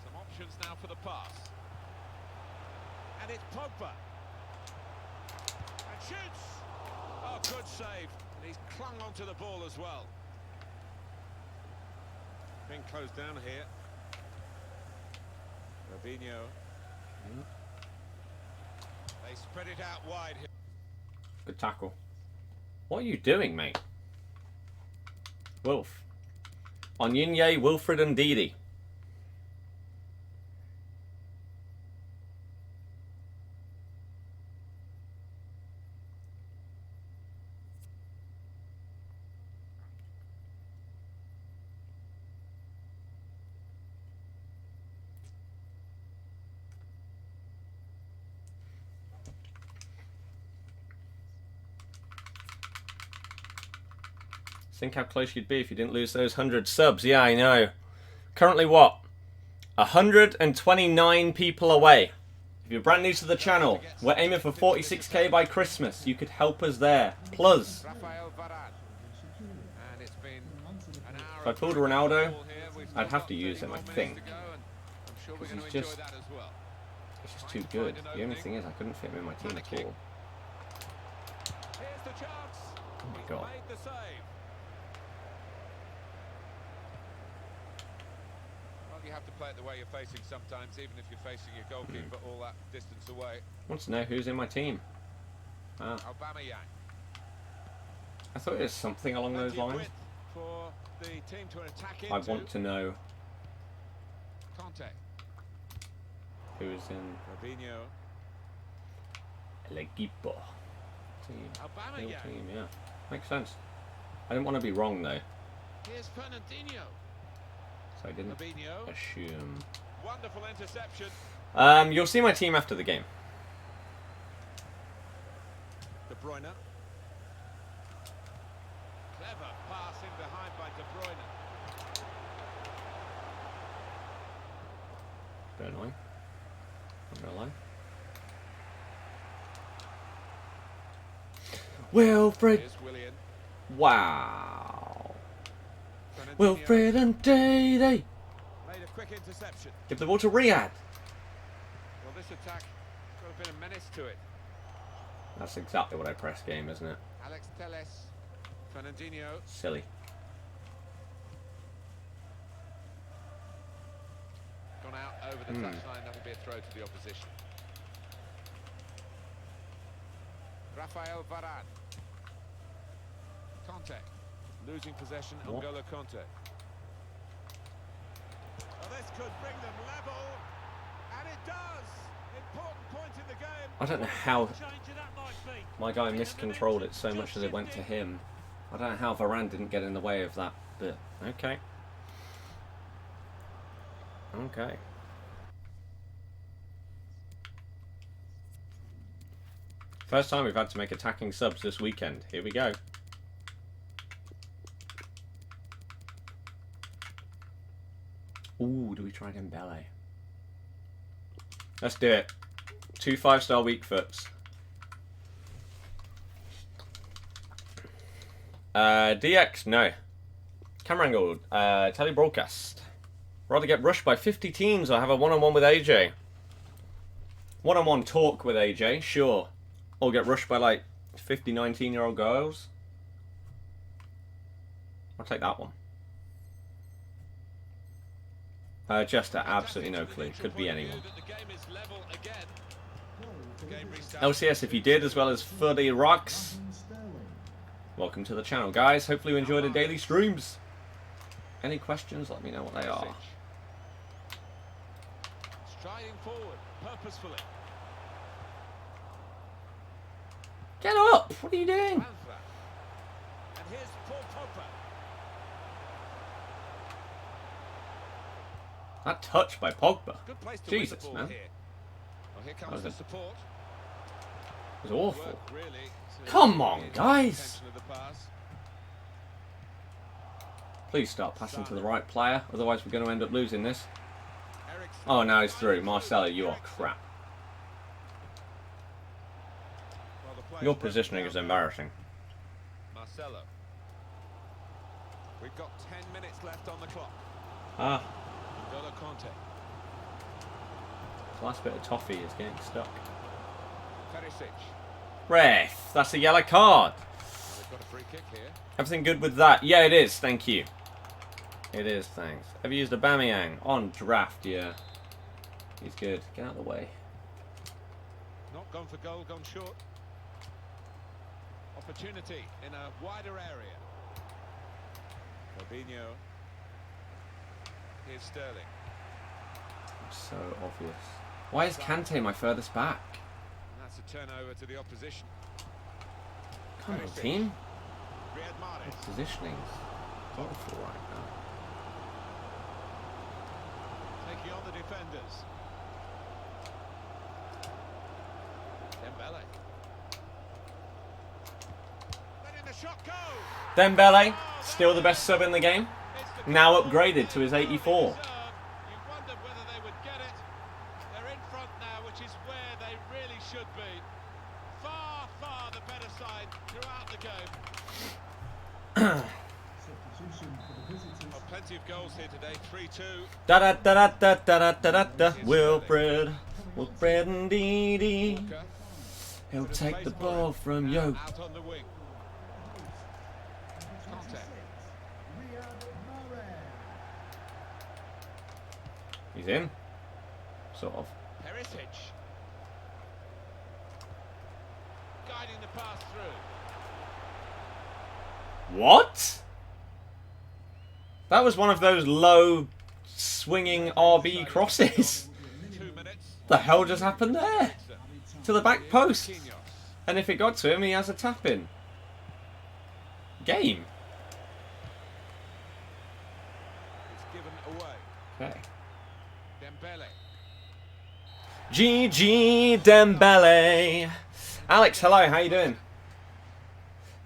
Some options now for the pass. And it's Pogba. And shoots. Oh, good save. And he's clung onto the ball as well. Being closed down here. Robinho. They spread it out wide here. Good tackle. What are you doing, mate? Wilf. Onyinye, Wilfred and Didi. Think how close you'd be if you didn't lose those 100 subs. Yeah, I know. Currently what? 129 people away. If you're brand new to the channel, we're aiming for 46k by Christmas. You could help us there. Plus, if I pulled Ronaldo, I'd have to use him, I think. Because he's just too good. The only thing is I couldn't fit him in my team at all. Oh my god. You have to play it the way you're facing sometimes, even if you're facing your goalkeeper all that distance away. I want to know who's in my team. Ah. I thought it was something along those lines. For the team to attack into. I want to know Conte. who is in Robinho. El Equipo. Team. Aubameyang. Real team, yeah. Makes sense. I didn't want to be wrong though. Here's Ronaldinho. So I didn't Robinho. assume. Wonderful interception. You'll see my team after the game. De Bruyne. Clever pass in behind by De Bruyne. Bit annoying. Not gonna lie. Wilfred. Here's Willian. Wow. Ronaldinho Wilfred and Didi. made a quick interception. Give the ball to Riyadh. Well, this attack got a bit of menace to it. That's exactly what I press game, isn't it? Alex Telles. Fernandinho. Silly. Gone out over the touchline. That'll be a throw to the opposition. Rafael Varane. Conte. Losing possession. What? N'Golo Conte. Well, this could bring them level. And it does. Important point in the game. I don't know how Change of that might be. my guy miscontrolled it so much that it went to him. I don't know how Varane didn't get in the way of that, but okay. Okay. First time we've had to make attacking subs this weekend. Here we go. Ooh, do we try Dembele? Let's do it. 2 5-star weak foots. DX, no. Camera angle, tele broadcast. Rather get rushed by 50 teams or have a one-on-one with AJ. One-on-one talk with AJ, sure. Or get rushed by like 50, 19-year-old girls. I'll take that one. Jester, absolutely no clue. Could be anyone. LCS, if you did, as well as Fuddy Rocks. Welcome to the channel, guys. Hopefully you enjoy the daily streams. Any questions? Let me know what they are. Striding forward, purposefully. Get up! What are you doing? And here's Paul Pogba. That touch by Pogba. Good place to Jesus, win the ball man. Here. Well, here comes the support. It was awful. Work, really, to Come on, get guys. attention of the pass. Please start passing to the right player, otherwise we're going to end up losing this. Eric excellent. Oh, now he's through. Marcelo, you are crap. Well, the players Your broke positioning down is now. embarrassing. Marcelo. We've got 10 minutes left on the clock. Ah, N'Golo Conte. the last bit of toffee is getting stuck. Perisic. Ref, that's a yellow card. They've got a free kick here. Everything good with that? Yeah, it is. Thank you. It is, thanks. Have you used Aubameyang? On draft, yeah. He's good. Get out of the way. Not gone for goal, gone short. Opportunity in a wider area. Ronaldinho. Here's Sterling. So obvious. Why is Kante my furthest back? And that's a turnover to the opposition. Come on, Perisic. team. Riyad Mahrez. Positioning's awful right now. Taking on the defenders. Dembele. Letting the shot go. Dembele, still the best sub in the game. It's the Now goal. upgraded to his 84. You wondered whether they would get it. They're in front now, which is where they really should be. Far, far the better side throughout the game. Substitution for the visitors. Oh, plenty of goals here today. 3-2. Da da da da da da da da da. Wilfred Ndidi. Walker. He'll Bit of take space the for ball him. from Now Yo. out on the wing. Conte. Riyad Mahrez. He's in. Sort of. Perisic. Guiding the pass through. What? That was one of those low swinging RB crosses. 2 minutes. The hell just happened there? To the back post. Marquinhos. And if it got to him, he has a tap in. Game. It's given away. Okay. Dembele. GG Dembele. Alex, hello, how you doing?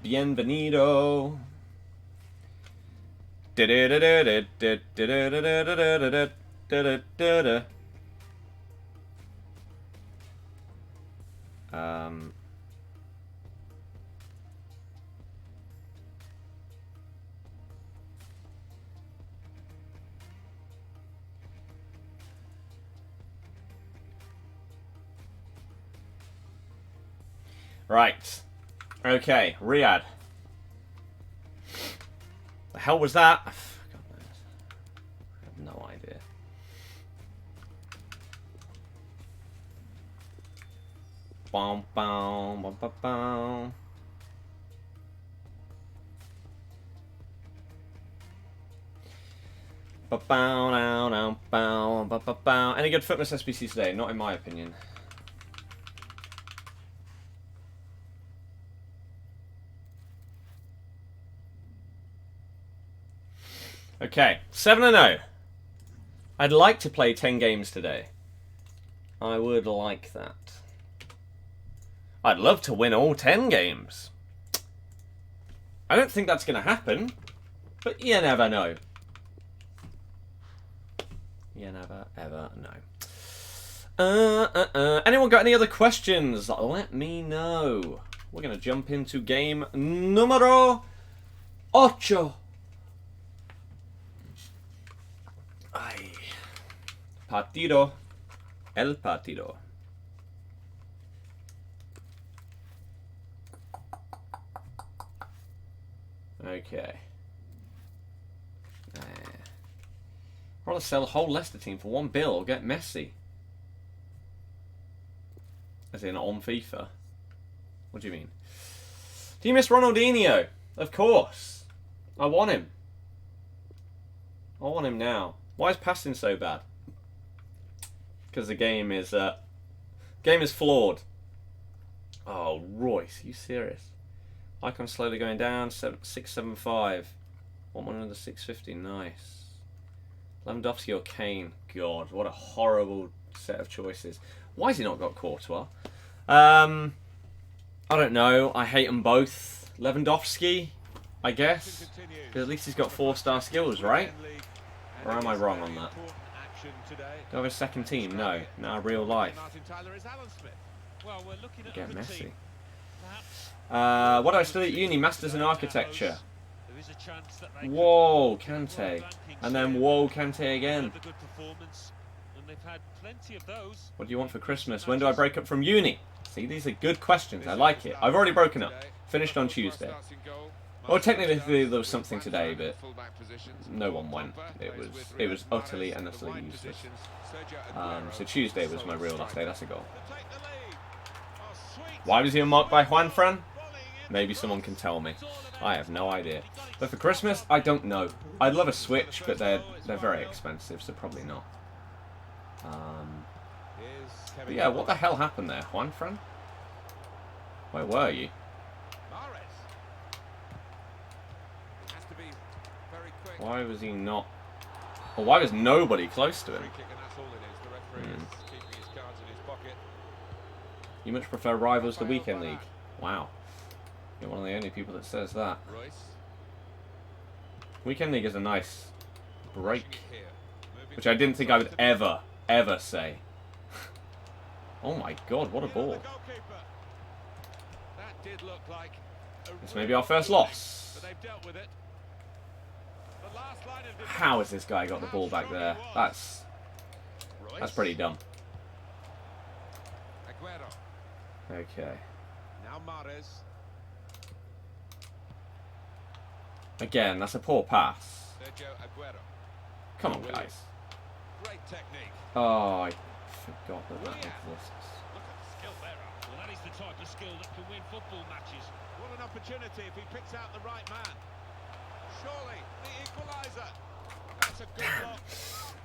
Bienvenido. Right. Okay, Riyadh. The hell was that? God knows. I have no idea. Bum, bum, bum, bum, bum. Ba-bow, now, now, bow, ba-ba-bow. Any good FUTMAS SBCs today? Not in my opinion. Okay, 7-0. I'd like to play 10 games today. I would like that. I'd love to win all 10 games. I don't think that's going to happen, but you never know. You never, ever know. Anyone got any other questions? Let me know. We're going to jump into game numero 8. Ay. Partido. El partido. Okay. I'd rather sell the whole Leicester team for $1 bill or get Messi. As in on FIFA. What do you mean? Do you miss Ronaldinho? Of course. I want him. I want him now. Why is passing so bad? Because the game is flawed. Oh, Royce, are you serious? Icon slowly going down. 675. Want one another 650. Nice. Lewandowski or Kane? God, what a horrible set of choices. Why has he not got Courtois? I don't know. I hate them both. Lewandowski, I guess. But at least he's got 4-star skills, right? Or am I wrong on that? Do I have a second team? No. Now real life. Well, we're looking at Get a good messy. team. Perhaps What do I study at uni? Masters in Architecture. there is a chance that they Whoa, could lift the Kante. world rankings And then here. whoa, Kante again. Another good performance, and they've had plenty of those. What do you want for Christmas? When do I break up from uni? See, these are good questions. I like it. I've already broken up. Finished on Tuesday. Well, technically there was something today, but no one went. It was utterly and utterly useless. So Tuesday was my real last day. That's a goal. Why was he unmarked by Juanfran? Maybe someone can tell me. I have no idea. But for Christmas, I don't know. I'd love a Switch, but they're very expensive, so probably not. But yeah, what the hell happened there, Juanfran? Where were you? Why was he not? Or why was nobody close to him? You much prefer Rivals to Weekend League? Wow. You're one of the only people that says that. Weekend League is a nice break. Which I didn't think I would ever say. Oh my god, what a ball. This may be our first loss. How has this guy got the ball back there? That's pretty dumb. Okay. Again, that's a poor pass. Come on, guys. Oh, I forgot that exists. Well, that is the type of skill that can win football matches. What an opportunity if he picks out the right man. Surely the equaliser. That's a good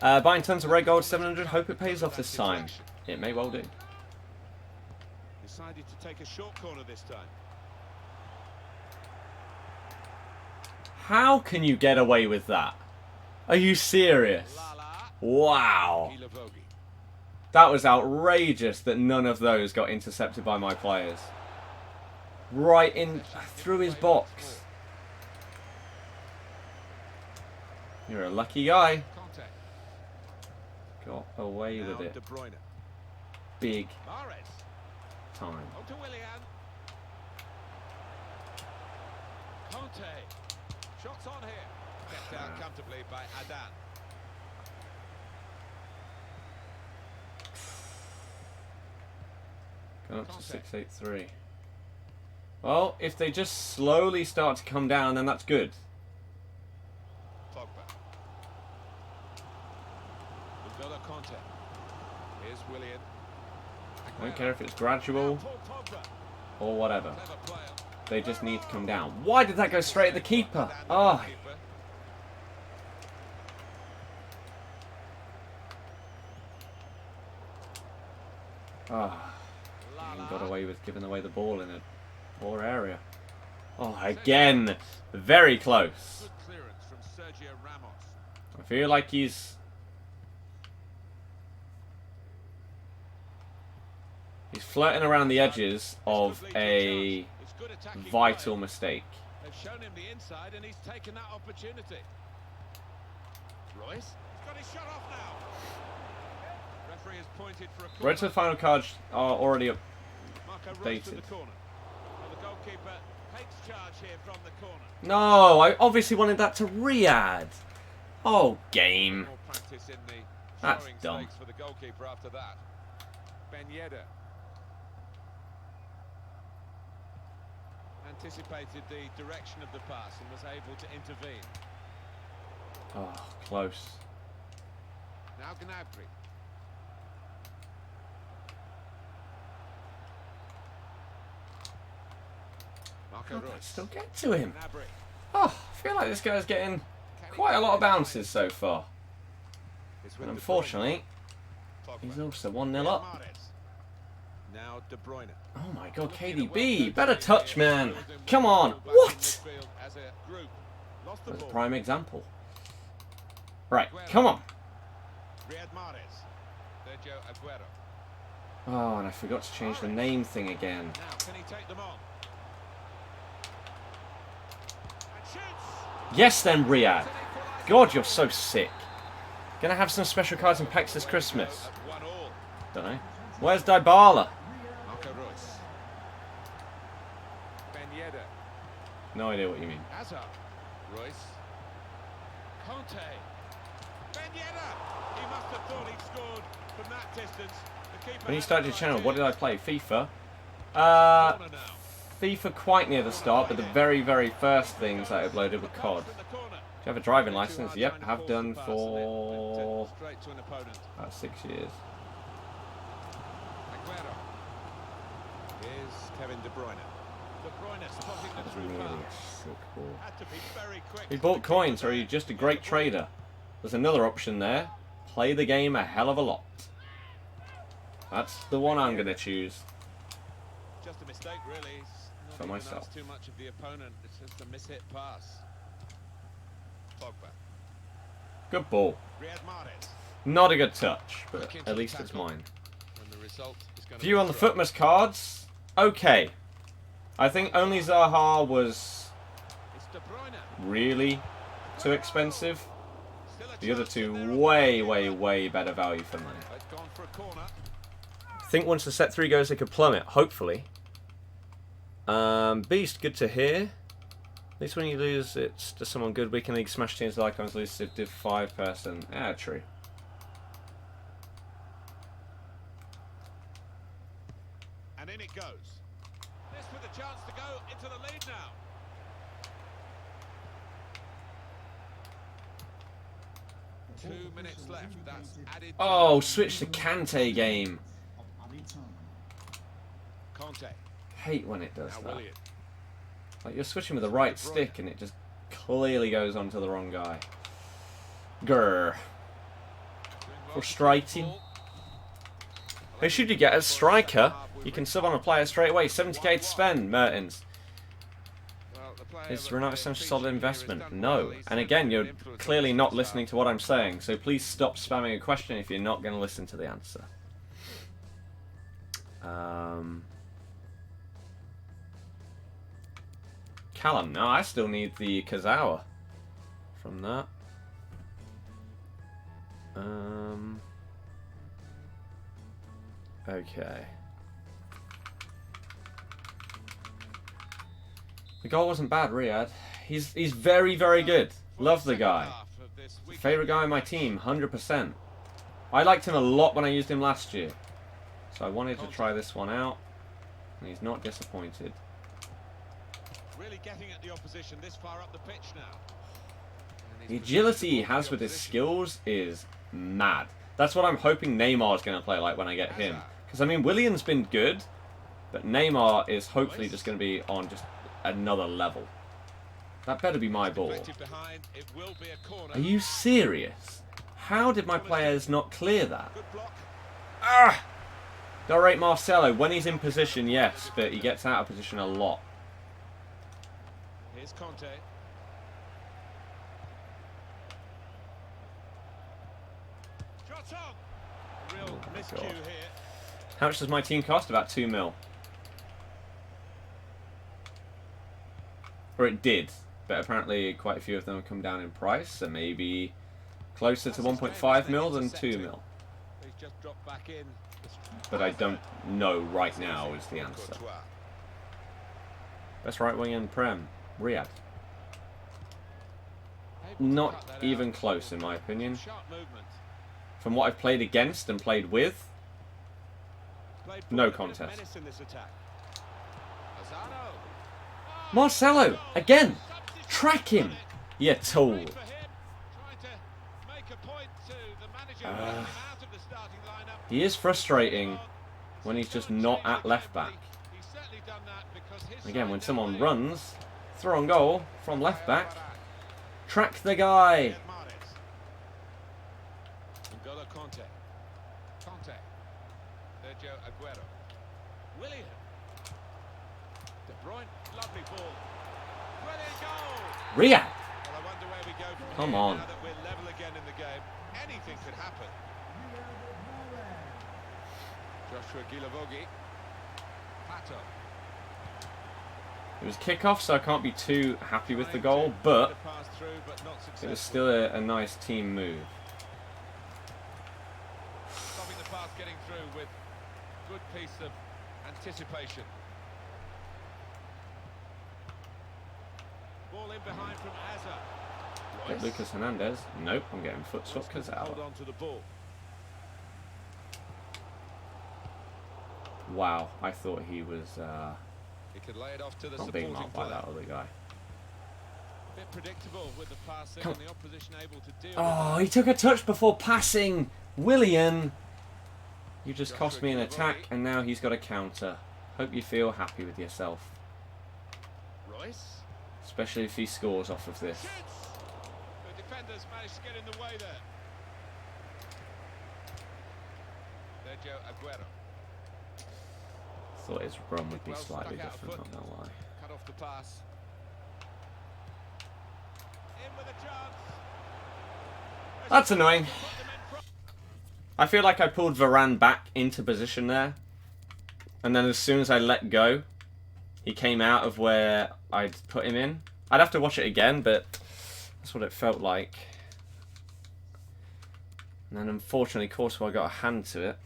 block. Buying tons of red gold, 700. Hope it pays off this time. It may well do. Decided to take a short corner this time. How can you get away with that? Are you serious? Wow. That was outrageous that none of those got intercepted by my players. Right in through his box. You're a lucky guy. Got away with it. Big time. Shots on here. Kept down comfortably by Adan. Going up to 683. Well, if they just slowly start to come down, then that's good. Pogba. N'Golo Conte. Here's Willian. I don't care if it's gradual or whatever. They just need to come down. Why did that go straight at the keeper? Oh. Got away with giving away the ball in a poor area. Oh, again. Very close. I feel like he's flirting around the edges of a vital mistake. They've shown him the inside and he's taken that opportunity. Royce, he's got his shot off now. Referee has pointed for a corner. Red to the final cards are already updated. The corner. Well, the goalkeeper takes charge here from the corner. No, I obviously wanted that to Riyadh. Oh, game. More practice in the That's throwing dumb. stakes for the goalkeeper after that. Ben Yedder anticipated the direction of the pass and was able to intervene. Oh, close. Now Gnabry. Marco How can I Reus. still get to him? Gnabry. Oh, I feel like this guy's getting quite a lot of bounces so far. And unfortunately, he's also 1-0 up. Now De Bruyne. Oh my god, KDB, better touch, man. Come on. What? That's a prime example. Right, come on. Riyad Mahrez. Sergio Aguero. Oh, and I forgot to change the name thing again. Now, can he take them on? And shoots. Yes then, Riyadh. God, you're so sick. Gonna have some special cards and packs this Christmas. At 1-all. Don't know. Where's Dybala? Marco Reus. Ben Yedder. No idea what you mean. Hazard. Reus. Conte. Ben Yedder. He must have thought he'd scored from that distance. The keeper When you had started no your channel, idea. what did I play? FIFA? Corner now. FIFA quite near the start, but the very, very first things I uploaded were COD. From the corner. Do you have a driving license? Yep, have done for Straight to an opponent. about 6 years. Aguero. Here's Kevin De Bruyne. De Bruyne spotting the That's through really pass. sick ball. Had to be very quick. He bought coins, or are you just a great trader? There's another option there. Play the game a hell of a lot. That's the one I'm going to choose. Just a mistake, really. It's not For even myself. asked too much of the opponent. It's just a mishit pass. Pogba. Good ball. Riyad Mahrez. Not a good touch, but at least it's mine. And the result is going to View on the FUTMAS cards. Okay. I think only Zaha was It's De Bruyne. really too expensive. Still a The other chance in two there. way, way, way better value for money. It's gone for a corner. I think once the set 3 goes, they could plummet, hopefully. Beast, good to hear. At least when you lose, it's to someone good. Weekend League Smash teams like icons lose to Div 5 person. Yeah, true. And in it goes. This with a chance to go into the lead now. The 2 fourth minutes official left. That's indicated added. Oh, switch to Kante game. of added time. Conte. Hate when it does Now that. Willian. Like you're switching with the right stick and it just clearly goes onto the wrong guy. Grr. Frustrating. Hey, should you get a striker, you can sub on a player straight away. 70k to spend, Mertens. Is Ronaldo Sanchez a solid investment? No. And again, you're clearly not listening to what I'm saying, so please stop spamming a question if you're not going to listen to the answer. Callum, no, I still need the Kazawa from that. Okay. The goal wasn't bad, Riyad. He's very, very good. Love the guy. Favourite guy on my team, 100%. I liked him a lot when I used him last year. So I wanted to try this one out. And he's not disappointed. Really getting at the opposition this far up the pitch now. The agility he has with his skills is mad. That's what I'm hoping Neymar is going to play like when I get him. Because, I mean, Willian's been good. But Neymar is hopefully just going to be on just another level. That better be my ball. Behind, it will be a corner. Are you serious? How did my players not clear that? Good block. Ah! Gotta rate Marcelo. When he's in position, yes, but he gets out of position a lot. Here's Conte. Shot on. Real miscue God. here. How much does my team cost? About 2 mil. Or it did, but apparently quite a few of them have come down in price, so maybe closer to 1.5 mil than 2 mil. He's just dropped back in. But I don't know right now is the answer. Best right wing in Prem, Riyad. Not even close in my opinion. Sharp movement. From what I've played against and played with, no contest. Menace in this attack. Lozano. Marcelo, again, track him, you tool. Great for him. Trying to make a point to the manager running him out of the starting lineup. He is frustrating when he's just not at left back. He's certainly done that because his Again, when side someone never runs, throw on goal from left back, track the guy. N'Golo Conte. Conte. Sergio Aguero. Willian. De Bruyne. Lovely ball. Brilliant goal. Riyad. Well, I wonder where we go from Come here on. now that we're level again in the game. Anything could happen. Joshua Guilavogui. Pato. It was kickoff, so I can't be too happy with the goal, but it was still a nice team move. getting through with a good piece of anticipation. Ball in behind from Azar. Get Lucas Hernandez. Nope, I'm getting foot swap Hold Kazawa. on to the ball. Wow, I thought he was He could lay it off to the not being supporting marked by player. that other guy. A bit predictable with the passing Come and the opposition able to deal Oh, with he took a touch before passing. Willian, you just cost me an attack, and now he's got a counter. Hope you feel happy with yourself, it. Royce. especially if he scores off of this. Shoots. The defenders managed to get in the way there. Sergio Aguero. Thought his run would be Well slightly stuck out of different, foot. not gonna lie. Cut off the pass. In with a chance. That's annoying. I feel like I pulled Varane back into position there, and then as soon as I let go, he came out of where I'd put him in. I'd have to watch it again, but that's what it felt like. And then unfortunately, Courtois got a hand to it,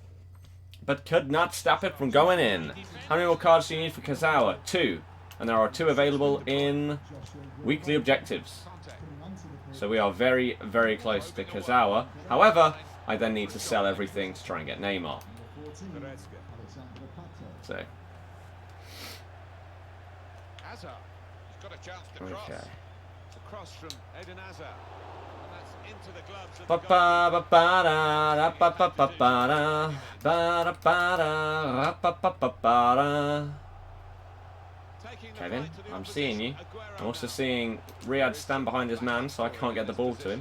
but could not stop it from going in. How many more cards do you need for Kazawa? 2. And there are 2 available in weekly objectives. So we are very, very close to Kazawa. However, I then need to sell everything to try and get Neymar. So, Hazard. He's got a chance to cross. okay. It's a cross from Eden Hazard. And that's into the gloves of Ba the ba ba ba da ba ba ba ba da ba da ba da ba ba ba ba da. Kevin, I'm seeing you. I'm also seeing Riyadh stand behind his man, so I can't get the ball to him.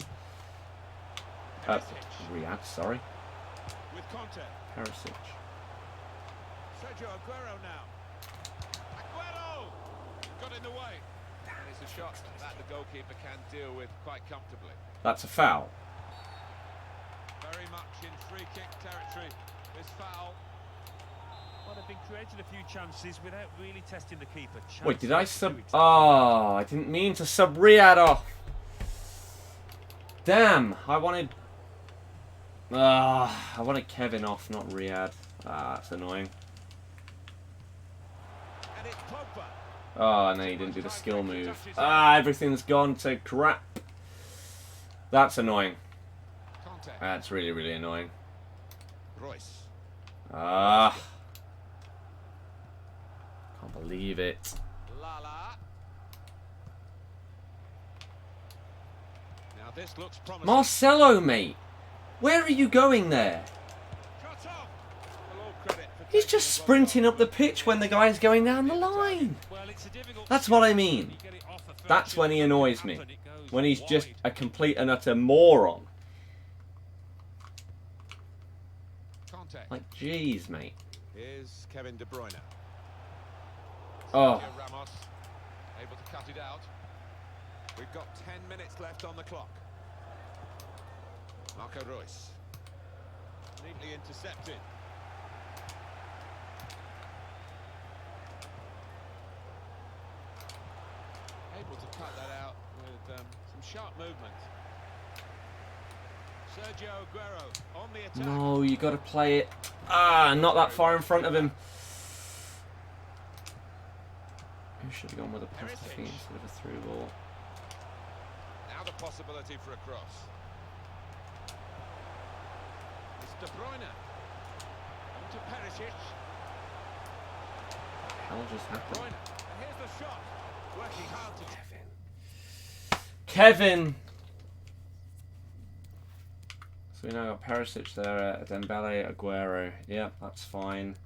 Riyadh, sorry. With Conte. Perisic. Sergio Aguero now. Aguero! Got in the way. And it's a shot that the goalkeeper can deal with quite comfortably. That's a foul. Very much in free kick territory. This foul. Well, they've been creating a few chances without really testing the keeper. Wait, did I sub... Oh, I didn't mean to sub Riyadh off. Damn, I wanted Kevin off, not Riyadh. That's annoying. And it's Pogba. Oh, no, you didn't do the skill move. Everything's gone to crap. That's annoying. Conte. That's really, really annoying. Royce. Can't believe it. Lala. Now this looks promising. Marcelo, mate. Where are you going there? Cut off. Well, all credit for He's taking just the ball sprinting off. up the pitch when the guy's going down the line. Well, it's a difficult That's shot. what I mean. You get it off a That's first when he shot, annoys me. and it goes When he's just wide. a complete and utter moron. Conte. Like, jeez, mate. Here's Kevin De Bruyne. Oh. Sergio Ramos able to cut it out. We've got 10 minutes left on the clock. Marco Royce. Neatly intercepted. Able to cut that out with some sharp movement. Sergio Aguero on the attack. No, you got to play it. Not that far in front of him. Who should have gone with a pass to feet instead of a through ball? Now the possibility for a cross. It's De Bruyne. On to Perisic. What the hell just De happened? Bruyne. And here's the shot. Working hard to... Kevin! So we now got Perisic there, Dembele, Aguero. Yep, that's fine.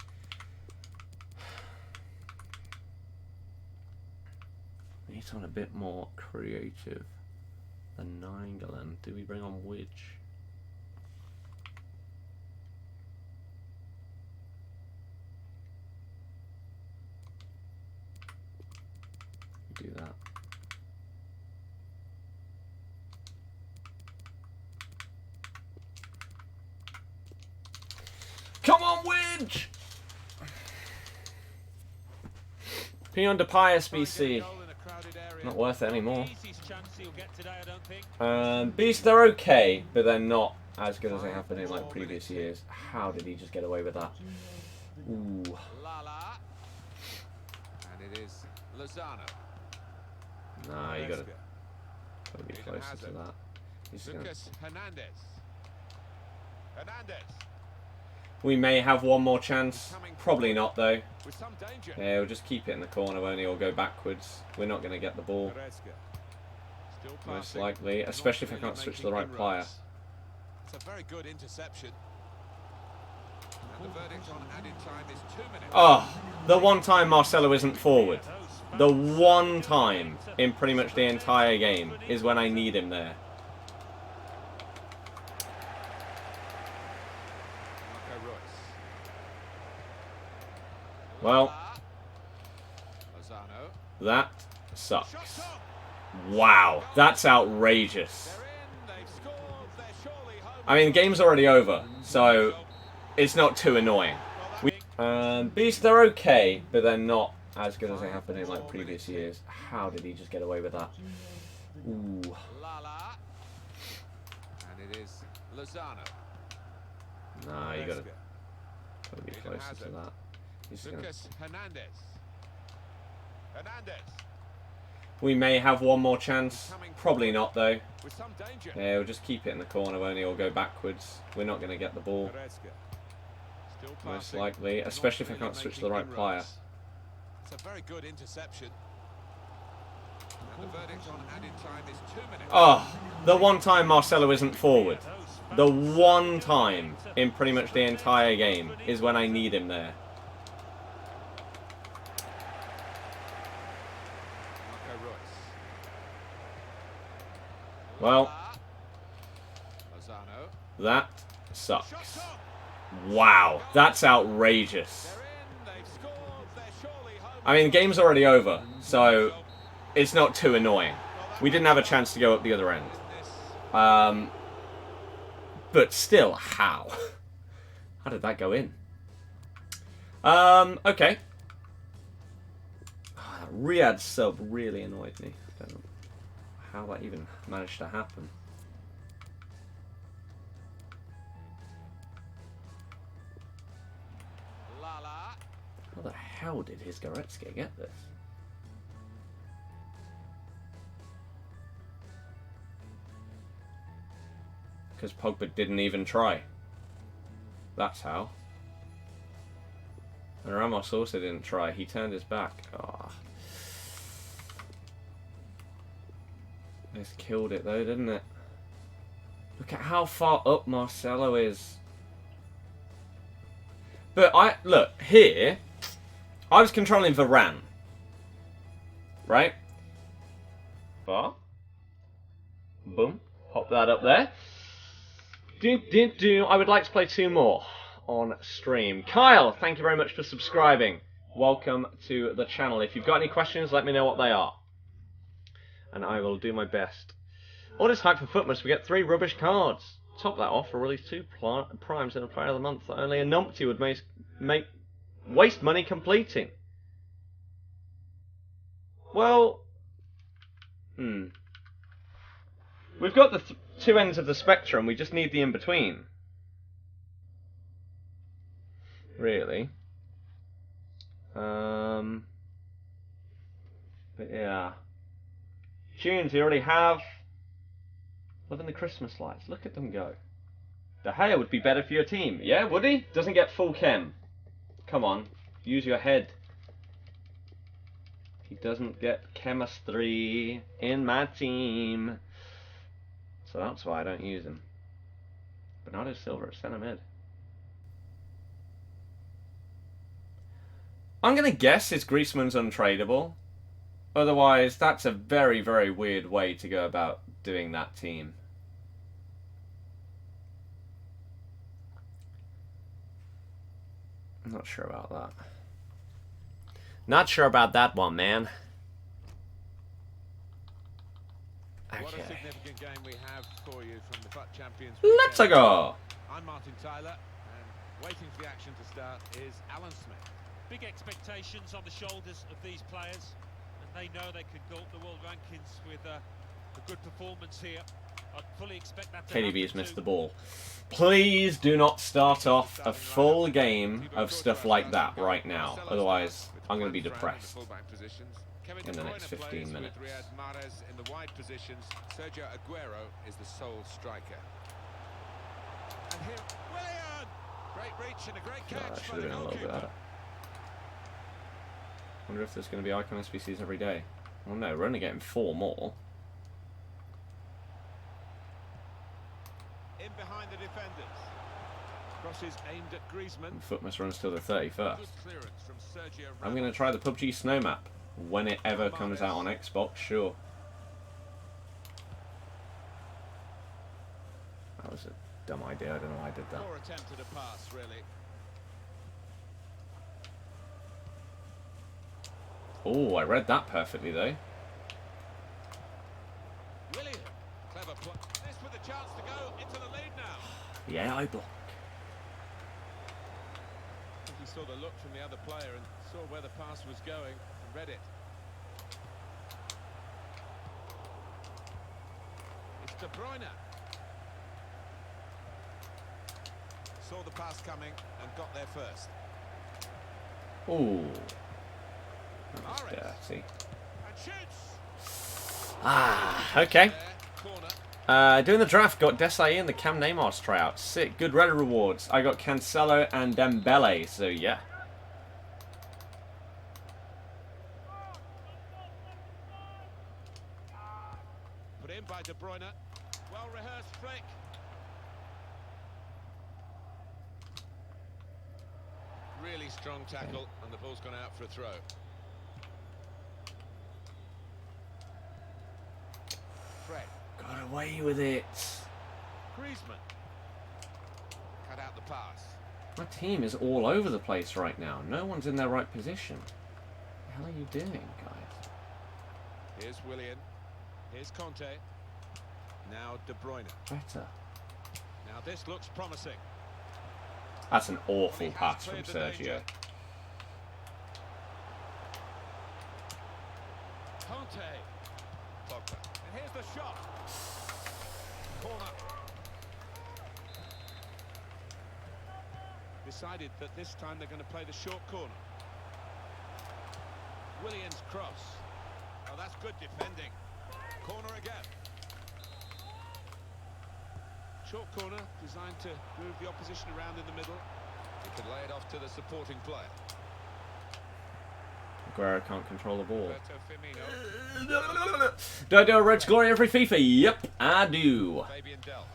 We need someone a bit more creative than Nainggolan. Do we bring on Widge? Do that. Come on, Widge! Pion Depay SBC. Not worth it anymore. Easiest chance he'll get today, I don't think. Beasts, they're okay, but they're not as good as they have been in like previous years. How did he just get away with that? Ooh. Lala. And it is Lozano. Nah, you gotta be closer to that. He's gonna... Lucas Hernandez. Hernandez. We may have one more chance. Probably not, though. With some danger. Yeah, we'll just keep it in the corner only or go backwards. We're not going to get the ball. Still Most passing, likely, especially if I can't switch to the right player. It's a very good interception. And the verdict on added time is 2 minutes. Oh, the one time Marcelo isn't forward. The one time in pretty much the entire game is when I need him there. Well, that sucks. Wow, that's outrageous. I mean, the game's already over, so it's not too annoying. Beast, they're okay, but they're not as good as they have been in like previous years. How did he just get away with that? Ooh. And it is Lozano. Nah, you gotta be closer to that. Lucas Hernandez. Hernandez. We may have one more chance. Probably not, though. With some danger. Yeah, we'll just keep it in the corner only or go backwards. We're not going to get the ball. Still Most passing, likely, especially if I can't switch to the right player. It's a very good interception. And the verdict on added time is 2 minutes. Oh, the one time Marcelo isn't forward. The one time in pretty much the entire game is when I need him there. Well, that sucks. Wow, that's outrageous. I mean, the game's already over, so it's not too annoying. We didn't have a chance to go up the other end. But still, how? How did that go in? Okay. Oh, that Riyadh sub really annoyed me. I don't know how that even managed to happen. How the hell did his Goretzka get this? Because Pogba didn't even try. That's how. And Ramos also didn't try. He turned his back. Oh. This killed it though, didn't it? Look at how far up Marcelo is. But look, here, I was controlling Varane. Right? Bar. Boom. Pop that up there. I would like to play 2 more on stream. Kyle, thank you very much for subscribing. Welcome to the channel. If you've got any questions, let me know what they are. And I will do my best. All this hype for FUTMAS, we get 3 rubbish cards. Top that off, we'll release 2 primes in a player of the month that only a numpty would waste money completing. Well, we've got the 2 ends of the spectrum, we just need the in-between. Really. But yeah. Tunes we already have. Loving the Christmas lights. Look at them go. De Gea would be better for your team. Yeah, would he? Doesn't get full chem. Come on. Use your head. He doesn't get chemistry in my team. So that's why I don't use him. Bernardo Silva at centre mid. I'm going to guess his Griezmann's untradeable. Otherwise, that's a very, very weird way to go about doing that team. I'm not sure about that. Not sure about that one, man. Okay. What a significant game we have for you from the FUT Champions. Let's go. I'm Martin Tyler, and waiting for the action to start is Alan Smith. Big expectations on the shoulders of these players, and they know they can go up the world rankings with a good performance here I'd fully expect that to KDB has happen missed too. the ball. Please do not start off a full game of stuff like that right now. Otherwise, I'm going to be depressed in the next 15 minutes. In the wide positions, Sergio Aguero is the sole striker. And here, Willian! Great reach and a great catch. God, that should have been a little bit better. Wonder if there's going to be icon SBCs every day. Well, no, we're only getting 4 more. In behind the defenders. Crosses aimed at Griezmann. And FUTMAS runs till the 31st. Good clearance from Sergio I'm going to try the PUBG Snow Map when it ever comes out on Xbox, sure. That was a dumb idea, I don't know why I did that. Poor attempt at a pass, really. Oh, I read that perfectly though. Willian, clever play. This with a chance to go into the lead now. Yeah, I block. I think he saw the look from the other player and saw where the pass was going and read it. It's De Bruyne. Saw the pass coming and got there first. Ooh. That was dirty. And shoots. Ah, okay. Corner. Doing the draft, got Desai and the Cam Neymar's tryout. Sick, good Reddit rewards. I got Cancelo and Dembele, so yeah. Put in by De Bruyne. Well rehearsed flick. Really strong tackle, and the ball's gone out for a throw. Fred. Got away with it. Griezmann. Cut out the pass. My team is all over the place right now. No one's in their right position. What the hell are you doing, guys? Here's Willian. Here's Conte. Now De Bruyne. Better. Now this looks promising. That's an awful pass from Sergio. Conte. Pogba. And here's the shot. Corner. Decided that this time they're going to play the short corner. Willian's cross. Oh, that's good defending. Corner again. Short corner designed to move the opposition around in the middle. He could lay it off to the supporting player. Aguero can't control the ball. Roberto Firmino. Do I do a Red's Glory every FIFA? Yep, I do. Fabian Delph.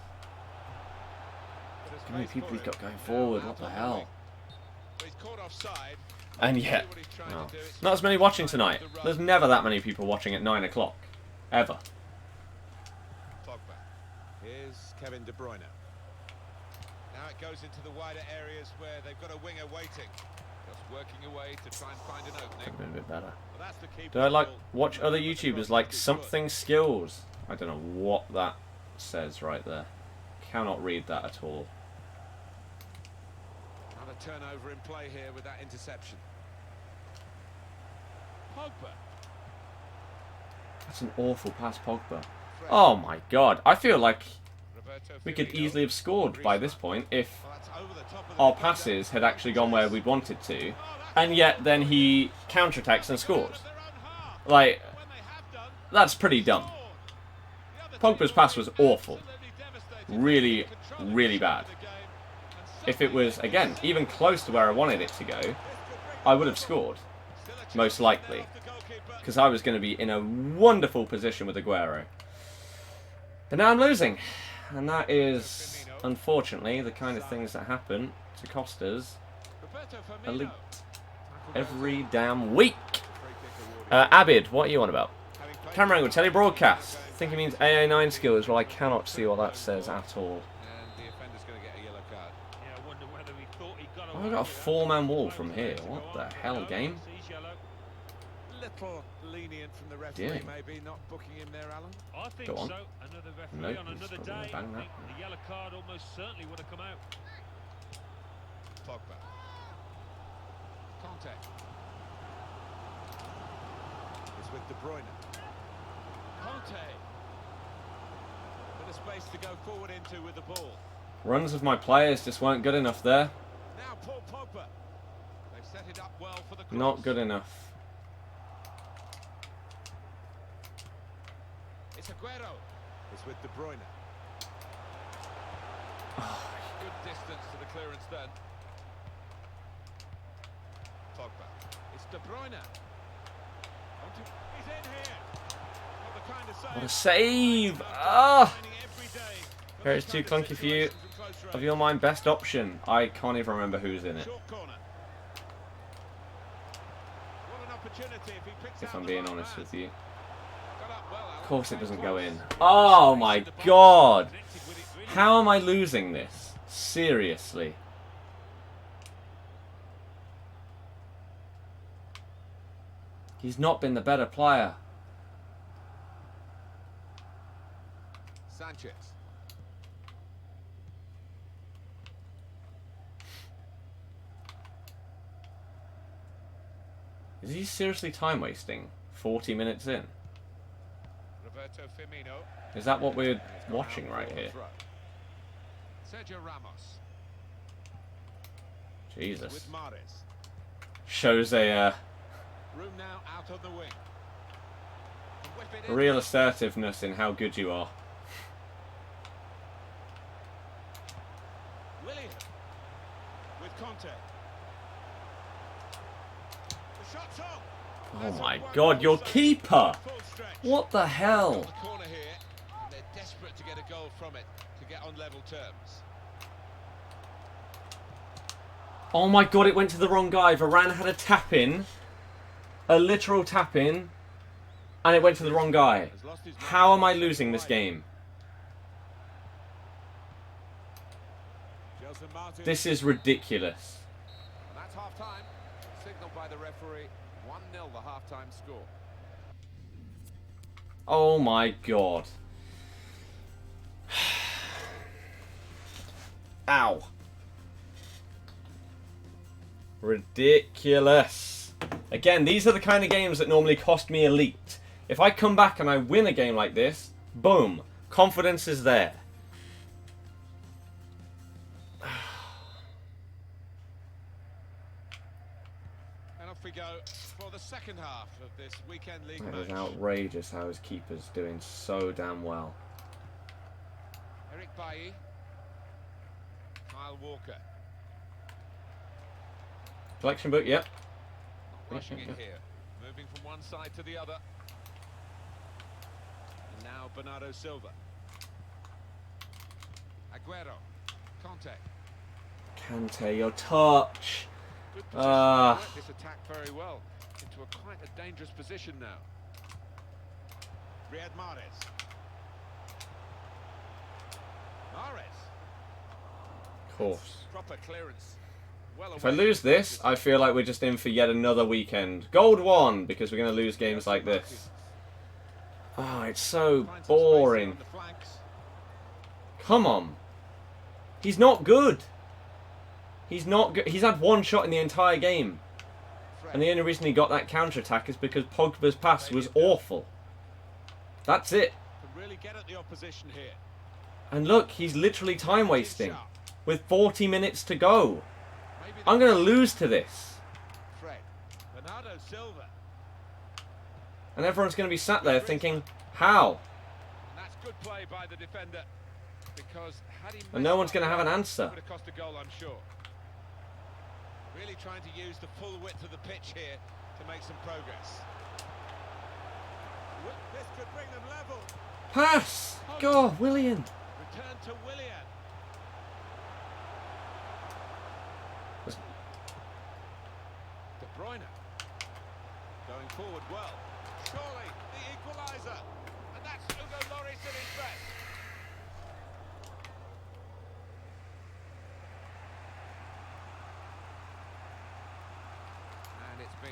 How many people he's got going forward? What the hell? He's caught offside. And yet, well, not as many watching tonight. There's never that many people watching at 9 o'clock. Ever. Pogba. Here's Kevin De Bruyne. Now it goes into the wider areas where they've got a winger waiting. Just working away to try and find an opening. Could have been a bit better. Well, that's the key Do I like ball. watch other YouTubers like Something Skills? I don't know what that says right there. Cannot read that at all. Another turnover in play here with that interception. Pogba. That's an awful pass, Pogba. Oh my god. I feel like Roberto we could Firmino. easily have scored by this point if Well, that's over the top of the our defender. passes had actually gone where we'd wanted to. And yet then he counterattacks and scores. Like, that's pretty dumb. Pogba's pass was awful. Really, really bad. If it was, again, even close to where I wanted it to go, I would have scored. Most likely. Because I was going to be in a wonderful position with Aguero. But now I'm losing. And that is, unfortunately, the kind of things that happen to cost us elite every damn week. Abid, what are you on about? Camera angle, telebroadcast. I think it means AA9 skills. Well, I cannot see what that says at all. And the offender's going to get a yellow card. Yeah, I wonder whether he thought he got Oh, away I've got a with that. four-man wall from here. What the hell, game? Sees yellow. Little lenient from the referee, Yeah. maybe not booking him there, Alan. I think Go on. so. Another referee Nope, on he's another probably gonna day. bang I that. think the yellow card almost certainly would have come out. Pogba. Conte. It's with De Bruyne. Conte. Bit of space to go forward into with the ball. Runs of my players just weren't good enough there. Now Paul Pogba. They've set it up well for the cross. Not good enough. It's Aguero. It's with De Bruyne. Good distance to the clearance then. Pogba. It's De Bruyne. He's in here. Well, the kind of save. What a save! Ah! Here's too clunky for you. Of your mind, best option. I can't even remember who's in it. If I'm being honest with you. Of course it doesn't go in. Oh my god! How am I losing this? Seriously. He's not been the better player. Sanchez. Is he seriously time wasting? 40 minutes in. Roberto Firmino. Is that what we're watching right here? Sergio Ramos. Jesus. With Mahrez. Shows a Room now out on the wing. Whip it in. real assertiveness in how good you are. Willian. With Conte. The shot's on. Oh my god, your keeper! Full stretch. What the hell? The corner here, and they're desperate to get a goal from it to get on level terms. Oh my god, it went to the wrong guy. Varane had a tap in. A literal tap in. And it went to the wrong guy. How am I losing this game? This is ridiculous. And that's half time. Signaled by the referee. 1-0 the half-time score. Oh my god. Ow. Ridiculous. Again, these are the kind of games that normally cost me elite. If I come back and I win a game like this, boom, confidence is there. And off we go for the second half of this weekend league It match. is outrageous how his keeper's doing so damn well. Eric Bailly. Kyle Walker. Collection book, yep. Not rushing it here. Moving from one side to the other. And now Bernardo Silva. Aguero. Conte. Kante, your touch. Good position. Worked this attack very well. Into quite a dangerous position now. Riyad Mahrez. Mahrez. Of course. Proper clearance. Well If I away. lose this, I feel like we're just in for yet another weekend. Gold 1, because we're going to lose games like this. Oh, it's so Finds some space boring. on the flanks. Come on. He's not good. He's not good. He's had one shot in the entire game. Fred. And the only reason he got that counter-attack is because Pogba's pass was awful. That's it. Can really get at the opposition here. And look, he's literally time wasting. With 40 minutes to go. I'm going to lose to this. Fred. Bernardo Silva. And everyone's going to be sat there thinking, how? And that's good play by the defender. Because had he And no one's going to have an answer. would have cost a goal, I'm sure. Really trying to use the full width of the pitch here to make some progress. This could bring them level. Pass! God, Willian. Return to Willian. De Bruyne. Going forward well. Surely the equaliser. And that's Hugo Lloris at his best. And it's been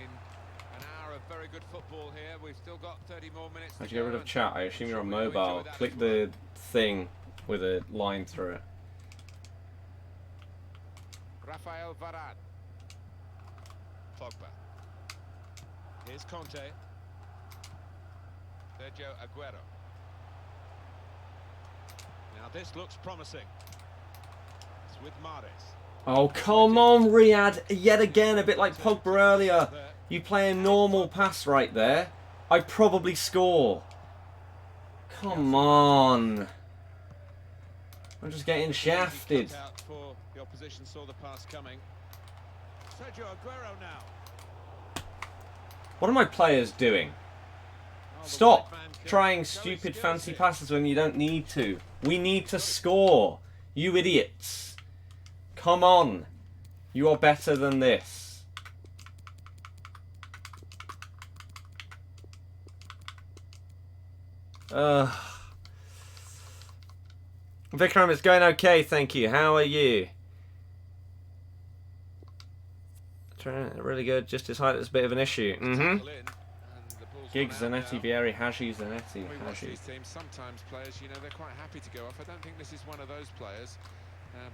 an hour of very good football here. We've still got 30 more minutes. How'd you get rid of chat? I assume you're on mobile. Click the thing with a line through it. Rafael Varane. Pogba. Here's Conte. Sergio Aguero. Now this looks promising. It's with Mahrez. Oh, come on, Riyadh. Yet again, a bit like Pogba earlier. You play a normal pass right there, I probably score. Come on. I'm just getting shafted. The opposition saw the pass coming. Sergio Aguero now. What are my players doing? Stop trying stupid fancy passes when you don't need to. We need to score. You idiots. Come on. You are better than this. Vikram, it's going okay, thank you. How are you? Really good. Just his height is a bit of an issue. Giggs, Zanetti, Vieri, Haji, Zanetti, Haji. Sometimes players, you know, they're quite happy to go off. I don't think this is one of those players,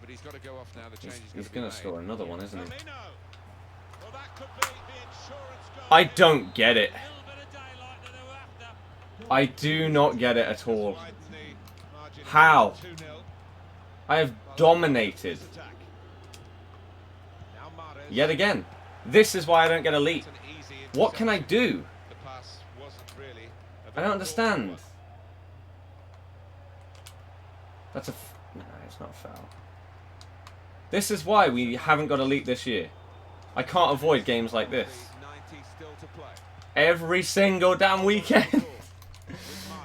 but he's got to go off now. The change He's going to score another one, isn't he? Well, that could be the insurance goal. I don't get it. I do not get it at all. How? I have dominated. Yet again. This is why I don't get elite. What can I do? I don't understand. That's a... No, it's not a foul. This is why we haven't got elite this year. I can't avoid games like this. Every single damn weekend.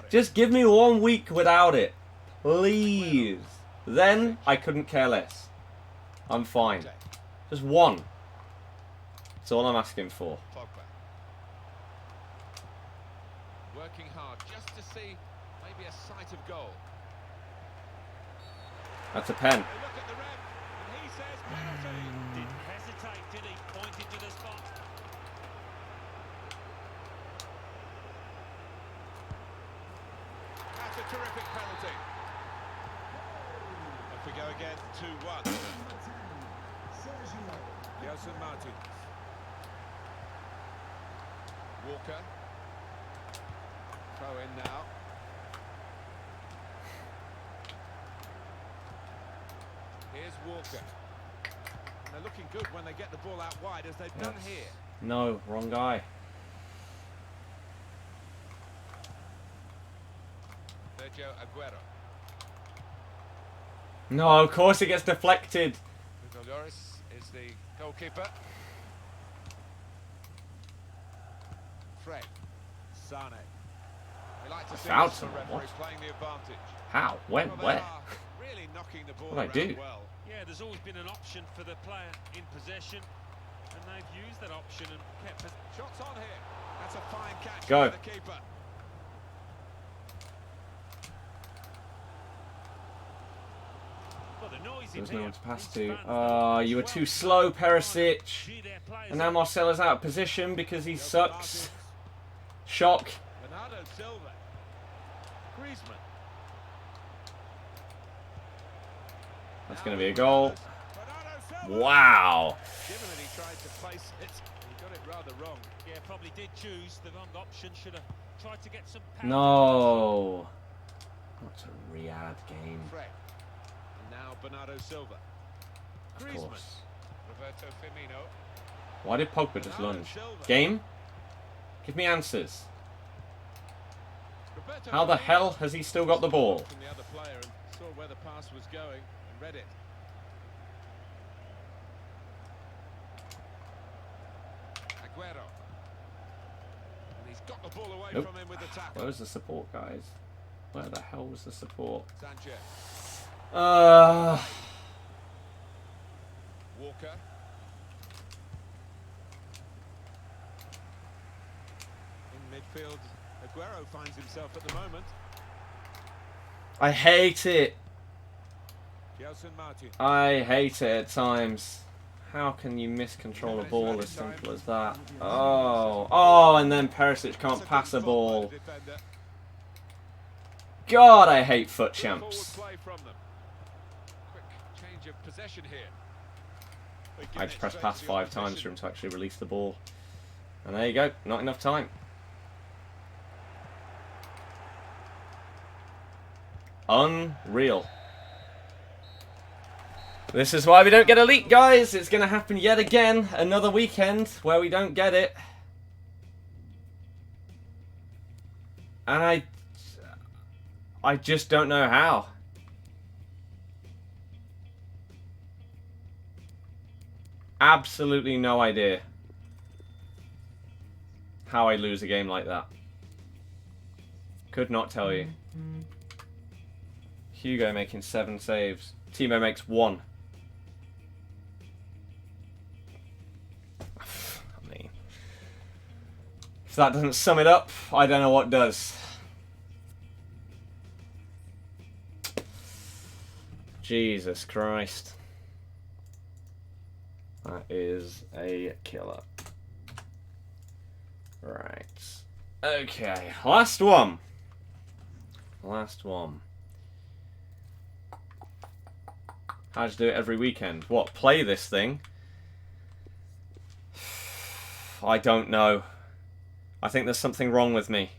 Just give me 1 week without it. Please. Then I couldn't care less. I'm fine. Just one. That's all I'm asking for. Working hard just to see maybe a sight of goal. That's a pen. Look at the ref, and he says penalty. Didn't hesitate, did he? Pointed to the spot. That's a terrific penalty. Off we go again, 2-1. Gelson Martin. Walker. Throw in now. Here's Walker. And they're looking good when they get the ball out wide, as they've done here. No, wrong guy. Sergio Aguero. No, of course it gets deflected. Loris is the goalkeeper. Fred. Sane. We like to see Fouled this someone, referee what? playing the advantage. How? When? Well, they Where? are really knocking the ball What'd I around do? well. Yeah, there's always been an option for the player in possession, and they've used that option and kept it. Shots on here. That's a fine catch Go. by the keeper. Well, the noise There's in no here. one to pass These to. fans Oh, you were well too slow, Perisic. gee, their players And now are- Marcelo's out of position because he Gelson sucks. Martins. Shock. Bernardo Silva. Griezmann. That's going to be a goal. Bernardo Silva. Wow. Given that he tried to place it, he got it rather wrong. Yeah, probably did choose the wrong option. Should have tried to get some power. No. That's a Riyadh game. Fred. And now Bernardo Silva. Of Griezmann. course. Roberto Firmino. Why did Pogba just Bernardo lunge? Silva. Game? Give me answers. Roberto How the Firmino. hell has he still got the ball? From the other player and saw where the pass was going and read it. Aguero. And he's got the ball away Nope. from him with the Where tackle. was the support, guys? Where the hell was the support? Sanchez. Walker. In midfield, Aguero finds himself at the moment. I hate it. Gelson Martin. I hate it at times. How can you miscontrol a ball as simple as that? Oh, oh, and then Perisic can't pass a ball. God, I hate FUT Champs. Play from them. Quick change of possession here. I had to press pass 5 times for him to actually release the ball. And there you go, not enough time. Unreal. This is why we don't get elite, guys. It's going to happen yet again. Another weekend where we don't get it. And I just don't know how. Absolutely no idea how I lose a game like that. Could not tell you. Hugo making 7 saves. Timo makes 1. I mean, if that doesn't sum it up, I don't know what does. Jesus Christ. That is a killer. Right. Okay, last one. Last one. How do you do it every weekend? What, play this thing? I don't know. I think there's something wrong with me.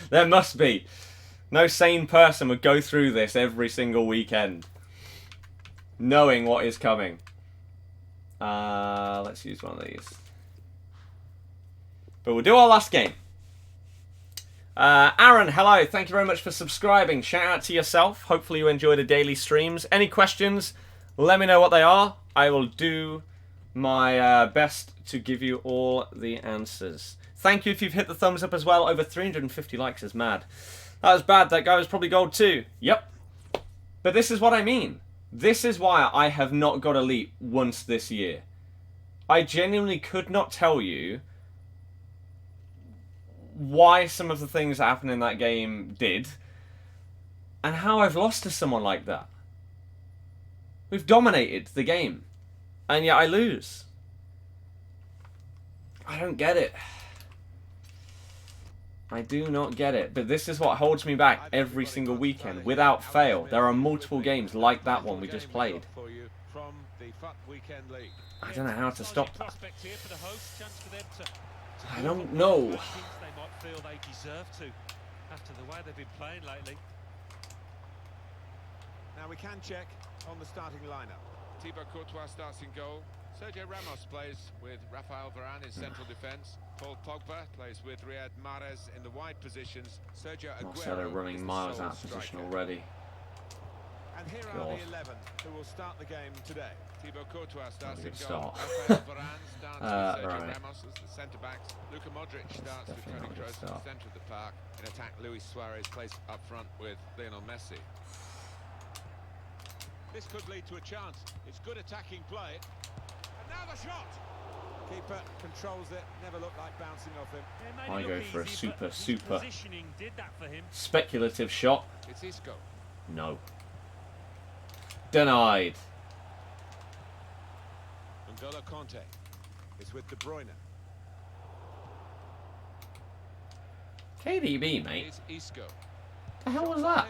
There must be. No sane person would go through this every single weekend, knowing what is coming. Let's use one of these. But we'll do our last game. Aaron, hello. Thank you very much for subscribing. Shout out to yourself. Hopefully you enjoy the daily streams. Any questions, let me know what they are. I will do my best to give you all the answers. Thank you if you've hit the thumbs up as well. Over 350 likes is mad. That was bad. That guy was probably gold too. Yep. But this is what I mean. This is why I have not got elite once this year. I genuinely could not tell you why some of the things that happened in that game did, and how I've lost to someone like that. We've dominated the game, and yet I lose. I don't get it. I do not get it. But this is what holds me back every single weekend, without fail. There are multiple games like that one we just played. I don't know how to stop that. I don't know. They might feel they deserve to after the way they've been playing lately. Now we can check on the starting lineup. Thibaut Courtois starts in goal. Sergio Ramos plays with Rafael Varane in central defence. Paul Pogba plays with Riyad Mahrez in the wide positions. Sergio Aguero Marcelo running is the miles sole out of position striker. already. And here are the 11 who will start the game today. Thibaut Courtois starts in Good goal. start. Rafael Varane starts with Sergio right. Ramos as the centre-backs. Luka Modric starts with Definitely Toni not a good Kroos in the start. centre of the park. In attack, Luis Suarez plays up front with Lionel Messi. This could lead to a chance. It's good attacking play. And now the shot! Keeper controls it, never looked like bouncing off him. I go for a super Positioning did that for him. speculative shot. It's Isco. No. Denied. N'Golo Conte is with De Bruyne. KDB, mate. It's Isco. The hell was that?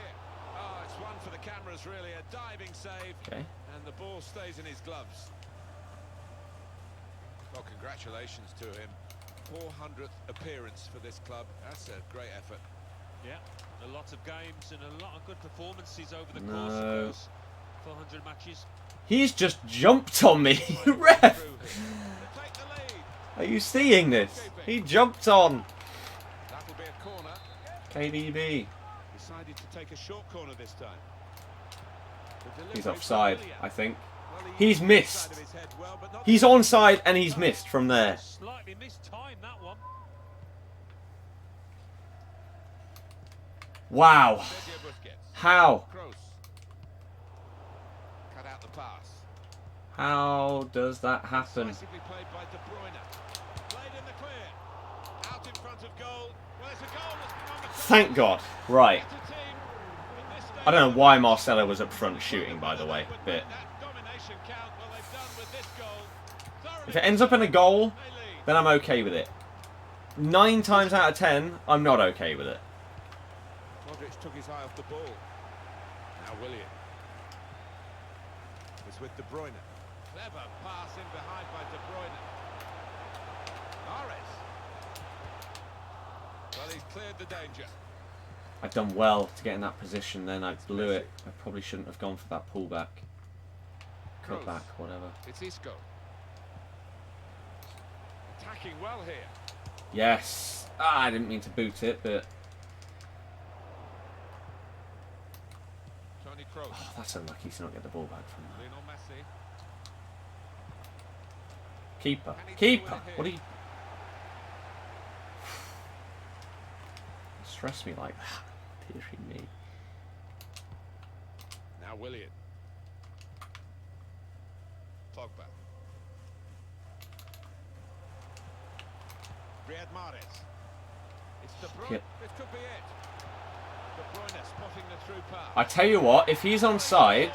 Oh, it's one for the cameras, really. A diving save. Okay. And the ball stays in his gloves. Well, congratulations to him. 400th appearance for this club. That's a great effort. Yeah, a lot of games and a lot of good performances over the No. course of those 400 matches. He's just jumped on me, ref. Through him. To take the lead. Are you seeing this? He jumped on That'll be a corner. KDB. Decided to take a short corner this time. The He's delivery offside, brilliant. I think. Well, He's used the missed. side of his head well, but not He's the- onside and he's missed from there. Slightly mistimed that one. Wow. Sergio Busquets. How? Kroos. Cut out the pass. How does that happen? Decisively played by De Bruyne. Played in the clear. Out in front of goal. Well, there's a goal that's been on the Thank God. Right. better team in this I don't know stage. why Marcelo was up front shooting, by the way, but That domination count, well, they've done with this goal. if it ends up in a goal, They lead. then I'm okay with it. 9 times out of 10, I'm not okay with it. Modric took his eye off the ball. Now Willian. It's with De Bruyne. Clever pass in behind by De Bruyne. Mahrez. Well, he's cleared the danger. I'd done well to get in that position, then I blew it. I probably shouldn't have gone for that pullback. Cut back, whatever. It's Isco. Attacking well here. Yes. Ah, I didn't mean to boot it, but... Toni Kroos. Oh, that's unlucky to not get the ball back from that. Lionel Messi. Keeper. Keeper! What are you... Stress me like that. Dearie me. Now Willian. Pogba. Riyad Mahrez. It's De Bruyne. Yep. It could be it. De Bruyne spotting the through pass. I tell you what, if he's onside,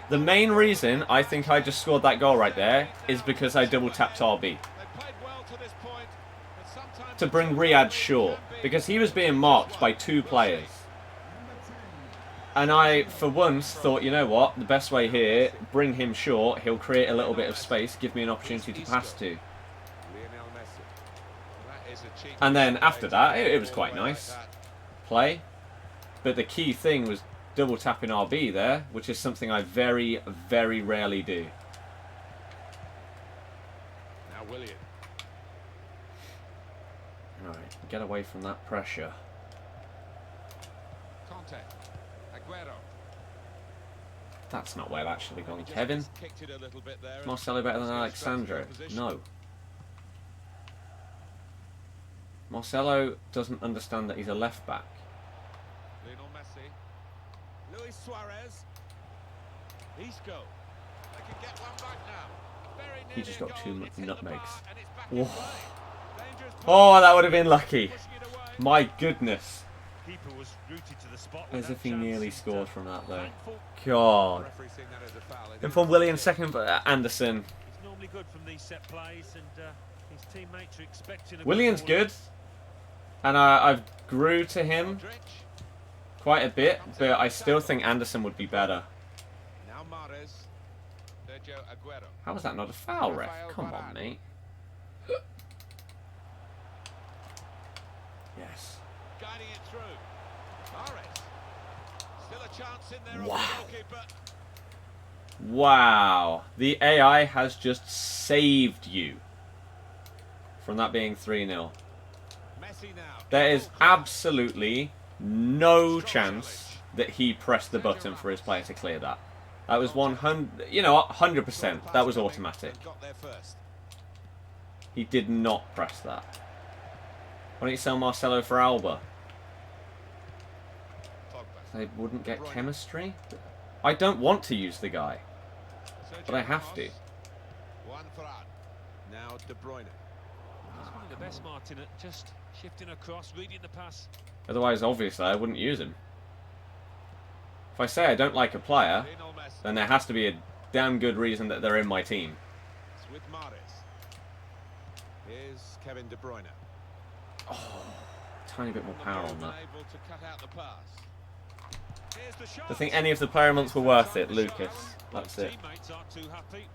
the main reason I think I just scored that goal right there is because I double tapped RB. They played well to this point, but sometimes To bring Riyad short, because he was being marked by 2 players. And I, for once, thought, you know what, the best way here, bring him short, he'll create a little bit of space, give me an opportunity to pass to. Lionel Messi. That is a cheeky And then after that, it was all quite the way nice. like that. Play. But the key thing was double tapping RB there, which is something I very, very rarely do. Now Willian. Alright, get away from that pressure. Conte. Aguero. That's not well actually gone. Just Kevin? kicked it a little bit there and Marcelo better than still Alexandro? struck the opposition. No. Marcelo doesn't understand that he's a left back. Lionel Messi. Luis Suarez. Isco. They can get one back now. Very He just nearly got a 2 goal. It's hit the nutmegs. bar and it's back Whoa. in play. Dangerous Oh, that would have been lucky. pushing it away. My goodness. Keeper was rooted to the spot. with As that if he chance, nearly and, scored from that though. thankful. God. Referee seeing that as a foul. And from Willian second, but Anderson. He's normally good from these set plays, and his teammates are expecting. Willian's good. And I've grew to him Modric. quite a bit, but I still think Anderson would be better. Now Mahrez. Sergio Aguero. How was that not a foul, ref? Come on, mate. Yes. Guiding it through. Mahrez. Still a chance in there. Wow. On the goalkeeper. Wow. The AI has just saved you from that being 3-0. Messi now. There is absolutely no chance that he pressed the button for his player to clear that. That was 100, you know what, 100%. That was automatic. Got there first. He did not press that. Why don't you sell Marcelo for Alba? Pogba. They wouldn't get chemistry? I don't want to use the guy, but I have to. Juan Ferran. Now De Bruyne. He's one of the best, Martin, at just shifting across, reading the pass. Otherwise, obviously, I wouldn't use him. If I say I don't like a player, Lionel Messi. then there has to be a damn good reason that they're in my team. It's with Mahrez. Here's Kevin De Bruyne. Tiny bit more power on that. Able to cut out the pass. Here's the shot. Do you think any of the player months were worth it, Lucas? That's it. Teammates aren't too happy.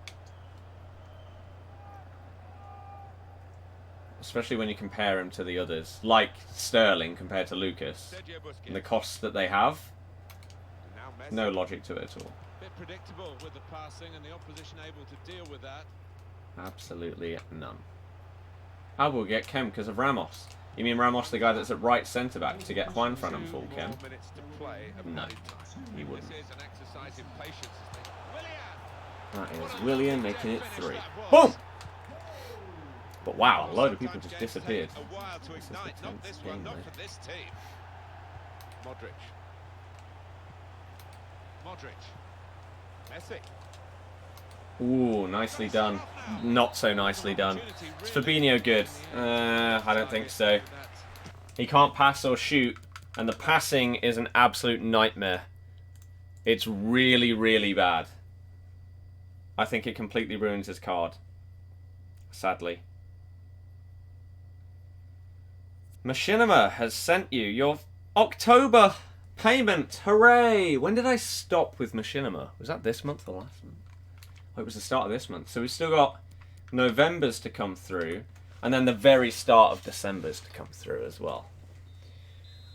Especially when you compare him to the others, like Sterling compared to Lucas. Sergio Busquets. And the costs that they have, Now Messi. no logic to it at all. Bit predictable with the passing and the opposition able to deal with that. Absolutely none. I will get Kem because of Ramos. You mean Ramos, the guy that's at right centre back, to get Juan Fran and full Kem? 4 minutes to play. No, Time. he wouldn't. This is an exercise in patience. Willian. That is Willian making it 3. Boom! But wow, a load of people just disappeared. A while to This is the ignite. Not 10th this one, game, not mate. for this team. Modric. Messi. Ooh, nicely done. Not so nicely done. Is Fabinho good? I don't think so. He can't pass or shoot, and the passing is an absolute nightmare. It's really, really bad. I think it completely ruins his card. Sadly. Machinima has sent you your October payment. Hooray! When did I stop with Machinima? Was that this month or last month? Oh, it was the start of this month. So we've still got November's to come through, and then the very start of December's to come through as well.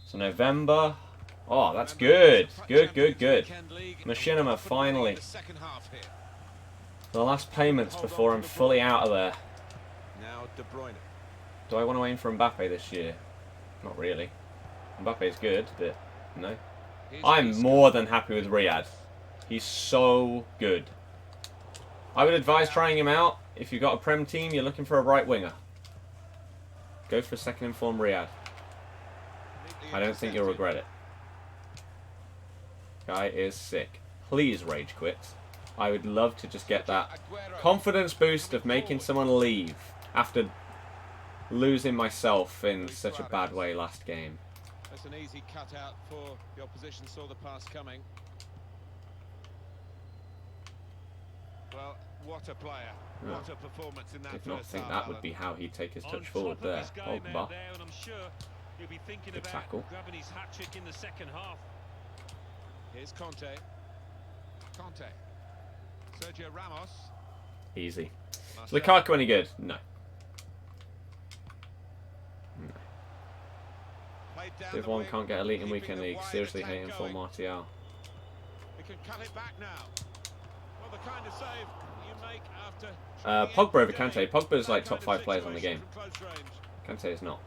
So November. Oh, that's good. Good, good, good. Machinima, finally. The last payments before I'm fully out of there. Do I want to aim for Mbappe this year? Not really. Mbappe's good, but no. I'm more than happy with Riyadh. He's so good. I would advise trying him out. If you've got a Prem team, you're looking for a right winger. Go for second inform Riyadh. I don't think you'll regret it. Guy is sick. Please rage quit. I would love to just get that confidence boost of making someone leave after losing myself in such a bad way last game. That's an easy cutout for the opposition, saw the pass coming. Well, what a player. What a performance in that. Did not think that would be how he'd take his touch forward there. Pogba. Good tackle. Grabbing his hat-trick in the second half. Here's Conte. Sergio Ramos. Easy. Is Lukaku any good? No. Div 1 can't get elite in weekend league. Seriously hating for Martial. We can cut it back now. Well, the kind of save you make after Pogba over Kante. Pogba's like top 5 players on the game. Kante is not.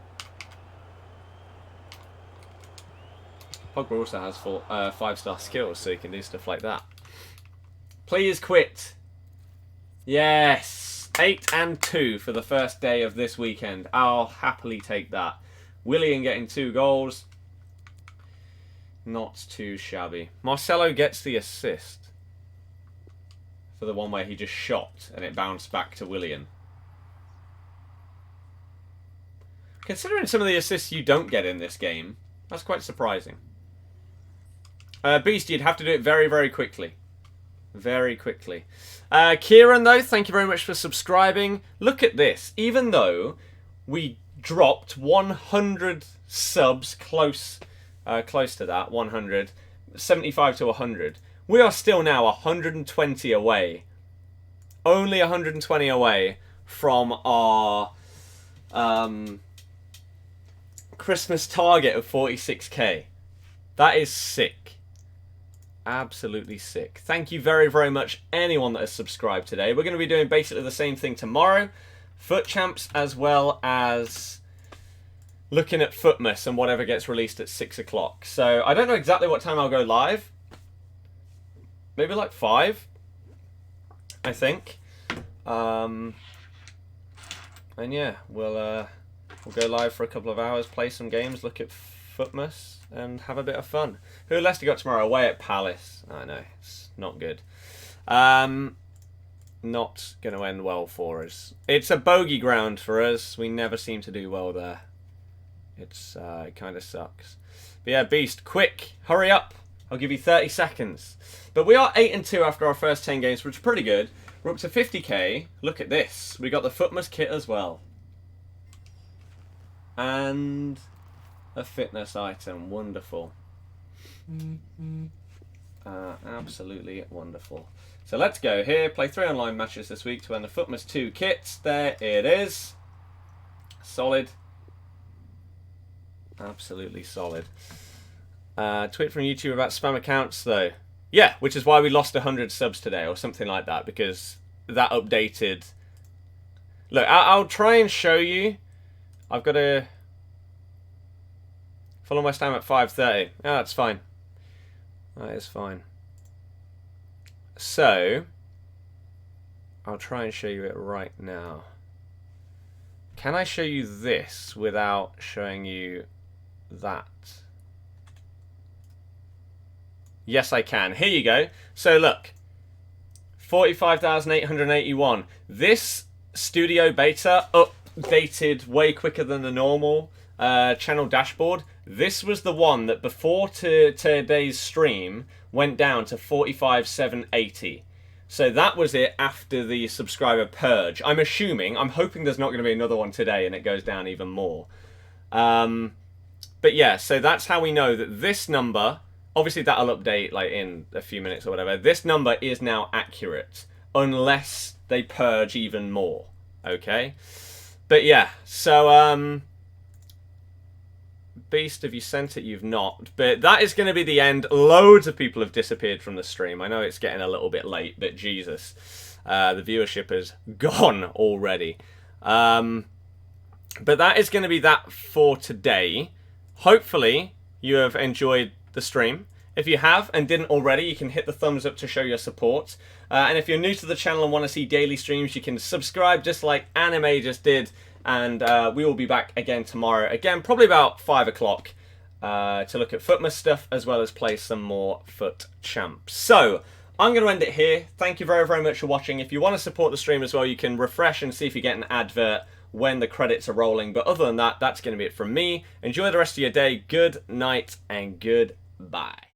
Pogba also has 5-star skills, so he can do stuff like that. Please quit. Yes. 8 and 2 for the first day of this weekend. I'll happily take that. Willian getting 2 goals. Not too shabby. Marcelo gets the assist for the one where he just shot and it bounced back to Willian. Considering some of the assists you don't get in this game, that's quite surprising. Beast, you'd have to do it very, very quickly. Very quickly. Kieran, though, thank you very much for subscribing. Look at this. Even though we dropped 100 subs, close to that, 100, 75 to 100, we are still now 120 away. Only 120 away from our Christmas target of 46k. That is sick. Absolutely sick. Thank you very, very much, anyone that has subscribed today. We're going to be doing basically the same thing tomorrow. FUT Champs, as well as looking at FUTMAS and whatever gets released at 6 o'clock. So I don't know exactly what time I'll go live. Maybe like 5, I think. And yeah, we'll go live for a couple of hours, play some games, look at FUTMAS, and have a bit of fun. Who has Leicester got tomorrow? Away at Palace. I know, it's not good. Not going to end well for us. It's a bogey ground for us. We never seem to do well there. It kind of sucks. But yeah, Beast, quick, hurry up. I'll give you 30 seconds. But we are 8 and 2 after our first 10 games, which is pretty good. We're up to 50k. Look at this. We got the FUTMAS kit as well. And a fitness item. Wonderful. Absolutely wonderful. So let's go here. Play 3 online matches this week to earn the FUTMAS 2 kits. There it is. Solid. Absolutely solid. Tweet from YouTube about spam accounts, though. Yeah, which is why we lost 100 subs today, or something like that, because that updated. Look, I'll try and show you. I've got to follow my time at 5:30. Yeah, that's fine. That is fine. So, I'll try and show you it right now. Can I show you this without showing you that? Yes, I can. Here you go. So look, 45,881. This studio beta updated way quicker than the normal channel dashboard. This was the one that before today's stream went down to 45,780. So that was it after the subscriber purge. I'm hoping there's not going to be another one today and it goes down even more. But yeah, so that's how we know that this number, obviously that'll update like in a few minutes or whatever. This number is now accurate unless they purge even more. Okay? But yeah, so Beast, have you sent it? You've not. But that is going to be the end. Loads of people have disappeared from the stream. I know it's getting a little bit late, but Jesus. The viewership has gone already. But that is going to be that for today. Hopefully, you have enjoyed the stream. If you have and didn't already, you can hit the thumbs up to show your support. And if you're new to the channel and want to see daily streams, you can subscribe just like Anime just did. And we will be back again tomorrow. Again, probably about 5 o'clock to look at FUTMAS stuff as well as play some more FUT Champs. So, I'm going to end it here. Thank you very, very much for watching. If you want to support the stream as well, you can refresh and see if you get an advert when the credits are rolling. But other than that, that's going to be it from me. Enjoy the rest of your day. Good night and goodbye.